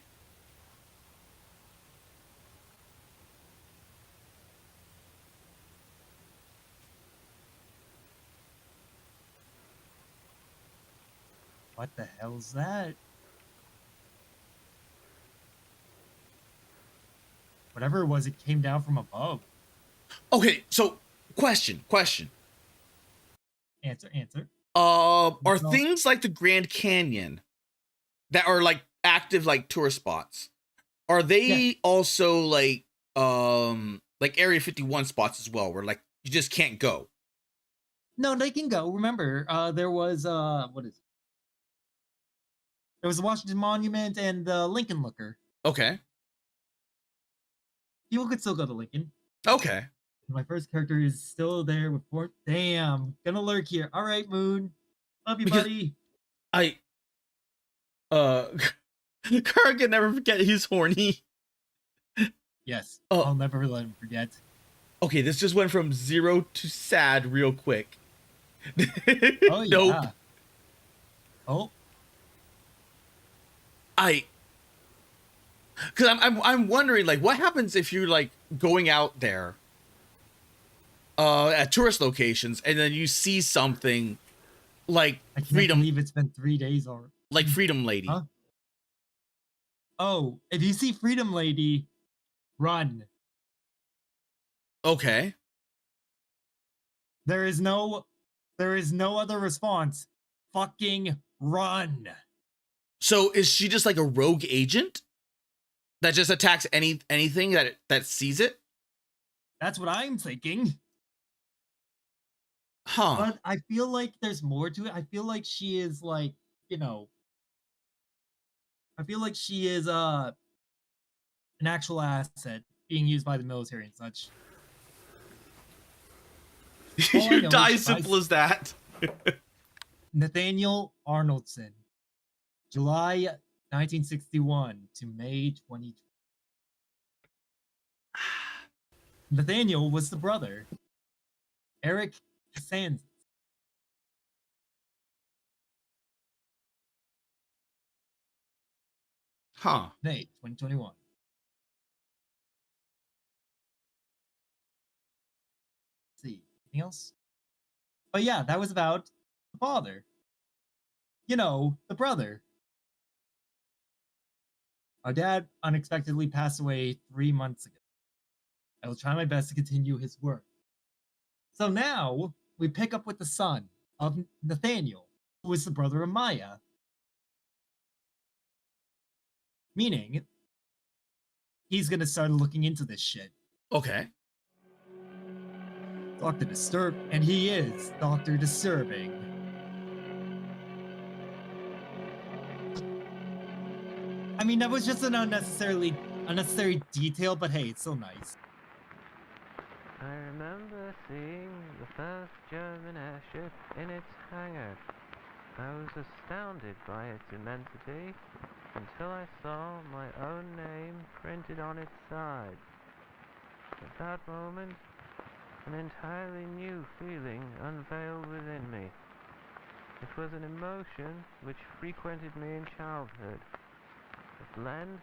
F: What the hell's that? Whatever it was, it came down from above.
A: Okay, so question.
F: Answer.
A: Are
F: No.
A: things like the Grand Canyon that are like active like tourist spots, are they also like Area 51 spots as well, where like you just can't go?
F: No, they can go. Remember, there was what is it? There was the Washington Monument and the Lincoln Looker.
A: Okay.
F: People could still go to Lincoln.
A: Okay.
F: My first character is still there with four. Damn, gonna lurk here. All right, Moon. Love you, buddy.
A: Kara can never forget he's horny.
F: Yes.
A: Oh.
F: I'll never let him forget.
A: Okay, this just went from 0 to sad real quick.
F: Oh, yeah.
A: Nope.
F: Oh.
A: Because I'm wondering, like, what happens if you're like going out there at tourist locations and then you see something like
F: I can't
A: Freedom,
F: believe it's been 3 days already.
A: like Freedom Lady.
F: Huh? Oh, if you see Freedom Lady, run.
A: Okay.
F: There is no other response. Fucking run.
A: So is she just like a rogue agent that just attacks anything that sees it?
F: That's what I'm thinking.
A: Huh.
F: But I feel like there's more to it. I feel like she is like, I feel like she is an actual asset being used by the military and such.
A: You die simple as that.
F: Nathaniel Arnoldson, July 1961 to May 2020. Nathaniel was the brother. Eric Sands.
A: Huh.
F: May 2021. Let's see. Anything else? But yeah, that was about the father. The brother. Our dad unexpectedly passed away 3 months ago. I will try my best to continue his work. So now we pick up with the son, of Nathaniel, who is the brother of Maya. Meaning, he's gonna start looking into this shit.
A: Okay.
F: Dr. Disturb, and he is Dr. Disturbing. I mean, that was just an unnecessary detail, but hey, it's still nice.
G: I remember seeing the first German airship in its hangar. I was astounded by its immensity until I saw my own name printed on its side. At that moment, an entirely new feeling unveiled within me. It was an emotion which frequented me in childhood, a blend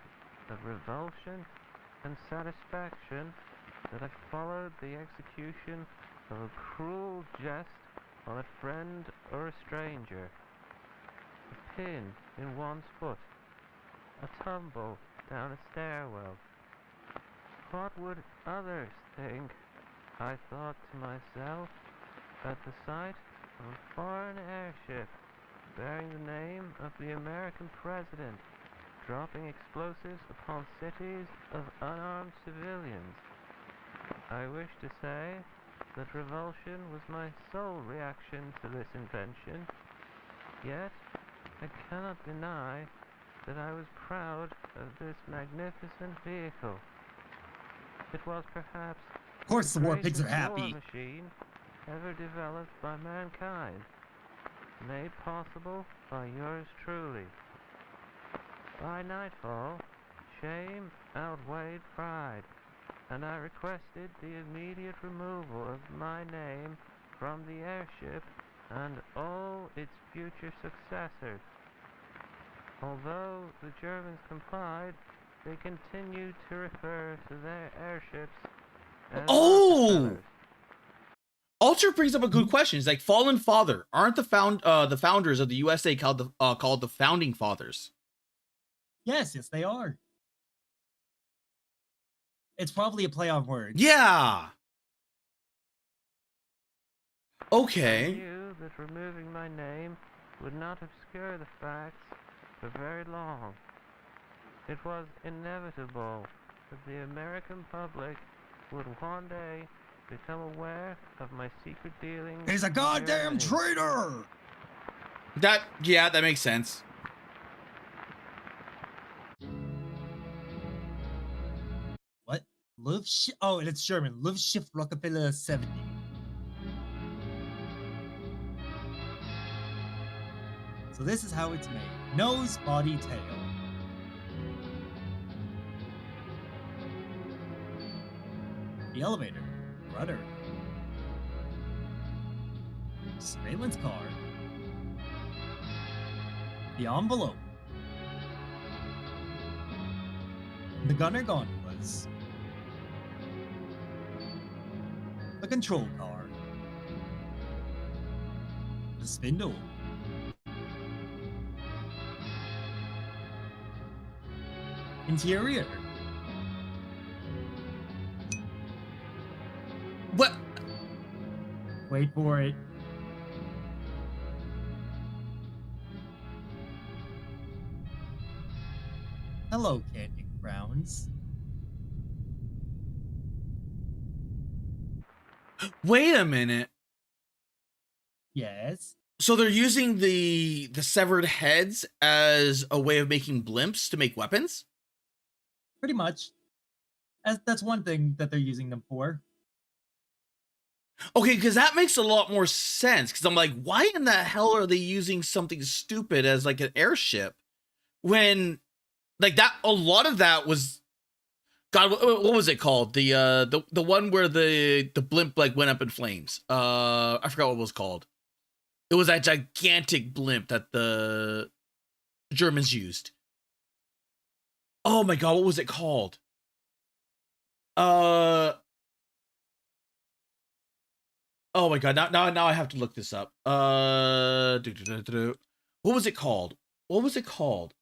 G: of revulsion and satisfaction that had followed the execution of a cruel jest on a friend or a stranger. A pin in one's foot, a tumble down a stairwell. What would others think? I thought to myself, at the sight of a foreign airship bearing the name of the American president dropping explosives upon cities of unarmed civilians. I wish to say that revulsion was my sole reaction to this invention, yet I cannot deny that I was proud of this magnificent vehicle. It was perhaps
F: Of course the war pigs
G: greatest
F: are happy.
G: war machine ever developed by mankind, made possible by yours truly. By nightfall, shame outweighed pride, and I requested the immediate removal of my name from the airship and all its future successors. Although the Germans complied, they continued to refer to their airships as
A: Oh! Alter brings up a good question. It's like Fallen Father. Aren't the founders of the USA called the Founding Fathers?
F: Yes, they are. It's probably a play on words.
A: Yeah.
G: I
A: Okay.
G: knew that removing my name would not obscure the facts for very long. It was inevitable that the American public would one day become aware of my secret dealings.
F: He's a
G: in
F: goddamn
G: Germany.
F: traitor!
A: That makes sense.
F: What? Oh, it's German. Luftschiff Rockefeller 70. So this is how it's made. Nose, body, tail. The elevator. Rudder. Surveillance car. The envelope. The gunner gondolas. The control car. The spindle. Interior.
A: What?
F: Wait for it. Hello, Canyon Grounds.
A: Wait a minute.
F: Yes.
A: So they're using the severed heads as a way of making blimps to make weapons?
F: Pretty much. That's one thing that they're using them for.
A: Okay, because that makes a lot more sense. Because I'm like, why in the hell are they using something stupid as like an airship when, like that? A lot of that was, God, what was it called? The one where the blimp like went up in flames. I forgot what it was called. It was that gigantic blimp that the Germans used. Oh my God, what was it called? Oh my God, now I have to look this up. What was it called? What was it called?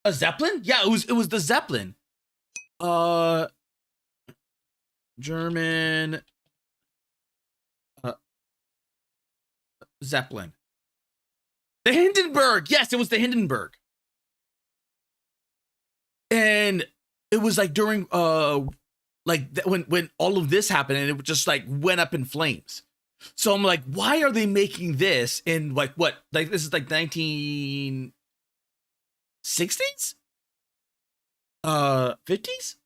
A: A Zeppelin? Yeah, it was the Zeppelin. German Zeppelin? The Hindenburg. Yes, it was the Hindenburg. And it was like during when all of this happened, and it just like went up in flames. So I'm like, why are they making this in like what? Like this is like 1960s? 50s?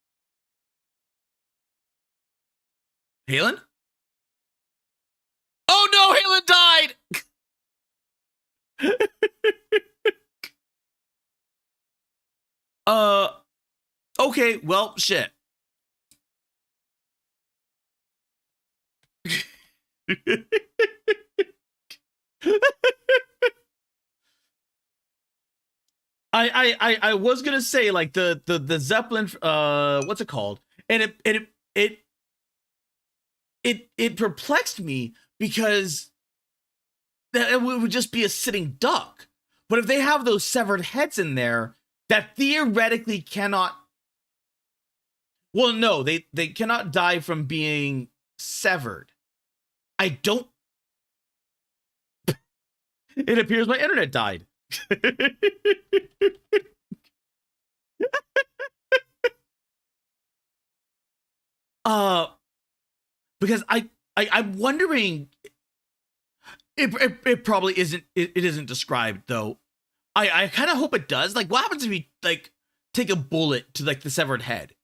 A: Halen? Oh no, Halen died! Okay, well, shit. I was gonna say like the Zeppelin what's it called? And it perplexed me because it would just be a sitting duck. But if they have those severed heads in there, that theoretically cannot. Well, no, they cannot die from being severed. I don't. It appears my internet died. Because I'm wondering. It probably isn't. It isn't described though. I kind of hope it does. Like, what happens if you like take a bullet to like the severed head?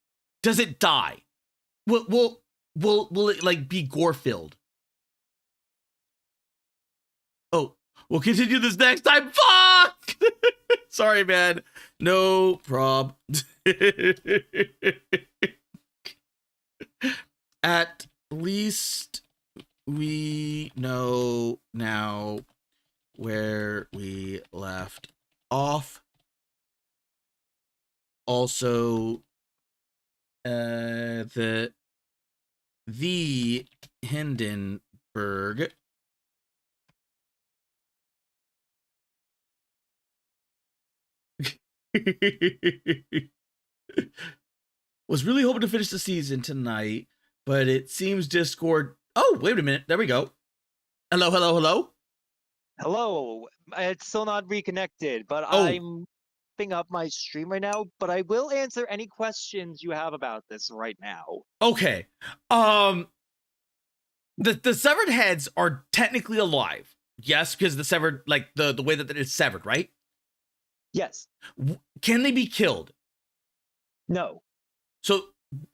A: Does it die? Will it like be gore filled? Oh, we'll continue this next time. Fuck! Sorry, man. No prob. At least we know now where we left off. Also, the Hindenburg was really hoping to finish the season tonight, but it seems Discord. Oh, wait a minute. There we go. Hello, hello, hello.
O: Hello. It's still not reconnected, but
A: Oh.
O: I'm picking up my stream right now, but I will answer any questions you have about this right now.
A: Okay. The severed heads are technically alive. Yes, because the severed, like the way that it's severed, right?
O: Yes.
A: Can they be killed?
O: No.
A: So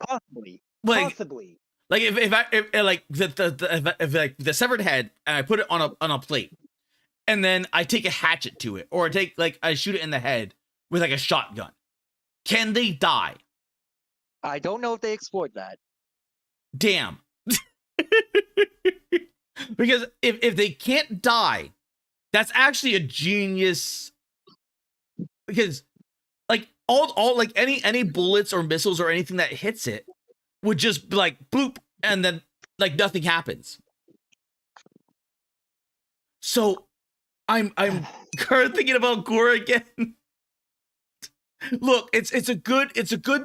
O: possibly.
A: Like,
O: possibly.
A: Like if like if like the severed head and I put it on a plate, and then I take a hatchet to it, or I shoot it in the head with like a shotgun, can they die?
O: I don't know if they explored that.
A: Damn. Because if they can't die, that's actually a genius. Because like all like any bullets or missiles or anything that hits it would just be like bloop, and then like nothing happens. So I'm kind of thinking about gore again. Look, it's a good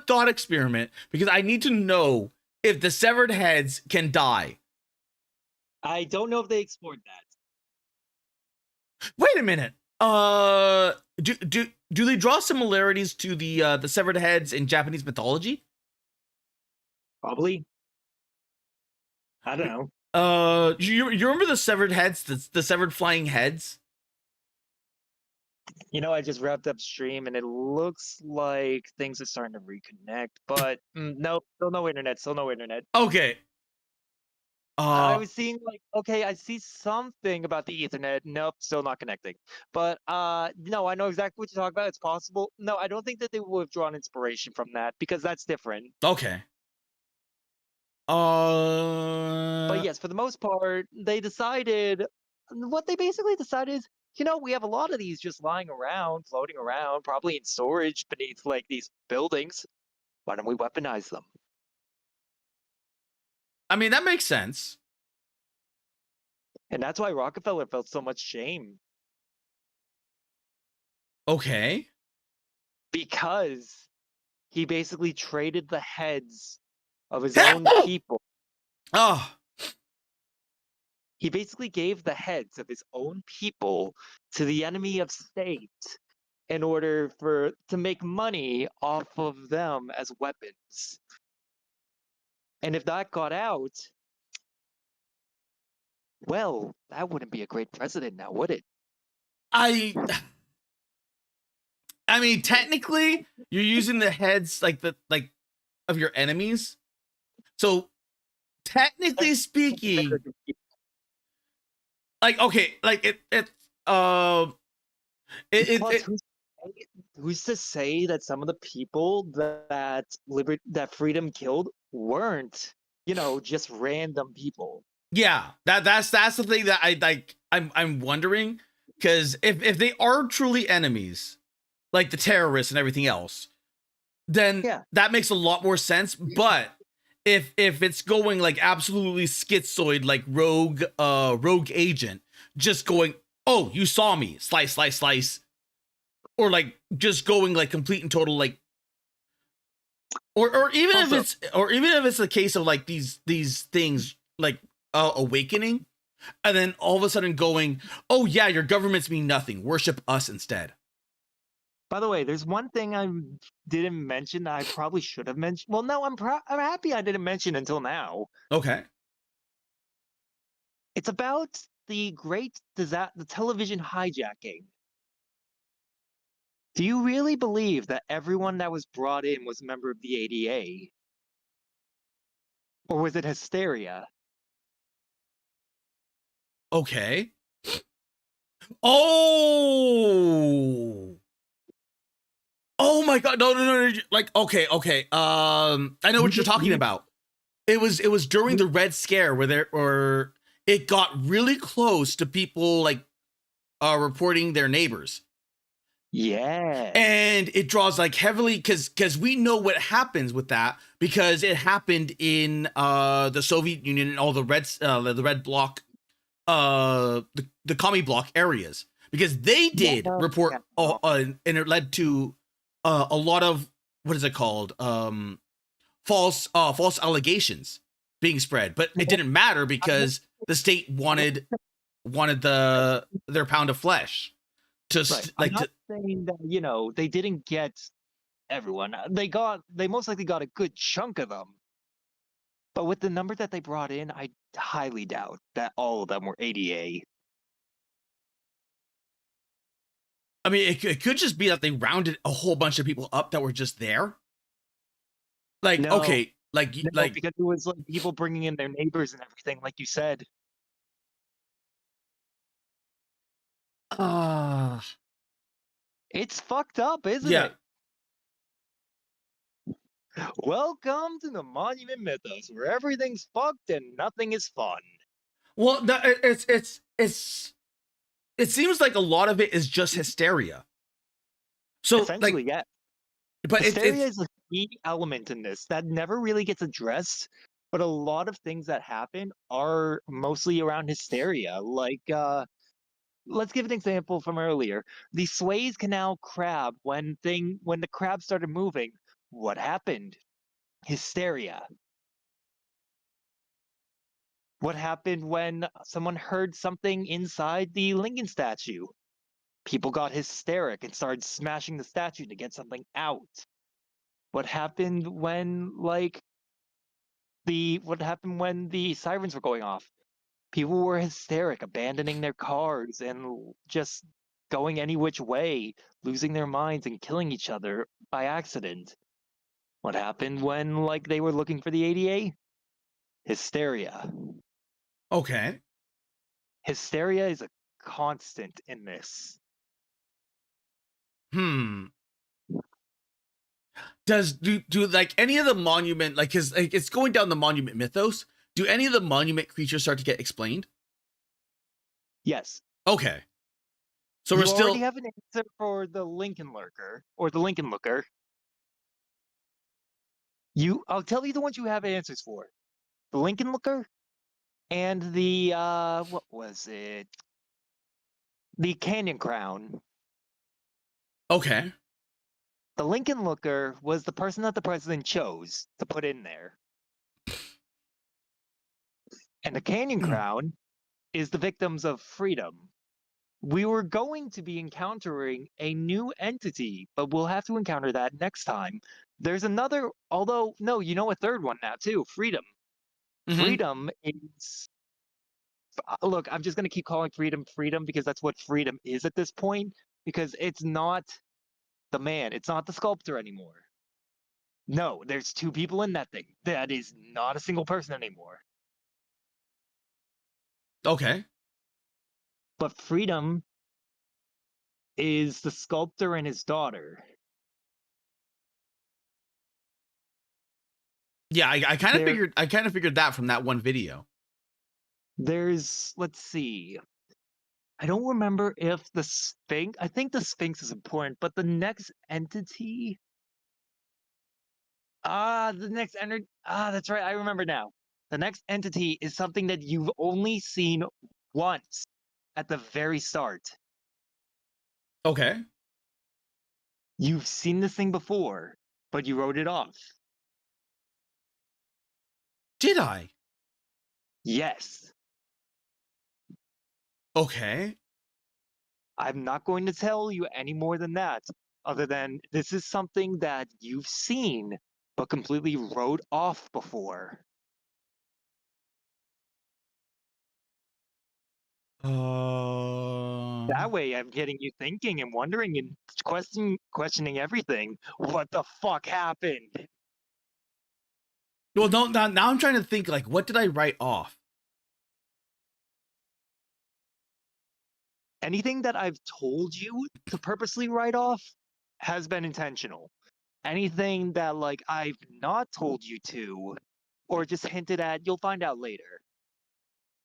A: thought experiment because I need to know if the severed heads can die.
O: I don't know if they explored that.
A: Wait a minute. Do they draw similarities to the severed heads in Japanese mythology?
O: Probably. I don't know.
A: You remember the severed heads, the severed flying heads?
O: You know, I just wrapped up stream and it looks like things are starting to reconnect, but nope, still no internet, still no internet.
A: Okay.
O: I was seeing like, okay, I see something about the Ethernet. Nope, still not connecting. But no, I know exactly what you're talking about. It's possible. No, I don't think that they would have drawn inspiration from that because that's different.
A: Okay.
O: But yes, for the most part, they decided what they basically decided is, you know, we have a lot of these just lying around, floating around, probably in storage beneath like these buildings. Why don't we weaponize them?
A: I mean, that makes sense.
O: And that's why Rockefeller felt so much shame.
A: Okay.
O: Because he basically traded the heads of his own people.
A: Oh.
O: He basically gave the heads of his own people to the enemy of state in order to make money off of them as weapons. And if that got out, well, that wouldn't be a great president now, would it?
A: I mean, technically, you're using the heads of your enemies. So, technically speaking, like okay, like
O: Plus, who's to say that some of the people that freedom killed weren't, just random people?
A: yeah, that's the thing that I'm wondering, because if they are truly enemies, like the terrorists and everything else, then that makes a lot more sense. But if it's going like absolutely schizoid, like rogue agent, just going, oh, you saw me, slice, slice, slice, or like just going like complete and total like, or even also, if it's a case of like these things like awakening, and then all of a sudden going, oh yeah, your governments mean nothing, worship us instead.
O: By the way, there's one thing I didn't mention that I probably should have mentioned. Well, no, I'm happy I didn't mention until now.
A: Okay.
O: It's about the television hijacking. Do you really believe that everyone that was brought in was a member of the ADA? Or was it hysteria?
A: Okay. Oh my god, no, like okay, I know what you're talking about. It was during the Red Scare where it got really close to people like reporting their neighbors.
O: Yeah.
A: And it draws like heavily because we know what happens with that, because it happened in the Soviet Union and all the red bloc, the commie bloc areas, because they did report and it led to a lot of, what is it called, false allegations being spread, but it didn't matter because the state wanted their pound of flesh.
O: I'm not saying that they didn't get everyone. They most likely got a good chunk of them. But with the number that they brought in, I highly doubt that all of them were ADA.
A: I mean, it could just be that they rounded a whole bunch of people up that were just there. Like,
O: no,
A: okay, like
O: because it was like people bringing in their neighbors and everything, like you said. It's fucked up, isn't it? Welcome to the Monument Mythos, where everything's fucked and nothing is fun.
A: Well, it seems like a lot of it is just hysteria. So
O: essentially,
A: like,
O: yeah.
A: But
O: hysteria is a key element in this that never really gets addressed. But a lot of things that happen are mostly around hysteria. Like, let's give an example from earlier. The Suez Canal crab, when the crab started moving, what happened? Hysteria. What happened when someone heard something inside the Lincoln statue? People got hysteric and started smashing the statue to get something out. What happened when the sirens were going off? People were hysteric, abandoning their cars and just going any which way, losing their minds and killing each other by accident. What happened when they were looking for the ADA? Hysteria.
A: Okay.
O: Hysteria is a constant in this.
A: Do like any of the monument, like, cause like, it's going down the Monument Mythos, do any of the monument creatures start to get explained?
O: Yes.
A: Okay. So
O: you already have an answer for the Lincoln Lurker or the Lincoln Looker. I'll tell you the ones you have answers for. The Lincoln Looker and the what was it? The Canyon Crown.
A: Okay.
O: The Lincoln Looker was the person that the president chose to put in there. And the Canyon Crown is the victims of freedom. We were going to be encountering a new entity, but we'll have to encounter that next time. There's another, although, no, you know a third one now too, freedom. Freedom is, look, I'm just going to keep calling freedom freedom because that's what freedom is at this point, because it's not the man, it's not the sculptor anymore. No, there's two people in that thing. That is not a single person anymore.
A: Okay.
O: But freedom is the sculptor and his daughter.
A: Yeah, I kind of figured that from that one video.
O: There's, let's see. I don't remember if the Sphinx, I think the Sphinx is important, but the next entity, that's right, I remember now. The next entity is something that you've only seen once at the very start.
A: Okay.
O: You've seen this thing before, but you wrote it off.
A: Did I?
O: Yes.
A: Okay.
O: I'm not going to tell you any more than that, other than this is something that you've seen, but completely wrote off before. That way I'm getting you thinking and wondering and questioning everything. What the fuck happened?
A: Well, no, now I'm trying to think, like, what did I write off?
O: Anything that I've told you to purposely write off has been intentional. Anything that, like, I've not told you to, or just hinted at, you'll find out later,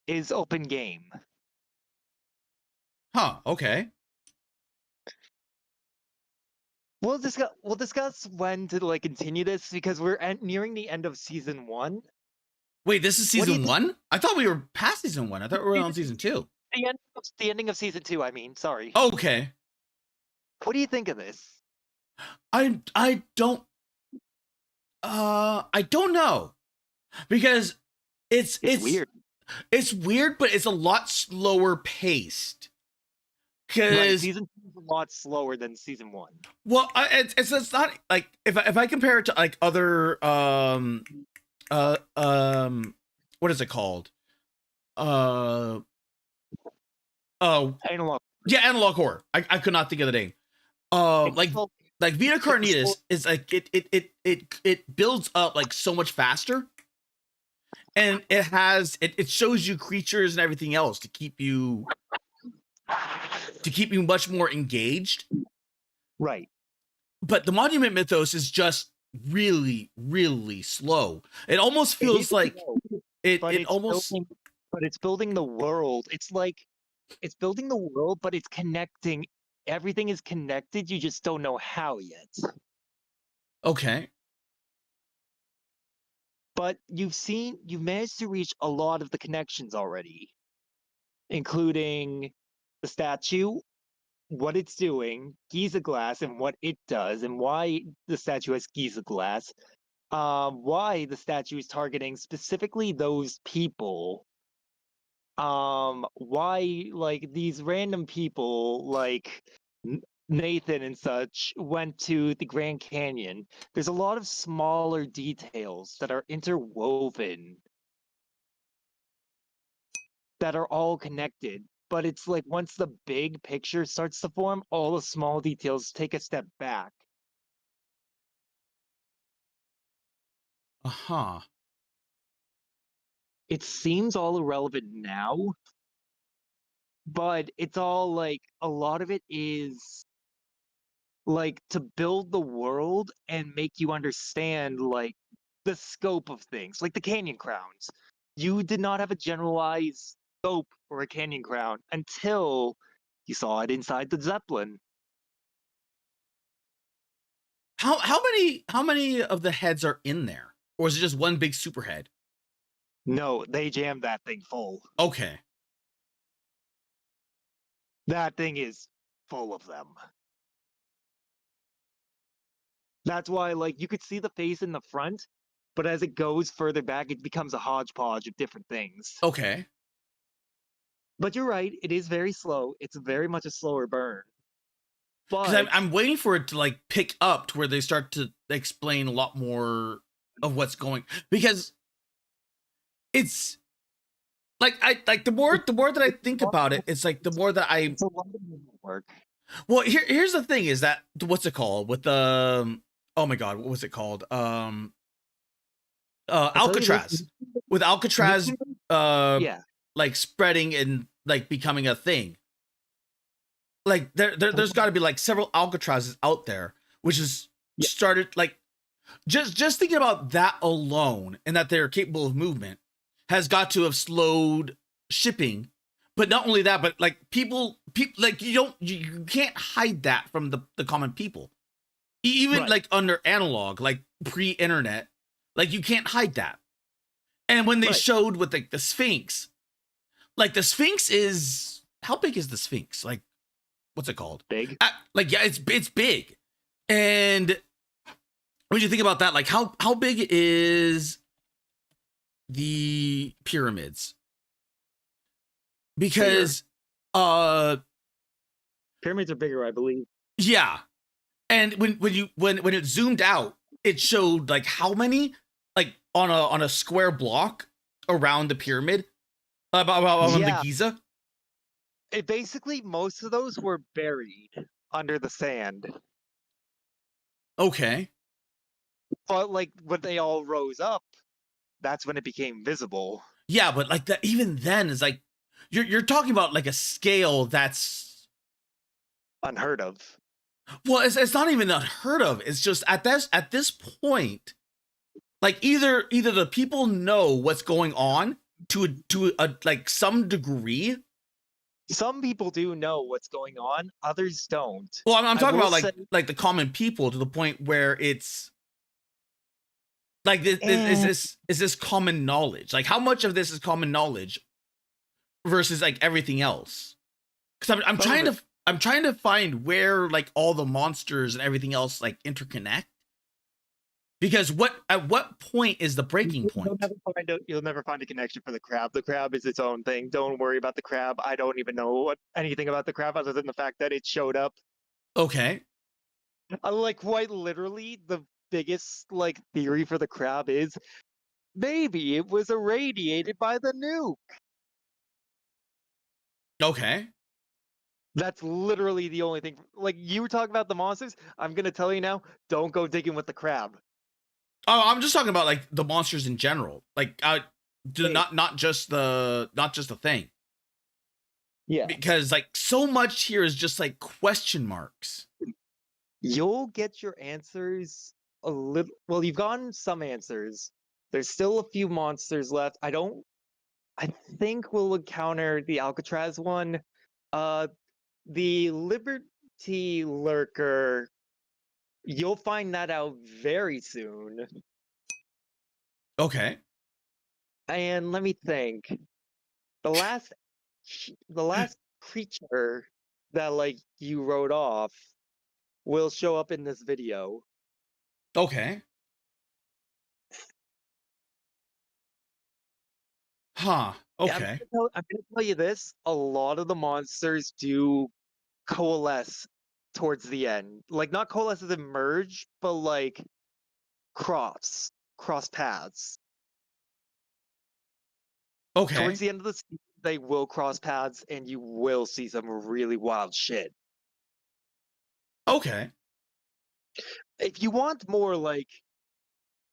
O: is open game.
A: Huh, okay.
O: We'll discuss when to, like, continue this, because we're nearing the end of season 1.
A: Wait, this is season 1? I thought we were past season 1. I thought we were on season 2.
O: The ending of season 2, I mean, sorry.
A: Okay.
O: What do you think of this?
A: I don't know. Because it's
O: weird.
A: It's weird, but it's a lot slower paced. Because
O: season 2 is a lot slower than season 1.
A: Well, it's not like if I compare it to like other what is it called?
O: Analog.
A: Yeah, analog horror. I could not think of the name. Like Vita Carnitas is like it builds up like so much faster, and it shows you creatures and everything else to keep you much more engaged.
O: Right.
A: But the Monument Mythos is just really, really slow. It almost feels like
O: but it's building the world. It's like it's building the world, but it's connecting. Everything is connected. You just don't know how yet.
A: Okay.
O: But you've managed to reach a lot of the connections already, including the statue, what it's doing, Giza glass, and what it does, and why the statue has Giza glass, why the statue is targeting specifically those people, why like these random people like Nathan and such went to the Grand Canyon. There's a lot of smaller details that are interwoven that are all connected. But it's like once the big picture starts to form, all the small details take a step back.
A: Uh-huh.
O: It seems all irrelevant now, but it's all like a lot of it is like to build the world and make you understand like the scope of things, like the canyon crowns. You did not have a generalized scope for a canyon crown until you saw it inside the Zeppelin.
A: How many of the heads are in there? Or is it just one big super head?
O: No, they jammed that thing full.
A: Okay.
O: That thing is full of them. That's why, like, you could see the face in the front, but as it goes further back, it becomes a hodgepodge of different things.
A: Okay.
O: But you're right, it is very slow. It's very much a slower burn.
A: Because
O: But
A: I'm waiting for it to like pick up to where they start to explain a lot more of what's going, because it's like the more that I think about it, it's like the more that I
O: it's a lot of work.
A: well here's the thing is that what's it called with the oh my god, what was it called? Alcatraz. With Alcatraz
O: Yeah.
A: like spreading and like becoming a thing. Like there's got to be like several Alcatrazes out there, which is started like just thinking about that alone, and that they're capable of movement has got to have slowed shipping. But not only that, but like people like you can't hide that from the common people. Even
O: Right.
A: like under analog, like pre-internet, like you can't hide that. And when they
O: Right.
A: showed with like the Sphinx, like the Sphinx is, how big is the Sphinx? Like, what's it called?
O: Big.
A: Like, yeah, it's big. And when you think about that, like how big is the pyramids? Because
O: pyramids are bigger, I believe.
A: yeah. And when it zoomed out, it showed like how many, like on a square block around the pyramid about the Giza.
O: It basically, most of those were buried under the sand.
A: Okay.
O: But like when they all rose up, that's when it became visible.
A: Yeah, but like that, even then is like you're talking about like a scale that's
O: unheard of.
A: Well, it's not even unheard of. It's just at this point, like either the people know what's going on to a like some degree.
O: Some people do know what's going on, others don't.
A: Well, I'm talking about
O: say,
A: like the common people, to the point where it's like is this common knowledge? Like how much of this is common knowledge versus like everything else? Because I'm trying to find where like all the monsters and everything else like interconnect. Because at what point is the breaking point?
O: You'll never find a connection for the crab. The crab is its own thing. Don't worry about the crab. I don't even know anything about the crab other than the fact that it showed up.
A: Okay.
O: Like quite literally, the biggest like theory for the crab is maybe it was irradiated by the nuke.
A: Okay.
O: That's literally the only thing. Like you were talking about the monsters, I'm gonna tell you now, don't go digging with the crab.
A: Oh, I'm just talking about like the monsters in general. Like not just the thing.
O: Yeah.
A: Because like so much here is just like question marks.
O: You'll get your answers a little. Well, you've gotten some answers. There's still a few monsters left. I think we'll encounter the Alcatraz one. The Liberty Lurker, you'll find that out very soon.
A: Okay.
O: And let me think. The last creature that like you wrote off will show up in this video.
A: Okay. Huh. Okay.
O: Yeah, I'm gonna tell you this. A lot of the monsters do coalesce towards the end. Like not coalesce as in merge, but like cross paths.
A: Okay.
O: Towards the end of the season, they will cross paths and you will see some really wild shit.
A: Okay.
O: If you want more like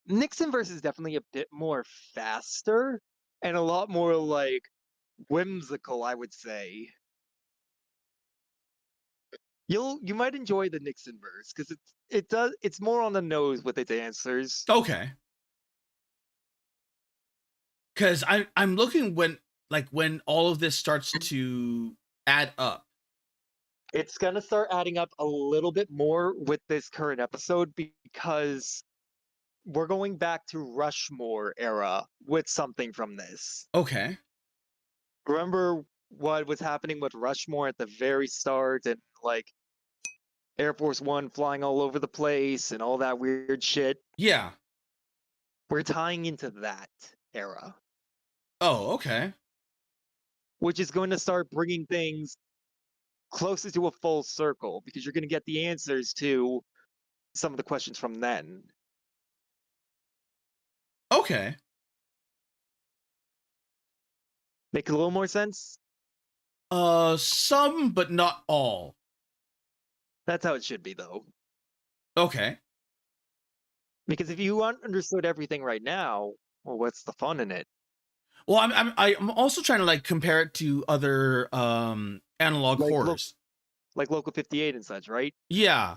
O: Nixonverse is definitely a bit more faster and a lot more like whimsical, I would say. You might enjoy the Nixonverse because it's more on the nose with its answers.
A: Okay. Because I'm looking when all of this starts to add up.
O: It's gonna start adding up a little bit more with this current episode because we're going back to Rushmore era with something from this.
A: Okay.
O: Remember what was happening with Rushmore at the very start and like Air Force One flying all over the place and all that weird shit?
A: Yeah.
O: We're tying into that era.
A: Oh, okay.
O: which is going to start bringing things closer to a full circle because you're going to get the answers to some of the questions from then.
A: Okay.
O: Make a little more sense?
A: Some, but not all.
O: That's how it should be, though.
A: Okay.
O: Because if you understood everything right now, well, what's the fun in it?
A: Well, I'm also trying to like compare it to other analog horrors.
O: Like Local 58 and such, right?
A: Yeah.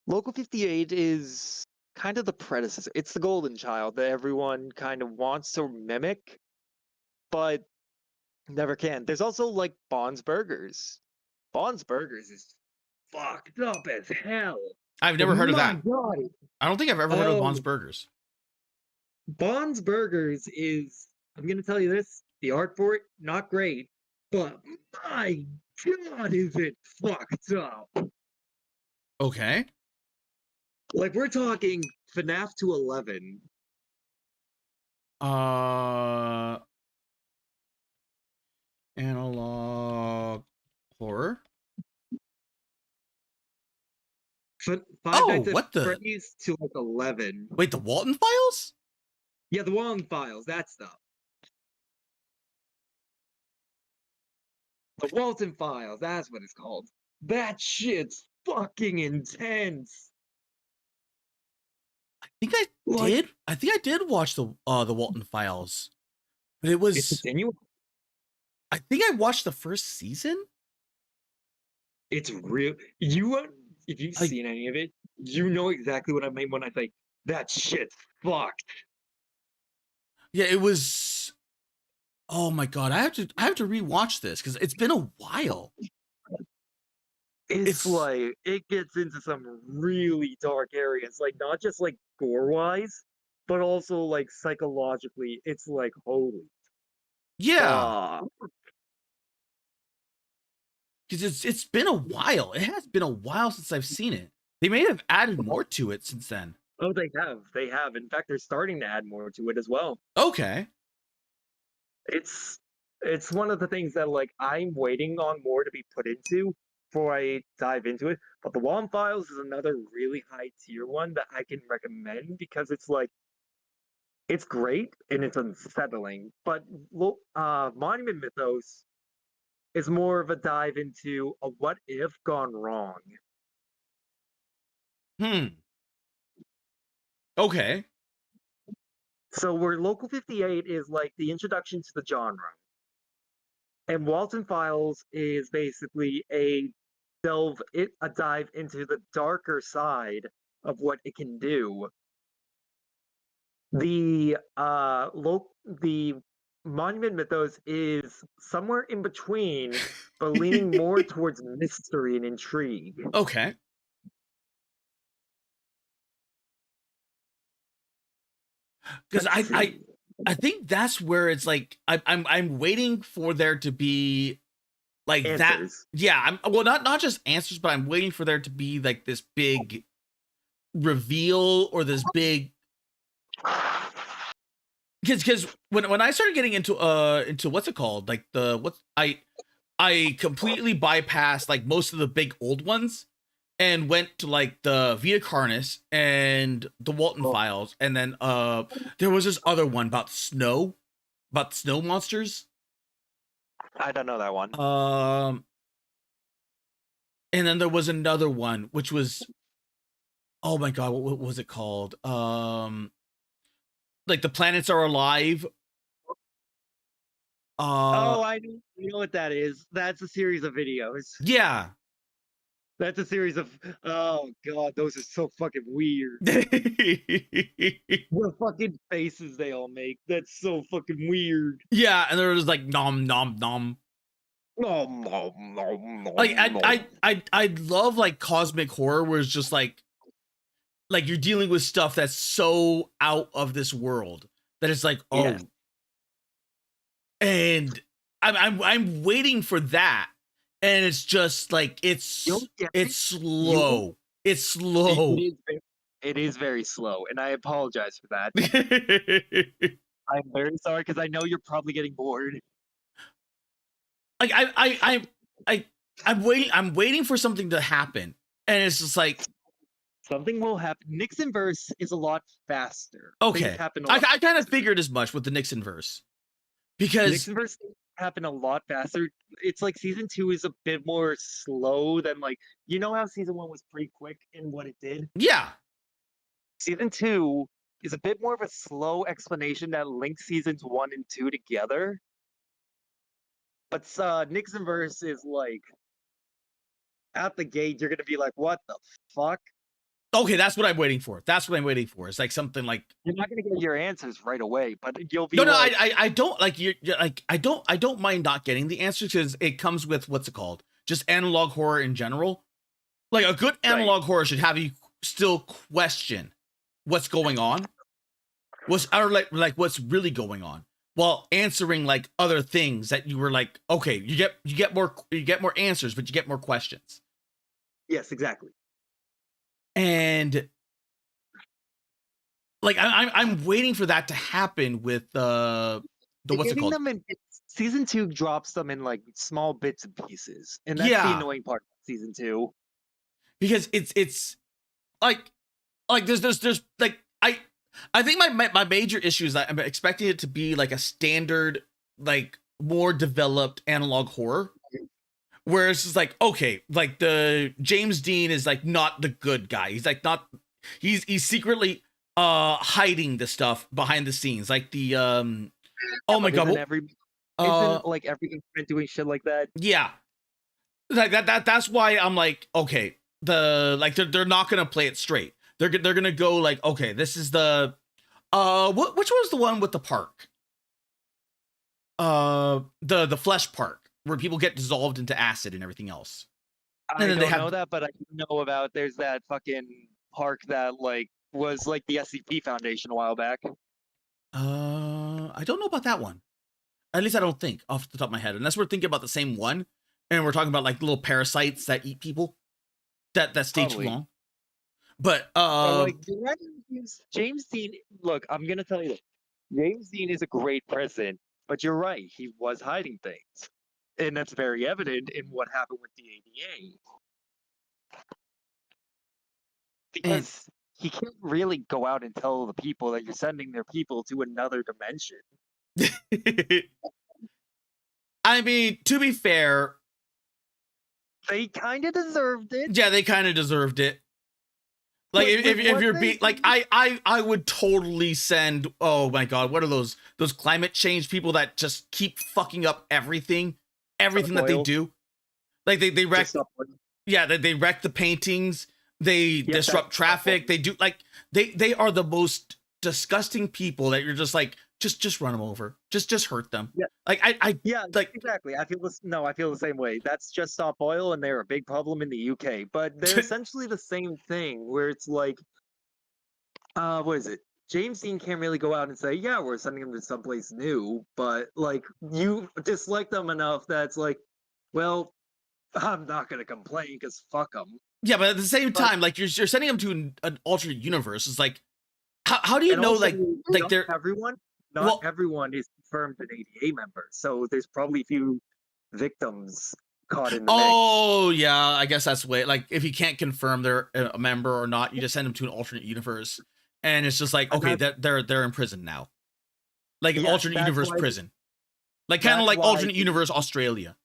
O: Local 58 is kind of the predecessor. It's the golden child that everyone kind of wants to mimic, but never can. There's also like Bond's Burgers. Bond's Burgers is fucked up as hell.
A: I've never heard of that.
O: God.
A: I don't think I've ever heard of Bond's Burgers.
O: Bond's Burgers is, I'm going to tell you this, the art for it, not great, but my God, is it fucked up.
A: Okay.
O: Like, we're talking FNAF to 11.
A: Analog horror?
O: Five Nights at
A: what the?
O: Freddy's to like 11.
A: Wait, the Walton Files?
O: Yeah, the Walton Files, that stuff. The Walton Files, that's what it's called. That shit's fucking intense.
A: I think I did. I think I did watch the Walton Files, but it was. I think I watched the first season.
O: It's real. If you've seen any of it, you know exactly what I mean when I say that shit's fucked.
A: Yeah, it was. Oh my God, I have to rewatch this because it's been a while.
O: It's like it gets into some really dark areas, like not just like gore wise, but also like psychologically. It's like holy.
A: Yeah. Because it's been a while. It has been a while since I've seen it. They may have added more to it since then.
O: Oh, they have. They have. In fact, they're starting to add more to it as well.
A: Okay.
O: It's one of the things that like I'm waiting on more to be put into before I dive into it. But the Walton Files is another really high tier one that I can recommend because it's like it's great and it's unsettling. But Monument Mythos is more of a dive into a what if gone wrong.
A: Okay.
O: So where Local 58 is like the introduction to the genre. And Walton Files is basically a dive into the darker side of what it can do. The Monument Mythos is somewhere in between, but leaning more towards mystery and intrigue.
A: Okay. Because I think that's where it's like I'm waiting for there to be like
O: answers.
A: That. Yeah, well not just answers, but I'm waiting for there to be like this big reveal or this big. Because when I started getting into what's it called, like I completely bypassed like most of the big old ones and went to like the Vita Carnis and the Walton Files, and then there was this other one about snow monsters.
O: I don't know that one.
A: And then there was another one which was, oh my God, what was it called? Like the planets are alive.
O: I know what that is. That's a series of videos.
A: Yeah.
O: That's a series of, oh God, those are so fucking weird. The fucking faces they all make. That's so fucking weird.
A: Yeah, and there was like nom nom nom.
O: Nom nom nom nom.
A: Like I love like cosmic horror where it's just like you're dealing with stuff that's so out of this world that it's like, oh. Yes. And I'm waiting for that. And it's just like it's slow. It's slow.
O: It is very slow, and I apologize for that. I'm very sorry because I know you're probably getting bored.
A: like I'm waiting for something to happen, and it's just like
O: something will happen. Nixon verse is a lot faster.
A: okay.
O: Things happen a lot
A: I kind of figured as much with the Nixon verse because
O: Nixon verse happen a lot faster. It's like season 2 is a bit more slow than like how season 1 was pretty quick in what it did.
A: yeah,
O: Season 2 is a bit more of a slow explanation that links seasons 1 and 2 together. But Nixon verse is like at the gate, you're gonna be like, what the fuck?
A: Okay, that's what I'm waiting for. That's what I'm waiting for. It's like something like
O: you're not gonna get your answers right away, but you'll be
A: no.
O: like,
A: I don't like you're like I don't mind not getting the answers because it comes with what's it called? Just analog horror in general. Like a good analog horror should have you still question what's going on, what's really going on, while answering like other things that you were like, okay, you get more answers, but you get more questions.
O: Yes, exactly.
A: And like I'm waiting for that to happen with what's it called?
O: Them in season 2 drops them in like small bits and pieces, and that's the annoying part of season 2.
A: Because it's like there's like I think my major issue is that I'm expecting it to be like a standard like more developed analog horror. Where it's just like, okay, like the James Dean is like not the good guy. He's like not he's secretly hiding the stuff behind the scenes. Like the oh my god.
O: Isn't like every instrument doing shit like that?
A: Yeah. Like that's why I'm like, okay, they're not gonna play it straight. They're gonna go like, okay, this is the which was the one with the park? The flesh park. Where people get dissolved into acid and everything else.
O: I don't know that, but I know about there's that fucking park that like was like the SCP Foundation a while back.
A: I don't know about that one. At least I don't think off the top of my head, unless we're thinking about the same one, and we're talking about like little parasites that eat people that stay too long. But
O: like James Dean. Look, I'm gonna tell you this. James Dean is a great president, but you're right. He was hiding things. And that's very evident in what happened with the ADA. Because he can't really go out and tell the people that you're sending their people to another dimension.
A: I mean, to be fair,
O: they kind of deserved it.
A: Yeah, they kind of deserved it. Like if you're like I would totally send, oh my god, what are those climate change people that just keep fucking up everything that they do? Like they wreck they wreck the paintings, they disrupt traffic, they do like they are the most disgusting people that you're just like just run them over, just hurt them.
O: Yeah,
A: like I like
O: exactly. I feel the same way. That's Just Stop Oil, and they're a big problem in the UK. But they're essentially the same thing, where it's like, what is it? James Dean can't really go out and say, yeah, we're sending them to someplace new, but like you dislike them enough that's like, well, I'm not gonna complain because fuck them.
A: Yeah, but at the same time, like you're sending them to an alternate universe. It's like, how do you know
O: also,
A: like they're
O: everyone? Not everyone is confirmed an ADA member, so there's probably a few victims caught in the mix.
A: Oh yeah, I guess that's the way. Like if you can't confirm they're a member or not, you just send them to an alternate universe, and it's just like, okay, they're in prison now, like an alternate universe prison, like kind of like alternate universe Australia.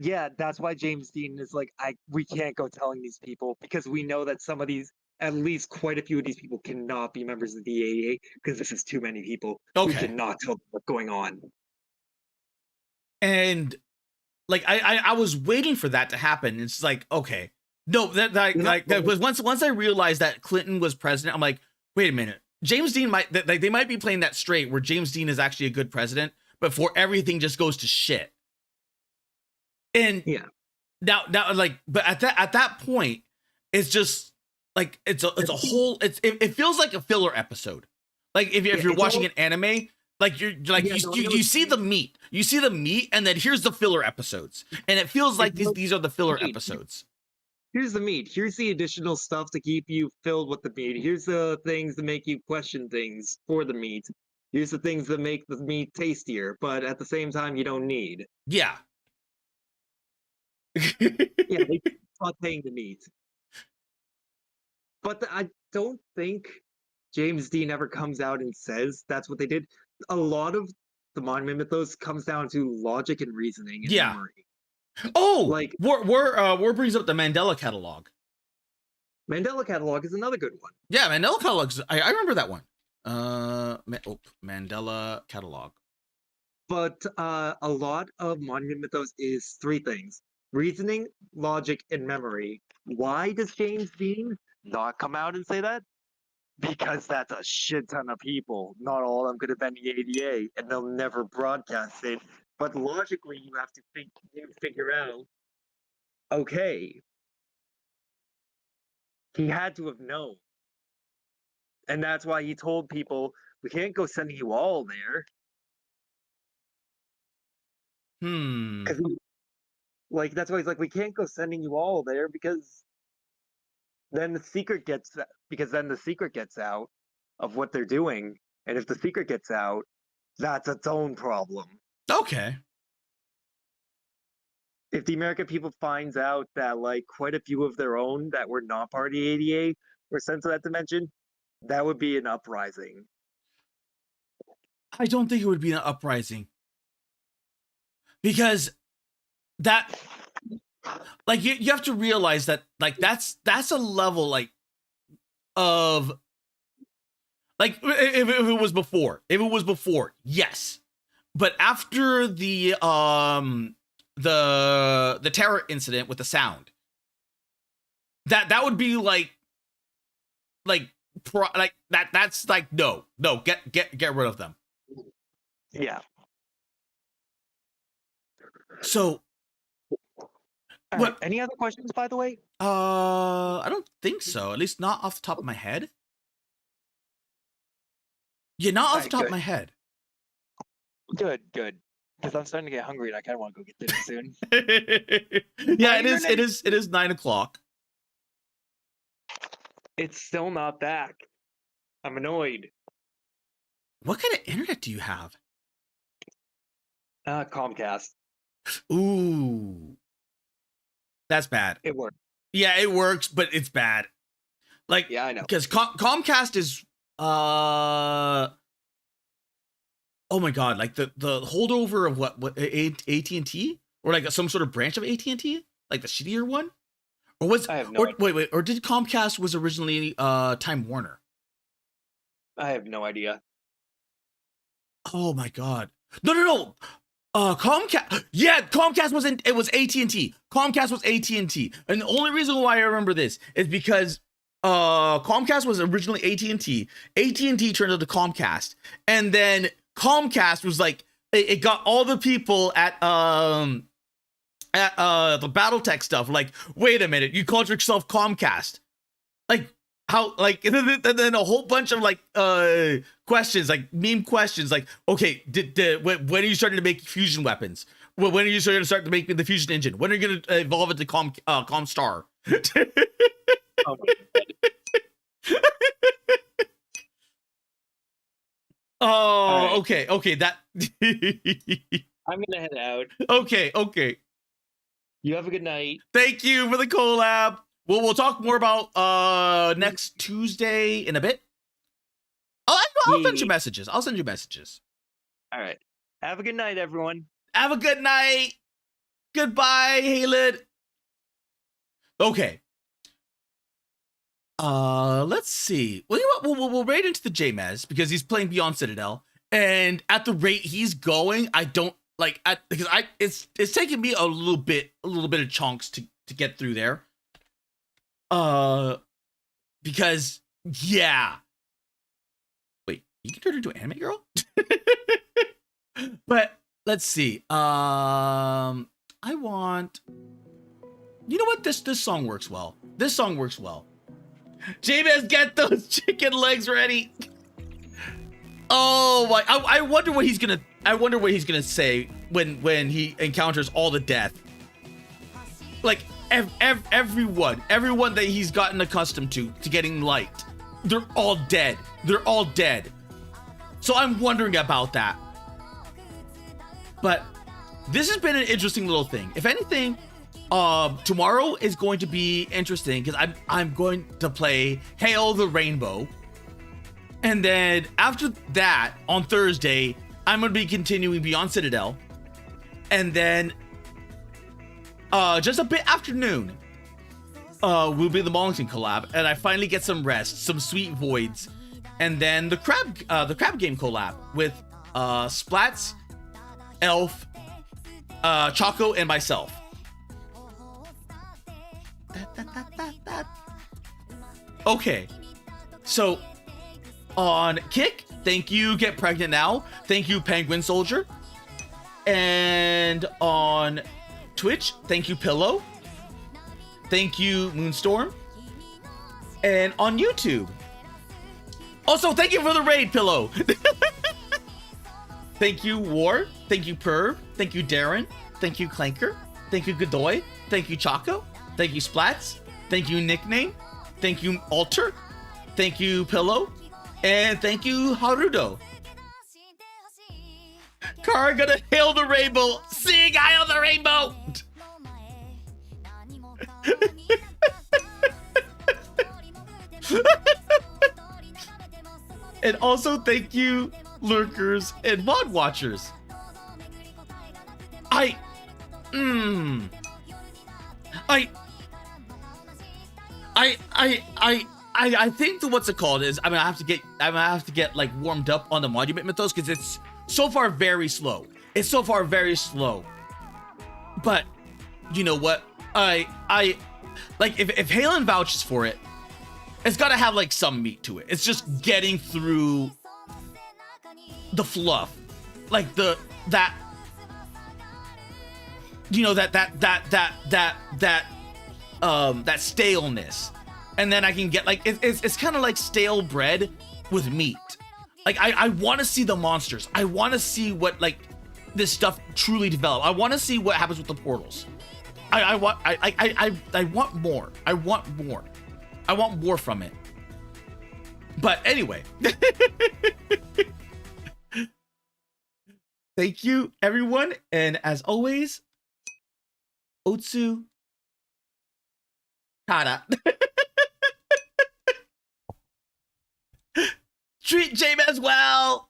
O: Yeah, that's why James Dean is like, we can't go telling these people because we know that some of these, at least quite a few of these people, cannot be members of the ADA because this is too many people.
A: Okay.
O: We cannot tell them what's going on.
A: And like I was waiting for that to happen. It's like, okay, no, that was once I realized that Clinton was president, I'm like, wait a minute, James Dean they might be playing that straight where James Dean is actually a good president, but before everything just goes to shit. And
O: yeah,
A: now like, but at that point, it's just like it's a whole. It feels like a filler episode. Like if you're watching an anime, like you see the meat, and then here's the filler episodes, and it feels like these are the filler episodes.
O: Here's the meat. Here's the additional stuff to keep you filled with the meat. Here's the things that make you question things for the meat. Here's the things that make the meat tastier, but at the same time you don't need.
A: Yeah.
O: Yeah, they sauteing the meat. But I don't think James Dean ever comes out and says that's what they did. A lot of the Monument Mythos comes down to logic and reasoning and
A: Yeah.
O: memory.
A: Oh,
O: Like
A: War brings up the Mandela catalog.
O: Mandela catalog is another good one.
A: Yeah, Mandela catalog. I remember that one. Mandela catalog.
O: But a lot of Monument Mythos is three things: reasoning, logic, and memory. Why does James Dean not come out and say that? Because that's a shit ton of people. Not all of them could have been the ADA, and they'll never broadcast it. But logically, you have to figure out, okay, he had to have known. And that's why he told people, we can't go sending you all there. Like, that's why he's like, we can't go sending you all there because then the secret gets out of what they're doing. And if the secret gets out, that's its own problem.
A: Okay.
O: If the American people finds out that like quite a few of their own that were not part of the ADA were sent to that dimension, that would be an uprising.
A: I don't think it would be an uprising. Because that, like, you have to realize that, like, that's a level, like, of, like, if it was before, yes. But after the terror incident with the sound, that would be that's like, no, get rid of them.
O: Yeah.
A: So,
O: right, any other questions, by the way?
A: I don't think so. At least not off the top of my head. Yeah, not off the top of my head.
O: Good. Because I'm starting to get hungry and I kind of want to go get dinner soon.
A: Yeah, it is 9:00.
O: It's still not back. I'm annoyed.
A: What kind of internet do you have?
O: Comcast.
A: Ooh. That's bad.
O: It works.
A: Yeah, it works, but it's bad. Like,
O: yeah, I know.
A: Because Comcast is oh my god, like the holdover of what AT&T, or like some sort of branch of AT&T, like the shittier one, or was
O: I have no idea.
A: wait, or did Comcast was originally Time Warner?
O: I have no idea.
A: Oh my god, no. Comcast, yeah, Comcast wasn't. It was AT&T. Comcast was AT&T, and the only reason why I remember this is because Comcast was originally AT&T. AT&T turned into Comcast, and then Comcast was like, it got all the people at the BattleTech stuff like, wait a minute, you called yourself Comcast, like how, like, and then a whole bunch of like questions, like meme questions, like, okay, when are you starting to make fusion weapons? When are you starting to start to make the fusion engine? When are you going to evolve into Comstar?
O: Oh my God.
A: Oh,
O: right.
A: okay, that
O: I'm gonna head out.
A: Okay.
O: You have a good night.
A: Thank you for the collab. We'll talk more about next Tuesday in a bit. I'll send you messages. I'll send you messages.
O: All right. Have a good night, everyone.
A: Have a good night. Goodbye, Halid. Okay. Let's see. Well, you know what? We'll raid into the JMez because he's playing Beyond Citadel, and at the rate he's going, I don't like because it's taking me a little bit of chunks to get through there. Because yeah. Wait, you can turn into an anime girl? But let's see. I want. You know what? This song works well. This song works well. Jabez, get those chicken legs ready. Oh my! I wonder what he's gonna. I wonder what he's gonna say when he encounters all the death. Like everyone that he's gotten accustomed to getting liked, they're all dead. They're all dead. So I'm wondering about that. But this has been an interesting little thing. If anything, tomorrow is going to be interesting because I'm going to play Hail the Rainbow. And then after that, on Thursday, I'm going to be continuing Beyond Citadel. And then just a bit after noon, will be the Mollington collab. And I finally get some rest, some sweet voids. And then the crab game collab with Splats, Elf, Choco, and myself. Okay, so on Kick, thank you, Get Pregnant Now. Thank you, Penguin Soldier. And on Twitch, thank you, Pillow. Thank you, Moonstorm. And on YouTube, also thank you for the raid, Pillow. Thank you, War. Thank you, Perv. Thank you, Darren. Thank you, Clanker. Thank you, Godoy. Thank you, Choco. Thank you, Splats. Thank you, Nickname. Thank you, Alter. Thank you, Pillow. And thank you, Harudo. Car gonna hail the rainbow. Sing Hail the Rainbow. And also thank you, lurkers and mod watchers. I think the what's it called is I'm gonna have to get like warmed up on the Monument Mythos because it's so far very slow. It's so far very slow. But you know what? I like if Halen vouches for it, it's gotta have like some meat to it. It's just getting through the fluff, like that staleness, and then I can get like it's kind of like stale bread with meat. Like I want to see the monsters. I want to see what like this stuff truly develop. I want to see what happens with the portals. I want more. I want more. I want more from it. But anyway. Thank you, everyone. And as always, Otsu Kara. Treat Jame as well.